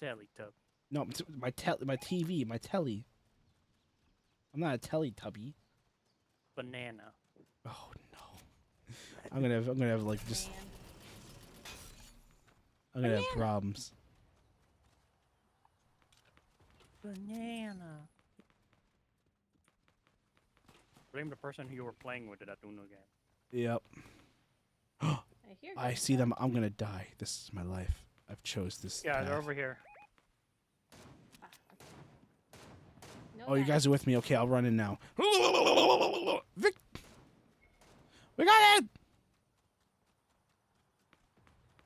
Teletub. No, my TV, my telly. I'm not a Teletubby. Banana. Oh no. I'm gonna have like just. I'm gonna have problems. Banana. Blame the person who you were playing with at that Uno game. Yep. hear I see them. I'm gonna die. This is my life. I've chose this. Yeah, path. they're over here. Oh, you guys are with me. Okay, I'll run in now. Vic, we got it.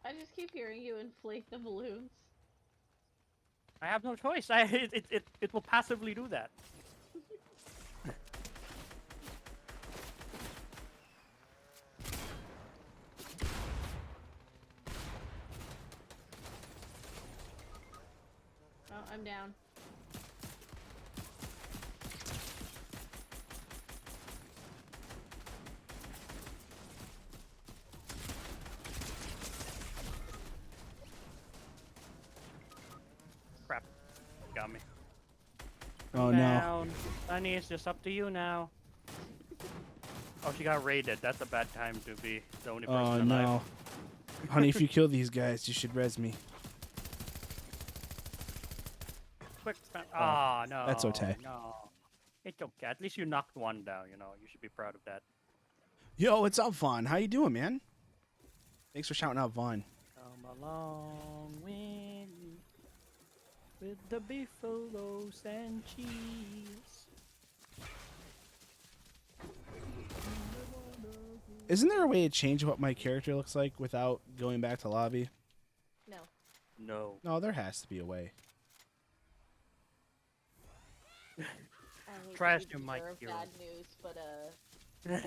I just keep hearing you inflate the balloons. I have no choice. It will passively do that. Oh, I'm down. Crap. Got me. Oh no. Sunny, it's just up to you now. Oh, she got raided. That's a bad time to be the only person Oh alive. no. Honey, if you kill these guys, you should res me. Quick spam. Ah, no. That's okay. No. It's okay. At least you knocked one down, you know. You should be proud of that. Yo, what's up, Vaughn? How you doing, man? Thanks for shouting out, Vaughn. Come along with the buffaloes and cheese. Isn't there a way to change what my character looks like without going back to lobby? No. No. No, there has to be a way. Trash your mic, Bad hero. news, but Girl,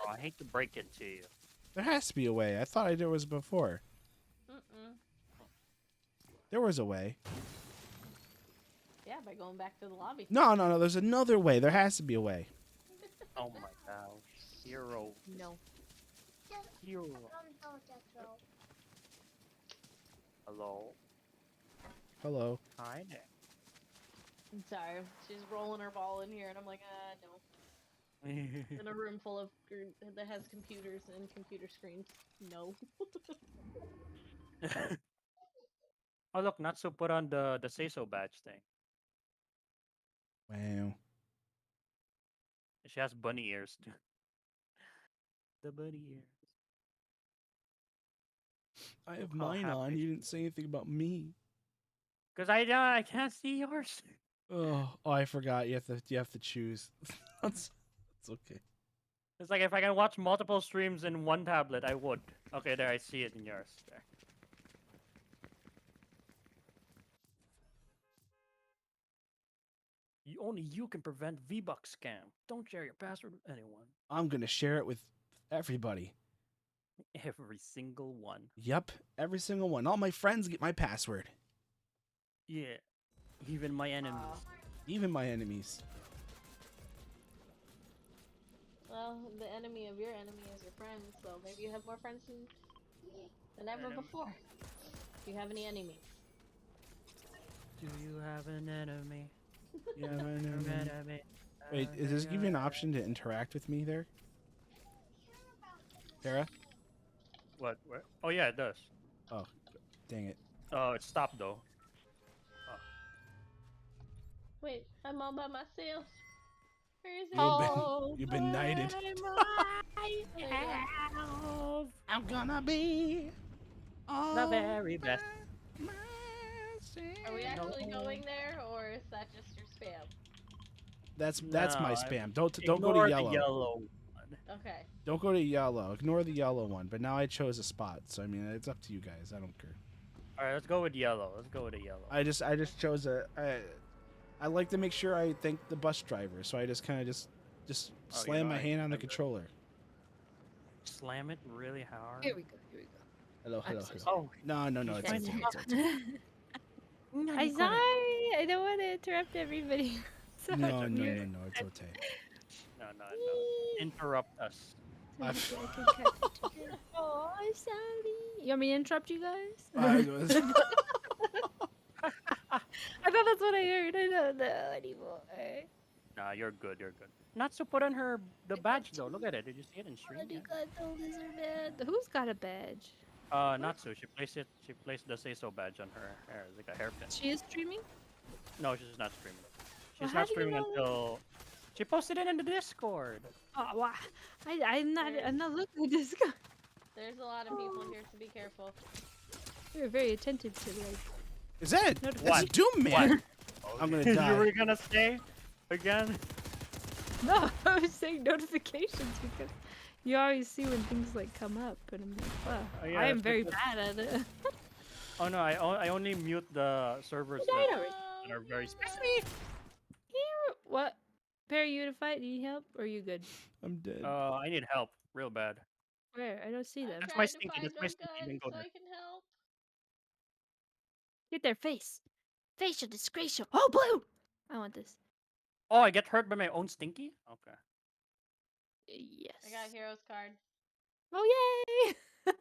I hate to break it to you. There has to be a way. I thought there was before. There was a way. Yeah, by going back to the lobby. No. There's another way. There has to be a way. Oh my gosh. Hero. No. Hero. Hello. Hello. Hi there. I'm sorry. She's rolling her ball in here, and I'm like, no. In a room full of that has computers and computer screens. No. Oh look, Natsu put on the say so badge thing. Wow. She has bunny ears too. The bunny ears. I have How mine on. happy. You didn't say anything about me. Cause I can't see yours. Oh, I forgot. You have to choose. That's okay. It's like if I can watch multiple streams in one tablet, I would. Okay, there, I see it in yours. There. Only you can prevent V-Bucks scam. Don't share your password with anyone. I'm gonna share it with everybody. Every single one. Yep, every single one. All my friends get my password. Yeah. Even my enemies. Even my enemies. Well, the enemy of your enemy is your friend, so maybe you have more friends than ever before. Do you have any enemies? Do you have an enemy? Yeah, Wait, does this give you an option to interact with me there? Sarah? What? Where? Oh yeah, it does. Oh, dang it. Oh, it stopped though. Wait, I'm all by myself. Where is it? You've been knighted. I'm gonna be The very best. Are we actually going there, or is that just your spam? That's No, my spam. Don't go Ignore to yellow. The yellow one. Okay. Don't go to yellow. Ignore the yellow one. But now I chose a spot, so I mean it's up to you guys. I don't care. All right, let's go with yellow. Let's go with the yellow. I just chose I like to make sure I thank the bus driver, so I just kind of just Oh, you slam know, my I hand on the remember. controller. Slam it really hard. Here we go. Here we go. Hello, I'm hello, so hello. Oh, No, you it's find okay. it. It's okay. I'm sorry. I don't want to interrupt everybody. So No, I'm no, here. no, no, it's okay. No. Interrupt us. Oh, I'm sorry. You want me to interrupt you guys? I I thought that's what I heard. I don't know anymore. Nah, you're good. You're good. Natsu put on the badge though. Look at it. Did you see it in stream? Bloody Yeah. got the lizard man. Who's got a badge? Natsu. She placed the say so badge on her hair. It's like a hairpin. She is streaming? No, she's not streaming. Well, She's how not do you streaming know? until she posted it in the Discord. Oh, wow. I'm not looking at this guy. There's a lot of people here, so be careful. You're very attentive to like. Is that? No, That's What? Doom Man. I'm gonna die. You were gonna say again? No, I was saying notifications because you always see when things like come up, and I'm like, wow, Oh, yeah, I am that's very because- bad at it. Oh no, I only mute the servers that are very specific. Here, what? Perry, you to fight? Need help? Or are you good? I'm dead. I need help real bad. Where? I don't see them. That's I'm my trying to stinky, find that's my my stinky, gun then go so there. I can help. Get their face. Facial disgrace. Oh, blue! I want this. Oh, I get hurt by my own stinky? Okay. Yes. I got a hero's card. Oh, yay!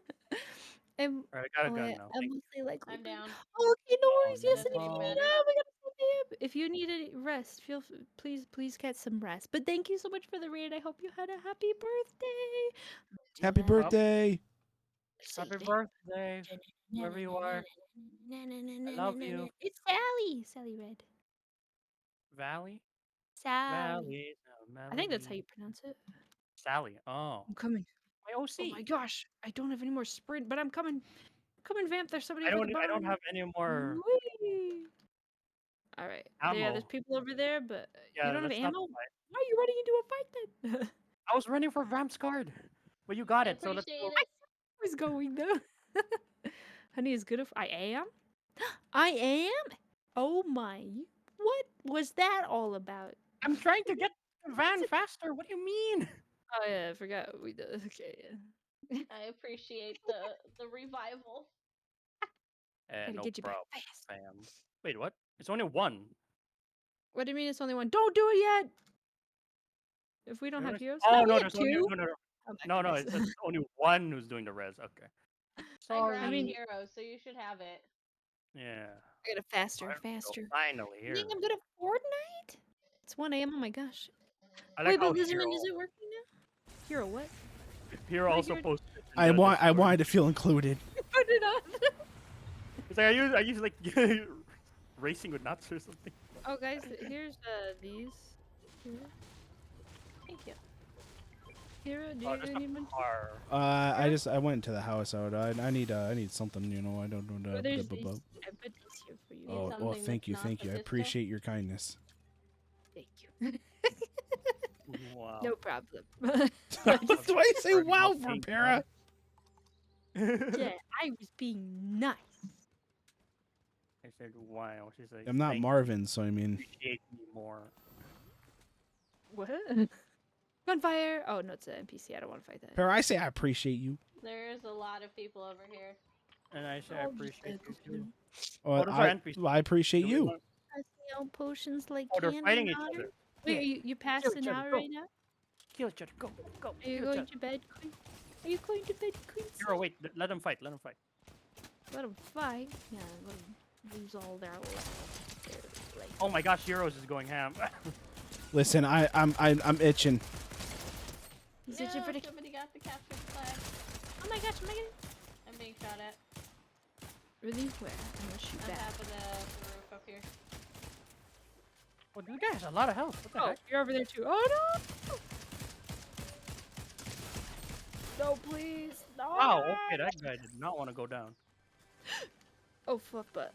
And Alright, I got a gun yeah, now. I'm mostly like. I'm down. Oh, okay, no worries. no, Yes, no, and if you no. need we got some help. If you need a rest, please get some rest. But thank you so much for the raid. I hope you had a happy birthday. Happy birthday. Happy birthday, wherever you are. I love you. It's Sally. Sally Red. Valley? Sally. Valley. I think that's how you pronounce it. Sally. Oh. I'm coming. My OC. Oh my gosh, I don't have any more sprint, but I'm coming. Coming, Vamp. There's somebody I over the don't barn. have any more. All right. Ammo. Yeah, there's people over there, but Yeah, you don't have let's not ammo. fight. Why are you running into a fight then? I was running for Vamp's card. But you got I it, so let's appreciate go. it. I was going though. Honey is good. I am. I am. Oh my! What was that all about? I'm trying to get the van faster. What do you mean? Oh yeah, I forgot we did. Okay, yeah. I appreciate the revival. Gotta No get you back problem, fast. fam. Wait, what? It's only one. What do you mean it's only one? Don't do it yet. If we don't have heroes, Oh we no, have there's only two. no. Oh my No, goodness. it's only one who's doing the res. Okay. I Sorry. grabbed mean- heroes, so you should have it. Yeah. I gotta faster, There we go. faster. Finally You here. think I'm good at Fortnite? It's 1 a.m. Oh my gosh. I Wait, like how but Lizardman, Hero, is it working now? Hero, what? Hero also Hero- posted. in I the Discord. wanted to feel included. Put it on. It's like are you like racing with nuts or something? Oh, guys, here's these. Here. Thank you. Hero, do Oh, you just need a one? car. I went to the house out. I need something. You know, I don't know. Oh, there's these. I put this here for you. Oh, something thank you, that's thank not you. I the disco? appreciate your kindness. Thank you. Wow. No problem. That's why I say Pretty wow much for ain't Para. Yeah, I was being nice. I said wow. She's like. I'm not "Thank Marvin, so I mean, you, appreciate me more. What? Gunfire! Oh, no, it's an NPC. I don't want to fight that. Para, I say I appreciate you. There's a lot of people over here. And I say I Oh, appreciate you too. Oh, those are NPCs. I appreciate Do we you. want- I see all potions like Oh, they're candy fighting each water. other. Wait, Yeah. you Kill passing each other, out go. right now? Kill each other. Go. Are you Kill each going other. to bed, Queen? Are you going to bed, Queen? Hero, wait. Let them fight. Let them fight. Yeah, let them lose all their life. Oh my gosh, Heroes is going ham. Listen, I'm itching. Is No, it for the... somebody got the captured flag. Oh my gosh, am I getting... I'm being shot at. Really? Where? I'm gonna shoot On back. top of the roof up here. Well, the guy has a lot of health. What the Oh, heck? you're over there too. Oh no! No, please. No! Wow, okay, that guy did not want to go down. Oh, fuck, but...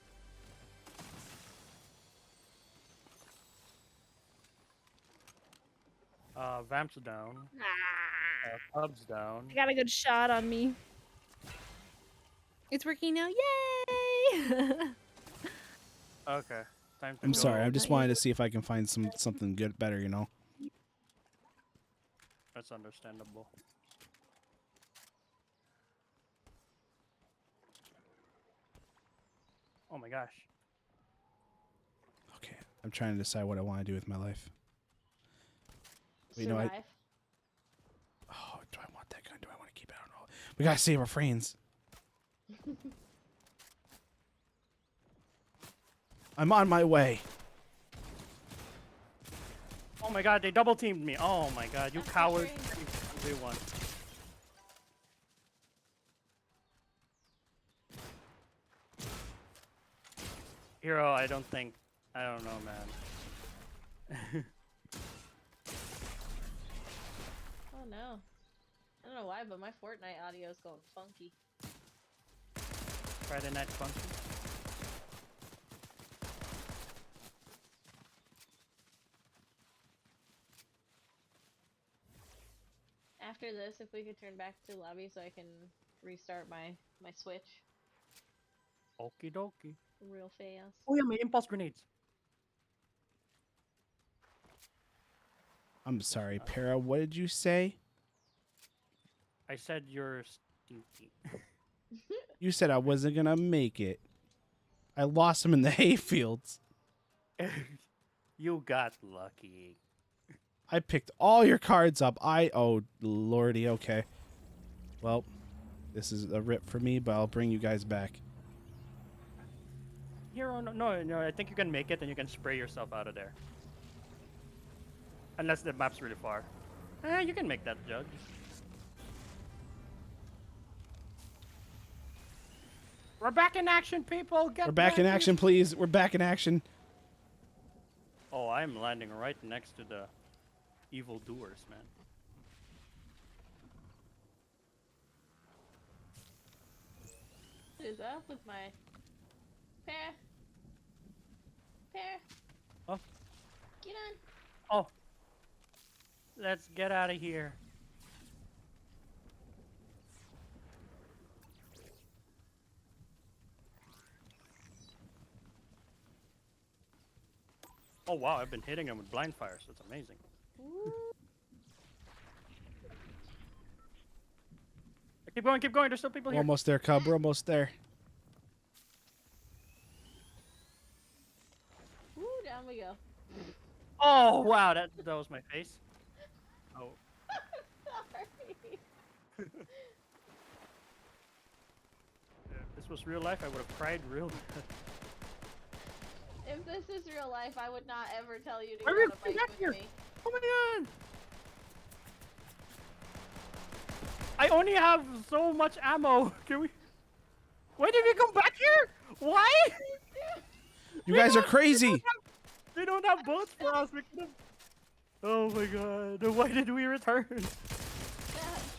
Vamp's down. Cub's down. I got a good shot on me. It's working now. Yay! Okay. time to I'm go. sorry. I just Not wanted yet. to see if I can find something good, better. You know. That's understandable. Oh my gosh. Okay. I'm trying to decide what I want to do with my life. You know, Survive. Oh, do I want that gun? Do I want to keep it? I don't know. We gotta save our friends. I'm on my way. Oh my god, they double teamed me. Oh my god, you That's coward. frustrating. They won. Hero, I don't know, man. Oh no. I don't know why, but my Fortnite audio is going funky. Friday night funky. After this, if we could turn back to lobby so I can restart my Switch Okie dokie. real fast. Oh yeah, my impulse grenades. I'm sorry, Para. What did you say? I said you're stinky. You said I wasn't gonna make it. I lost him in the hayfields. You got lucky. I picked all your cards up. Oh lordy. Okay. Well, this is a rip for me, but I'll bring you guys back. Hero, no, I think you can make it and you can spray yourself out of there. Unless the map's really far. You can make that, Judge. We're back in action, people! We're back in action, please. We're back in action. Oh, I'm landing right next to the evil doers, man. What is up with my Pear? Oh. Get on. Oh. Let's get out of here. Oh wow, I've been hitting him with blind fire, so it's amazing. Keep going, there's still people We're here. almost there, Cub. We're almost there. Woo, down we go. Oh wow, that was my face. Oh. Sorry. If this was real life, I would have cried real bad. If this is real life, I would not ever tell you to Why go are on we a bike back with here? me. Oh my god! I only have so much ammo. Can we? Why did we come back here? Why? You guys are crazy. They don't have boats for us. We could've... Oh my god! Why did we return?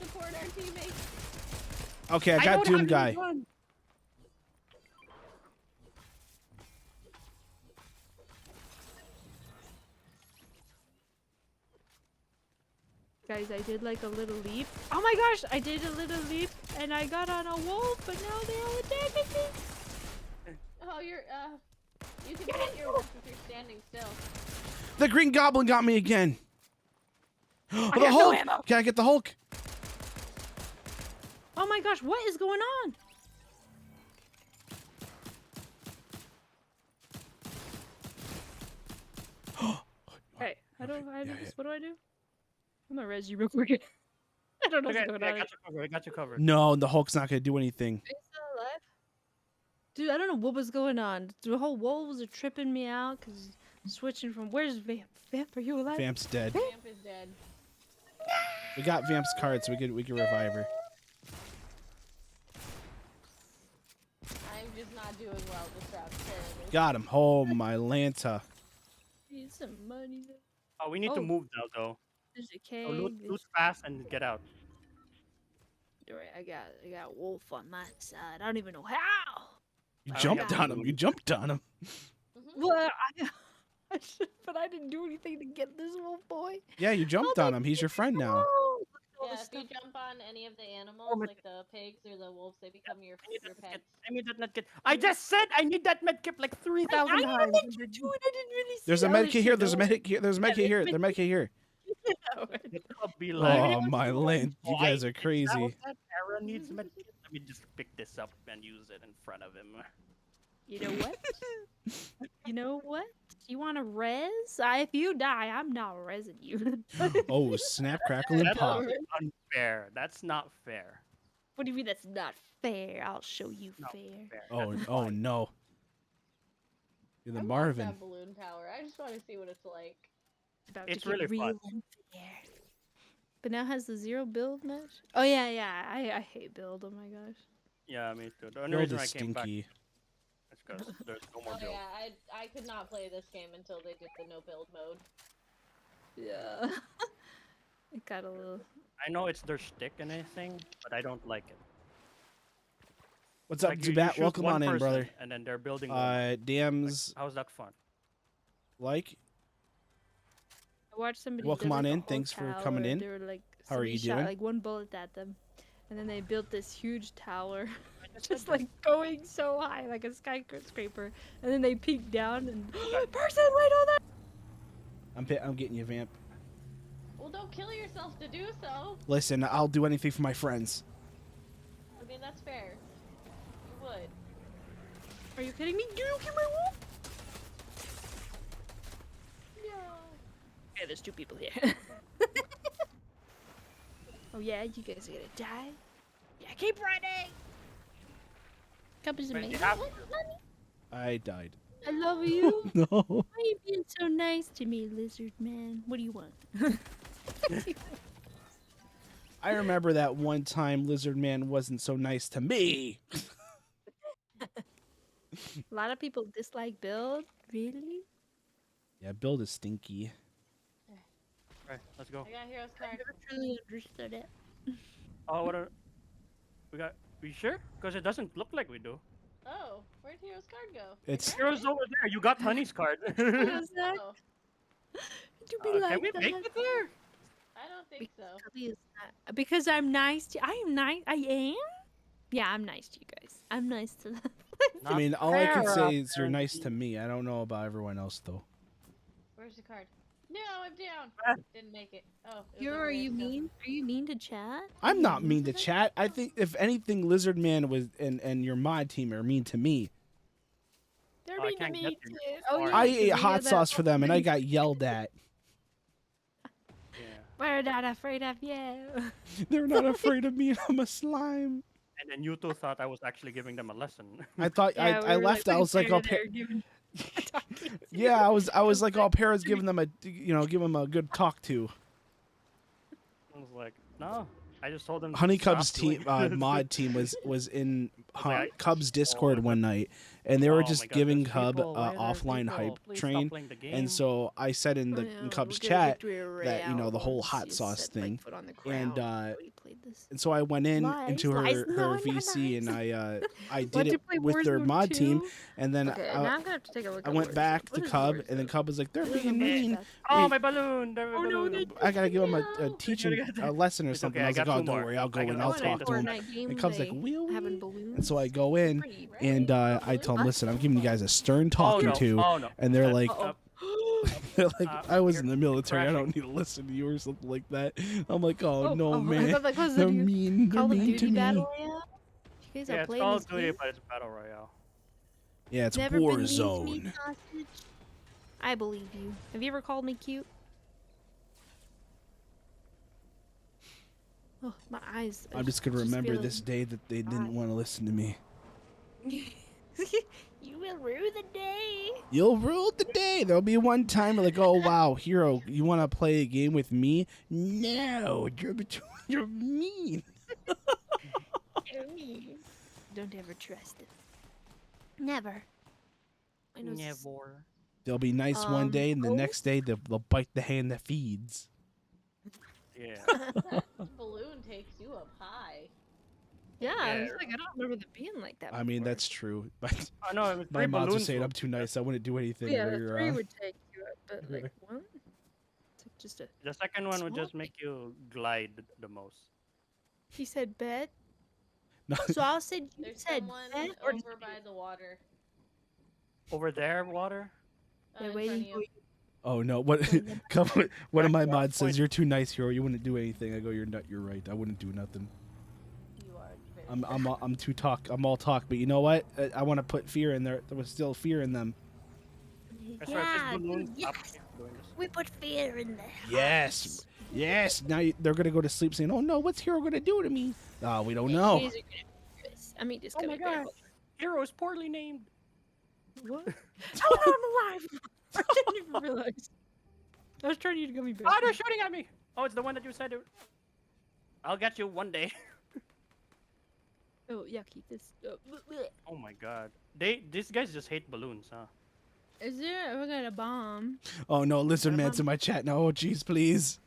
Support our teammates. Okay, I got don't Doom have Guy. any gun. Guys, I did like a little leap. Oh my gosh, I did a little leap and I got on a wolf, but now they're all attacking me. Oh, you can hit your wolf if you're standing still. The Green Goblin got me again. Oh, the have no Hulk. ammo. Can I get the Hulk? Oh my gosh, what is going on? Hey, what do I do? I'm gonna res you real quick. I don't know Okay, what's going I on. got you covered. I got you covered. No, the Hulk's not gonna do anything. Are you still alive? Dude, I don't know what was going on. The whole wolves are tripping me out because switching from where's Vamp? Vamp, are you alive? Vamp's dead. Vamp is dead. We got Vamp's card, so we could revive her. I'm just not doing well this round. Terribly. Got him. Oh my Lanta. Need some money. Oh, we need to Oh. move now, though. There's a So cave. loot fast and get out. Alright, I got wolf on my side. I don't even know how. You I jumped got on him. You jumped on him. Well, I should, but I didn't do anything to get this wolf boy. Yeah, you jumped on him. He's your friend now. Oh, look all Yeah, this if you stuff. jump on any of the animals, Oh my like the pigs or the wolves, they become your That medkit. pets. I need that medkit. I just said I need that medkit like 3,000 times. I didn't really see. There's a Oh, med kit here. shit, There's a no. med kit here. There's a med kit here. There's a med kit here. The cub be like, Oh my land, you guys are Is that crazy. what that Aaron needs a medkit? Let me just pick this up and use it in front of him. You know what? You know what? You want to res? If you die, I'm not resing you. Oh, snap, crackle, and That's pop. unfair. That's not fair. What do you mean that's not fair? I'll show you Not fair. fair. Oh, That's oh fine. no. You're the I want Marvin. that balloon tower. I just want to see what it's like. About It's to get really fun. unfair. But now has the 0 build match? Oh yeah, yeah. I hate build. Oh my gosh. Yeah, me too. The only Build reason is I came back stinky. is because there's no more Oh build. yeah, I could not play this game until they did the no build mode. Yeah. It got a little. I know it's their stick and anything, but I don't like it. What's up, Like, you Zubat? shoot Welcome one on in, person, brother. And then they're building one. DMs How's that fun? like. I watched somebody. Welcome build, on like, a in. whole Thanks for tower, coming in. They were like. How are you somebody shot, doing? like one bullet at them, and then they built this huge tower, just like going so high, like a skyscraper, and then they peeked down and person, wait on that. I'm getting you, Vamp. Well, don't kill yourself to do so. Listen, I'll do anything for my friends. I mean, that's fair. You would. Are you kidding me? You don't kill my wolf? No. Okay, there's 2 people here. Oh yeah, you guys are gonna die. Yeah, keep running. Cup is But amazing. you have What, honey? I died. I love you. No. Why are you being so nice to me, lizard man? What do you want? I remember that one time Lizard Man wasn't so nice to me. A lot of people dislike build. Really? Yeah, build is stinky. Right, let's go. I got Hero's card. Never truly understood it. Oh, what are we sure? Because it doesn't look like we do. Oh, where'd Hero's card go? It's Hero's over there. You got Honey's card. How's that? Oh, To be like Can we that? make it there? I don't think so. Cubby is not- Because I'm nice to. I am nice. I am. Yeah, I'm nice to you guys. I'm nice to them. I mean, all I can fair, say is you're nice to me. I don't know about everyone else though. Where's the card? No, I'm down. Didn't make it. Oh. it was You're, over are there you still. mean? Are you mean to chat? I'm Are not you mean to them? chat. I think if anything, Lizard Man was and your mod team are mean to me. They're Oh, I mean to can't me get too. them. Oh, Sorry. yeah, I 'cause ate we hot had that sauce for them and I opening- got yelled at. Yeah. We're not afraid of you. They're not afraid of me. I'm a slime. And then you two thought I was actually giving them a lesson. I thought Yeah, I we were, left. I was like, putting all together giving- yeah, I was like, all parents giving them give them a good talk to. I was like, no. I just told them. to HoneyKub's stop doing team this. mod team was in like, Cub's Discord oh, one night, and they were Oh my just God, giving there's Cub people, why are there offline people? hype Please stop train, playing the game. and so I said in Oh, the yeah, in Cub's we'll get a chat victory that royale the whole once hot you sauce set thing, foot on the and ground. We played this. and so I went in Lies, into lies. her No, not VC and lies. I did Want to it play with their Warzone mod team, 2? and then Okay, now I'm gonna have to take a look I at went back Warzone. to What is Cub, and then Warzone? Cub was like, they're What is being the mean. best? Oh, Hey, my balloon! There, my Oh, no, balloon. I gotta give him a No. teaching gotta- a lesson or It's something. okay, I I was like, got oh, two don't more. worry, I'll go I in, got I'll one talk in to him. Fortnite game And Cub's like, they wheel, having wheel. balloons. And so I go in, Pretty, right? and I told them, listen, I'm giving you guys a stern talking no. to, Oh, no. and they're like, Uh-oh. they're like, I was here, in the military, I crashing. don't need to listen to you or something like that. I'm like, oh, no, I man, thought that was they're the mean, they're Call of mean Duty to me. Battle Royale. You guys Yeah, are it's playing Call this of Duty, game? but it's Battle Royale. Yeah, it's Never been war mean to me, zone. sausage. I believe you. Have you ever called me cute? Oh, my eyes. I'm just gonna remember feeling- this day that they didn't hot. want to listen to me. You will rue the day. You'll rule the day. There'll be one time like, oh wow, hero, you want to play a game with me? No, you're mean. Don't ever trust it. Never. I know s- Never. They'll be nice one day, and the oh. next day they'll bite the hand that feeds. Yeah. That balloon takes you up high. Yeah, Yeah. it's like I don't remember them being like that. I mean, before. that's true. But I know. It was my three moms would balloons. say were- I'm too nice. I wouldn't do anything Yeah, later three on. would take you up, but like one. Took just a. The second one would Small just make you glide the most. He said bet. No. So I'll say you There's said someone bet or over by the water. Over there, water. they're in waiting front for of you. Oh no! What? Come, one of my Back to our mods says point. you're too nice, hero. You wouldn't do anything. I go, you're not. You're right. I wouldn't do nothing. You are very I'm too talk. I'm all talk. But you know what? I want to put fear in there. There was still fear in them. That's right, this balloon up here doing this. We put fear in there. Yes. Yes. Now they're gonna go to sleep saying, "Oh no, what's hero gonna do to me?" Oh, we don't know. I mean, just Oh my god, hero is poorly named. What? Oh, I'm alive. I didn't even realize. I was trying to eat a gummy bear. Oh, they're shooting at me. Oh, it's the one that you said. I'll get you one day. Oh, yucky. This. Oh my god, these guys just hate balloons, huh? Is there? We got a bomb. Oh no, lizard man's in my chat now. Oh jeez, please.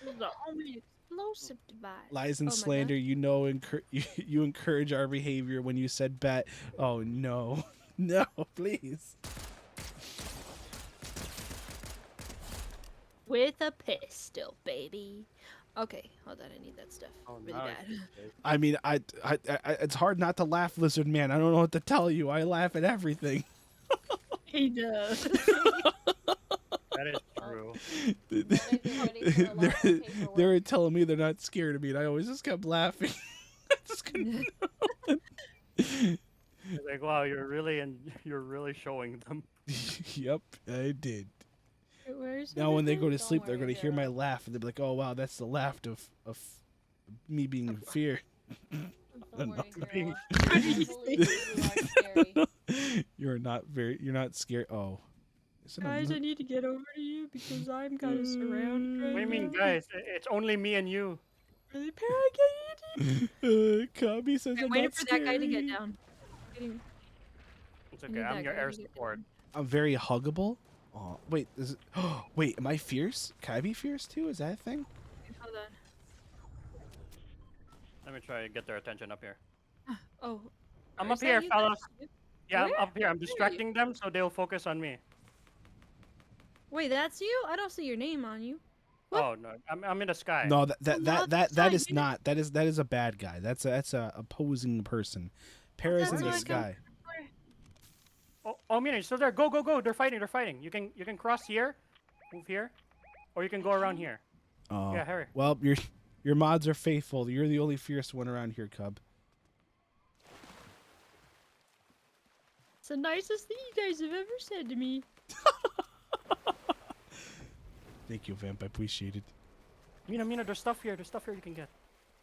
The only explosive device. Lies and Oh my slander. You know, you encourage our behavior when you said bet. Oh no, no, please. With a pistol, baby. Okay, hold on. I need that stuff Oh, really nice. bad. I mean, I, it's hard not to laugh, lizard man. I don't know what to tell you. I laugh at everything. He does. That is true. They were telling me they're not scared of me, and I always just kept laughing. I just couldn't. Like, wow, you're really showing them. Yep, I did. Where's Now when they go to Don't sleep, they're worry, gonna hear my hero. laugh, and they'll be like, "Oh wow, that's the laugh of me being in fear." Don't No. worry, Being- hero. I believe you are scary. You're not scared. Oh, is it a Guys, li- I need to get over to you because I'm kind of surrounded right What do you mean, now. guys? It's only me and you. Really, Paragon? Cubby says I'm I'm waiting not for that guy to get scary. down. Getting- It's I okay. need I'm that your guy air to get support. I'm very huggable. Oh wait, is it? Wait, am I fierce? Can I be fierce too? Is that a thing? Hold on. Let me try to get their attention up here. Oh. I'm is up that here, you? fellas. Yeah, Where? I'm up here. I'm Where are you? distracting them so they'll focus on me. Wait, that's you? I don't see your name on you. What? Oh no, I'm in the sky. No, not that is side, not. That is a bad guy. That's a opposing person. Paris in That's the where I come- sky. Oh, Mina, you're still there. Go, go, go. They're fighting. They're fighting. You can cross here, move here, or you can go around here. Oh, Yeah, hurry. well, your mods are faithful. You're the only fierce one around here, Cub. It's the nicest thing you guys have ever said to me. Thank you, Vamp. I appreciate it. Mina, there's stuff here. There's stuff here you can get.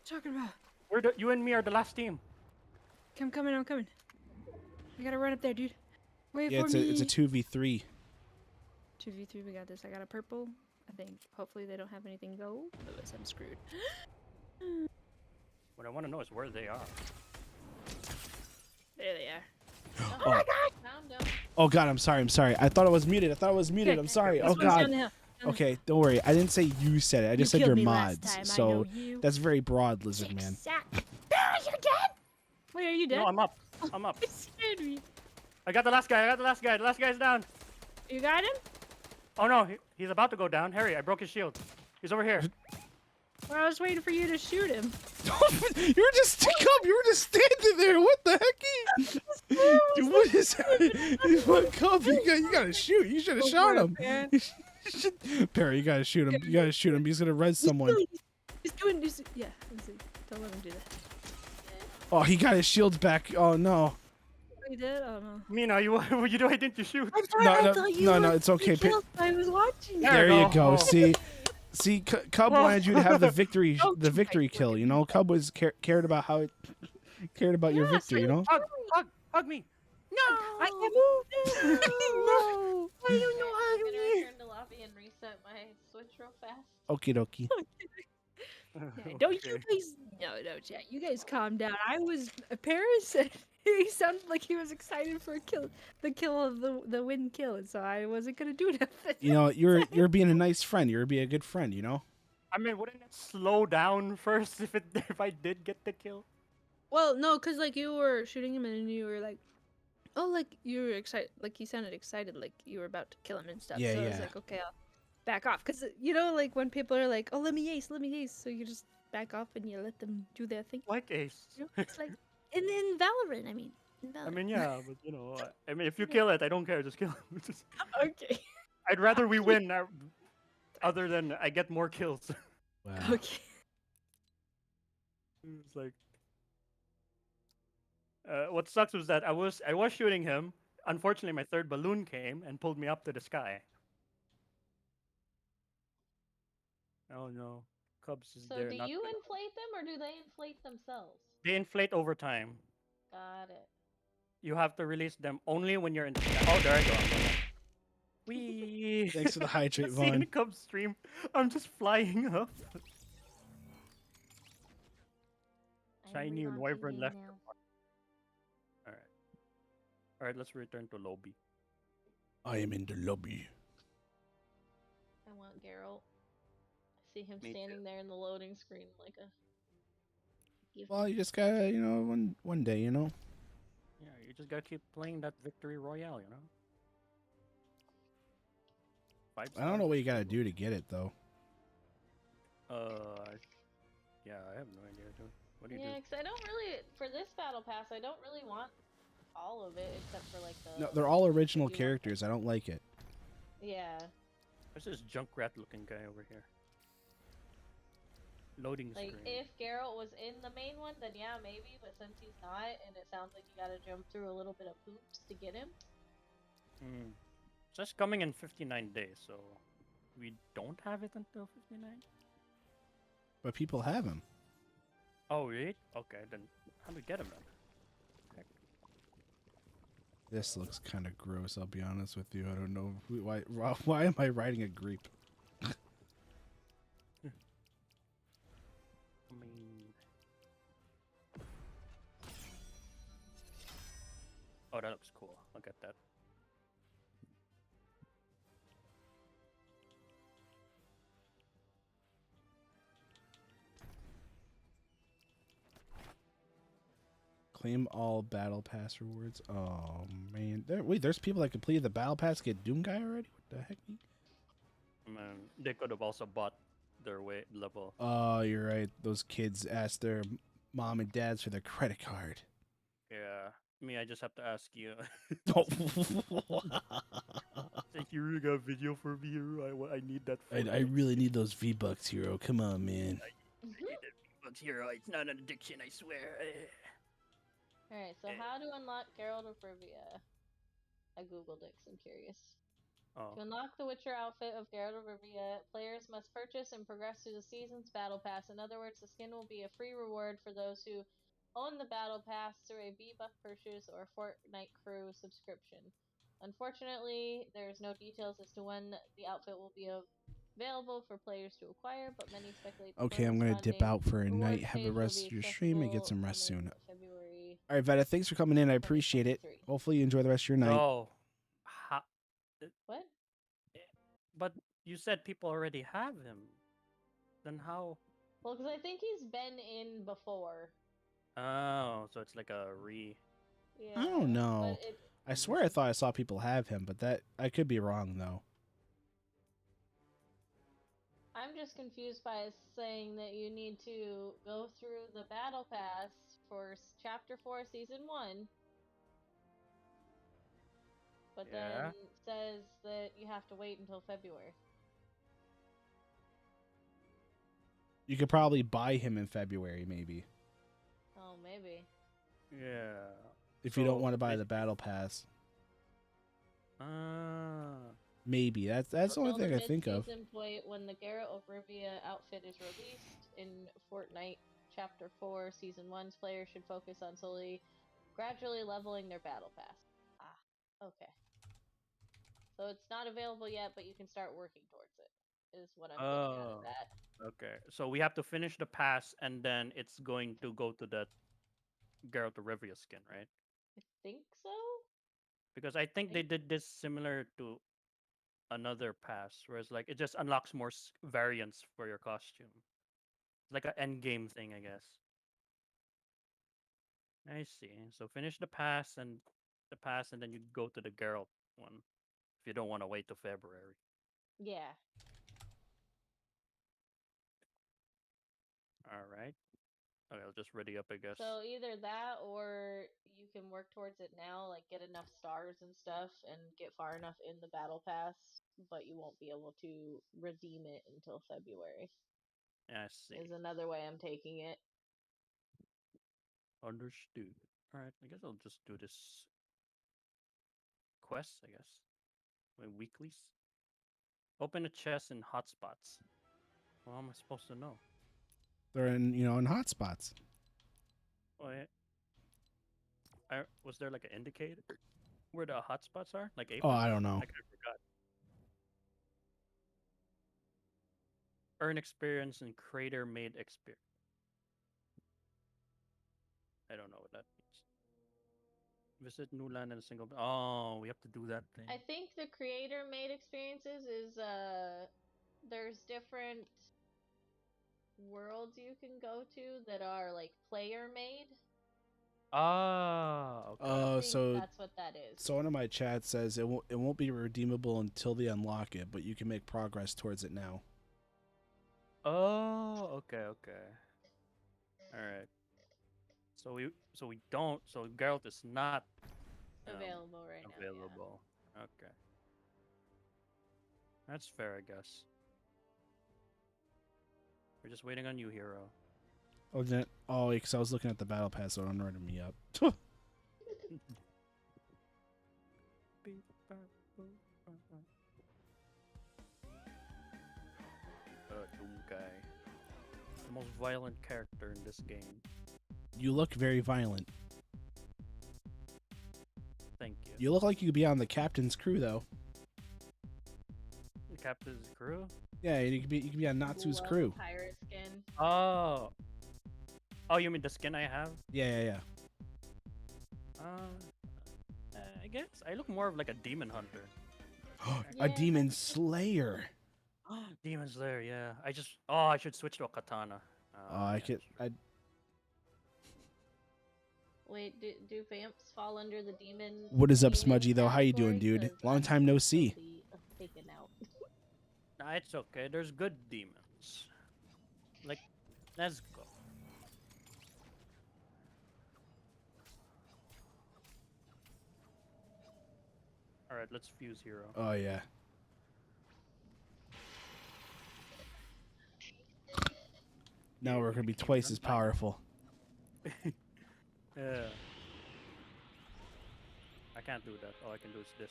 Talking about. You and me are the last team. I'm coming. I gotta run up there, dude. Wait Yeah, for me. it's a 2v3. 2v3, we got this. I got a purple. I think. Hopefully they don't have anything gold. Otherwise I'm screwed. What I want to know is where they are. There they are. Oh my God! Found him. Oh god, I'm sorry. I thought I was muted. Okay, I'm sorry. this Oh one's down god. the hill. Okay, don't worry. I didn't say you said it. I just said killed your me last mods. time, I So know you. that's very broad, lizard man. Exact. Ah, you're dead. Wait, are you dead? No, I'm up. I'm up. It scared me. I got the last guy. The last guy's down. You got him? Oh no, he's about to go down. Harry, I broke his shield. He's over here. Well, I was waiting for you to shoot him. You were just standing there. What the heck? Dude, what is that? What Cub? You gotta shoot. You should have shot him. Perry, you gotta shoot him. You gotta shoot him. He's gonna res someone. He's doing this. Yeah, let's see. Don't let him do that. Oh, he got his shields back. Oh no. He did? Oh no. Mina, what you doing? Didn't you shoot? I'm sorry, No, I no, thought you no, were no, it's okay. killed. I was watching. There you go. Oh. See, Cub wanted you to have the victory, kill. You know, Cub was cared about how it cared about your victory. You know. Hug me. No, I can't move. No, I don't know how I'm to gonna move. return to lobby and reset my switch real fast. Okie dokie. Yeah, don't you guys? No, chat. You guys calm down. I was Paris. He sounded like he was excited for the kill of the win kill, and so I wasn't gonna do nothing. You know, you're being a nice friend. You're being a good friend. You know. I mean, wouldn't it slow down first if I did get the kill? Well, no, cause like you were shooting him and you were like, oh, like you were excited, like he sounded excited, like you were about to kill him and stuff. Yeah, so I was yeah. like, okay, back off. Because, you know, like when people are like, oh, let me ace, so you just back off and you let them do their thing. Like Ace. You know? It's like, in Valorant, I mean. In I Valorant. mean, yeah, but you know, I mean, if you kill it, I don't care. Just kill it. Okay. I'd rather we win, other than I get more kills. Wow. Okay. It's like, what sucks was that I was shooting him. Unfortunately, my third balloon came and pulled me up to the sky. Oh no, Cubs is So there. do Not you gonna- inflate them or do they inflate themselves? They inflate over time. Got it. You have to release them only when you're in the sky. Oh, there I go. Wee. Thanks for the hydrate, Seeing Vaughn. Cubs stream, I'm just flying up. Shiny and wyvern left. All right, let's return to lobby. I am in the lobby. I want Geralt. I see him Me standing there in the loading screen like a. Well, you just gotta, one day, Yeah, you just gotta keep playing that victory royale, you know. 5 I don't know what you gotta do to get it though. Yeah, I have no idea, dude. What do you Yeah, do? because I don't really, for this battle pass, I don't really want all of it except for like the. No, they're all original you want characters. I don't like it. Yeah. There's this Junkrat looking guy over here. Loading Like, screen. if Geralt was in the main one, then yeah, maybe, but since he's not, and it sounds like you gotta jump through a little bit of hoops to get him. Just coming in 59 days, so we don't have it until 59? But people have them. Oh, really? Okay, then how do we get him then? Heck. This looks kind of gross. I'll be honest with you. I don't know why am I riding a Greep? I mean... Oh, that looks cool. I'll get that. Claim all battle pass rewards. Oh man, there's people that completed the battle pass get Doom Guy already. What the heck? Man, they could have also bought their way level. Oh, you're right. Those kids asked their mom and dads for their credit card. Yeah, me, I just have to ask you. Oh. Thank you, really got a video for me, hero. I need that. I really need those V-Bucks, hero. Come on, man. I need that V-Bucks, hero. It's not an addiction, I swear. Alright, so how to unlock Geralt of Rivia? I googled it 'cause I'm curious. Oh. To unlock the Witcher outfit of Geralt of Rivia, players must purchase and progress through the season's battle pass. In other words, the skin will be a free reward for those who own the battle pass through a V-Buck purchase or Fortnite crew subscription. Unfortunately, there's no details as to when the outfit will be available for players to acquire, but many speculate. Okay, I'm gonna dip out for a night. Have a rest of your stream and get some rest soon. February. All right, Veta, thanks for coming in. I appreciate it. Hopefully you enjoy the rest of your night. Oh. What? But you said people already have him. Then how? Well, because I think he's been in before. Oh, so it's like a re. Yeah. I don't know. But I swear I thought I saw people have him, but that I could be wrong though. I'm just confused by it saying that you need to go through the battle pass for Chapter 4, Season 1. But then it says that you have to wait until February. You could probably buy him in February, maybe. Oh, maybe. Yeah. If you don't want to buy the battle pass. Maybe. That's the only thing I think of. Mid-season point when the Geralt of Rivia outfit is released in Fortnite Chapter 4, Season 1's players should focus on gradually leveling their battle pass. Ah, okay. So it's not available yet, but you can start working towards it, is what I'm getting out of that. Okay. So we have to finish the pass, and then it's going to go to that Geralt of Rivia skin, right? I think so? Because I think they did this similar to another pass, whereas like it just unlocks more variants for your costume. It's like an end game thing, I guess. I see. So finish the pass, and then you go to the Geralt one if you don't want to wait till February. Yeah. All right. Okay, I'll just ready up, I guess. So either that or you can work towards it now, like get enough stars and stuff and get far enough in the battle pass, but you won't be able to redeem it until February. Yeah, I see. Is another way I'm taking it. Understood. All right, I guess I'll just do this quest, I guess. My weeklies. Open a chest in hotspots. Well, how am I supposed to know? They're in, in hotspots. Oh, yeah. Was there like an indicator where the hotspots are? Like Oh, aprons? I don't know. I kind of forgot. Earn experience in creator-made experience. I don't know what that means. Visit new land in a single. Oh, we have to do that thing. I think the creator made experiences is there's different worlds you can go to that are like player made. Ah, okay. I think So that's what that is. So one of my chats says it won't be redeemable until they unlock it, but you can make progress towards it now. Oh, okay. All right. So Geralt is not Available right now. available. Okay. That's fair, I guess. We're just waiting on you, hero. Oh, because I was looking at the battle pass, so it unloaded me up. Doom guy. The most violent character in this game. You look very violent. Thank you. You look like you could be on the captain's crew, though. The captain's crew? Yeah, you could be on Natsu's Love crew. Pirate skin. Oh. Oh, you mean the skin I have? Yeah. I guess I look more of like a demon hunter. A demon slayer. Demon Slayer, yeah. I should switch to a katana. Wait, do vamps fall under the demon? What is up, demon Smudgy, though? How you doing, category? dude? 'Cause Long I'm time no see. guilty of taking out. Nah, it's okay. There's good demons. Like, let's go. Alright, let's fuse hero. Oh, yeah. Now we're going to be twice as powerful. Yeah. I can't do that. All I can do is this.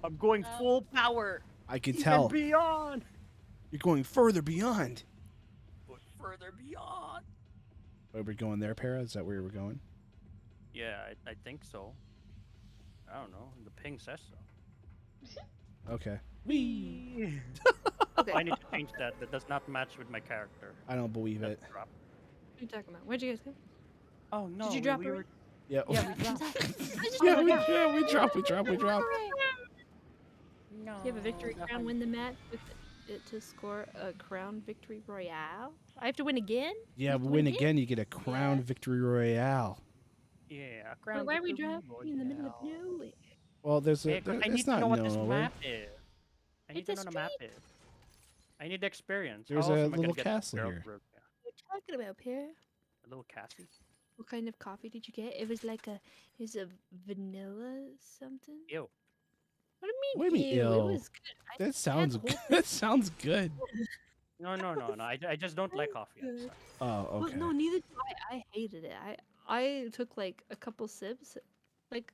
I'm going full power. I can Even tell. beyond. You're going further beyond. Going further beyond. Are we going there, Para? Is that where we're going? Yeah, I think so. I don't know. The ping says so. Okay. Wee. Okay. I need to change that. That does not match with my character. I don't believe it. Drop. What are you talking about? Where'd you guys go? Oh no! Did you drop it? Yeah. Yeah, we dropped. We dropped. No. You have a victory crown, win the match with it to score a crown victory royale. I have to win again? Yeah, win again, you get a crown victory royale. Yeah, But why are we dropping in the middle of nowhere? Well, there's a. I need to know what this map is. I need to know a the map is. I need the experience. There's How else a am I gonna little get castle Geralt here. Brook? What are you talking about, Pierre? A little Cassie? What kind of coffee did you get? It was like a vanilla something? Ew. What do you What do you mean, ew? It ew? was good. That sounds good. That sounds good. No. I just don't like coffee. I'm sorry. Oh, okay. Well, no, neither do I. I hated it. I took like a couple sips, like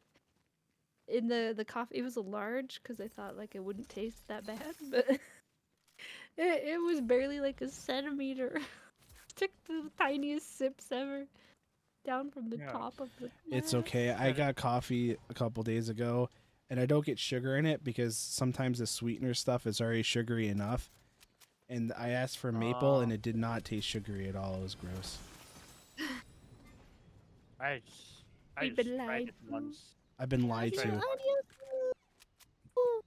in the coffee. It was a large because I thought like it wouldn't taste that bad, but it was barely like a centimeter. Took the tiniest sips ever down from the top of the. It's okay. I got coffee a couple days ago, and I don't get sugar in it because sometimes the sweetener stuff is already sugary enough. And I asked for maple, and it did not taste sugary at all. It was gross. I We've just been tried lied it once. I've been lied to.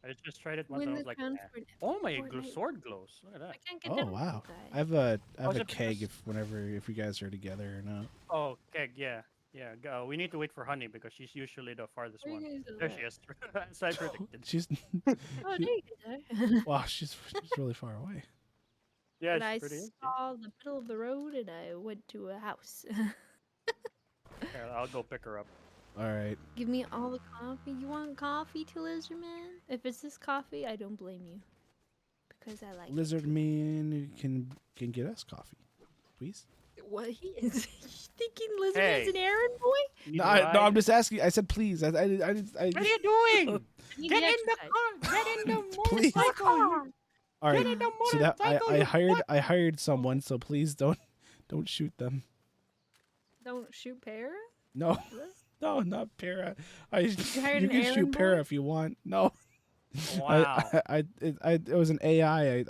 I I just tried it once Win and I the was like, crown eh. for an oh my Fortnite. sword glows. Look at I that. can't get Oh down, wow. guys. I have a Oh, is it keg because- if you guys are together or not. Oh, keg, yeah. Yeah, go. We need to wait for Honey because she's usually the farthest Where one. you guys There at? she is. As I predicted. She's Oh, she- there you go. wow, she's really far away. Yeah, But I she's pretty easy. saw the middle of the road and I went to a house. Yeah, I'll go pick her up. All right. Give me all the coffee. You want coffee, to Lizard Man? If it's this coffee, I don't blame you. Because I like Lizard Man can get us coffee, please. what he is. Thinking Lizard Hey. Man's an errand boy? Need No, a no, ride? I'm just asking. I said please. I What are you doing? I need Get the in the exercise. car! Get in the Please. motorcycle! all right. Get in the So that motorcycle! I hired someone. So please don't shoot them. Don't shoot Para? No, no, not Para. hired You an can shoot errand Para boy? if you want. No. Wow. It was an AI.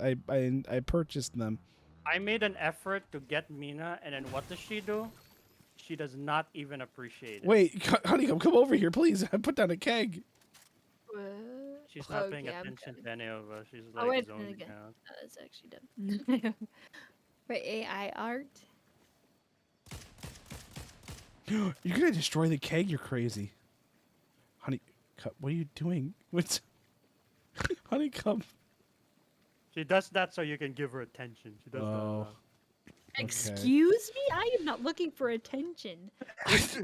I purchased them. I made an effort to get Mina, and then what does she do? She does not even appreciate it. Wait, HoneyKub, come over here, please. I put down a keg. What? She's not paying Okay, I'm attention coming. to any of us. She's Oh, like wait a zoning minute again. out. Oh, that's actually done. Wait, AI art? You're gonna destroy the keg. You're crazy. HoneyKub, what are you doing? What's HoneyKub? She does that so you can give her attention. She does Oh. Okay. Excuse me? I am not looking for attention.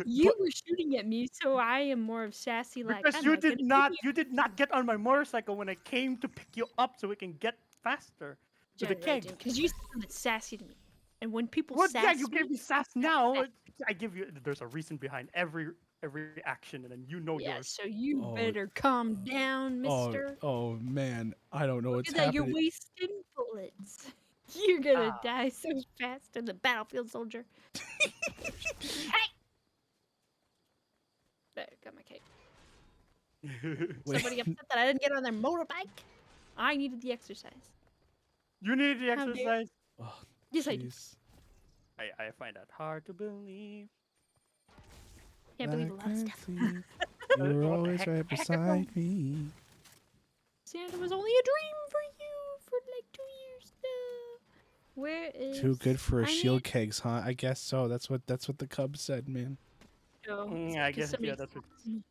You were shooting at me, so I am more of sassy that. like. Because I'm you not gonna did shoot not, you. you did not get on my motorcycle when I came to pick you up so we can get faster to the keg. Because you sounded sassy to me. And when people What? sass Yeah, you me, gave me sass now. I give you. There's a reason behind every action, and then you know yeah, yours. so you Oh. better calm down, mister. Oh man, I don't know Look what's at that, you're happening. wasting bullets. You're gonna Ah. die so fast in the battlefield, soldier. Hey! There, got my cake. Wait. Somebody upset that I didn't get on their motorbike. I needed the exercise. You needed the How dare- exercise. Oh, Yes, I do. jeez. I find that hard to believe. Can't believe a Like lot of stuff. Nancy, you were What the always heck? right beside me. Santa was only a dream for you for like 2 years now. Where is Too good for a I shield need- kegs, huh? I guess so. That's what the Cub said, man. Oh, Mm, it's I because guess, somebody yeah, that's what- stopped me.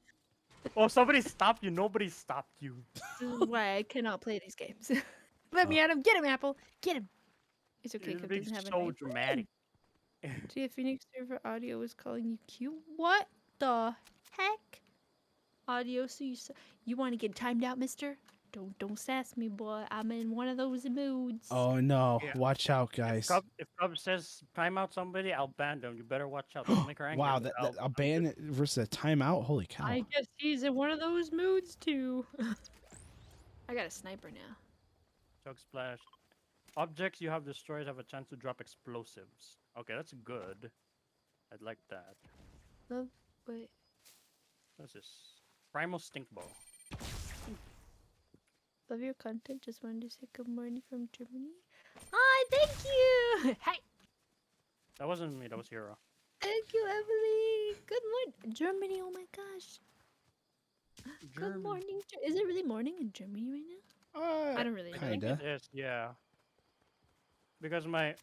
Oh, somebody stopped you. Nobody stopped you. This is why I cannot play these games. Let me at him. Get him, Apple. Get him. It's okay You're because being doesn't have so an dramatic. See, Phoenix server audio is calling you cute. What the heck? Audio, so you want to get timed out, mister? Don't sass me, boy. I'm in one of those moods. Oh no! Yeah. Watch out, guys. If Cub says time out somebody, I'll ban them. You better watch out. Don't make her angry. Wow, but that I'll a ban versus a timeout. Holy cow! I guess he's in one of those moods too. I got a sniper now. Chug splash. Objects you have destroyed have a chance to drop explosives. Okay, that's good. I'd like that. Love, wait. What's this? Primal stink ball. Love your content. Just wanted to say good morning from Germany. Hi, thank you. Hey, That wasn't me. That was Hero. thank you, Emily. Good morning, Germany. Oh my gosh. Good morning. Is it really morning in Germany right now? I don't really know. Kinda. Yes, yeah. Because my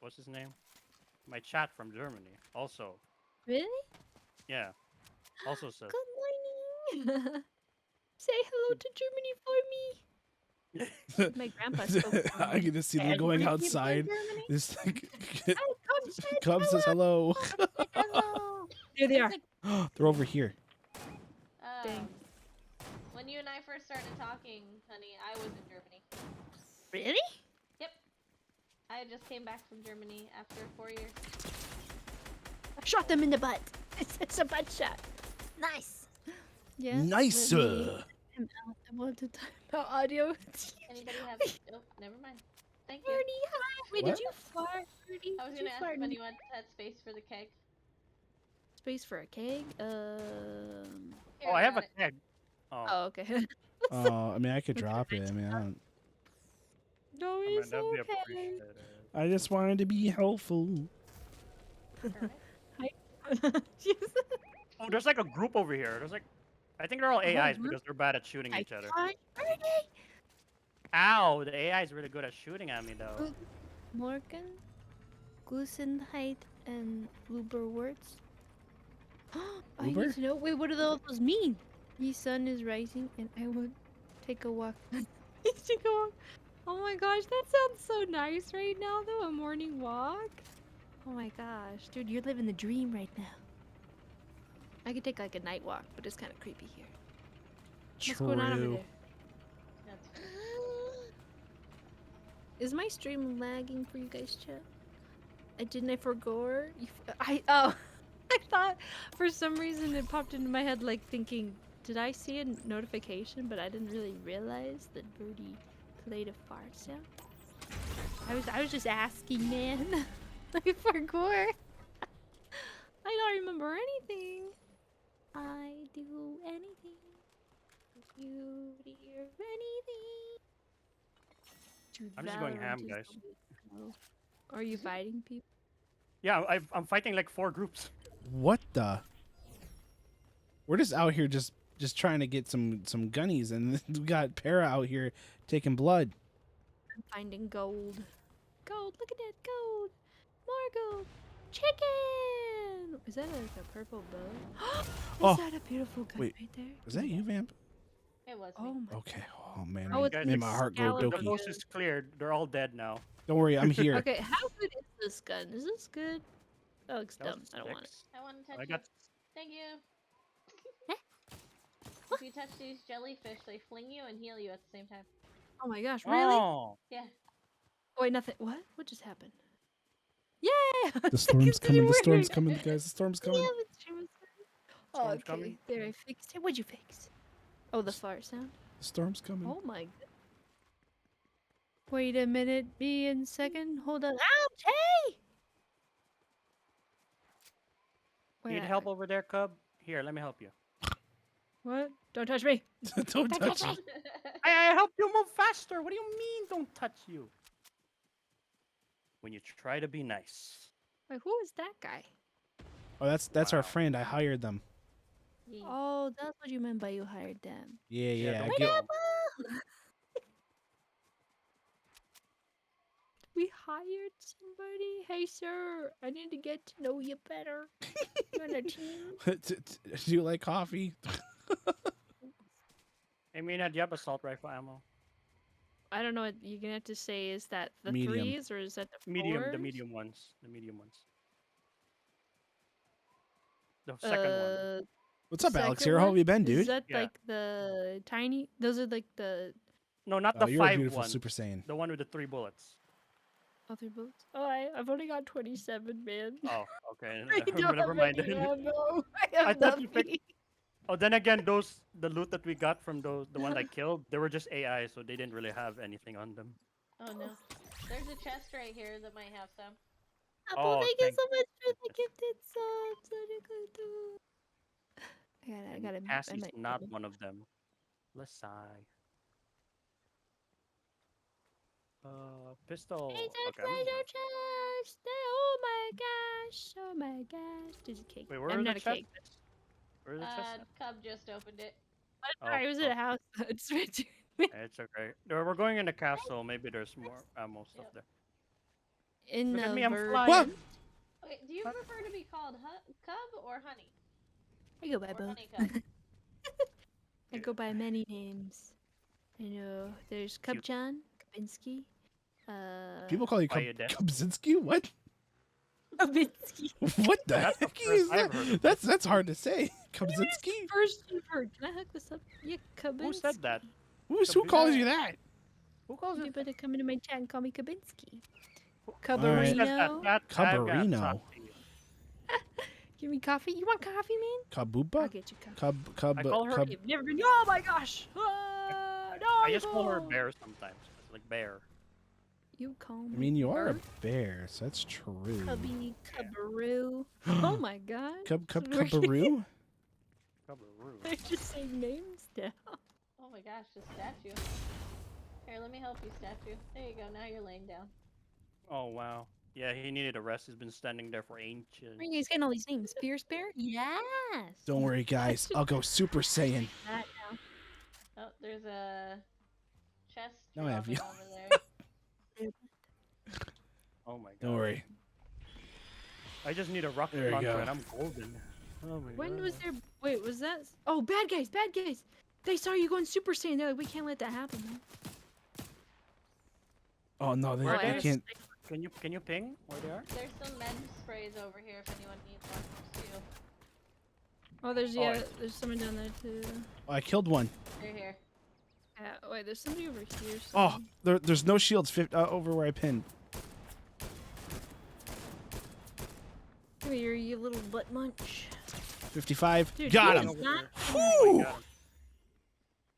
what's his name? My chat from Germany also. Really? Yeah. Also says. Good morning. Say hello to Germany for me. My grandpa spoke. I can just see them going Everybody from outside. Germany? This Oh, come say Cub says hello. hello. There they are. They're over here. Dang. When you and I first started talking, honey, I was in Germany. Really? Yep. I just came back from Germany after 4 years. I shot them in the butt. It's a butt shot. Nice. Yeah. Nice. let me time out. I want to time out audio. Anybody have? Oh, never mind. Thank you. Birdie, hi. Wait, What? did you fart, Birdie? I was Did gonna you ask fart if in- anyone had space for the keg. Space for a keg? Here, Oh, I have got a it. keg. Oh, Oh, okay. I mean, I could drop it. I mean, I don't. No, I mean, it's that'd be okay. appreciated. I just wanted to be helpful. Alright. Jeez. Oh, there's like a group over here. There's like I think they're all AIs really? because they're bad at shooting each other. Hi, Ow! The AI is really good at shooting at me though. Morgan, Glusenheit, and Blueberwords. I Uber? need to know. Wait, what do those mean? The sun is rising, and I will take a walk. Take a walk. Oh my gosh, that sounds so nice right now, though. A morning walk. Oh my gosh, dude, you're living the dream right now. I could take like a night walk, but it's kind of creepy here. What's going on over True. there? Is my stream lagging for you guys, chat? I forgot. I thought for some reason it popped into my head like thinking, did I see a notification? But I didn't really realize that Birdie played a fart sound. I was just asking, man. I forgot. I don't remember anything. I do anything. You dear anything. I'm just going ham, guys. Are you fighting people? Yeah, I'm fighting like 4 groups. What the? We're just out here just trying to get some gunnies, and we got Para out here taking blood. I'm finding gold. Gold, look at that gold. More gold. Chicken! Is that like a purple bow? Is Oh, that a beautiful gun wait. right there? Is that you, Vamp? It was Oh me. my. Okay. Oh man, Oh, it's made my heart go Excalibur. The dokie. coast is cleared. They're all dead now. Don't worry, I'm here. Okay, how good is this gun? Is this good? That looks That was dumb. I don't want it. 6. I want to touch I you. got Thank you. If you touch these jellyfish, they fling you and heal you at the same time. Oh my gosh, really? Oh, Yeah. Oh, wait, nothing. What? What just happened? Yeah! The storm's coming. The storm's coming, guys. The storm's coming. Yeah, the stream is Oh, Storm's okay. coming. There, I fixed it. What'd you fix? Oh, the fart sound. The storm's coming. Oh my god. Wait a minute, be in second. Hold on. Ouch! Hey! Wait, need help over there, Cub? Here, let me help you. What? Don't touch me. Don't touch me. I helped you move faster. What do you mean, don't touch you? When you try to be nice. Wait, who is that guy? Oh, that's our Wow. friend. I hired them. Yeah. Oh, that's what you meant by you hired them. Yeah, yeah. don't I Wait get- up! We hired somebody. Hey, sir, I need to get to know you better. You on our team? Do you like coffee? Hey, Mina, do you have assault rifle ammo? I don't know what you're gonna have to say. Is that the Medium. threes or is that the Medium, the fours? medium ones. The medium ones. The second one. What's up, Alex? Second Here, how have one? you been, Is dude? that Yeah. like the tiny? Those are like the No, not Oh, the you're a 5 beautiful one. Super Saiyan. The one with the 3 bullets. other boats. Oh, I've only got 27, man. Oh, okay. I don't Never have mind. any then. ammo. I I have thought you nothing. Oh, then again, the loot that we got from the ones I killed, they were just AI, so they didn't really have anything on them. Oh no. There's a chest right here that might have some. Apple, Oh, thank you thank so much for the gifted subs. I And gotta. Cassie's might- not one of them. Let's sigh. Pistol. It's a Okay, I'm gonna treasure go. chest. Oh my gosh. Oh my gosh. There's a cake. Wait, where I'm are not the a chest? cake. Where's the chest? at? Cub just opened it. Oh, Sorry, it was at oh. a house. It's right to It's okay. We're going in the castle. Maybe there's more ammo stuff there. in Look at the me, I'm ver- flying. What? Okay, do you prefer to be called Cub or Honey? I go by Or both. HoneyKub? I go by many names. I know there's Cute. Cubchan, Kabinski, People call you Why you dead? Kubzinski? What? Kabinski. What the That's the heck is first I've that? heard of That's hard to say. Kubzinski? First you've heard. Can I hook this up? Yeah, Kabinski. Who said that? Who calls you that? Who calls You it? better come into my chat and call me Kabinski. Who Alright. says that? Cabarino. I've got Cabarino. talk to you. Give me coffee. You want coffee, man? Kabupa? I'll get you coffee. I call her- Cub. You've never been. Oh my gosh! Ah, no, I just call her Bear sometimes. It's like Bear. You call me. I mean, you are a Bird, bear, so that's true. Cubby, Cubbaroo. Oh my god. Cubbaroo? Cabaroo. They're just saying names now. Oh my gosh, the statue. Here, let me help you, statue. There you go, now you're laying down. Oh wow. Yeah, he needed a rest. He's been standing there for ages. Where are you guys getting all these names? Fierce Bear? Yes. Don't worry, guys. I'll go Super Saiyan. That now. Oh, there's a chest Now I have dropping you. over there. Oh my god. Don't worry. I just need a rocket There you launcher go. and I'm golden. Oh my When god. was there? Wait, was that? Oh, bad guys, bad guys. They saw you going Super Saiyan. They're like, we can't let that happen. Man. Oh no, Where they are can't. Can you ping where they are? There's some med sprays over here if anyone needs one too. Oh, there's Oh, there's someone down there too. Oh, I killed one. They're here. Yeah, wait, there's somebody over here. Oh, there's no shields over where I pinned. Come here, you little butt munch. 55. Dude, Got he him. is not- Whew.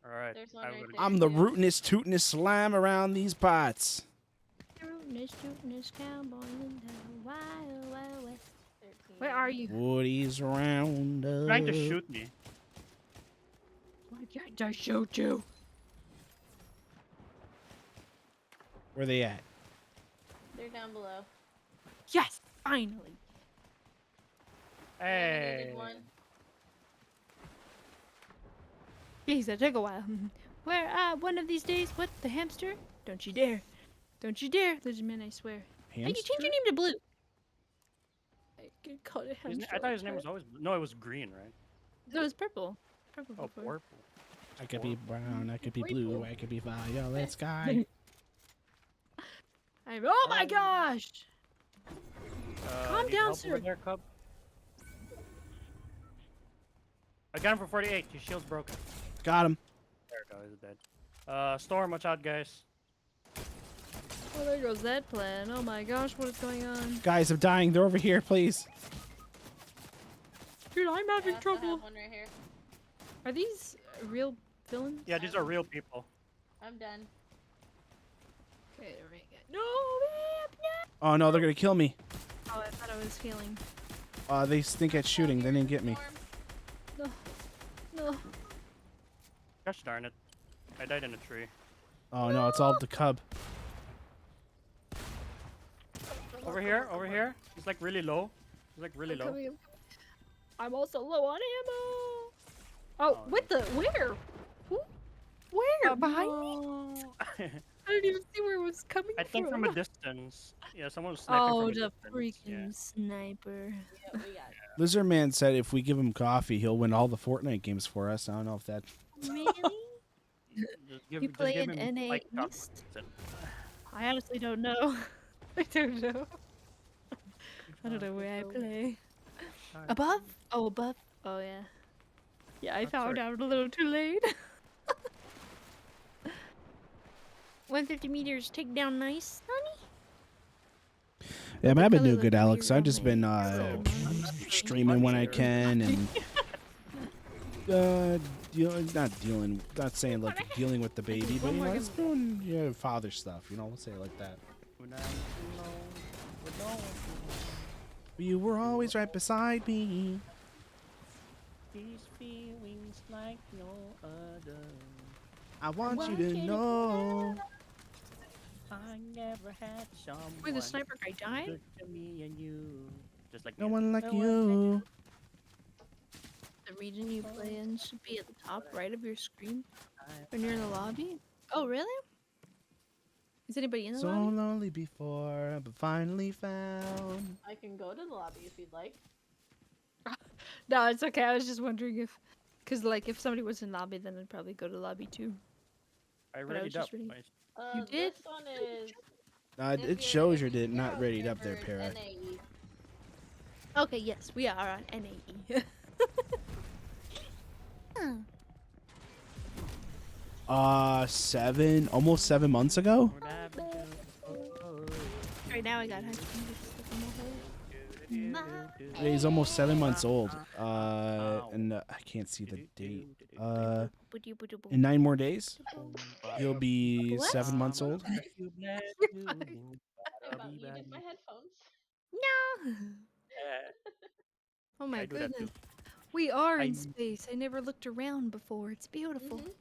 Alright. There's one right there. I'm the too. rootinest, tootinest slime around these pots. Rootinest, tootinest cowboy in the wild, wild west. 13. Where are you? Woody's around us. Trying to shoot me. Why can't I shoot you? Where they at? They're down below. Yes, finally. Hey. Needed one. Jeez, that took a while. Where, one of these days, what, the hamster? Don't you dare. Don't you dare, Lizardman, I swear. Hey, you changed your name to Blue. I could call it hamster. I thought his name was always no, it was green, right? No, it was purple. Purple Oh, before. purple. I could be brown, I could be blue, I could be violet sky. Oh my gosh! Calm Need down, help sir. over there, Cub? I got him for 48. His shield's broken. Got him. There it goes. He's dead. Storm, watch out, guys. Oh, there goes that plan. Oh my gosh, what is going on? Guys, I'm dying. They're over here, please. Dude, I'm I having also trouble. have one right here. Are these real villains? Yeah, these are real people. I'm done. Okay, there we go. No, man, no! Oh no, they're gonna kill me. Oh, I thought I was healing. They stink at shooting. They didn't get me. Storm. No. No. Gosh darn it. I died in a tree. Oh no, it's all the cub. Over here, over here. He's like really low. He's like really low. I'm also low on ammo. Oh, what the? Where? Who? Where? Behind me? I didn't even see where it was coming I think from from. a distance. Yeah, someone was sniping Oh, from a the distance. freaking Yeah. sniper. Yeah, we got it. Lizardman said if we give him coffee, he'll win all the Fortnite games for us. I don't know if that. Really? Just give, You just play give in him, NA like, East? I honestly don't know. I don't know. I don't know where I play. Above? Oh, above? Oh, yeah. Yeah, I That's found right. out a little too late. 150 meters, take down nice, honey. Yeah, man, I've been color doing look good, of Alex. your I've just been streaming when I can and not saying like dealing with the baby, but you know, it's doing father stuff. You know, let's say it like that. You were always right beside me. These feelings like no other. I want you to know. I never had someone Wait, the sniper guy died? good to me and you. Just like No me. one like you. The region you play in should be at the top right of your screen when you're in the lobby. Oh, really? Is anybody in the So lobby? lonely before, but finally found. I can go to the lobby if you'd like. No, it's okay. I was just wondering if, cause like if somebody was in lobby, then I'd probably go to lobby too. I was readied just up. reading- Nice. You did? This one is. if It you're- shows if you're you're not on readied up there, servers, Para. NAE. Okay, yes, we are on NAE. Almost 7 months ago. Right now I got He's almost 7 months old. And I can't see the date. In 9 more days, he'll be What? 7 months old. Sorry about you did my headphones. No. Oh my I do that goodness. too. We are in I'm- space. I never looked around before. It's beautiful. Mhm.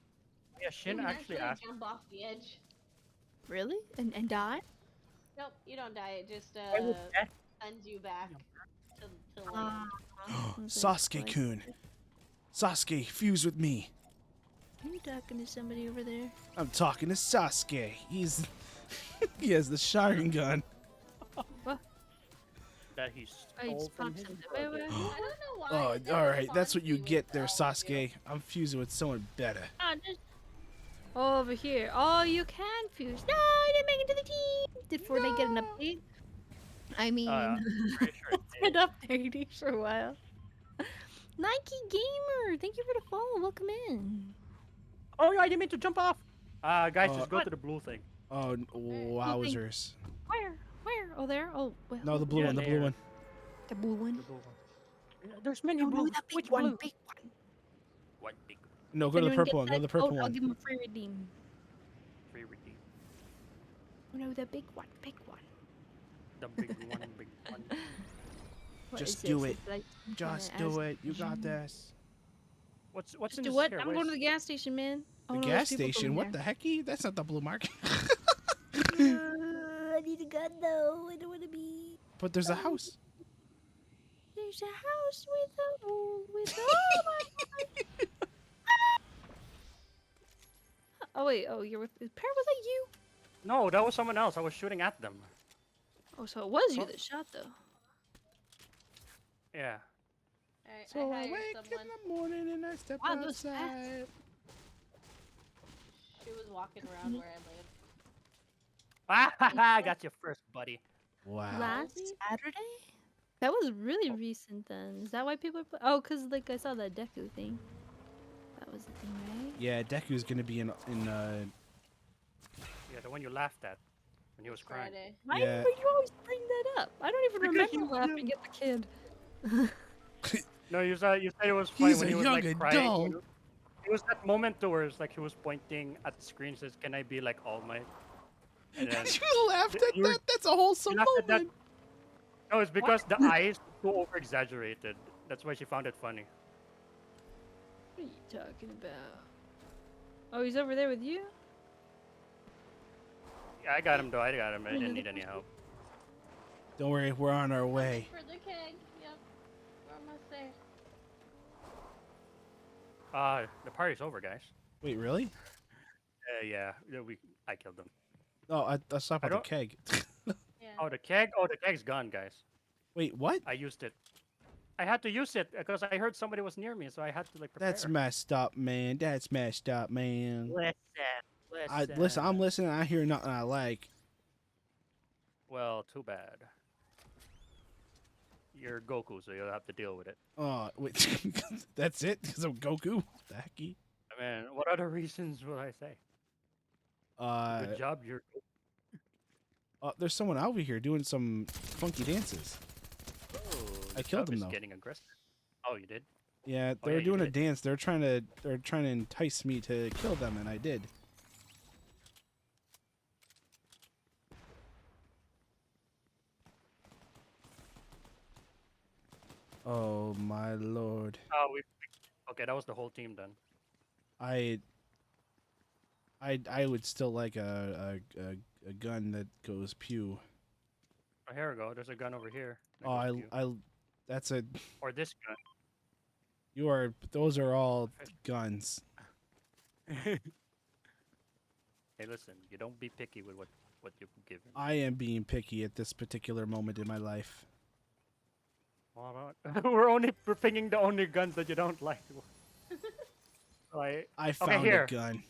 Yeah, You Shin can actually asked. jump off the edge. Really? And die? Nope, you don't die. It just would death- sends you back to land. Sasuke-kun. Sasuke, fuse with me. Are you talking to somebody over there? I'm talking to Sasuke. He's he has the Sharingan. What? that he Oh, you stole just from popped his something. brother. I don't know why. Oh, it never all right. That's spawns what you with get there, all of you. Sasuke. I'm fusing with someone better. Ah, just over here. Oh, you can fuse. No, I didn't make it to the team. Did Fortnite get an update? I mean, Pretty sure it it's been updating for a while. Nike Gamer, thank you for the follow. Welcome in. Oh, yeah, I didn't mean to jump off. Guys, just go What? to the blue thing. Oh, wowzers. Where? Where? Oh, there. Oh, well, No, the blue Yeah, one. The blue there. one. the blue one. The blue one. Yeah, there's many No, no, blues. the big Which one. blue? Big one. One big No, go to the Anyone purple get one. Go to that? the purple Oh, I'll one. give him a free redeem. free redeem. Oh no, the big one. Big one. The big one, big one. What Just is do this? it. It's like some Just kinda do as- it. You got this. What's Just in do this what? here? I'm going to the gas station, man. Oh, The no, gas there's people station. going What the hecky? That's not the blue mark. there. I need a gun though. I don't want to be. But there's a house. There's a house with a hole with oh my. Oh wait. Oh, you're with. Was that you? No, that was someone else. I was shooting at them. Oh, so it was you Oh. that shot though. Yeah. Alright, So I I hired wake someone. in the morning and I step Wow, those fast. outside. She was walking around where I live. Ah, ha, ha, I got you first, buddy. Wow. Last Saturday? That was really recent then. Is that why people are oh, cause like I saw that Deku thing. That was the thing, right? Yeah, Deku's gonna be in Yeah, the one you laughed at when he was crying. Friday. Why Yeah. would you always bring that up? I don't even Because remember you laughing at the kid. No, you said it was funny He's when a he was young like crying. adult. It was that moment to where it's like he was pointing at the screen, says, "Can I be like All Might?" And then you laughed at you were- that? That's a wholesome you laughed at that- moment. No, it's because the eyes were too over exaggerated. That's why she found it funny. What are you talking about? Oh, he's over there with you? Yeah, I got him though. I got him. I didn't need any help. Don't worry, we're on our way. For the keg. Yep. We're almost there. The party's over, guys. Wait, really? Yeah, I killed them. Oh, I thought I about the don't- keg. Yeah. Oh, the keg. Oh, the keg's gone, guys. Wait, what? I used it. I had to use it because I heard somebody was near me, so I had to like prepare. That's messed up, man. That's messed up, man. Listen. Listen, I'm listening. I hear nothing I like. Well, too bad. You're Goku, so you'll have to deal with it. Oh, wait. That's it? Because I'm Goku? What the hecky? I mean, what other reasons will I say? Good job, you're. There's someone over here doing some funky dances. Oh, I this killed dog him, is though. Getting aggressive. Oh, you did? Yeah, Oh, they yeah, were you doing a did. dance. They're trying to entice me to kill them, and I did. Oh my lord! Oh, okay, that was the whole team then. I would still like a gun that goes pew. Oh, here we go. There's a gun over here. that Oh, goes pew. that's a. Or this gun. Those are all guns. Hey, listen. You don't be picky with what you give him. I am being picky at this particular moment in my life. We're picking the only guns that you don't like. Like, I found here. a gun.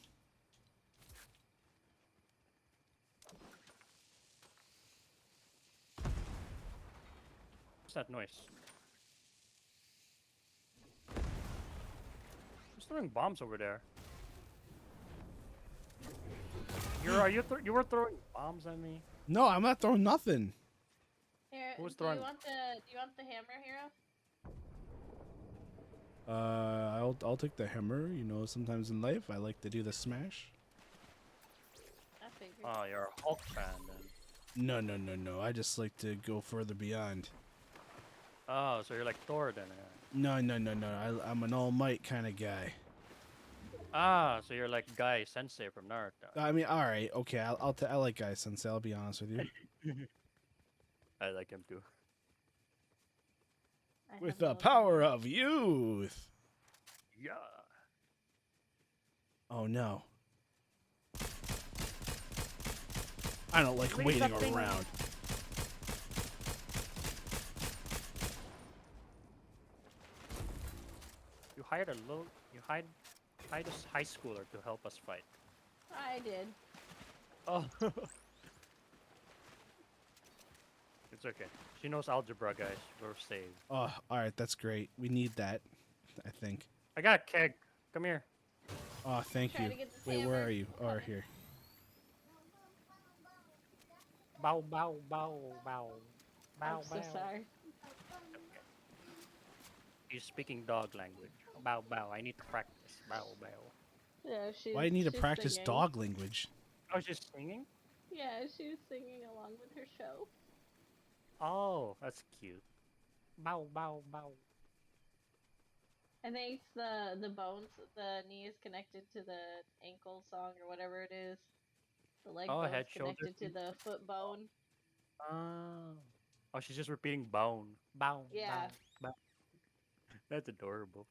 What's that noise? Who's throwing bombs over there? You were throwing bombs at me? No, I'm not throwing nothing. Here, Who's do throwing- you want the hammer, Hero? I'll take the hammer. You know, sometimes in life I like to do the smash. I figured. Oh, you're a Hulk fan then. No. I just like to go further beyond. Oh, so you're like Thor then. No. I'm an all might kind of guy. Ah, so you're like Guy Sensei from Naruto. I mean, all right, okay. I like Guy Sensei. I'll be honest with you. I like him too. I With have the no power idea. of youth. Yeah. Oh no. I don't like Leave waiting that thing around. You hired a little. You hired a high schooler to help us fight. I did. Oh. It's okay. She knows algebra, guys. We're saved. Oh, all right, that's great. We need that, I think. I got a keg. Come here. Oh, thank Trying you. to get this Wait, where hammer. are you? Oh, Coming. here. Bow, bow, bow, bow. Bow, I'm so sorry. He's speaking dog language. Bow, bow. I need to practice. Bow, bow. Yeah, Why do you need to she's practice singing. dog language? Oh, she's singing? Yeah, she was singing along with her show. Oh, that's cute. Bow, bow, bow. I think it's the bones, the knee is connected to the ankle song or whatever it is. The leg Oh, bone's head, shoulder, connected to feet. the foot bone. Oh. Oh, she's just repeating bow, bow, Yeah. bow, bow. That's adorable.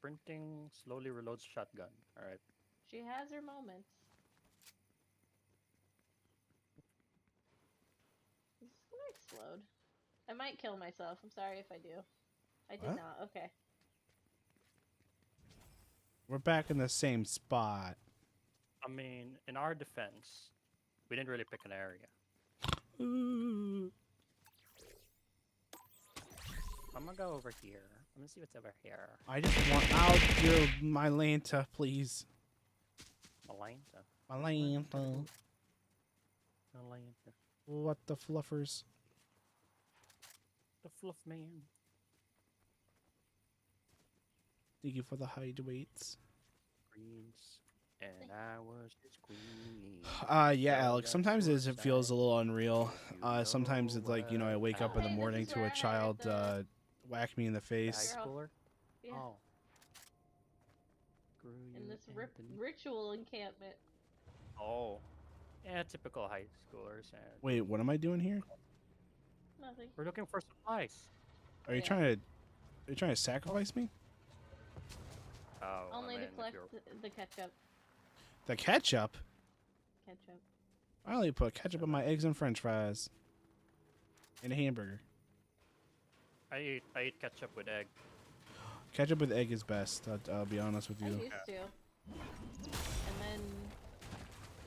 Printing slowly reloads shotgun. All right. She has her moments. Is this gonna explode? I might kill myself. I'm sorry if I do. I did What? not. Okay. We're back in the same spot. I mean, in our defense, we didn't really pick an area. I'm gonna go over here. I'm gonna see what's over here. I just want out your my Lanta, please. Malanta. My Lanta. Malanta. What the fluffers? The fluff man. Thank you for the hideaways. Greens. And I was his queen. Yeah, Alex. Sometimes it feels a little unreal. Sometimes it's like, you know, I wake up in the Hey, this morning is to where a I hired child the- whack me in the High face. Girl. schooler? Yeah. Oh. Screw In you, this Anthony. ritual encampment. Oh. Yeah, typical high schoolers. And Wait, what am I doing here? Nothing. we're looking for supplies. Are you Yeah. trying to sacrifice me? Oh, Only I mean, to if collect you're- the ketchup. The ketchup? Ketchup. I only put ketchup on my eggs and french fries. And a hamburger. I eat ketchup with egg. Ketchup with egg is best, I'll be honest with I you. used to. And then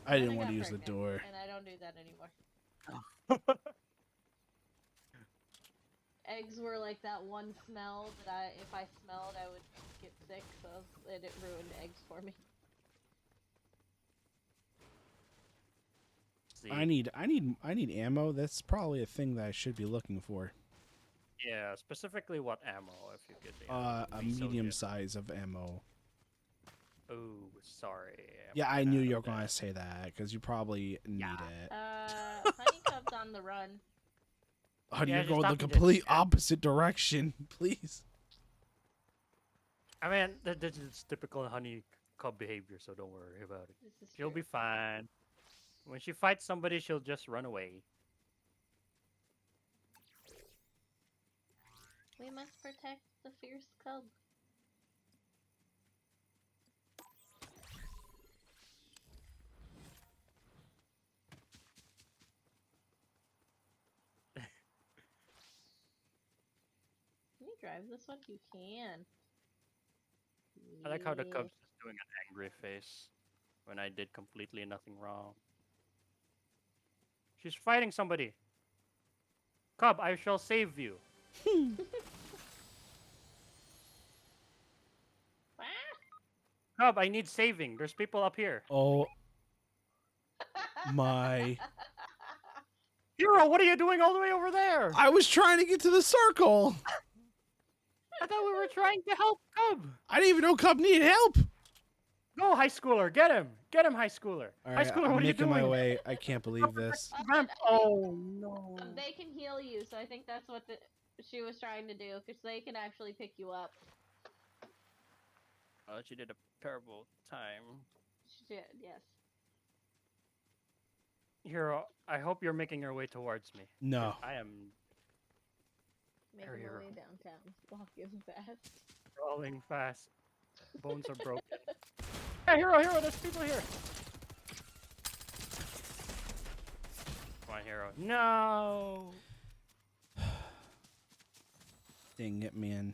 I then didn't want got to use the pregnant, door. And I don't do that anymore. Eggs were like that one smell that if I smelled, I would get sick, so it ruined eggs for me. See? I need ammo. That's probably a thing that I should be looking for. Yeah, specifically what ammo, if you could. A medium size of ammo. Oh, sorry. Yeah, I knew you were gonna say that because you probably need it. HoneyKub's on the run. Oh, Yeah, you're just going the talking to complete chat. opposite direction, please. I mean, this is typical HoneyKub behavior, so don't worry about it. This is She'll true. be fine. When she fights somebody, she'll just run away. We must protect the fierce cub. Can you drive this one? You can. I like how the Yeah. cub's just doing an angry face when I did completely nothing wrong. She's fighting somebody. Cub, I shall save you. Ah! Cub, I need saving. There's people up here. Oh my! Hero, what are you doing all the way over there? I was trying to get to the circle. I thought we were trying to help Cub. I didn't even know Cub needed help. Go, high schooler. Get him. Get him, high schooler. All High right, schooler, I'm what are you making doing? my way. I can't believe this. Vamp. Oh, no. They can heal you, so I think that's what she was trying to do, because they can actually pick you up. Oh, she did a terrible time. She did, yes. Hero, I hope you're making your way towards me. No. 'Cause I am Making Hero. my way downtown. Walking fast. crawling fast. Bones are broken. Hey, Hero, there's people here. Come on, Hero. No! Dang it, man.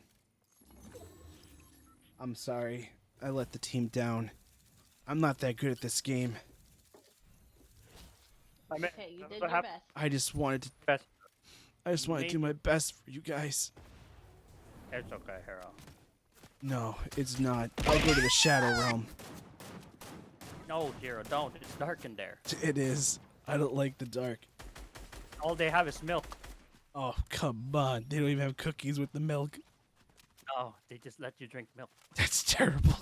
I'm sorry. I let the team down. I'm not that good at this game. Okay, you did your best. I just wanted to. Best. I just want to do my best for you guys. It's okay, Hero. No, it's not. I'll go to the Shadow Realm. No, Hero, don't. It's dark in there. It is. I don't like the dark. All they have is milk. Oh, come on. They don't even have cookies with the milk. Oh, they just let you drink milk. That's terrible.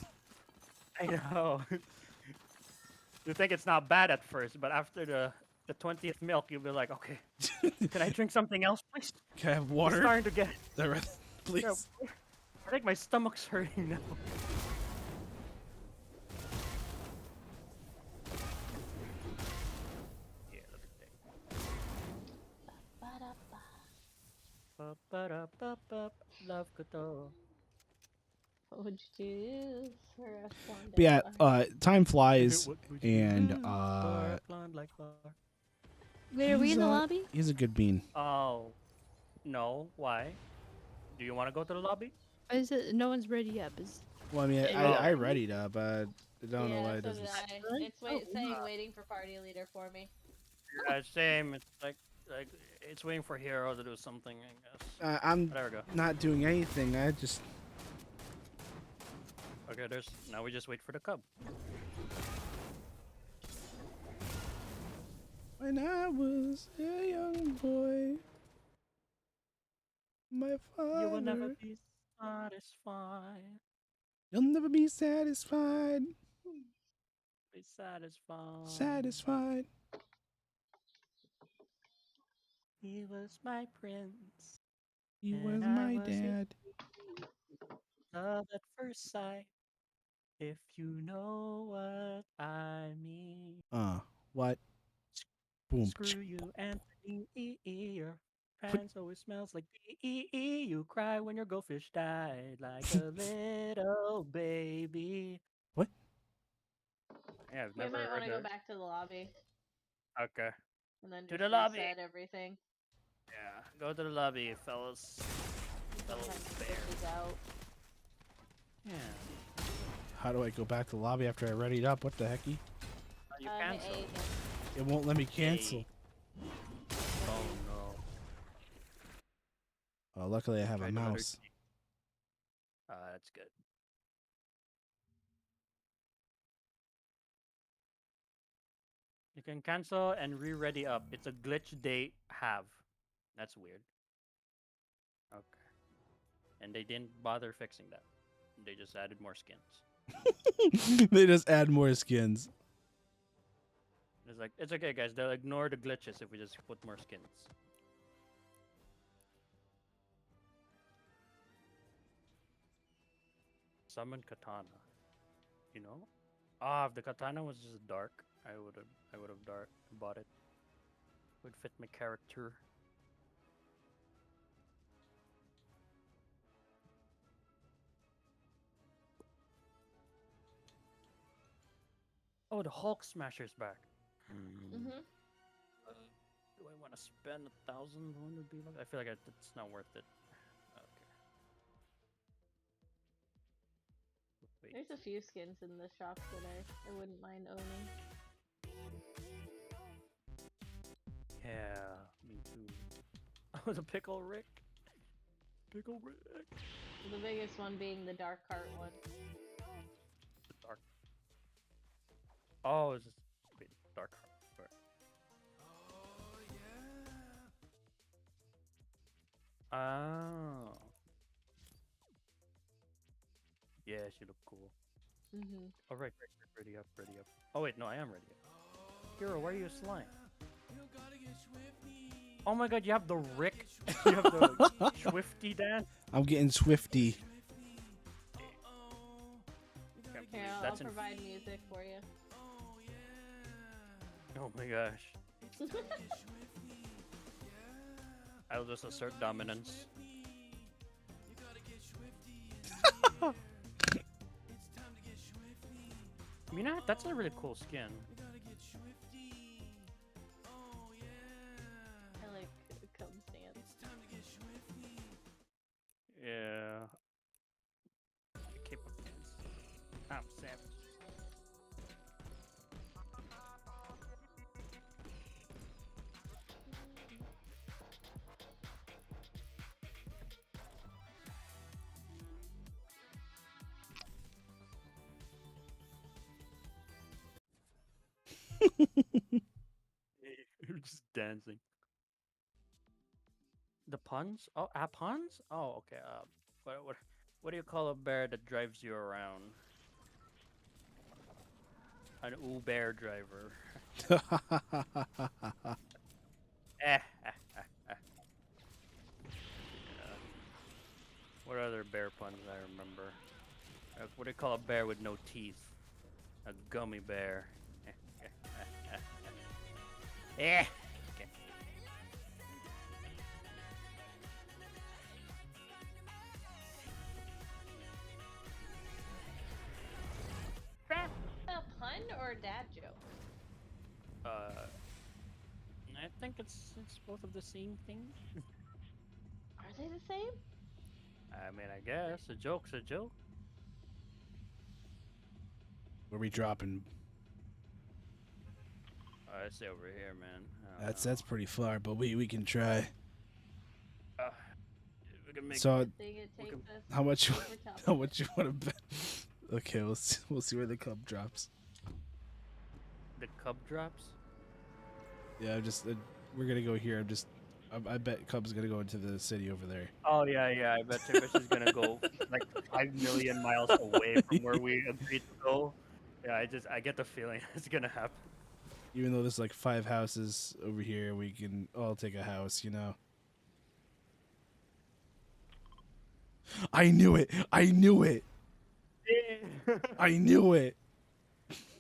I know. You think it's not bad at first, but after the 20th milk, you'll be like, okay, can I drink something else, please? Can I have It's water? starting to get. Please. Yeah, I think my stomach's hurting now. Yeah, look at that. Ba-ba-da-ba-ba, love Koto. What would you do for a fun But day? yeah, time flies, What would you and do for a blonde like bar? Wait, are we in the he's, lobby? He's a good bean. Oh, no. Why? Do you want to go to the lobby? Is it? No one's ready up. Is Well, I mean, I readied up, but I don't know why it so doesn't. did I. It's saying waiting for party leader for me. Same. It's like it's waiting for Hero to do something, I guess. I'm There we go. not doing anything. I just. Okay, now we just wait for the cub. When I was a young boy, my father. You will never be satisfied. You'll never be satisfied. Be satisfied. Satisfied. He was my prince. He was and I my was his dad. love at first sight. If you know what I mean. What? Boom. Screw you, Anthony. Your pants always smells like pee. You cry when your goldfish died like a little baby. What? Yeah, I've We never might want heard to go that. back to the lobby Okay. and then To just the lobby. reset everything. Yeah, go to the lobby, fellas. Fellas Sometimes bear. it glitches out. Yeah. How do I go back to the lobby after I readied up? What the hecky? You hit cancel. A again. It won't let me cancel. Oh no. Oh, luckily I have a Tried another mouse. key. That's good. You can cancel and re-ready up. It's a glitch they have. That's weird. Okay. And they didn't bother fixing that. They just added more skins. They just add more skins. It's like, it's okay, guys. They'll ignore the glitches if we just put more skins. Summon katana. You know? Ah, if the katana was just dark, I would have bought it. Would fit my character. Oh, the Hulk Smasher's back. Mm-hmm. Do I want to spend 1,000 V-Bucks? I feel like it's not worth it. Okay. Wait. There's a few skins in the shop that I wouldn't mind owning. Yeah, me too. Oh, the Pickle Rick. Pickle Rick. The biggest one being the Dark Heart one. The dark. Oh, it's just wait, Dark Heart. Sorry. Oh. Yeah, she look cool. Mm-hmm. Oh, right, ready up. Oh, wait, no, I am ready up. Hero, why are you a slime? Oh my god, you have the Rick. You have the Swifty dance. I'm getting swifty. Here, I'll provide music for you. Oh my gosh. I'll just assert dominance. You know, that's a really cool skin. I like Cub stance. Yeah. Keep up hands. I'm savage. You're just dancing. The puns? Oh, puns? Oh, okay. What do you call a bear that drives you around? An Uber driver. Eh. What other bear puns I remember? What do you call a bear with no teeth? A gummy bear. Eh. Okay. A pun or a dad joke? I think it's both of the same thing. Are they the same? I mean, I guess a joke's a joke. Where we dropping? I say over here, man. That's pretty far, but we can try. We can make So Take this how much over top how of much you want to bet? Okay, we'll see where the Cub drops. the Cub drops. Yeah, we're gonna go here. I bet Cub's gonna go into the city over there. Oh yeah. I bet she's gonna go like 5 million miles away from where we agreed to go. Yeah, I get the feeling it's gonna happen. Even though there's like 5 houses over here, we can all take a house, you know. I knew it. I knew it. I knew it.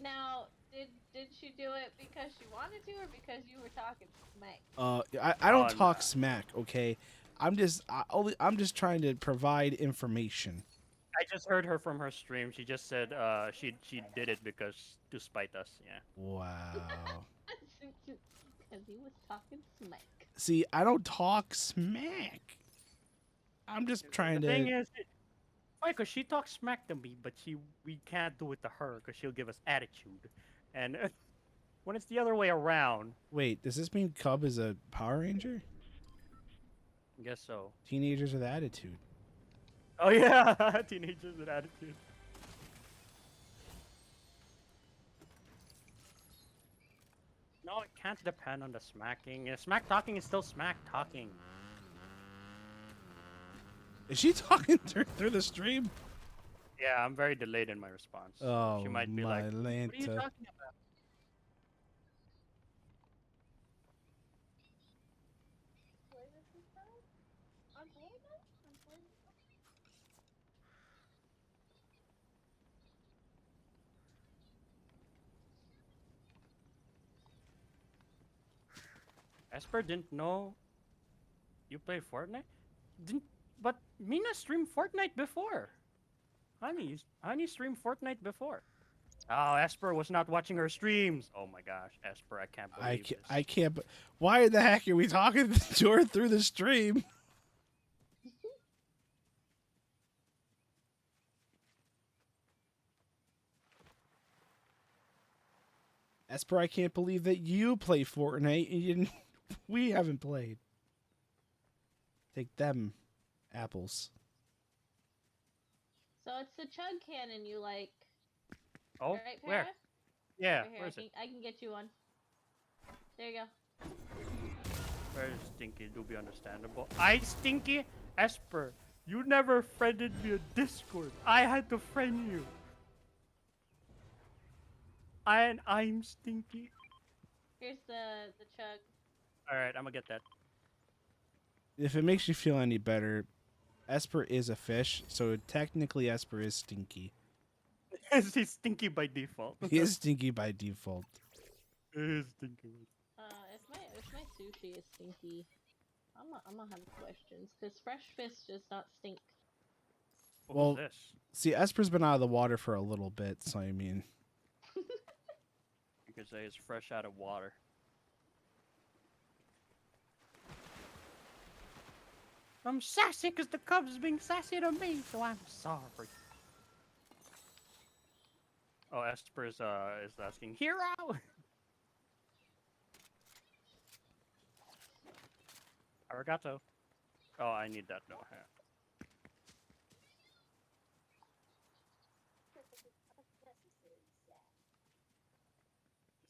Now, did she do it because she wanted to, or because you were talking smack? I don't talk smack, okay? I'm just trying to provide information. I just heard her from her stream. She just said she did it because to spite us. Yeah. Wow. Because he was talking smack. See, I don't talk smack. I'm just trying The to. thing is, why? Because she talks smack to me, but we can't do it to her because she'll give us attitude. And when it's the other way around. Wait, does this mean Cub is a Power Ranger? I guess so. Teenagers with attitude. Oh yeah, teenagers with attitude. No, it can't depend on the smacking. Smack talking is still smack talking. Is she talking through the stream? Yeah, I'm very delayed in my response. Oh, She might be my like, "What are you Lanta. talking about?" Esper didn't know you play Fortnite? But Mina streamed Fortnite before. Honey streamed Fortnite before. Oh, Esper was not watching her streams. Oh my gosh, Esper, I can't believe this. I can't. Why the heck are we talking to her through the stream? Esper, I can't believe that you play Fortnite and you didn't, we haven't played. Take them, apples. So it's the chug cannon you like. Oh, right, where? Para? Yeah, Right here, where is it? I can get you one. There you go. Very stinky, do be understandable. I stinky? Esper, you never friended me on Discord. I had to friend you. And I'm stinky. Here's the chug. Alright, I'm gonna get that. If it makes you feel any better, Esper is a fish, so technically Esper is stinky. He's stinky by default. He is stinky by default. He is stinky. If my sushi is stinky, I'm gonna have questions, because fresh fish does not stink. What Well, was this? see, Esper's been out of the water for a little bit, so I mean, You could say it's fresh out of water. I'm sassy because the Cubs is being sassy to me, so I'm sorry. Oh, Esper is asking, hero! Arigato. Oh, I need that no hat.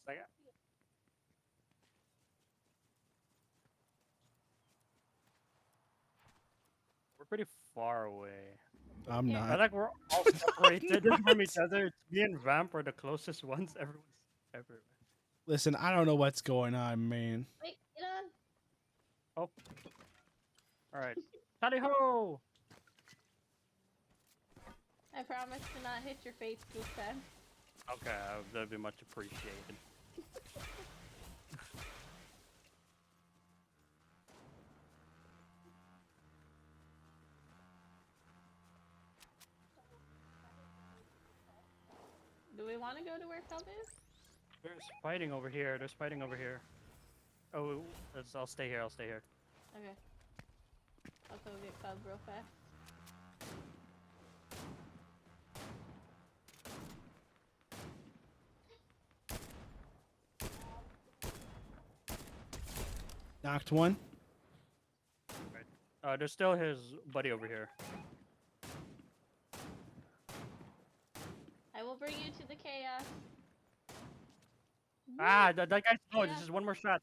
Second. We're pretty far away. I'm Yeah. I not. like we're all separated from each other. It's me and Vamp are the closest ones. Everyone's everywhere. Listen, I don't know what's going on, man. Wait, get on. Oh. Alright. Tally ho! I promise to not hit your face this time. Okay, that'd be much appreciated. Do we want to go to where Cub is? There's fighting over here. There's fighting over here. Oh, I'll stay here. I'll stay here. Okay. I'll go get Cub real fast. Knocked one. There's still his buddy over here. I will bring you to the chaos. Ah, that guy's low. Yeah. This is one more shot.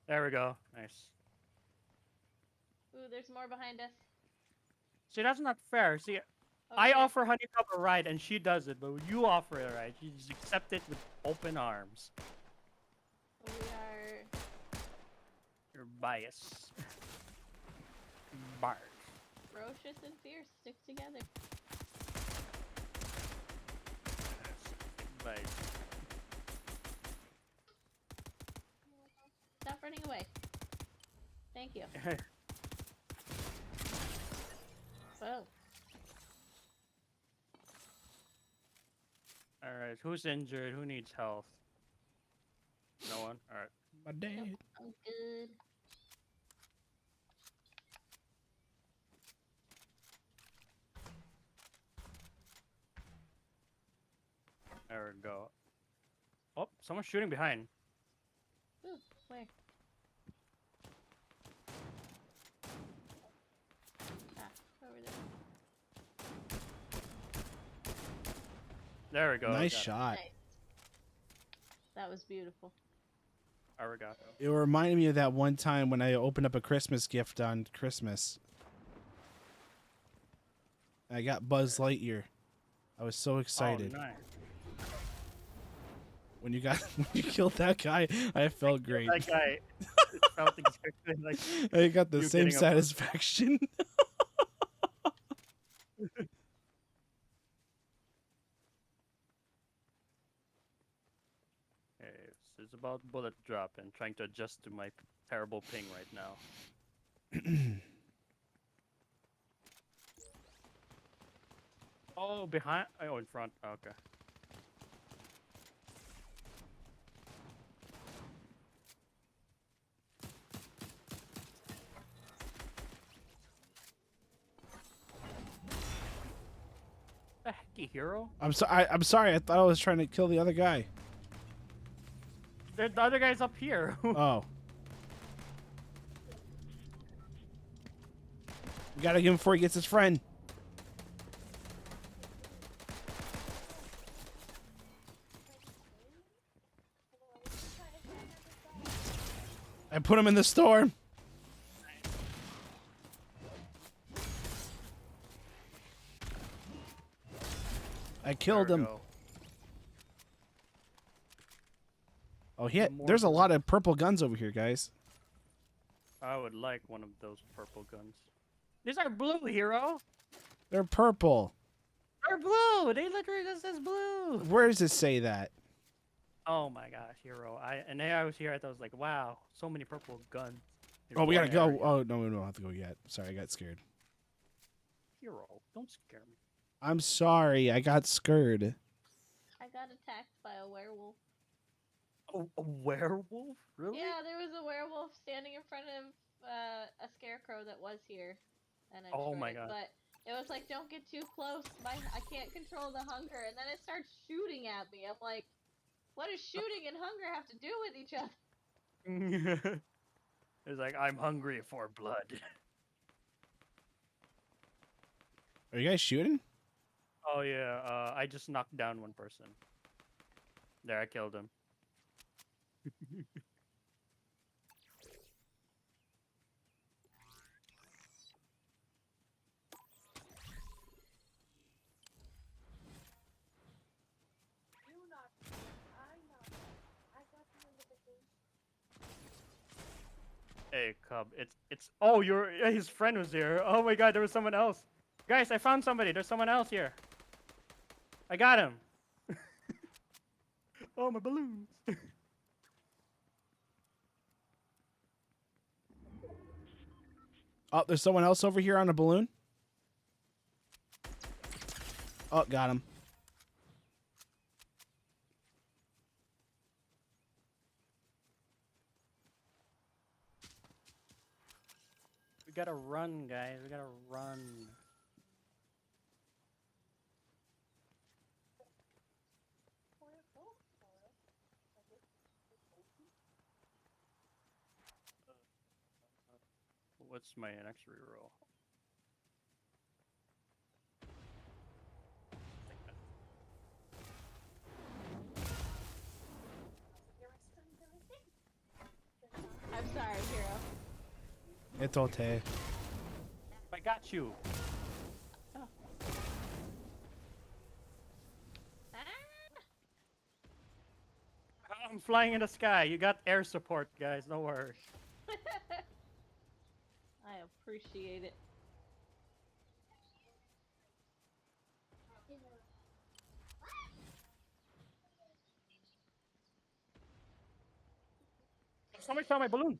There we go. Nice. Ooh, there's more behind us. See, that's not fair. See, I offer HoneyKub a ride and she does it, but when you offer it a ride, you just accept it with open arms. We are... You're biased. Bart. ferocious and fierce. Stick together. Right. Stop running away. Thank you. Whoa. Alright, who's injured? Who needs health? No one? Alright. My dad. Nope, I'm good. There we go. Oh, someone's shooting behind. Ooh, where? Ah, over there. There we go. Nice got it. shot. Nice. That was beautiful. Arigato. It reminded me of that one time when I opened up a Christmas gift on Christmas. I got Buzz Lightyear. I was so excited. Oh, nice. When you killed that guy, I felt great. That guy it felt exactly like I got the you same getting a- satisfaction. Okay, it's about bullet drop and trying to adjust to my terrible ping right now. Oh, behind. Oh, in front. Okay. The hecky hero? I'm sorry. I thought I was trying to kill the other guy. The other guy's up here. Oh. We gotta get him before he gets his friend. I put him in the storm. I killed There we him. go. Oh, yeah. More There's a guns. lot of purple guns over here, guys. I would like one of those purple guns. These are blue, hero. They're purple. They're blue. blue. They literally just says blue. Where does it say that? Oh my gosh, hero. And then I was here. I thought I was like, wow, so many purple guns. in Oh, we gotta one go. area. Oh no, we don't have to go yet. Sorry, I got scared. Hero, don't scare me. I'm sorry, I got scared. I got attacked by a werewolf. Oh, a werewolf? Really? Yeah, there was a werewolf standing in front of a scarecrow that was here, and I Oh destroyed my it. God. But it was like, don't get too close. I can't control the hunger, and then it starts shooting at me. I'm like, what does shooting and hunger have to do with each other? It's like, I'm hungry for blood. Are you guys shooting? Oh yeah, I just knocked down one person. There, I killed him. Hey, Cub, it's. Oh, his friend was here. Oh my God, there was someone else. Guys, I found somebody. There's someone else here. I got him. Oh, my balloons. Oh, there's someone else over here on a balloon. Oh, got him. We gotta run, guys. We gotta run. What's my next reroll? I'm sorry, hero. It's okay. I got you. Ah. I'm flying in the sky. You got air support, guys. No worries. I appreciate it. Somebody saw my balloon.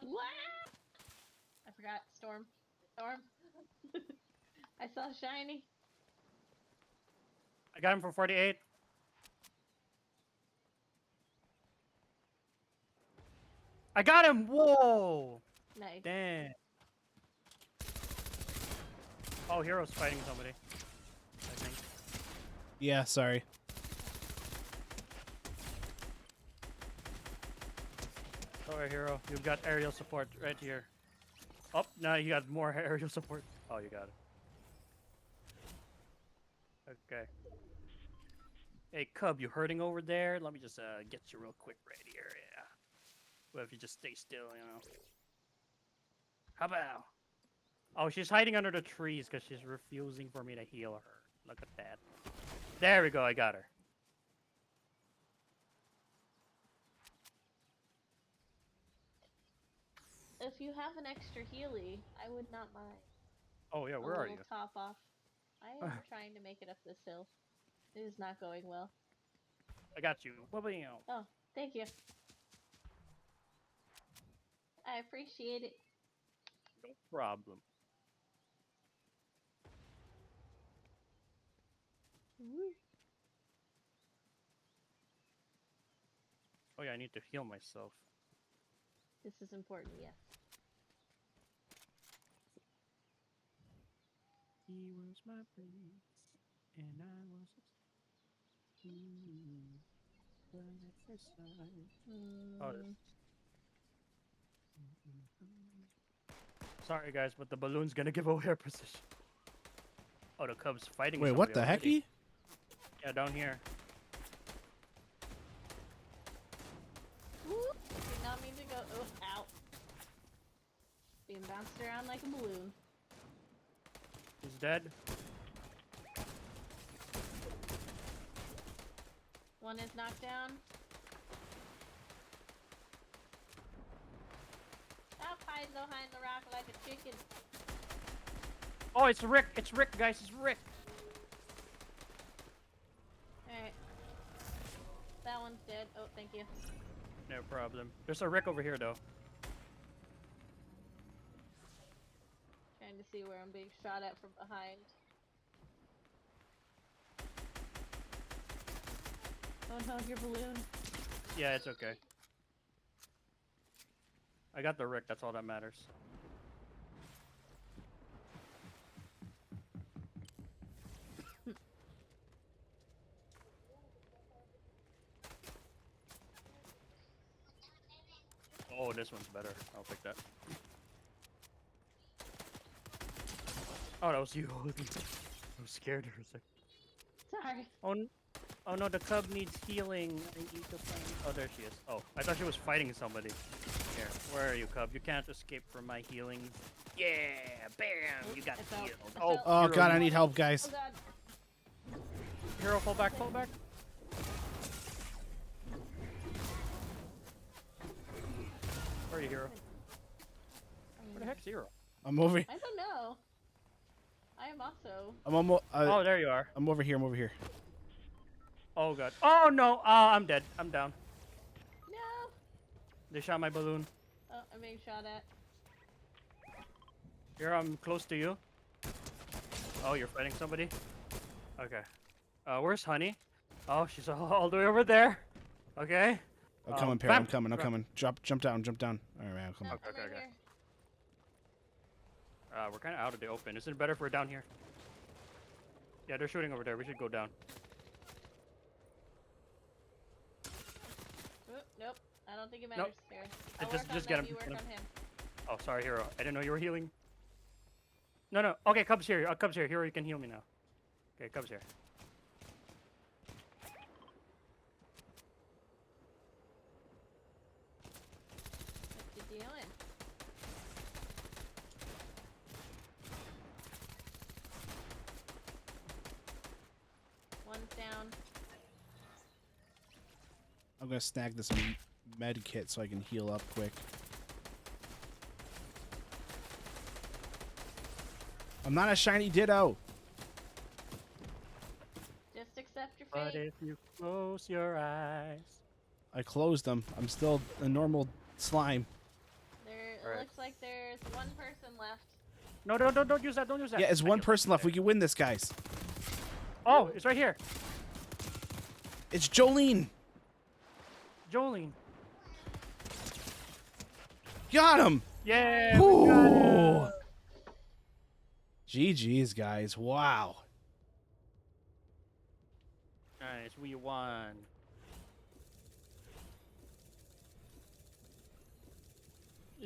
What? I forgot. Storm. Storm. I saw shiny. I got him for 48. I got him! Whoa! Nice. Damn. Oh, Hero's fighting somebody. I think. Yeah, sorry. Sorry, Hero. You've got aerial support right here. Oh, now you got more aerial support. Oh, you got it. Okay. Hey, Cub, you hurting over there? Let me just get you real quick right here. Yeah. Well, if you just stay still, you know. How about? Oh, she's hiding under the trees because she's refusing for me to heal her. Look at that. There we go. I got her. If you have an extra Healy, I would not mind. Oh yeah, where a are little you? Top off. I am trying to make it up this hill. It is not going well. I got you. What about you? Oh, thank you. I appreciate it. No problem. Woo. Oh yeah, I need to heal myself. This is important, yes. He was my prince, and I was his queen. At first sight. Oh, sorry guys, but the balloon's gonna give away our position. Oh, the Cub's fighting. Wait, what the somebody hecky? Yeah, down here. Woo. Did not mean to go. Oh, ow. Being bounced around like a balloon. He's dead. One is knocked down. behind the rock like a chicken. Oh, it's Rick. It's Rick, guys. It's Rick. Alright. That one's dead. Oh, thank you. No problem. There's a Rick over here, though. Trying to see where I'm being shot at from behind. Oh no, your balloon. Yeah, it's okay. I got the Rick. That's all that matters. Oh, this one's better. I'll pick that. Oh, that was you. I was scared for a second. Sorry. Oh no, the cub needs healing. I need to find... Oh, there she is. Oh, I thought she was fighting somebody. Here, where are you, cub? You can't escape from my healing. Yeah, bam! You got healed. Oh Hero, god, I need help, guys. Oh god. Hero, fall back, fall back. Where are you, Hero? Where the heck's Hero? I'm over. I don't know. I am also. I'm almost. Oh, there you are. I'm over here. I'm over here. Oh god. Oh no! I'm dead. I'm down. No. They shot my balloon. Oh, I'm being shot at. Here, I'm close to you. Oh, you're fighting somebody? Okay. Where's Honey? Oh, she's all the way over there. Okay. I'm coming, Perry. I'm coming. I'm coming. Jump down. Jump down. All right, man. Come on. Okay, okay, okay. We're kind of out of the open. Isn't it better if we're down here? Yeah, they're shooting over there. We should go down. Nope. I don't think it matters here. I'll Just work on get them, him. you work on him. Oh, sorry, Hero. I didn't know you were healing. No, no. Okay, Cub's here. Cub's here. Hero, you can heal me now. Okay, Cub's here. What you doing? One's down. I'm gonna snag this med kit so I can heal up quick. I'm not a shiny Ditto. Just accept your But fate. if you close your eyes. I closed them. I'm still a normal slime. It looks like there's one person left. No, don't use that. Don't use that. Yeah, it's one person left. We can win this, guys. Oh, it's right here. It's Jolene. Jolene. Got him. Yeah. We got Ooh. it. GG's, guys. Wow. Nice. We won.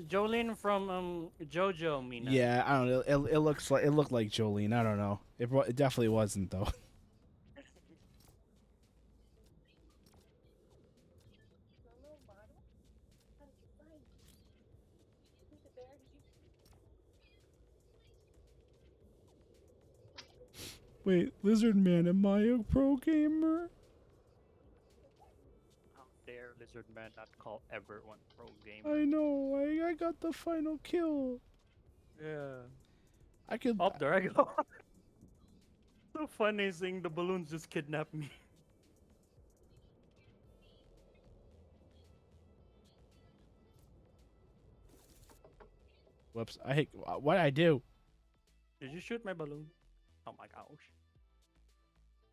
Jolene from JoJo Mina. Yeah, I don't know. It looks like it looked like Jolene. I don't know. It definitely wasn't though. Wait, Lizard Man, am I a pro gamer? How dare Lizard Man not call everyone pro gamer? I know. I got the final kill. Yeah. I could. Oh, there I go. So funny seeing the balloons just kidnap me. Whoops! I hate. What did I do? Did you shoot my balloon? Oh my gosh.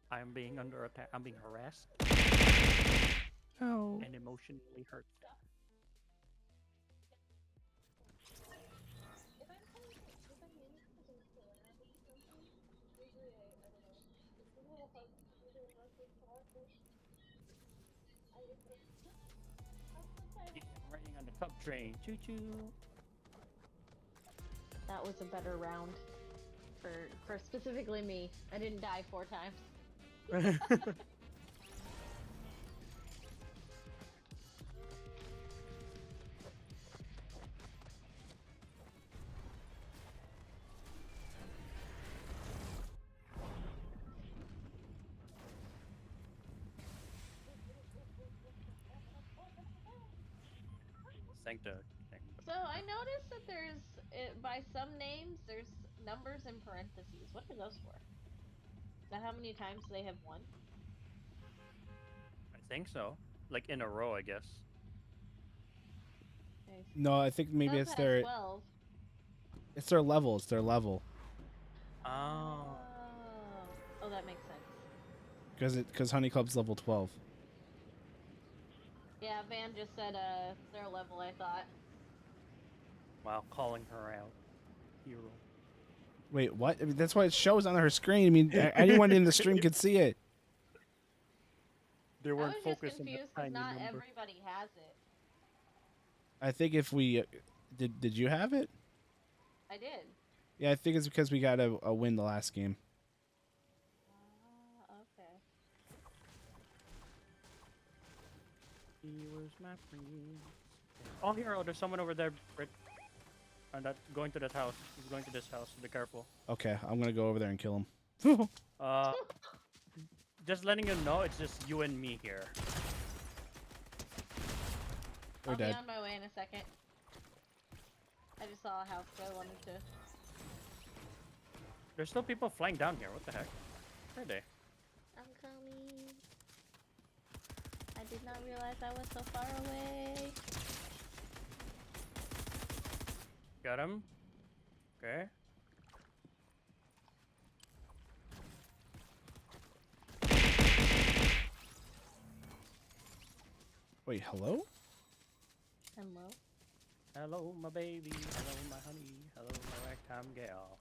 I am being under attack. I'm being harassed. Oh. And emotionally hurt. Yeah, I'm riding on the Cub train. Choo choo. That was a better round for specifically me. I didn't die 4 times. Thank the So I noticed that by some names there's numbers in parentheses. What are those for? Is that how many times they have won? I think so. Like in a row, I guess. No, I think maybe Cub it's has their 12. it's their level. It's their level. Oh. Oh, that makes sense. Because HoneyKub's level 12. Yeah, Van just said their level, I thought. Wow, calling her out. Hero. Wait, what? I mean, that's why it shows on her screen. I mean, anyone in the stream could see it. They I was weren't just focused on the confused because tiny not number. everybody has it. I think if we did you have it? I did. Yeah, I think it's because we got a win the last game. Okay. He was my friend. Oh, hero, there's someone over there, Britt. That's going to that house. He's going to this house. Be careful. Okay, I'm gonna go over there and kill him. Just letting you know, it's just you and me here. They're I'll dead. be on my way in a second. I just saw a house, so I wanted to. There's still people flying down here. What the heck? Where are they? I'm coming. I did not realize I was so far away. Got him. Okay. Wait, hello? Hello. Hello, my baby. Hello, my honey. Hello, my ragtime gal.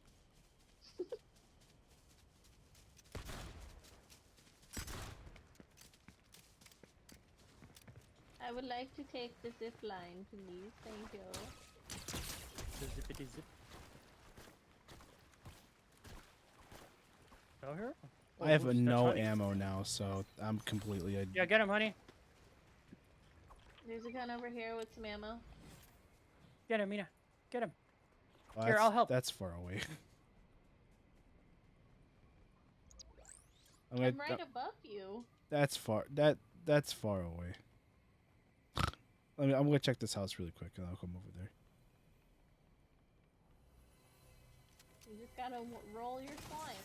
I would like to take the zip line, please. Thank you. The zippity zip. Go here? I have that's no honey. ammo now, so I'm completely. Yeah, get him, honey. There's a gun over here with some ammo. Get him, Mina. Get him. Well, Here, I'll help. That's far away. I'm right above you. That's far. That's far away. I'm gonna check this house really quick, and I'll come over there. You just gotta roll your slime.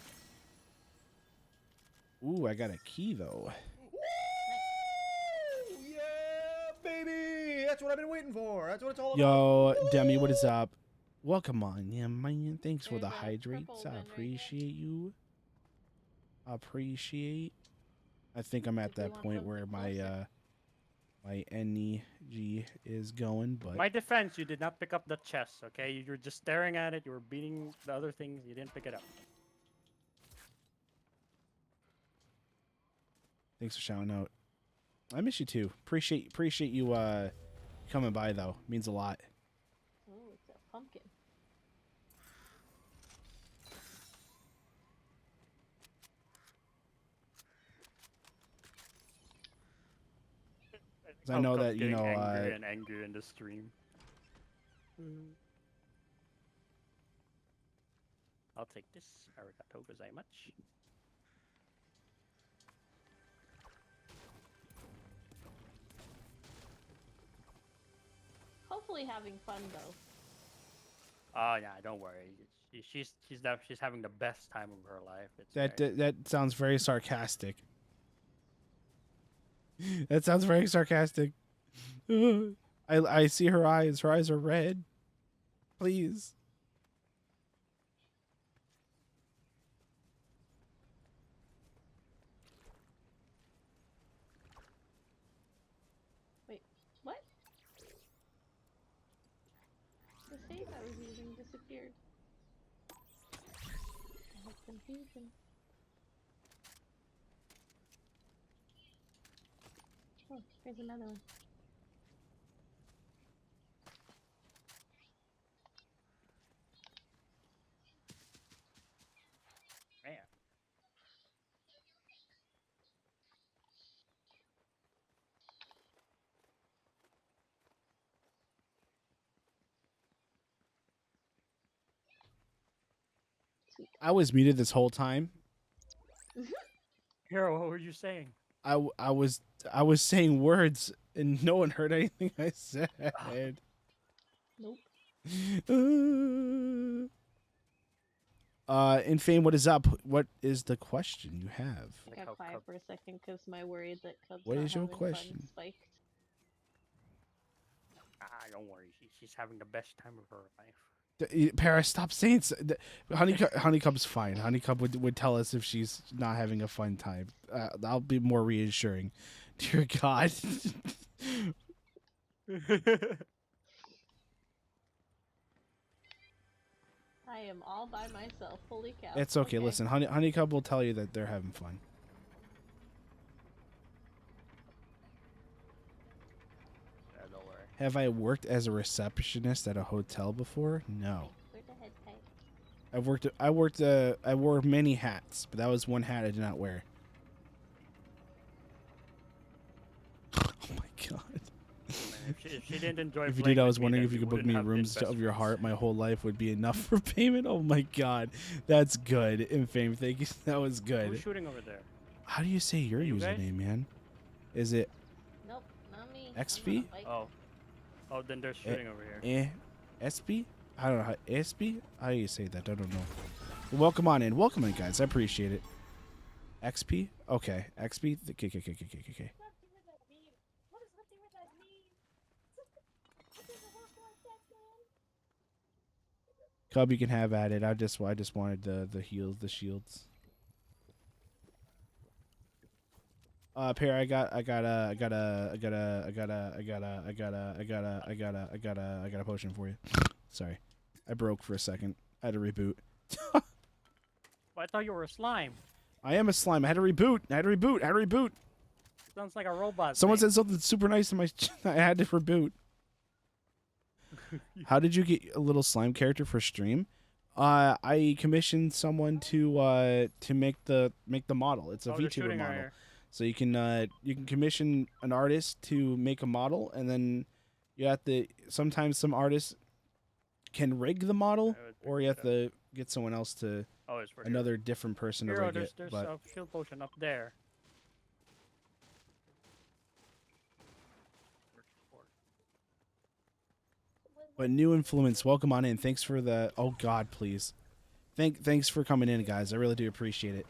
Ooh, I got a key though. Yeah, baby! That's what I've been waiting for. That's what it's all about. Yo, Demi, what is up? Welcome on, yeah, man. Thanks for the There's a hydrates. purple I gun right appreciate you. Appreciate. I think I'm at If you that want point where something my closer. my NEG is going, but My defense, you did not pick up the chest, okay? You were just staring at it. You were beating the other things. You didn't pick it up. thanks for shouting out. I miss you too. Appreciate you coming by though. Means a lot. Oh, it's a pumpkin. I know Cub's that you getting know. angrier and angrier in the stream. I'll take this. Arigato gozaimasu. Hopefully having fun though. Oh yeah, don't worry. She's having the best time of her life. It's That great. that sounds very sarcastic. That sounds very sarcastic. I see her eyes. Her eyes are red. Please. Wait, what? The save I was using disappeared. That's confusing. Oh, here's another one. Man. I was muted this whole time. Hero, what were you saying? I was saying words and no one heard anything I said. Nope. In Fame, what is up? What is the question you have? I got quiet for a second because my worry that Cub's What not is your having question? fun spiked. Ah, don't worry. She's having the best time of her life. Paris, stop saying so. HoneyKub's fine. HoneyKub would tell us if she's not having a fun time. That'll be more reassuring. Dear God. I am all by myself. Holy cow. It's okay. Listen, HoneyKub will tell you that they're having fun. Yeah, don't worry. Have I worked as a receptionist at a hotel before? No. Where's the head pipe? I wore many hats, but that was one hat I did not wear. Oh my God. If she didn't enjoy If you playing did, I with was me, wondering then if you we could book wouldn't me have been rooms best of your friends. heart. My whole life would be enough for payment. Oh my God. That's good. In Fame, thank you. That was good. Who's shooting over there? How do you say your You guys? username, man? Is it Nope, not me. XP? Oh. Oh, then they're shooting over here. SB? I don't know how SB? How do you say that? I don't know. Welcome on in. Welcome in, guys. I appreciate it. XP? Okay. XP? Okay. Cub, you can have at it. I just wanted the shields. Pear, I got a potion for you. Sorry, I broke for a second. I had to reboot. Well, I thought you were a slime. I am a slime. I had to reboot. Sounds like a robot. Someone thing. said something super nice in my. I had to reboot. How did you get a little slime character for stream? I commissioned someone to make the model. It's a Oh, they're VTuber shooting model. right here. So you can commission an artist to make a model, and then you have to. Sometimes some artists can rig the model, or you have to get someone else to Oh, it's for another different person to Hero, rig there's it. But a shield potion up there. new influence, welcome on in. Thanks for the. Oh God, please. Thanks for coming in, guys. I really do appreciate it.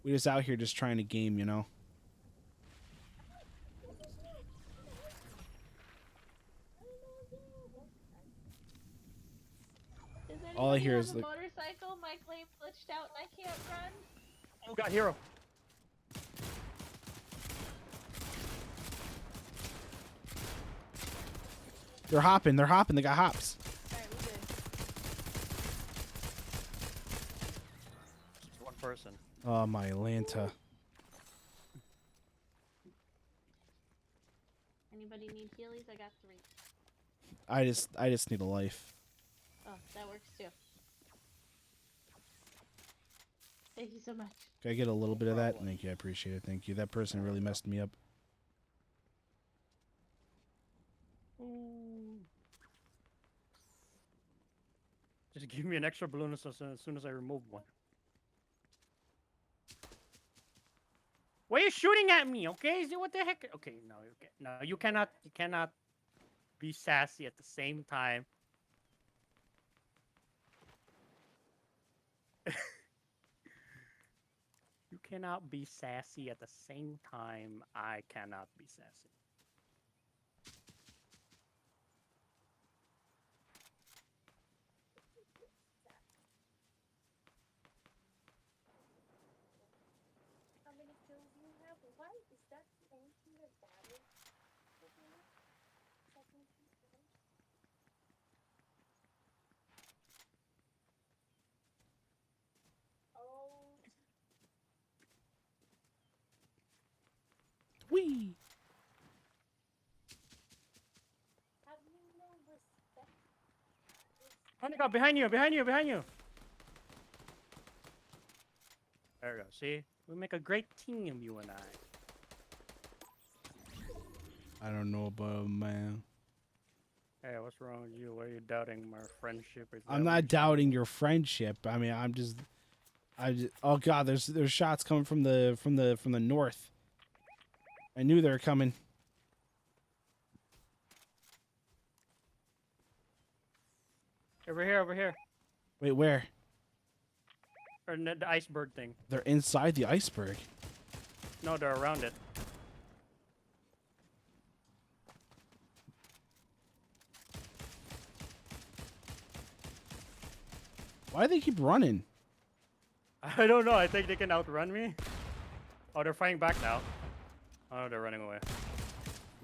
We just out here just trying to game, you know. All I hear is the like. motorcycle. My claim glitched out and I can't run. Oh, got hero. They're hopping. They got hops. Alright, we're good. One person. Oh my Lanta. Anybody need healies? I got 3. I just need a life. Oh, that works too. Thank you so much. Can I get a little bit of that? Thank you. I appreciate it. Thank you. That person really messed me up. Just give me an extra balloon as soon as I remove one. Why are you shooting at me? Okay, what the heck? Okay, no, you cannot be sassy at the same time. You cannot be sassy at the same time. I cannot be sassy. How many kills you have? Why is that the only thing that damage? Oh. Whee! Have you no respect? HoneyKub, behind you! There we go. See, we make a great team, you and I. I don't know about man. Hey, what's wrong with you? Why are you doubting my friendship? Is I'm that what not you're doubting your friendship. I mean, oh God, there's shots coming from the north. I knew they were coming. Over here, over here. Wait, where? Or the iceberg thing. They're inside the iceberg. No, they're around it. Why do they keep running? I don't know. I think they can outrun me. Oh, they're fighting back now. Oh, they're running away.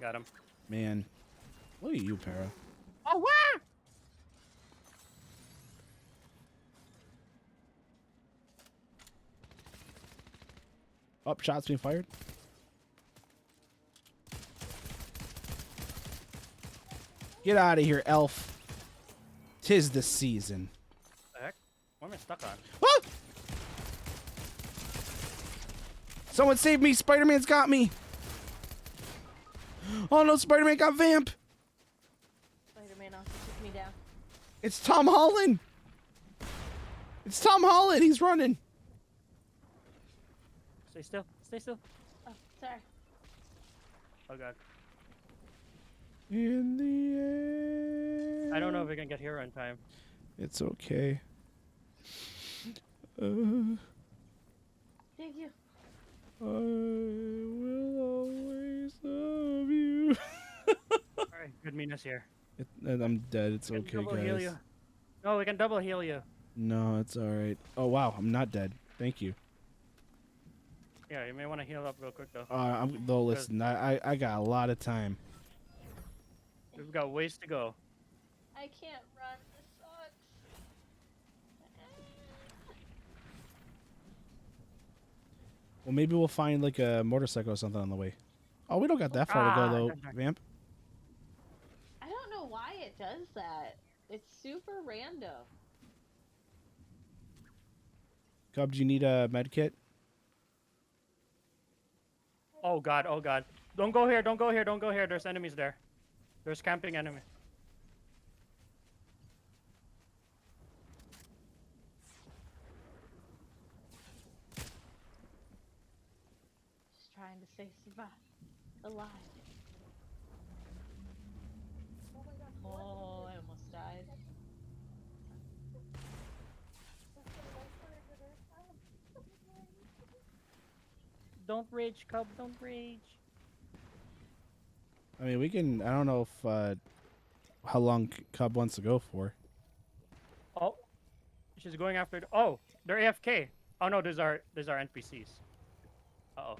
Got him. Man. Look at you, Para. Oh, wow! Oh, shots being fired. Get out of here, elf. 'Tis the season. What the heck? What am I stuck on? Ah! Someone save me! Spider-Man's got me! Oh no, Spider-Man got Vamp! Spider-Man also took me down. It's Tom Holland! It's Tom Holland! He's running! Stay still. Stay still. Oh, sorry. Oh, God. In the air. I don't know if we can get here on time. It's okay. Thank you. I will always love you. Alright, good Mina's here. I'm dead. It's We can okay, double heal guys. you. No, we can double heal you. No, it's alright. Oh, wow. I'm not dead. Thank you. Yeah, you may want to heal up real quick, though. Though, listen, I got a lot of time. We've got ways to go. I can't run. This sucks. Well, maybe we'll find like a motorcycle or something on the way. Oh, we don't got that far to go though, Vamp. I don't know why it does that. It's super random. Cub, do you need a med kit? Oh, God. Oh, God. Don't go here. Don't go here. Don't go here. There's enemies there. There's camping enemy. Just trying to stay alive. Oh, I almost died. Don't rage, Cub. Don't rage. I mean, we can. I don't know if how long Cub wants to go for. Oh, she's going after. Oh, they're AFK. Oh no, these are NPCs. Uh oh.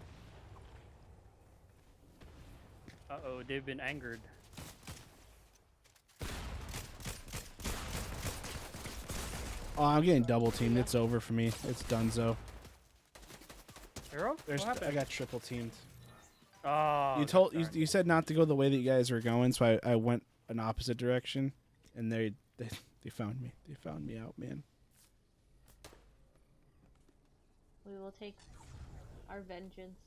Uh oh, they've been angered. Oh, I'm getting double teamed. It's over for me. It's donezo. Hero? What happened? I got triple teamed. Oh. You said not to go the way that you guys were going, so I went an opposite direction, and they found me. They found me out, man. We will take our vengeance.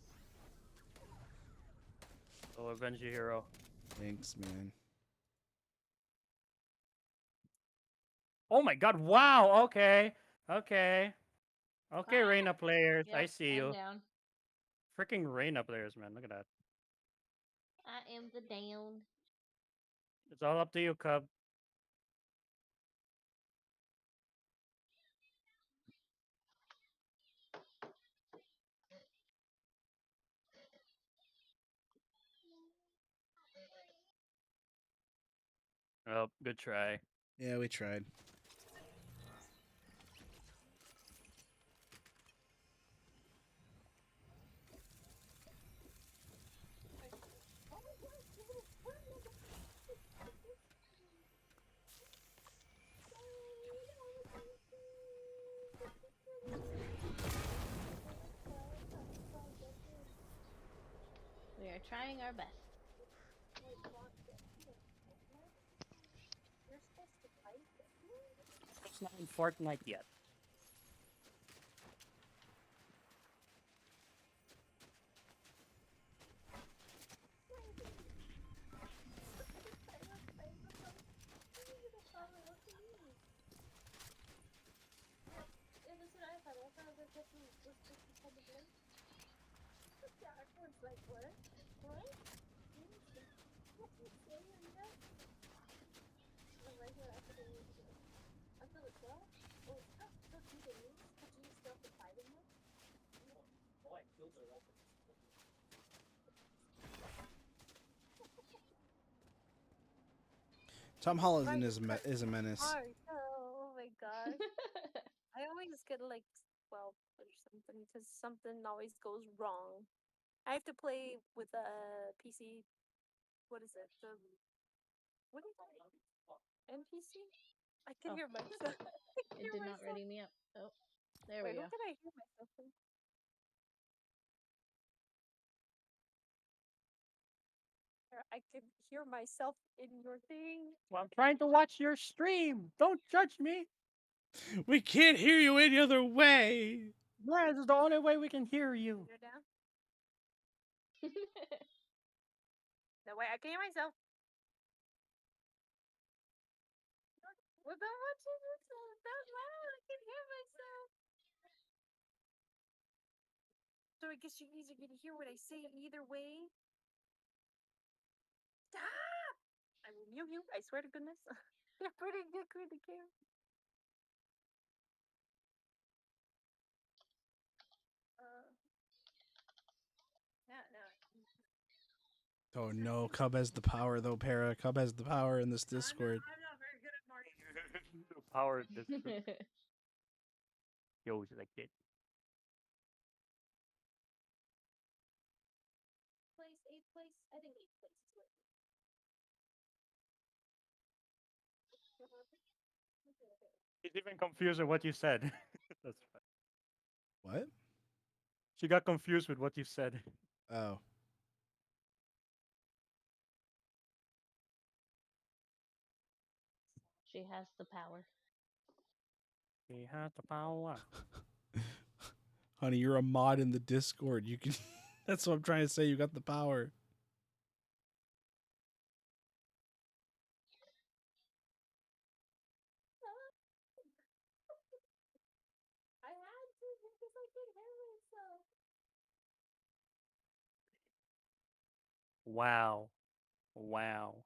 Oh, avenge your hero. Thanks, man. Oh my God! Wow. Okay. Okay. Okay, Reina players. Yep, I see I'm you. down. Freaking Reina players, man. Look at that. I am the down. It's all up to you, Cub. Oh, good try. Yeah, we tried. We are trying our best. It's not in Fortnite yet. Tom Holland is a menace. Oh my gosh. I always get like 12 or something because something always goes wrong. I have to play with a PC. What is it? What is it? NPC? I can Oh. hear myself. I can It hear did not myself. ready me up. Oh, there Wait, we who go. can I hear myself from? I can hear myself in your thing. Well, I'm trying to watch your stream. Don't judge me. We can't hear you any other way. Yeah, this is the only way we can hear you. Turn it down. That way I can hear myself. Well, I'm watching this that loud. I can hear myself. So I guess you guys are gonna hear what I say either way. Stop! I will mute you. I swear to goodness. They're pretty good with the camera. No. Oh no, Cub has the power though, Para. Cub has the power in this Discord. I'm not very good at marketing. The power of this goes like that. Eighth place? I think 8th place is what. She's even confused with what you said. That's fine. What? She got confused with what you said. Oh. She has the power. He has the power. Honey, you're a mod in the Discord. You can that's what I'm trying to say. You got the power. I had to because I could hear myself. Wow. Wow.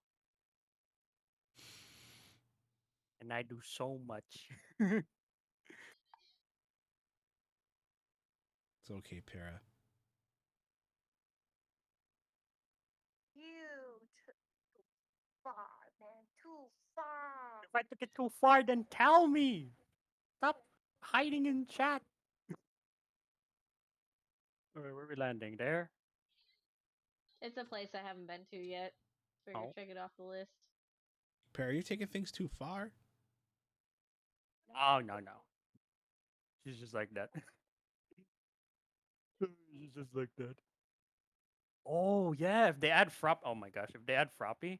And I do so much. It's okay, Para. You took too far, man. Too far. If I took it too far, then tell me. Stop hiding in chat. Where are we landing? There? It's a place I haven't been to yet. Figure Oh. check it off the list. Para, are you taking things too far? Oh, no. She's just like that. She's just like that. Oh, yeah. If they add oh my gosh. If they add Froppy,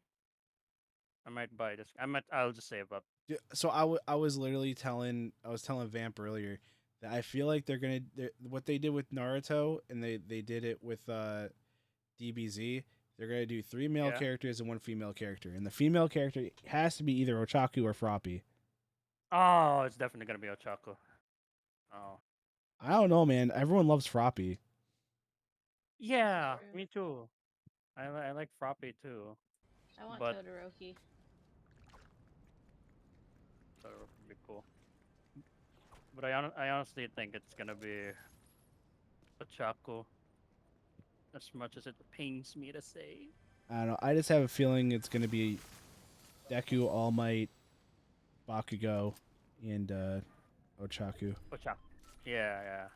I might buy this. I'll just save up. Yeah, so I was literally telling Vamp earlier that I feel like they're what they did with Naruto and they did it with DBZ. They're gonna do 3 male characters and 1 female character, and the female character has to be either Ochaku or Froppy. Oh, it's definitely gonna be Ochako. Oh. I don't know, man. Everyone loves Froppy. Yeah, me too. I like Froppy too. I want but Todoroki. Todoroki would be cool. But I honestly think it's gonna be Ochako. As much as it pains me to say. I don't know. I just have a feeling it's gonna be Deku, All Might, Bakugo, and Ochaku. Ochako. Yeah.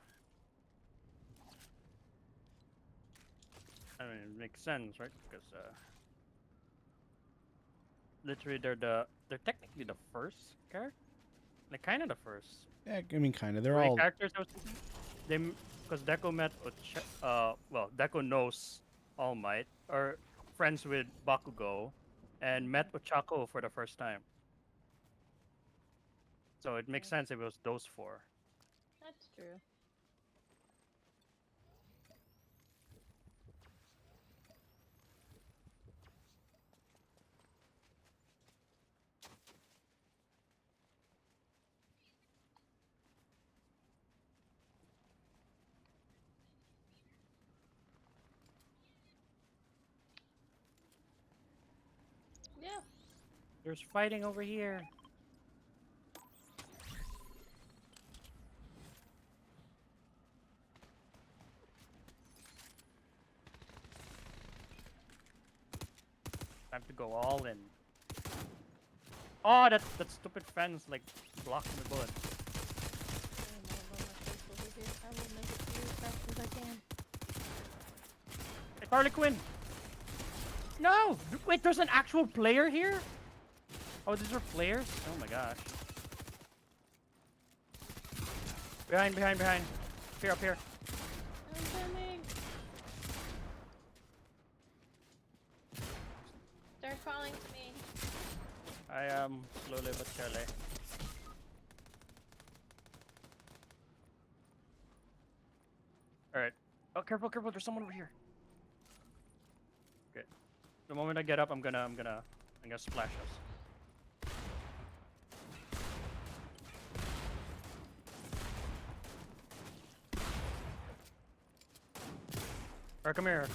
I mean, it makes sense, right? Because literally they're technically the first character, like kind of the first. Yeah, I mean, kind of. They're Three all characters. Because Deku met Deku knows All Might, or friends with Bakugo, and met Ochako for the first time. So it makes sense if it was those 4. That's true. Yeah. There's fighting over here. Time to go all in. Oh, that stupid fence like blocking the bullet. I will make it to you as fast as I can. Hey, Harley Quinn. No! Wait, there's an actual player here? Oh, these are players? Oh my gosh. Behind. Here, up here. I'm coming. They're calling to me. I am slowly but surely. Alright. Oh, careful, there's someone over here. Okay. The moment I get up, I'm gonna splash us. Alright, come here.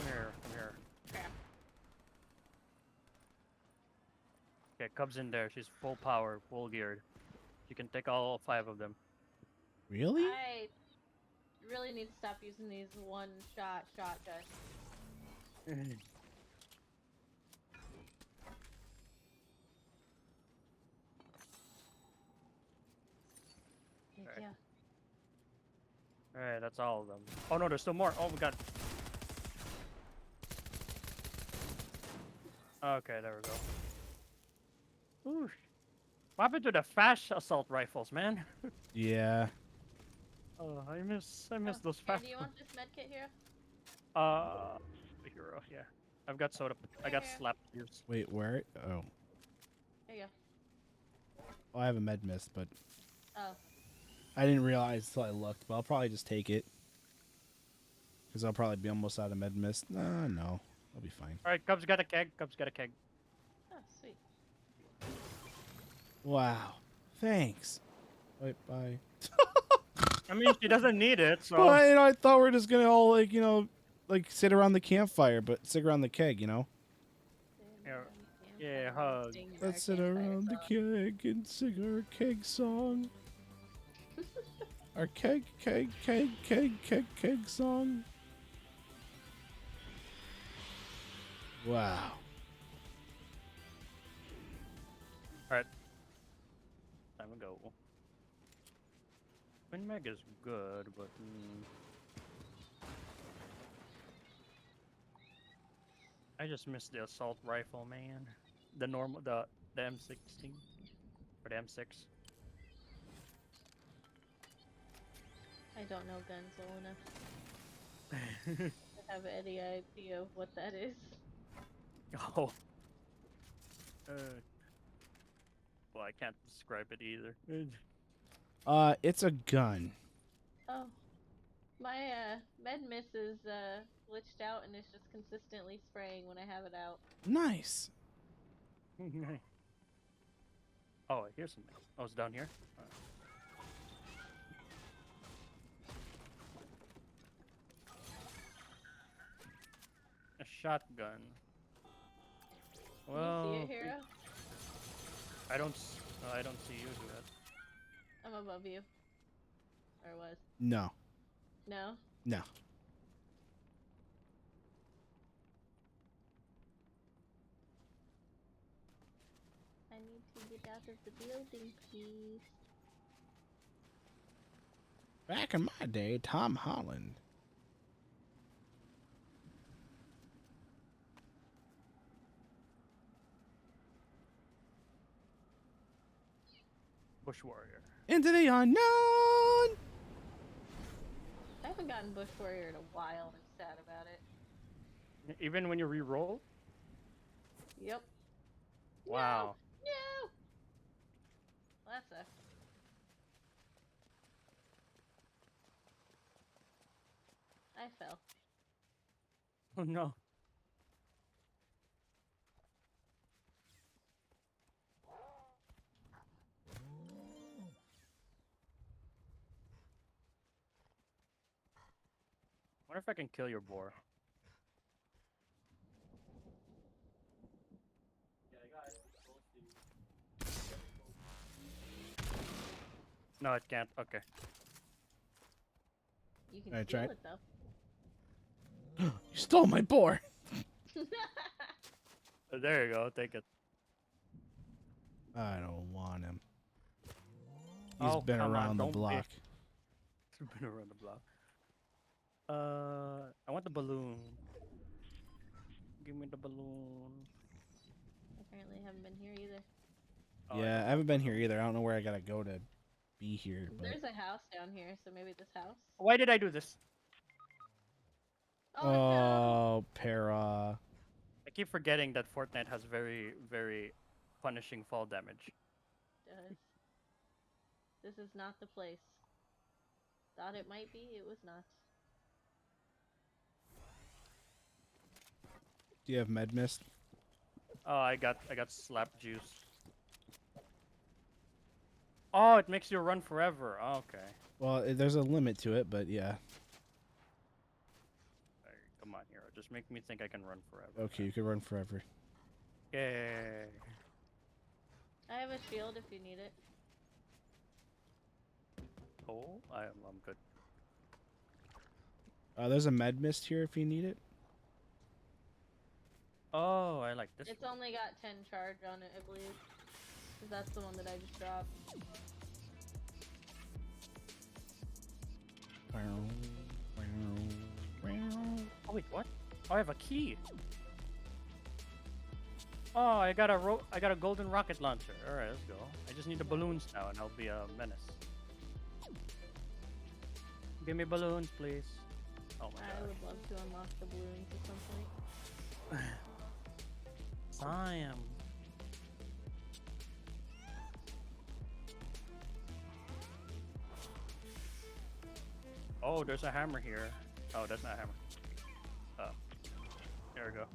Okay, Cub's in there. She's full power, full geared. She can take all 5 of them. Really? I really need to stop using these one-shot shotguns. Yeah. Alright, that's all of them. Oh no, there's still more. Oh my god. Okay, there we go. Ooh. What happened to the fast assault rifles, man? Yeah. Oh, I miss those Here, fast do you want this medkit here? The hero, yeah. I've got soda. I got slapped ears. Wait, where? Oh. There you go. Oh, I have a med mist, but Oh. I didn't realize until I looked. But I'll probably just take it. Because I'll probably be almost out of med mist. No. I'll be fine. Alright, Cub's got a keg. Oh, sweet. Wow. Thanks. Wait, bye. I mean, she doesn't need it, so... But, I thought we were just going to all, sit around the campfire, but sit around the keg, Yeah, hug. Let's sit around the keg and sing our keg song. Our keg song. Wow. Alright. Time to go. Twin Meg is good, but... I just missed the assault rifle, man. The normal, the M16. Or the M6. I don't know guns well enough to have any idea of what that is. Oh. Well, I can't describe it either. It's a gun. Oh. My med miss is glitched out and it's just consistently spraying when I have it out. Nice. Oh, here's something. Oh, it's down here? A shotgun. Well, Can you see it, Hero? I don't see you do that. I'm above you. Or was. No. No? No. I need to get out of the building, please. Back in my day, Tom Holland. Bush Warrior. Into the unknown. I haven't gotten Bush Warrior in a while. I'm sad about it. Even when you re-roll? Yep. Wow. No! Well, that sucks. I fell. Oh no. Wonder if I can kill your boar. No, it can't. Okay. You can Alright, steal try it it. though. You stole my boar. There you go. Take it. I don't want him. He's Oh, been come on, around the don't be- block. He's been around the block. I want the balloon. Give me the balloon. Apparently, haven't been here either. Oh, Yeah, I haven't been here either. I don't know where I gotta go to be here. But... There's a house down here, so maybe this house. Why did I do this? Oh, no. Oh, para. I keep forgetting that Fortnite has very, very punishing fall damage. Does. This is not the place. Thought it might be, it was not. Do you have med mist? Oh, I got slap juice. Oh, it makes you run forever. Oh, okay. Well, there's a limit to it, but yeah. Alright, come on, hero. Just make me think I can run forever. Okay, you can run forever. Yay. I have a shield if you need it. Oh, I'm good. There's a med mist here if you need it. Oh, I like this. It's only got 10 charge on it, I believe. Because that's the one that I just dropped. Oh wait, what? Oh, I have a key. Oh, I got a golden rocket launcher. All right, let's go. I just need the balloons now, and I'll be a menace. Give me balloons, please. Oh my I god. would love to unlock the balloons at some point. Siam. Oh, there's a hammer here. Oh, that's not a hammer. Oh, there we go.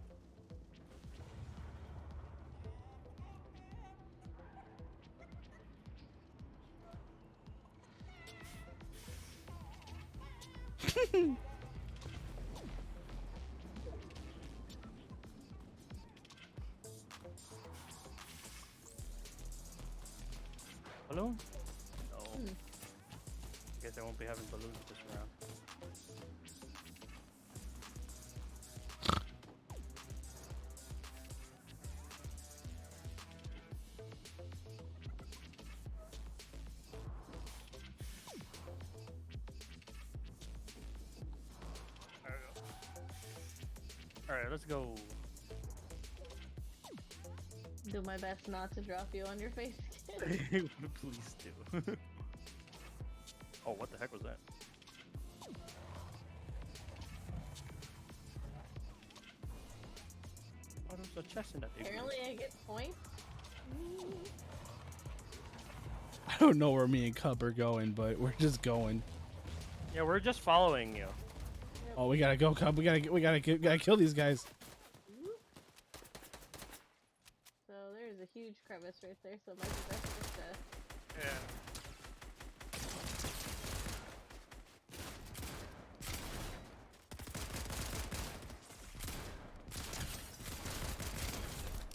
Balloon? No. Guess I won't be having balloons this round. Alright, let's go. Do my best not to drop you on your face again. Please do. Oh, what the heck was that? Oh, there's a chest in that thing. Apparently I get points. I don't know where me and Cub are going, but we're just going. Yeah, we're just following you. Oh, we gotta go, Cub. We gotta kill these guys. So there's a huge crevice right there, so it might be best just to... Yeah.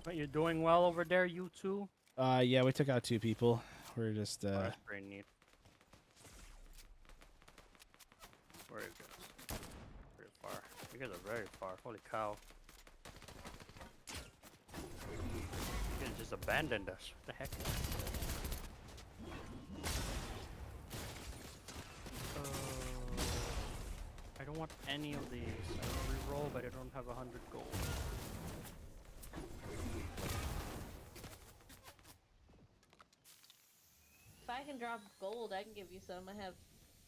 But you're doing well over there, you two? Yeah, we took out 2 people. We're just, Oh, that's pretty neat. Where are you guys? Pretty far. You guys are very far. Holy cow. You guys just abandoned us. What the heck? I don't want any of these. I want to re-roll, but I don't have 100 gold. If I can drop gold, I can give you some. I have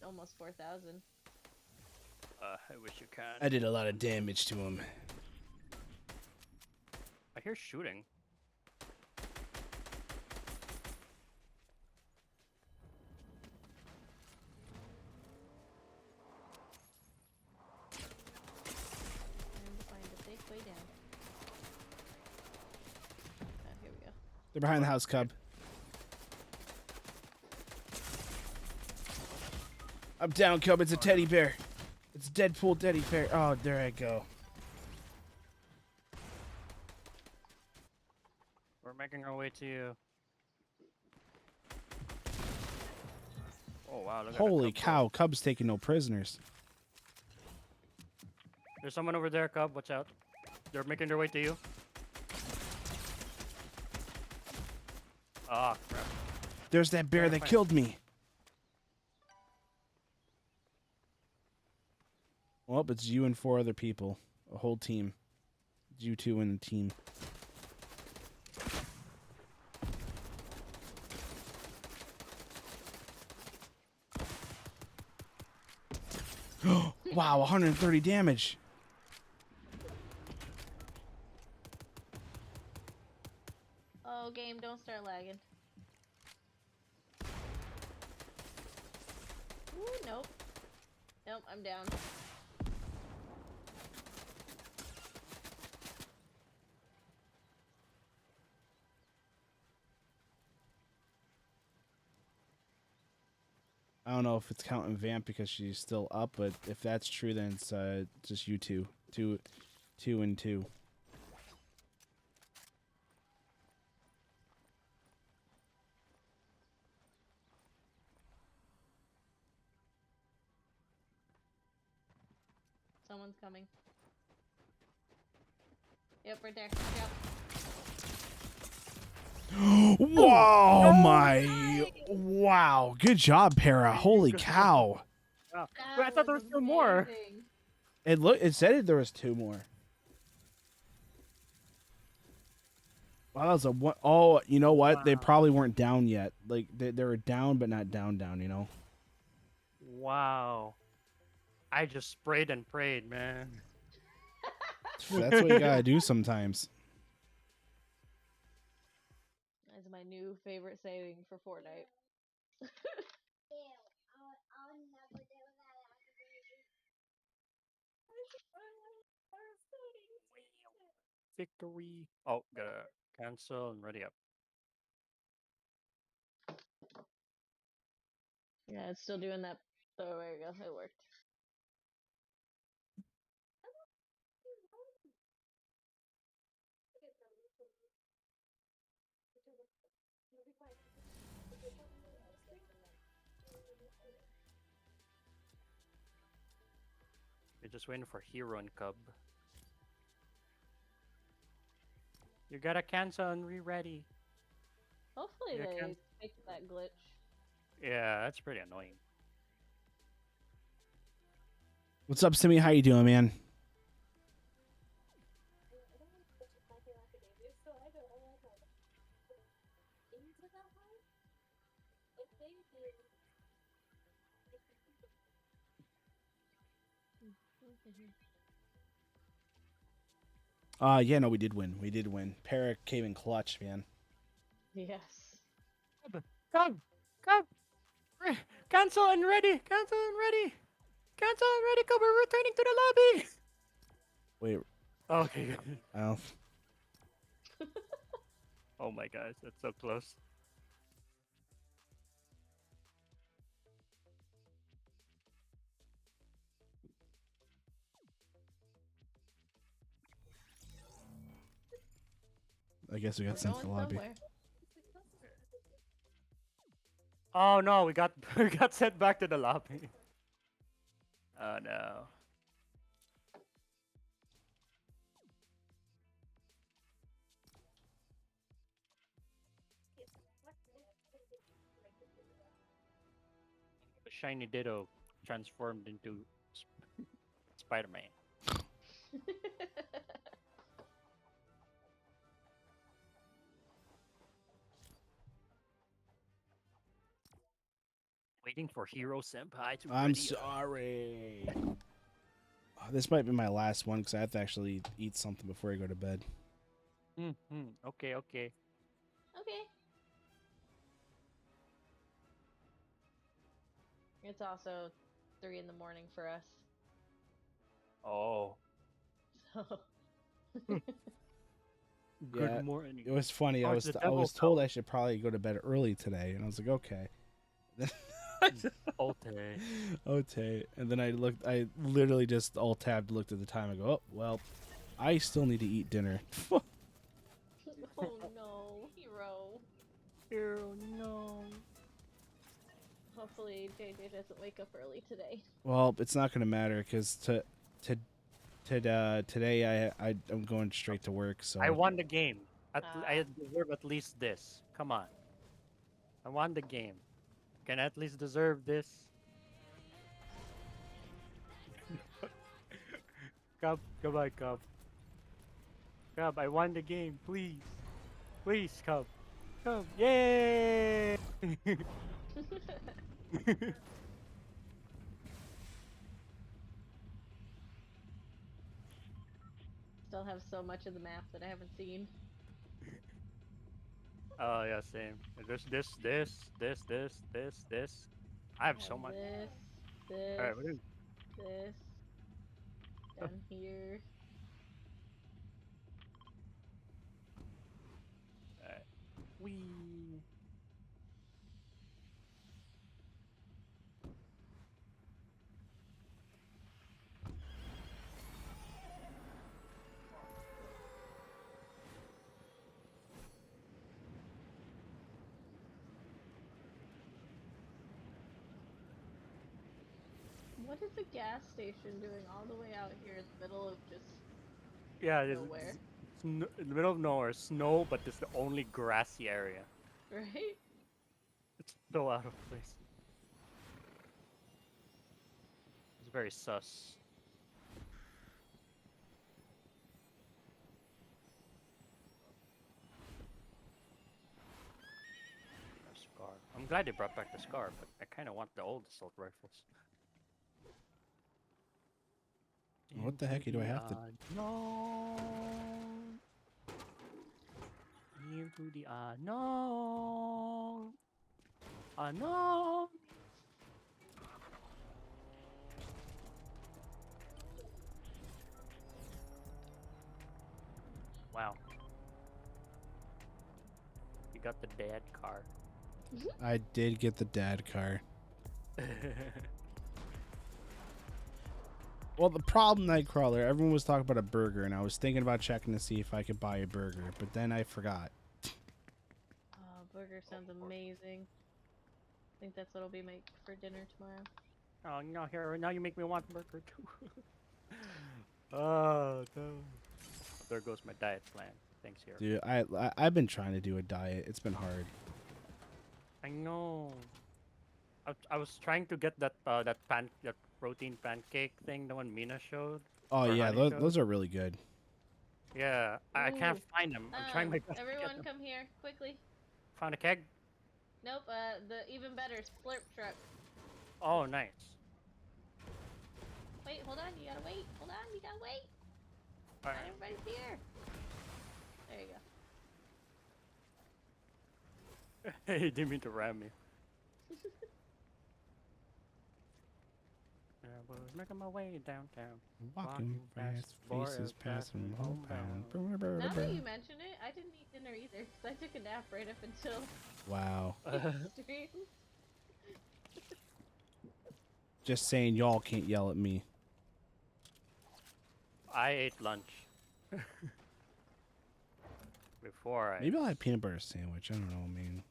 almost 4,000. I wish you can. I did a lot of damage to him. I hear shooting. Trying to find a safe way down. Here we go. They're behind the house, Cub. I'm down, Cub. It's a teddy bear. It's a Deadpool teddy bear. Oh, there I go. We're making our way to you. Oh wow, look at Holy that Cub cow, Cub's taking no prisoners. There's someone over there, Cub. Watch out. They're making their way to you. Oh crap! There's that bear that killed me. Well, it's you and 4 other people. A whole team. It's you 2 and the team. Wow, 130 damage. Oh, game, don't start lagging. Ooh, nope. Nope, I'm down. I don't know if it's counting Vamp because she's still up, but if that's true, then it's just you 2. 2 and 2. Someone's coming. Yep, right there. Yep. Whoa, my. Wow. Good job, Para. Holy cow. Wow. Wait, I thought there was 2 more. It said there was 2 more. Wow, that was a one. Oh, you know what? Wow. They probably weren't down yet. Like they were down, but not down. You know. Wow. I just sprayed and prayed, man. That's what you gotta do sometimes. That's my new favorite saving for Fortnite. Victory. Oh, gotta cancel and ready up. Yeah, it's still doing that. Oh, there you go. It worked. We're just waiting for HoneyKub. You gotta cancel and re-ready. Hopefully Yeah, they fix that glitch. Yeah, that's pretty annoying. What's up, Simmy? How you doing, man? Yeah, no, we did win. We did win. Para came in clutch, man. Yes. Come! Cancel and ready! Cancel and ready! Cancel and ready! Come, we're returning to the lobby! Wait. Okay. Oh. Oh my gosh, that's so close. I guess we got sent to the lobby. Somewhere. Oh no, we got sent back to the lobby. Oh no. The shiny Ditto transformed into Spider-Man. Waiting for Hero Senpai to. I'm sorry. This might be my last one because I have to actually eat something before I go to bed. Okay. Okay. It's also 3 in the morning for us. Oh. So. Good morning. It was funny. I was told I should probably go to bed early today, and I was like, okay. Okay. And then I literally just all tabbed, looked at the time, and go, oh well, I still need to eat dinner. Oh no, Hero, no. Hopefully JJ doesn't wake up early today. Well, it's not gonna matter because today I'm going straight to work. So I won the game. I deserve at least this. Come on. I won the game. Can I at least deserve this? Cub, goodbye, Cub. Cub, I won the game. Please. Please, Cub. Cub. Yay! Still have so much of the map that I haven't seen. Oh yeah, same. There's this. I have so much. This, Alright, what is this, down here. Alright. Wee. What is a gas station doing all the way out here in the middle of just Yeah, nowhere? it's in the middle of nowhere, snow, but it's the only grassy area. Right? It's so out of place. It's very sus. A scar. I'm glad they brought back the scar, but I kind of want the old assault rifles. What the heck do I have to? Unknown. Into the unknown. Unknown. Wow. You got the dad car. I did get the dad car. Well, the problem, Nightcrawler, everyone was talking about a burger, and I was thinking about checking to see if I could buy a burger, but then I forgot. Oh, burger sounds amazing. I think that's what'll be my for dinner tomorrow. Oh no, here now you make me want burger too. Oh no. There goes my diet plan. Thanks, here. Dude, I've been trying to do a diet. It's been hard. I know. I was trying to get that that protein pancake thing, the one Mina showed. Oh or yeah, Honey those showed. are really good. Yeah, I can't Ooh. find them. I'm trying my best to get Everyone them. come here, quickly. Found a keg? Nope, the even better slurp truck. Oh, nice. Wait, hold on, you gotta wait. Hold on, you gotta wait. All Not right. everybody's here. There you go. He didn't mean to ram me. I was making my way downtown. Walking fast, faces passing homebound. Now that you mention it, I didn't eat dinner either, because I took a nap right up until Wow. stream. Just saying, y'all can't yell at me. I ate lunch. Before I Maybe I'll have peanut butter sandwich. I don't know, man.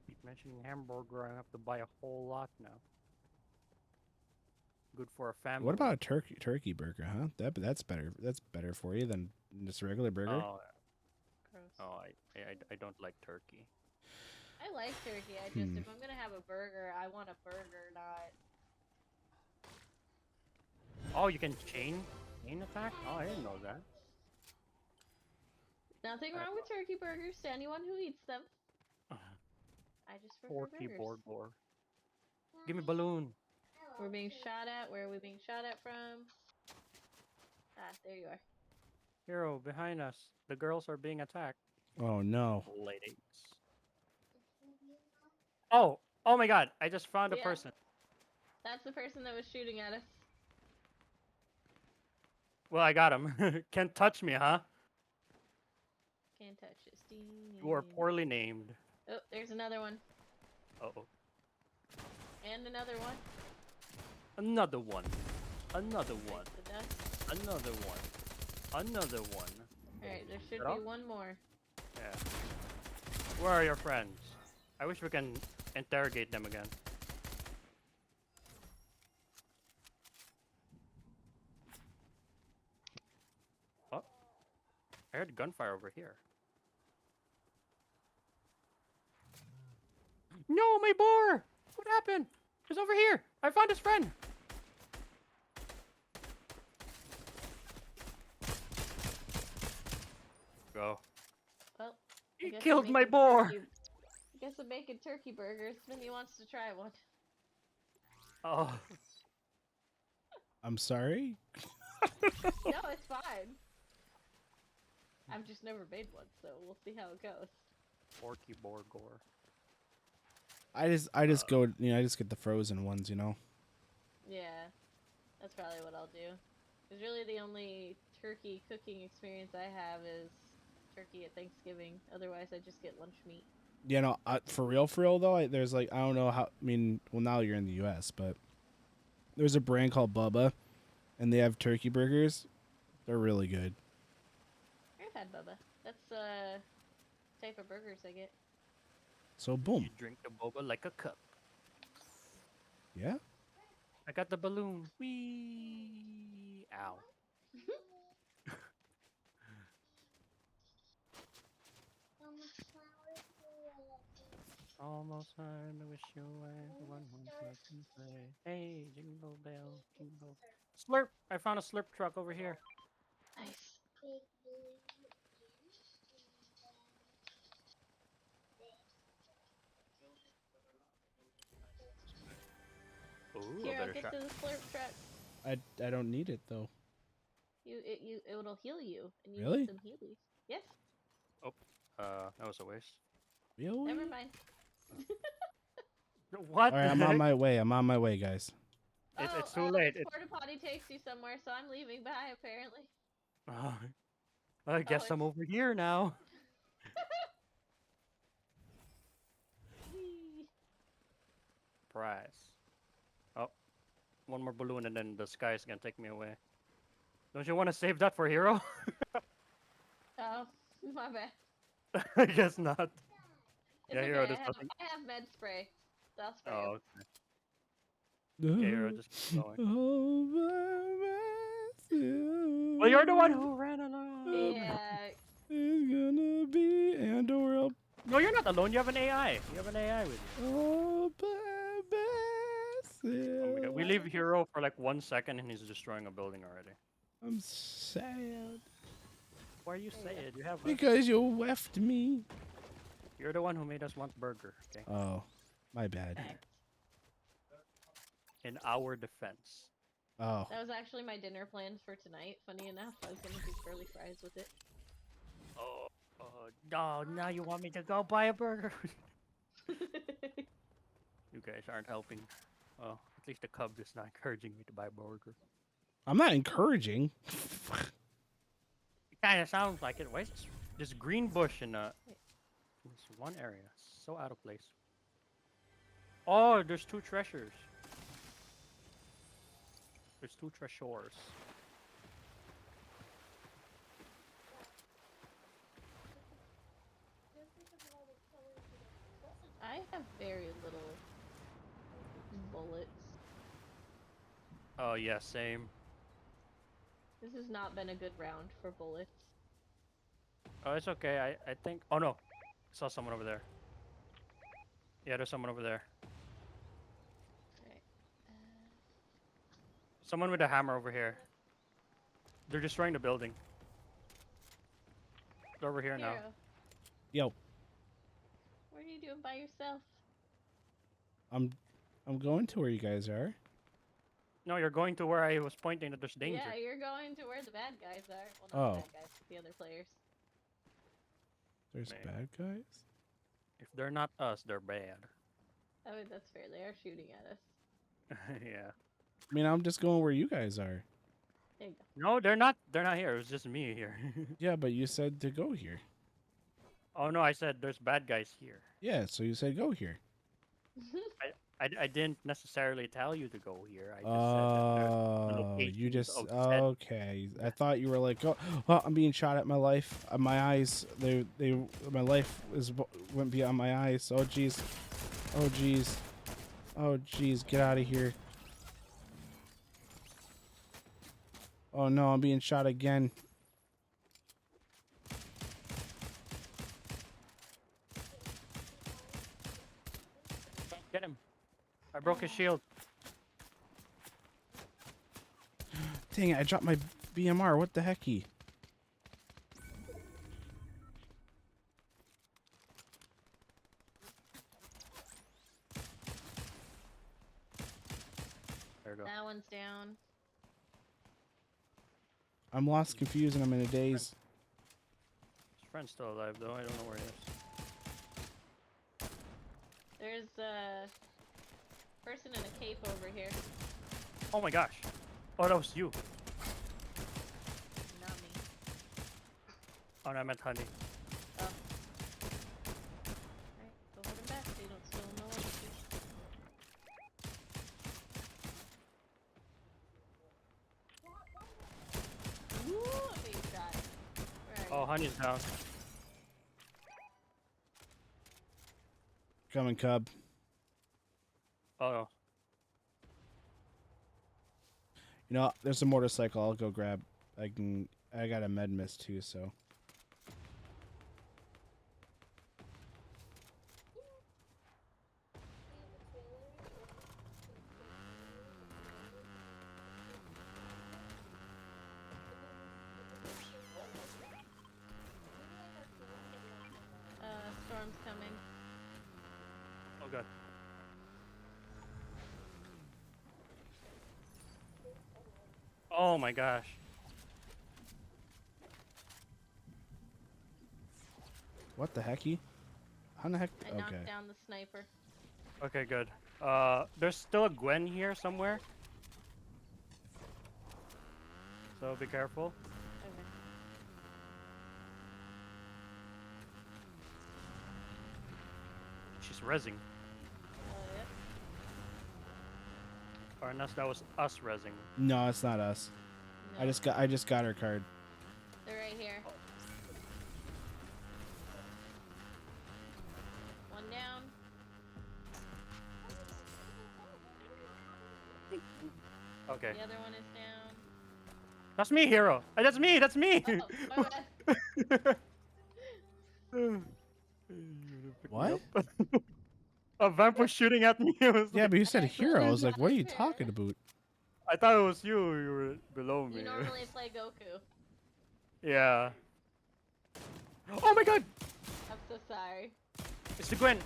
keep mentioning hamburger, I have to buy a whole lot now. Good for a family. What about a turkey burger, huh? That's better. That's better for you than just a regular burger. Oh, Gross. oh, I don't like turkey. I like turkey, I just, if I'm gonna have a burger, I want a burger, not... Oh, you can chain attack? Oh, I didn't know that. Nothing wrong with turkey burgers to anyone who eats them. I just prefer Porky burgers. board. Give me balloon. We're being shot at. Where are we being shot at from? Ah, there you are. Hero, behind us. The girls are being attacked. Oh no. Ladies. Oh my god, I just found a Yeah. person. That's the person that was shooting at us. Well, I got him. Can't touch me, huh? Can't touch it, Steve. You are poorly named. Oh, there's another one. Uh-oh. And another one. Another one. Another one. The dust. Another one. Another one. Alright, there should That all? be one more. Yeah. Where are your friends? I wish we can interrogate them again. Oh. I heard gunfire over here. No, my boar! What happened? He's over here. I found his friend. Go. Well, He I guess I'm killed my making boar. I guess I'm making turkey burgers. Vinny wants to try one. Oh. I'm sorry. No, it's fine. I've just never made one, so we'll see how it goes. Porky boar gore. I just go, I just get the frozen ones, Yeah, that's probably what I'll do. Because really the only turkey cooking experience I have is turkey at Thanksgiving. Otherwise, I just get lunch meat. For real though, there's I don't know how. I mean, well, now you're in the U.S., but there's a brand called Bubba, and they have turkey burgers. They're really good. I've had Bubba. That's type of burgers I get. So boom. You drink the boba like a cup. Yeah. I got the balloon. Whee! Ow. Almost time to wish you away. The one who can play. Hey, jingle bell, jingle. Slurp! I found a slurp truck over here. Nice. Ooh, Here, a I'll better get shot. to the slurp truck. I don't need it though. It'll heal you, and you Really? need some healies. Yes. Oh, that was a waste. Really? Never mind. What? All right, I'm on my way. I'm on my way, guys. It's too late. This porta potty takes you somewhere, so I'm leaving. Bye. Apparently. I guess I'm over here now. Whee. Prize. Oh, one more balloon and then the sky is gonna take me away. Don't you want to save that for Hero? Oh, my bad. I guess not. It's Yeah, okay. Hero does nothing. I have med spray. So I'll spray Oh, him. okay. Okay, Hero, just keep going. All by myself. Well, you're the one who ran along. Yeah. It's gonna be Andor. No, you're not alone. You have an AI. You have an AI with you. All by myself. Oh my God. We leave Hero for like 1 second and he's destroying a building already. I'm sad. Why are you sad? You have. Because you left me. You're the one who made us want burger. Okay. Oh, my bad. In our defense. Oh. That was actually my dinner plans for tonight. Funny enough, I was gonna do curly fries with it. Oh, no! Now you want me to go buy a burger? You guys aren't helping. Well, at least the cub is not encouraging me to buy a burger. I'm not encouraging. It kind of sounds like it. Why is this green bush in this one area? So out of place. Oh, there's two treasures. There's two treasures. I have very little bullets. Oh yeah, same. This has not been a good round for bullets. Oh, it's okay. I think. Oh no, I saw someone over there. Yeah, there's someone over there. Right. Someone with a hammer over here. They're destroying the building. They're over here now. Hero, Yo, what are you doing by yourself? I'm going to where you guys are. No, you're going to where I was pointing that there's danger. Yeah, you're going to where the bad guys are. Well, not the bad guys, the other players. There's Man. bad guys? If they're not us, they're bad. Oh, that's fair. They are shooting at us. Yeah. I mean, I'm just going where you guys are. There you go. No, they're not. They're not here. It was just me here. Yeah, but you said to go here. Oh no, I said there's bad guys here. Yeah, so you said go here. I didn't necessarily tell you to go here. I just said that there's Oh, you locations just of said- okay. I thought you were like, oh, I'm being shot at my life. My eyes, my life went beyond my eyes. Oh jeez, oh jeez, oh jeez, get out of here. Oh no, I'm being shot again. I broke his shield. Dang it, I dropped my BMR. What the hecky? There we go. That one's down. I'm lost, confused, and I'm in a daze. His friend's still alive though. I don't know where he is. There's a person in a cape over here. Oh my gosh. Oh, that was you. Not me. Oh, no, I meant Honey. Oh. Alright, go put him back so you don't steal no one. Ooh, a big shot. Where are Oh, Honey's down. Coming, Cub. Oh no. You know, there's a motorcycle. I'll go grab. I got a med mist too, so. Storm's coming. Oh god. Oh my gosh. What the hecky? How the heck? I knocked down the sniper. Okay, good. There's still a Gwen here somewhere. So be careful. Okay. She's rezzing. Oh, yeah. Or unless that was us rezzing. No, it's not us. No. I just got her card. They're right here. One down. Okay. The other one is down. That's me, hero. That's me. That's me. Oh, my bad. What? A vamp was shooting at me. It was Yeah, like, but you said hero. I was like, what are you talking about? I thought it was you. You were below me. You normally play Goku. Yeah. Oh my god! I'm so sorry. It's the Gwen.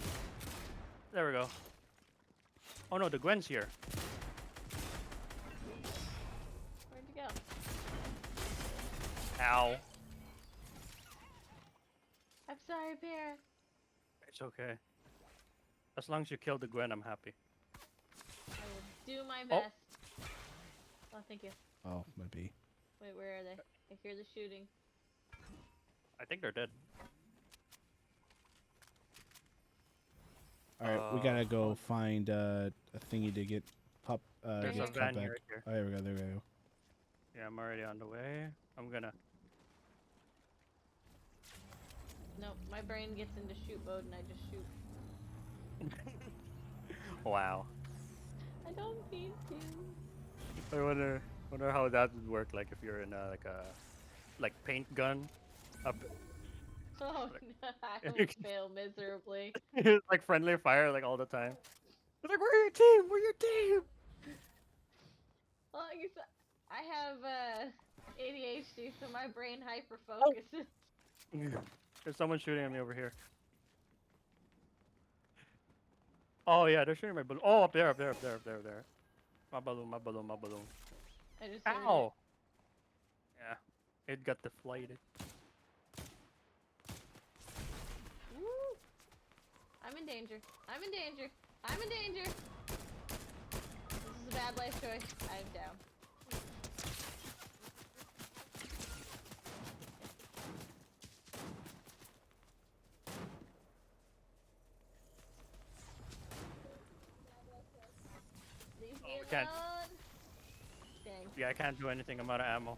There we go. Oh no, the Gwen's here. Where'd you go? Ow. I'm sorry, Bear. It's okay. As long as you kill the Gwen, I'm happy. I will do my Oh. best. Oh, thank you. Oh, might be. Wait, where are they? I hear the shooting. I think they're dead. All right, we gotta go find a thingy to get pop. There's get a van back. here, right here. Oh, there we go. There we go. Yeah, I'm already on the way. I'm gonna. Nope, my brain gets into shoot mode and I just shoot. Wow. I don't mean to. I wonder how that would work. Like if you're in a like paint gun. Up. Oh no, I would fail miserably. It's like friendly fire like all the time. It's like we're your team. We're your team. Well, like you said, I have ADHD, so my brain hyper focuses. There's someone shooting at me over here. Oh yeah, they're shooting my balloon. Oh, up there, up there, up there, up there, up there. My balloon, my balloon, my balloon. I just heard Ow! Yeah, it got deflated. Woo! I'm in danger. I'm in danger. I'm in danger. This is a bad life choice. I'm down. Leave me we can't. alone. Dang. Yeah, I can't do anything. I'm out of ammo.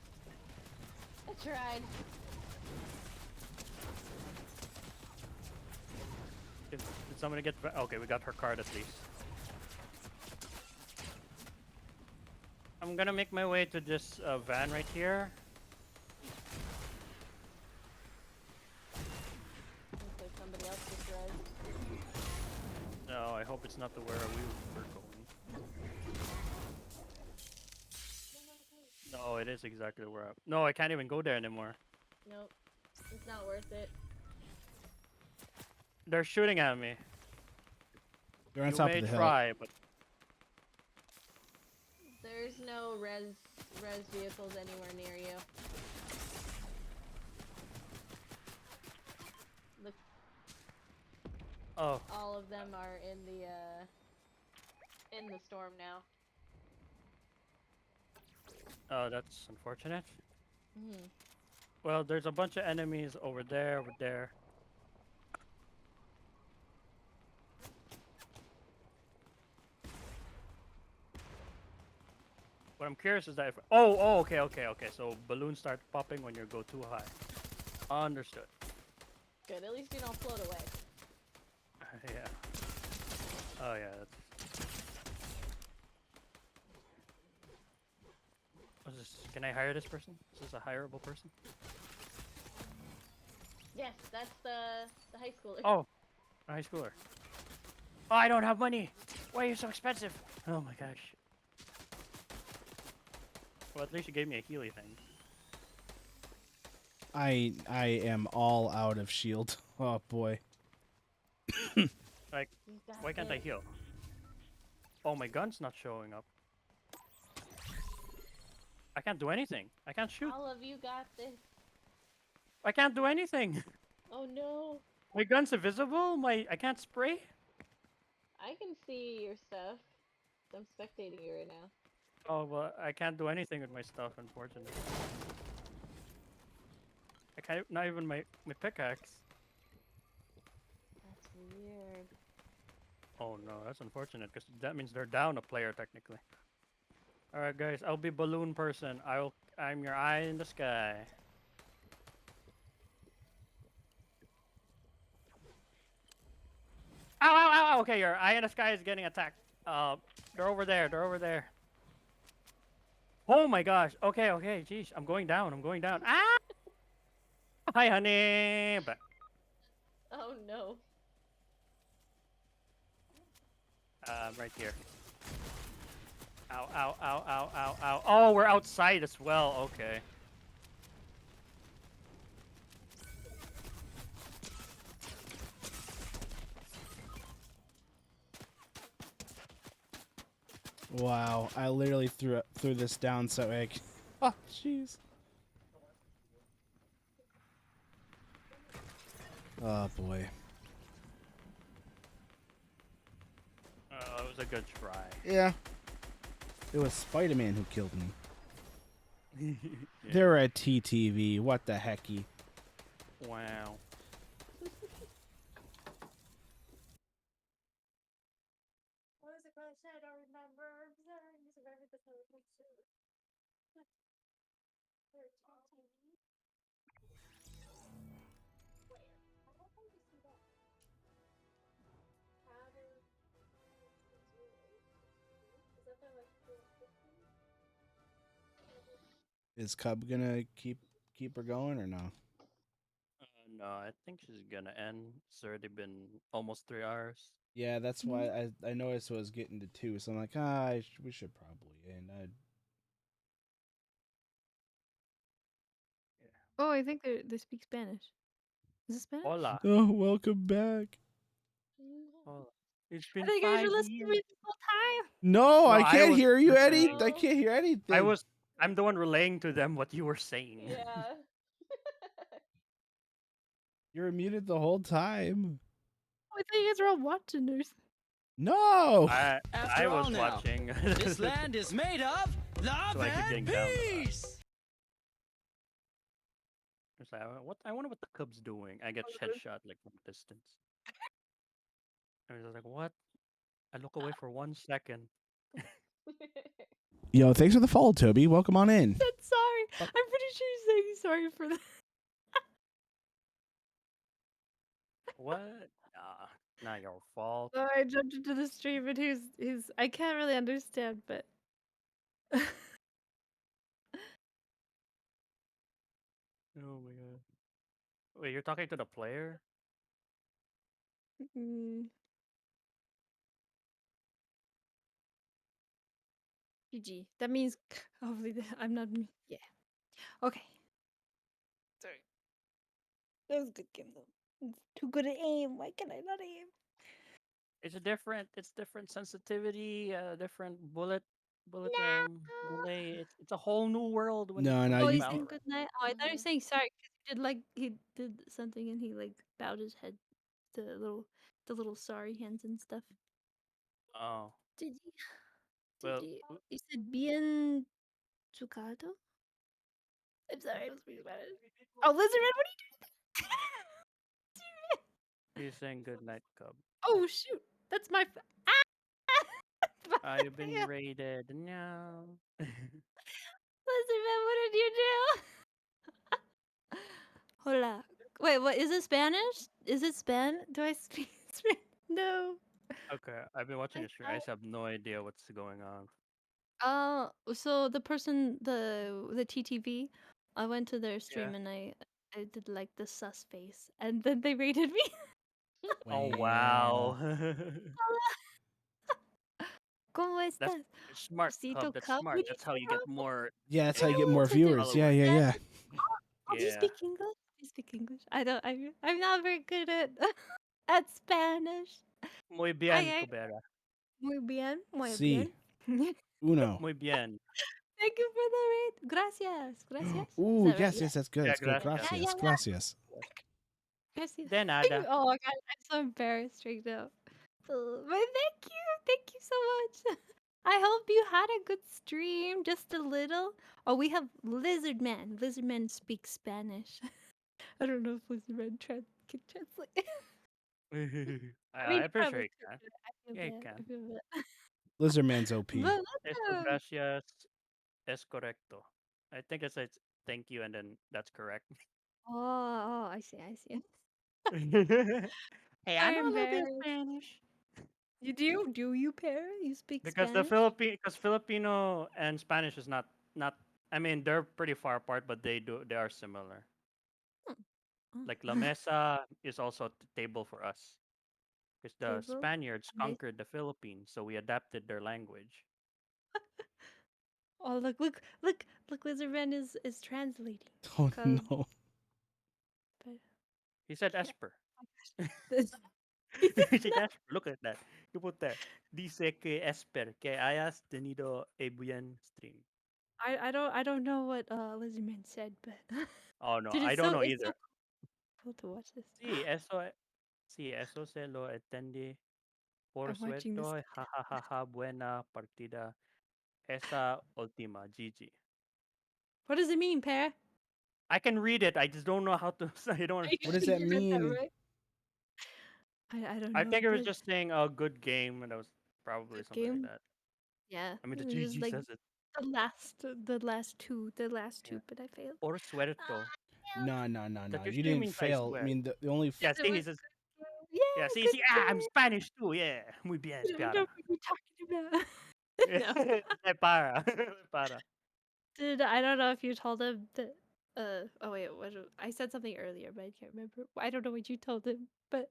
I tried. Did somebody get? Okay, we got her card at least. I'm gonna make my way to this van right here. Looks like somebody else just rezzed. No, I hope it's not the where we were going. No, it is exactly where I'm. No, I can't even go there anymore. Nope. It's not worth it. They're shooting at me. They're on You top may of the hill. try, but There's no res vehicles anywhere near you. Look, oh, all of them are in the storm now. oh, that's unfortunate. Hmm. Well, there's a bunch of enemies over there, over there. What I'm curious is that if okay. So balloons start popping when you go too high. Understood. Good. At least you don't float away. Yeah. Oh yeah. That's... What's this? Can I hire this person? Is this a hireable person? Yes, that's the high schooler. Oh, a high schooler. Oh, I don't have money. Why are you so expensive? Oh my gosh. Well, at least you gave me a Healy thing. I am all out of shield. Oh boy. Like, why can't I heal? Oh, my gun's not showing up. I can't do anything. I can't shoot. All of you got this. I can't do anything. Oh no. My gun's invisible. I can't spray. I can see your stuff. I'm spectating you right now. Oh well, I can't do anything with my stuff, unfortunately. I can't. Not even my pickaxe. That's weird. Oh no, that's unfortunate because that means they're down a player technically. All right, guys, I'll be balloon person. I'm your eye in the sky. Ow, ow, ow, ow. Okay, your eye in the sky is getting attacked. They're over there. They're over there. Oh my gosh. Okay, okay. Jeez, I'm going down. I'm going down. Ah! Hi, honey. But Oh no. right here. Ow, ow, ow, ow, ow, ow. Oh, we're outside as well. Okay. Wow, I literally threw this down so I could... Oh, jeez. Oh boy. It was a good try. Yeah. It was Spider-Man who killed me. They're at TTV. What the hecky? Wow. What is it called? I don't remember. I'm sorry. Just remember the telephone soon. Where? TV? Where? I don't think you see that. Powder. Is that the like the 50? Is Cub gonna keep her going or no? No, I think she's gonna end. It's already been almost 3 hours. Yeah, that's why I noticed it was getting to 2, so I'm like, we should probably end. Oh, I think they speak Spanish. Is it Spanish? Hola. Oh, welcome back. Hola. It's I been think you guys 5 were listening to years. me this whole time. No, I can't was hear you, Eddie. listening. I can't hear anything. I'm the one relaying to them what you were saying. Yeah. You're muted the whole time. Oh, I thought you guys were all watching or something. No. I was all now, watching. This land is made of love So I keep and getting down the peace. It's like, I wonder what the Cub's doing. I get headshot like from distance. I was like, what? I look away for 1 second. Yo, thanks for the follow, Toby. Welcome on in. I'm sorry. I'm pretty sure you're saying sorry for that. What? Nah, not your fault. So I jumped into the stream and he's I can't really understand, but Oh my god. Wait, you're talking to the player? Mm. GG. That means hopefully I'm not. Yeah. Okay. Sorry. That was a good game though. It's too good at aim. Why can I not aim? It's different sensitivity, different bullet delay. It's a whole new world when it No, comes no, Oh, to he's you. saying Valorant. good night. Oh, I thought you were Mhm. saying sorry because he did something and he like bowed his head. The little sorry hands and stuff. Oh, Did he? Did well, he? He said bien jugado. I'm sorry, I don't speak Spanish. Oh, Lizardman, what are you doing? he's saying good night, Cub. Oh shoot, that's my. Ah! My I've been fail. raided. No. Lizardman, what did you do? Hola. Wait, what is it Spanish? Is it Do I speak Spanish? No. Okay, I've been watching I the stream. I just have no idea what's going on. So the person, the TTV, I went to their Yeah. stream and I did like the sus face, and then they rated me. Oh Wow. wow. ¿Cómo That's estás? smart, Cub. Osito That's Cup, what smart. do you That's how say? you get more Yeah, that's how you get Oh, more such a viewers. Yeah, followers. yeah, Spanish. yeah. Oh, do you Yeah. speak English? Do you speak English? I don't. I'm not very good at at Spanish. Muy bien, I Cubera. muy bien, muy bien. See, Uno. Muy bien. Thank you for the rate. Gracias, gracias. Is Ooh, that right? yes, Yeah. yes, that's good. Yeah, That's good. gracias. Yeah, yeah, Gracias, yeah. gracias. Gracias. De nada. Oh my god, I'm so embarrassed right now. But thank you so much. I hope you had a good stream, just a little. Oh, we have Lizard Man. Lizard Man speaks Spanish. I don't know if Lizard Man can translate. I mean, I'm pretty sure probably he could, can. but I feel Yeah, he bad. can. I feel bad. Lizardman's OP. But Esto welcome. gracias es correcto. I think it says thank you and then that's correct. I see, I see. Hey, I I'm know a little bit of embarrassed. Spanish. You do? Do you, Pear? You speak Because the Spanish? Because Filipino and Spanish is not I mean they're pretty far apart but they are similar. Hmm. Like La Mesa is also table for us. Because the Table? Spaniards Amazing. conquered the Philippines, so we adapted their language. Oh, look! Lizardman is translating. Oh Cub, no. but He said yeah. Esper. This, he did He said not. Esper. Look at that. You put there. Dice que Esper que hayas tenido a buen stream. I don't know what Lizardman said, but Oh no, dude, I don't know it's so either. cool to watch this. Sí, eso se lo entendí. Por I'm watching this. suerte, ja ja ja ja, buena partida. Esa última, GG. What does it mean, Pear? I can read it. I just don't know how to. I don't Are you What understand. does sure that you read that mean? right? I don't I know, think it was but just saying a good game, and that was probably good something like game. that. Yeah, I mean, the it was GG like says it. the last Yeah. two, but I failed. Por suerto. No, no, no, That no. You usually didn't means I fail. I swear. mean, the only. Yeah, It see, he was says, good. yeah, Yeah, good I'm game. Spanish too, yeah. Muy bien, I don't know Piara. what you're talking about. No. Le para. Le para. Did I don't know if you told him that oh wait, I said something earlier, but I can't remember. I don't know what you told him, but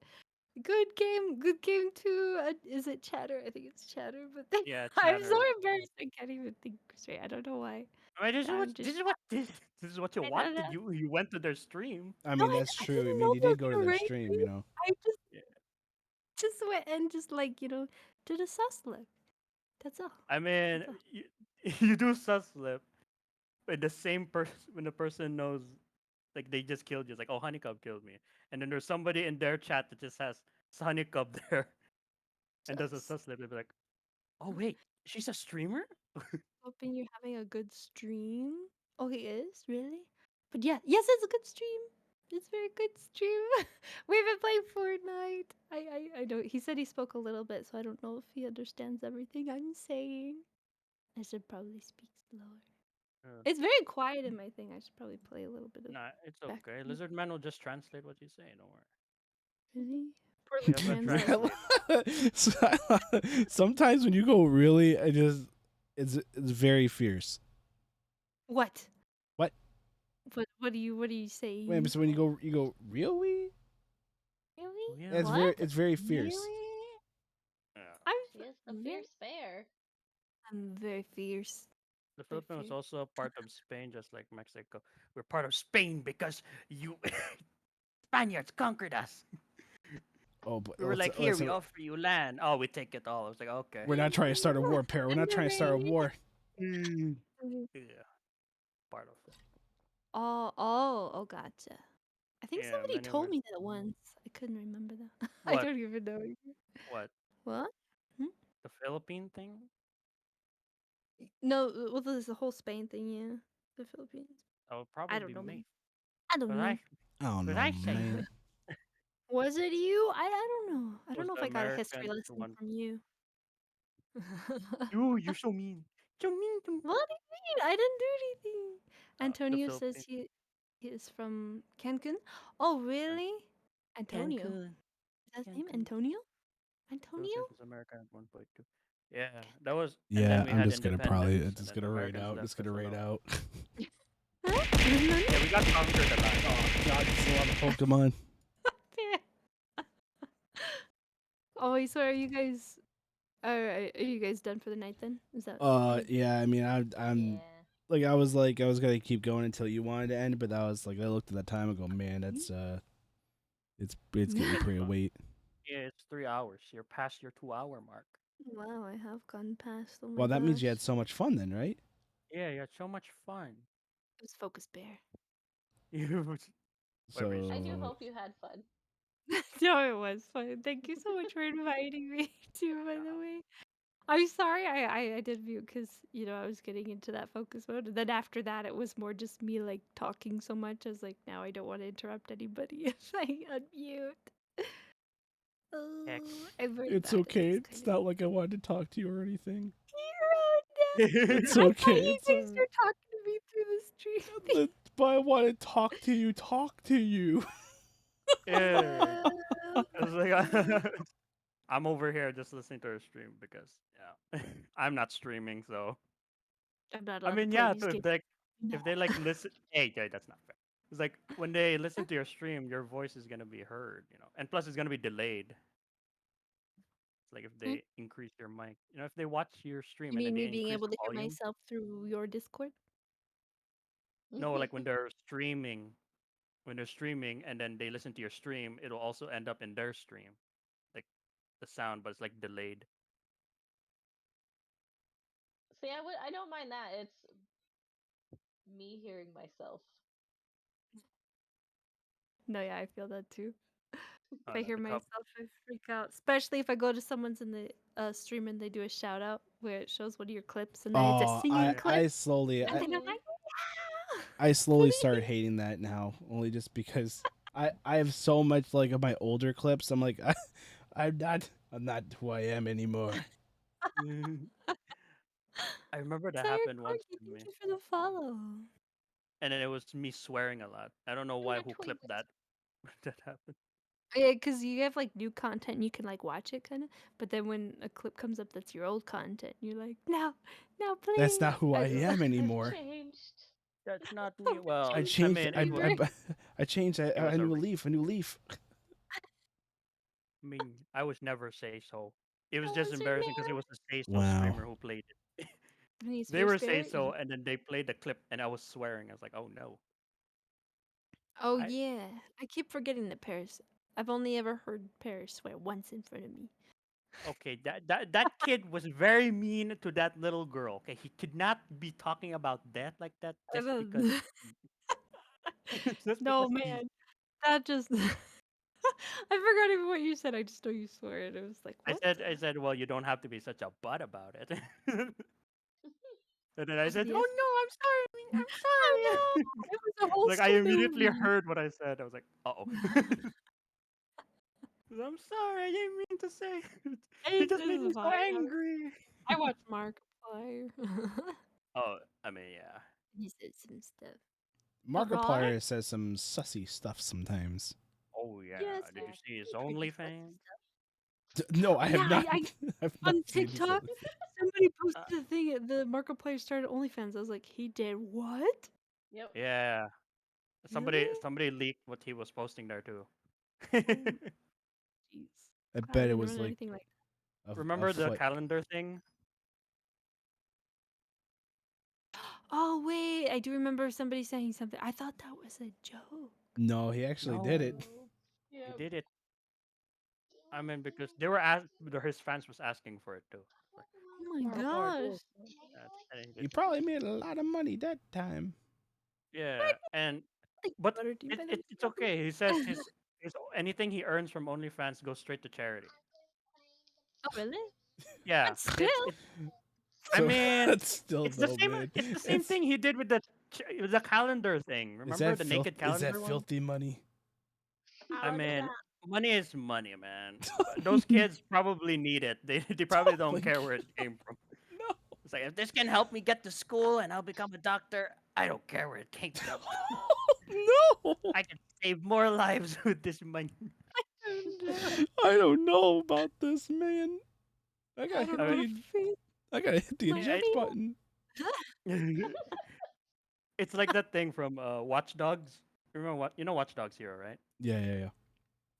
good game too. Is it Chatter? I think it's Chatter, but Yeah, I'm so chatter. embarrassed. I can't even think straight. I don't know why. I mean, I'm just this is what you I don't know. wanted. You went to their stream. I No, mean, that's I true. I didn't mean, know you they were did go to gonna their raid stream, me. you know. I just went and just like did a sus look. That's all. I mean, That's all. you do sus slip when the same person when the person knows like they just killed you. It's like, oh, HoneyKub killed me, and then there's somebody in their chat that just has HoneyKub there and does a Sus. sus slip. They'll be like, oh wait, she's a streamer. Hoping you're having a good stream. Oh, he is? Really? But yeah, yes, it's a good stream. It's a very good stream. We've been playing Fortnite. I don't. He said he spoke a little bit, so I don't know if he understands everything I'm saying. I should probably speak slower. It's very quiet in my thing. I should probably play a little bit of Nah, it's back. okay. Lizard Man will just translate what you say. Don't worry. Really? Poor We have a translate. translator. Sometimes when you go really, it's very fierce. What? What? What do you say? Wait, so when you go really? Really? Yeah. It's What? it's very fierce. Really? Yeah. I'm She is the fierce bear. I'm very fierce. The Very Philippines was fierce. also a part of Spain, just like Mexico. We're part of Spain because you Spaniards conquered us. Oh, but We were like, here, we listen, offer you land. Oh, we take it all. I was like, okay. we're not trying to start a war, Pear. We're not trying to start a war. Mhm. Yeah, part of it. Oh, gotcha. I think Yeah, somebody many told were. me that once. I couldn't remember that. I What? don't even know. What? What? Hmm? The Philippine thing? No, well, there's the whole Spain thing, yeah. The Philippines. That would I probably don't be know, me. man. I don't But know. I don't but know, I say man. Was it you? I don't know. I don't was know the if I got a history American the lesson one. from you. Ooh, you're so mean. So mean to me. What do you mean? I didn't do anything. The Antonio says Philippines. he is from Cancun. Oh, really? Antonio. Cancun. Is that his name? Cancun. Antonio? Antonio? Philippines was American at 1.2. Yeah, that was, and then Yeah, we I'm had just gonna probably independence, and just then the gonna raid Americans out. left Just us gonna raid alone. out. Huh? Yeah, we got conquered a lot. Oh God, this is a lot of Pokemon. Oh, wait, so are you guys done for the night then? Is that Yeah. I mean, I'm Yeah. like I was gonna keep going until you wanted to end, but that was like I looked at the time and go, man, that's it's getting pretty late. Yeah, it's 3 hours. You're past your 2 hour mark. Wow, I have gone past. Oh my Well, that means you gosh. had so much fun then, right? Yeah, you had so much fun. It was Focus Bear. You, whatever you I say. do So hope you had fun. No, it was fun. Thank you so much for inviting me too, by the way. I'm sorry I did mute because, I was getting into that focus mode. And then after that, it was more just me, like, talking so much. I was like, now I don't want to interrupt anybody if I unmute. Oh, Heck. I'm very it's bad at okay. this It's kind of not like I wanted to talk to you or anything. hero. It's I thought okay. you It's guys were talking to me through the stream. but I want to talk to you. Talk to you. Yeah. I was like, I'm over here just listening to her stream because, yeah, I'm not streaming, so. I'm not I allowed to mean, play yeah, these so games. if they like listen, hey, yeah, that's not fair. It's like when they listen to your stream, your voice is gonna be heard, and plus it's gonna be delayed. It's like if Hmm? they increase your mic, if they watch your stream You and then mean they me being increase able the to hear volume. myself through your Discord? No, like when they're streaming and then they listen to your stream, it'll also end up in their stream, like the sound, but it's like delayed. See, I don't mind that. It's me hearing myself. No, yeah, I feel that too. If Oh I no, hear the cup. myself, I freak out. Especially if I go to someone's in the stream and they do a shout out where it shows one of your clips and then it's a Oh, singing clip. I slowly And then I'm Mhm. like, yeah, I slowly started please. hating that now, only just because I have so much like of my older clips. I'm like I'm not who I am anymore. I remember that Sorry, happened once Corky. to Thank me, you for the follow. and then it was me swearing a lot. I don't know Oh, why. yeah, Who twins. clipped that? That happened. Yeah, because you have like new content and you can like watch it kind of. But then when a clip comes up that's your old content, you're like, no, no, That's please. not who I I don't know. am I've anymore. changed. That's not me. I've Well, I changed I changed. mean, I it was forever. I changed. it was A a. new leaf. A new leaf. I mean, I was never say so. It was What just was your embarrassing because it name? was a say so Wow. streamer who played it. And he's They Fierce were say Bear. so, and then they played the clip, and I was swearing. I was like, "Oh no!" Oh I yeah, I keep forgetting that Paris. I've only ever heard Paris swear once in front of me. okay. That kid was very mean to that little girl. Okay, he could not be talking about death like that I just because. don't- Just no because he. man, that just. I forgot even what you said. I just know you swore, and it was like, what? I said, well, you don't have to be such a butt about it. And then I Was it said, the oh S? no, I'm sorry, I'm Oh sorry. no! It was a whole Like I stupid immediately movie. heard what I said. I was like, uh oh. I'm sorry, I didn't mean to say it. He This just made me is so fine. angry. I watched Markiplier. Oh, I mean, yeah. He said some stuff. Right? Markiplier says some sussy stuff sometimes. Oh yeah. Yes, Did you see his he pretty OnlyFans? No, I have Yeah, not. I I've not on seen his. TikTok, somebody Uh, posted a thing. The Markiplier started OnlyFans. I was like, he did what? Yep. yeah. Really? Somebody leaked what he was posting there too. Oh, jeez. I I bet it didn't was run like anything like a Remember the foot. calendar thing? Oh wait, I do remember somebody saying something. I thought that was a joke. No, he actually did it. He Yeah. did it. I mean, because they were asked, his fans was asking for it too. Like, Oh my Markiplier, gosh. go. And he He did. probably made a lot of money that time. Yeah, and Like but butter tea by it's okay. He says his anything he earns from OnlyFans goes straight to charity. Oh really? Yeah, But still, I So mean, that's still it's the no same. man. It's the same thing he did with the calendar thing. Remember the naked Is that calendar one? filthy money? I How is mean, that? money is money, man. Those kids probably need it. They probably Oh my don't care where it came from. No. It's like if this can help me get to school and I'll become a doctor, I don't care where it came from. No. I can save more lives with this money. I don't know about this, man. I I gotta don't hit know how to the feel. My eject feet. button. It's like that thing from Watch Dogs. Remember what you know Watch Dogs Hero, right? Yeah, yeah, yeah.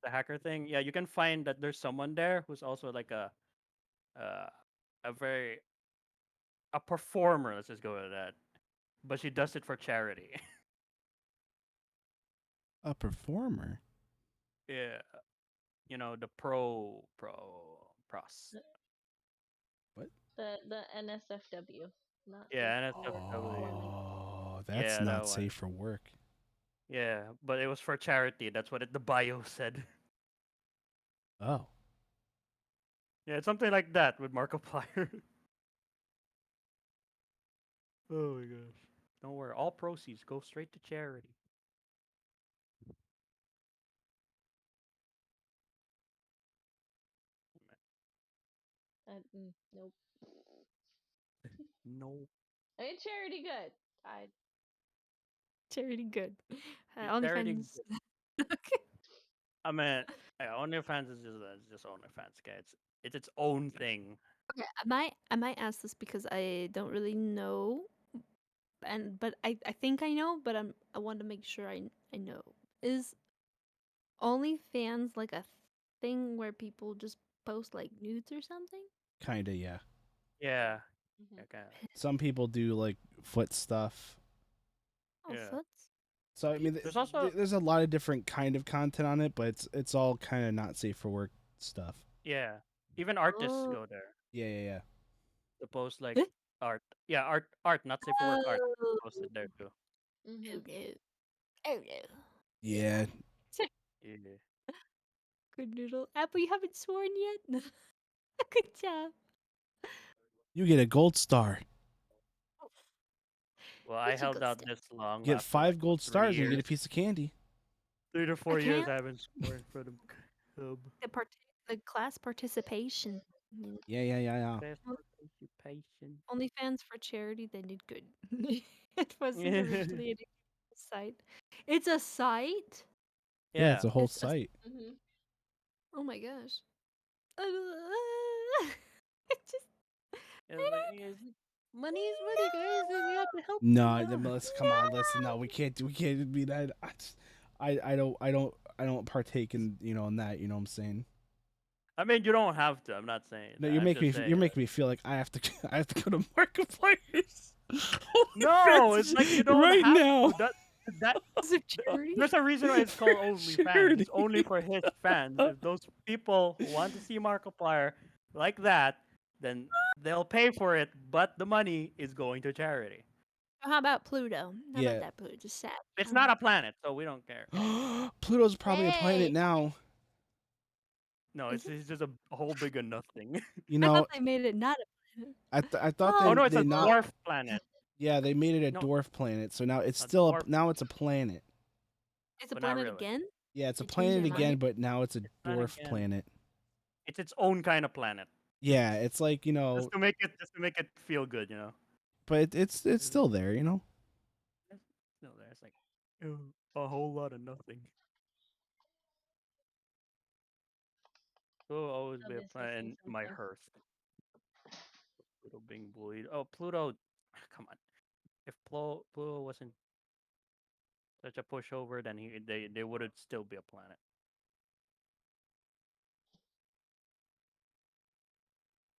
The hacker thing. Yeah, you can find that there's someone there who's also like uh, a very a performer. Let's just go with that. But she does it for charity. A performer. Yeah, you know the pros. What? The NSFW, not safe Yeah, for work NSFW. women. Oh, that's Yeah, that not one. safe for work. Yeah, but it was for charity. That's what the bio said. Oh. Yeah, it's something like that with Markiplier. Oh my gosh. Don't worry, all proceeds go straight to charity. Nope. No. I mean, charity good. I Charity good. Charity. OnlyFans. Okay. I mean, OnlyFans is just OnlyFans, okay? It's its own thing. Okay, I might ask this because I don't really know, but I think I know, but I want to make sure I know. Is OnlyFans like a thing where people just post like nudes or something? Kinda, yeah. Yeah. Mhm. Okay. Some people do like foot stuff. Oh, Yeah. foots. So I mean, There's also there's a lot of different kind of content on it, but it's all kind of not safe for work stuff. yeah. Even artists Oh. go there Yeah, yeah, yeah. to post like Eh? art. Yeah, art, not safe for work art. Oh. Posted there too. Mhm. Oh no. Oh no. Yeah. Yeah. Good noodle. Apple, you haven't sworn yet? Good job. You get a gold star. Well, I Where'd you held go, out Steph? this long Get after like 5 what, gold 3 stars and you get a years, piece of candy. 3 to 4 years can't. I haven't scored for the club. The class participation. Yeah, yeah, yeah, yeah. Best participation. OnlyFans for charity, they did good. It wasn't originally a site. It's a site? Yeah, it's Yeah. a whole It's a, site. Mhm. oh my gosh. I just It's like, money is money, guys, and we have to help No, them out. Melissa, come on, listen. No, we can't be that. I don't partake in in that. You know what I'm saying? I mean, you don't have to. I'm not saying No, that. I'm just you're saying. making me feel like I have to I have to go to Markiplier's. No, it's like you don't right have now. to. That is a charity. there's a reason why it's called OnlyFans. Charity. It's only for his fans. If those people who want to see Markiplier like that, then they'll pay for it. But the money is going to charity. How about Pluto? How Yeah. about that Pluto? Just sad. It's not a planet, so we don't care. Pluto's probably a planet Hey, now. No, is it's just a whole big of nothing. You I know, thought they made it not a planet. I thought Oh no, it's they a not. dwarf planet. Yeah, they made it a No, dwarf planet. So now it's a still dwarf, now it's a planet. It's a but not planet really. again? Yeah, it's a They changed planet their again, mind? but now it's a Not dwarf again. planet. It's its own kind of planet. Yeah, it's like Just to make it feel good, you know. but it's still there. It's still there. It's like a whole lot of nothing. Will always be a Nobody's planet missing in my something. hearth. Pluto being bullied. Oh, Pluto! Come on. If Pluto wasn't such a pushover, then they would still be a planet.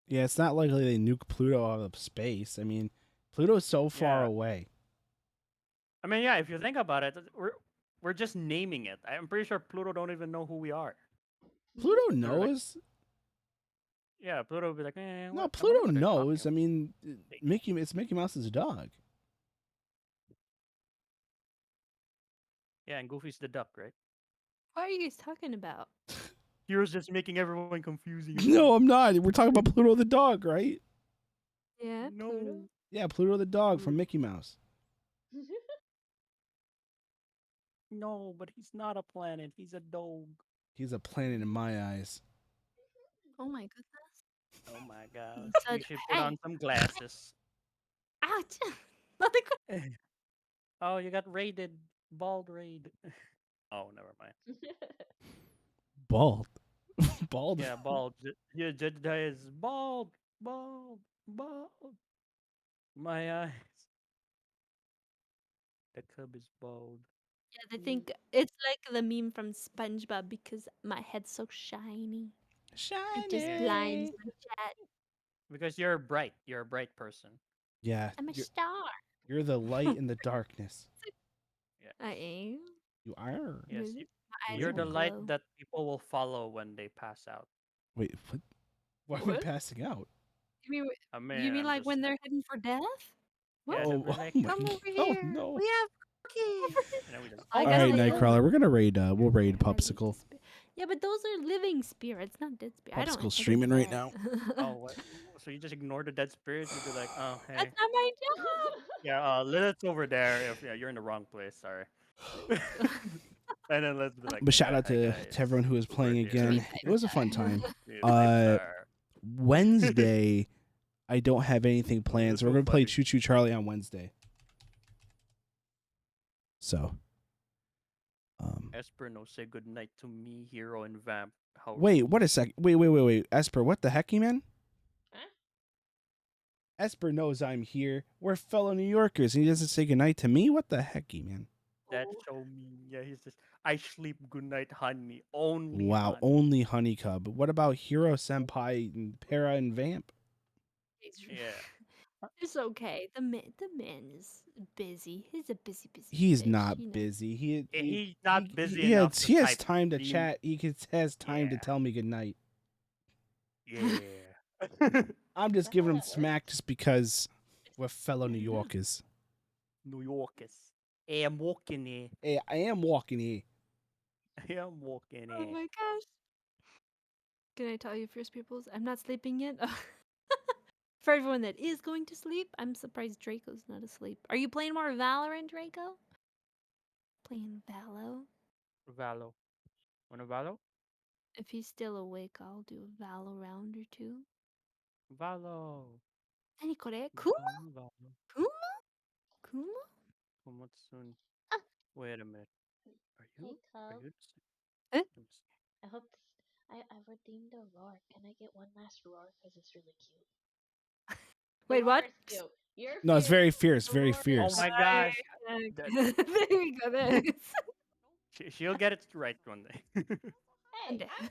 Yeah, it's not likely they nuke Pluto out of space. I mean, Pluto's so far Yeah. away. I mean, yeah, if you think about it, we're just naming it. I'm pretty sure Pluto don't even know who we are. Pluto They're like, knows. yeah, Pluto would be like, No, what, Pluto what are they talking knows. I about?" mean, it's Mickey Mouse's dog. Yeah, and Goofy's the duck, right? What are you guys talking about? Hero's just making everyone confusing. No, I'm not. We're talking about Pluto the dog, right? Yeah, No. Pluto. Yeah, Pluto the dog from Mickey Mouse. No, but he's not a planet. He's a dog. He's a planet in my eyes. Oh my goodness. Oh my gosh. said, You should put "Hey." on some glasses. Ouch! Nothing. Oh, you got raided. Bald raid. Oh, never mind. Bald. Bald. Yeah, bald. Yeah, Jedediah is bald. Bald. Bald. My eyes. The cub is bald. Yeah, they think it's like the meme from SpongeBob because my head's so shiny. It just blinds my chat. Because you're bright. You're a bright person. Yeah. I'm a star. You're the light in the darkness. I am. You are. Yes, Really? My eyes you're the will light glow. that people will follow when they pass out. Wait, what? Why are we What? passing out? You I mean, mean, you mean I'm like just when they're heading for death? What? Yeah, Oh, we're like, oh my Come God. over Oh, here. no. We have cookies. you know, we just, I All guess right, they live. Nightcrawler. We're gonna raid. We'll raid Popsicle. Yeah, but those are living spirits, not dead spirits. I don't. Popsicle's I streaming right guess now. oh, what? So you just ignore the dead spirits? You'd be like, oh, hey. That's not my job. Yeah, Lilith's over there. If yeah, you're in the wrong place. Sorry. And then let's be like. But shout out "Hey, to guys, everyone who was playing we're here." again. It was a fun time. Sweet Uh, star. Wednesday, I don't have anything planned, That's so we're so gonna play funny. Choo Choo Charlie on Wednesday. So, Esper, no, say goodnight to me, Hero, and Vamp. How wait, rude. what a sec. Wait, Esper, what the heck, man? Huh? Esper knows I'm here. We're fellow New Yorkers, and he doesn't say goodnight to me. What the heck, man? That's so mean. Yeah, he's just. I sleep goodnight, honey. Only. Wow, honey. only HoneyKub. What about Hero Senpai and Para and Vamp? Yeah. It's okay. The man is busy. He's a busy He's bitch, not you know. busy. He's not busy He enough. he has type time to the- chat. Has time to Yeah. tell me goodnight. Yeah. I'm just That's giving how him that smack just because we're fellow New Yorkers. New Yorkers. Hey, I'm walking here. Hey, I am walking here. Hey, I'm walking Oh here. my gosh. Can I tell you, Fierce Peoples? I'm not sleeping yet. For everyone that is going to sleep, I'm surprised Draco's not asleep. Are you playing more Valorant, Draco? Playing Valo? Valo. Want a Valo? If he's still awake, I'll do a Valo round or two. Valo. Any kore? Kuma? Valo. Kuma? Kuma? Komatsun. Ah. Wait a minute. Are you? Hey, Are Cub. you? Eh? Let me see. I hope I redeemed a roar. Can I get one last roar? Because it's really cute. The Wait, roar what? is cute. You're No, it's fierce. very fierce. The Very roar is fierce. Oh my fierce. gosh. There we go. There. She'll get it right one day. Hey, Okay. I'm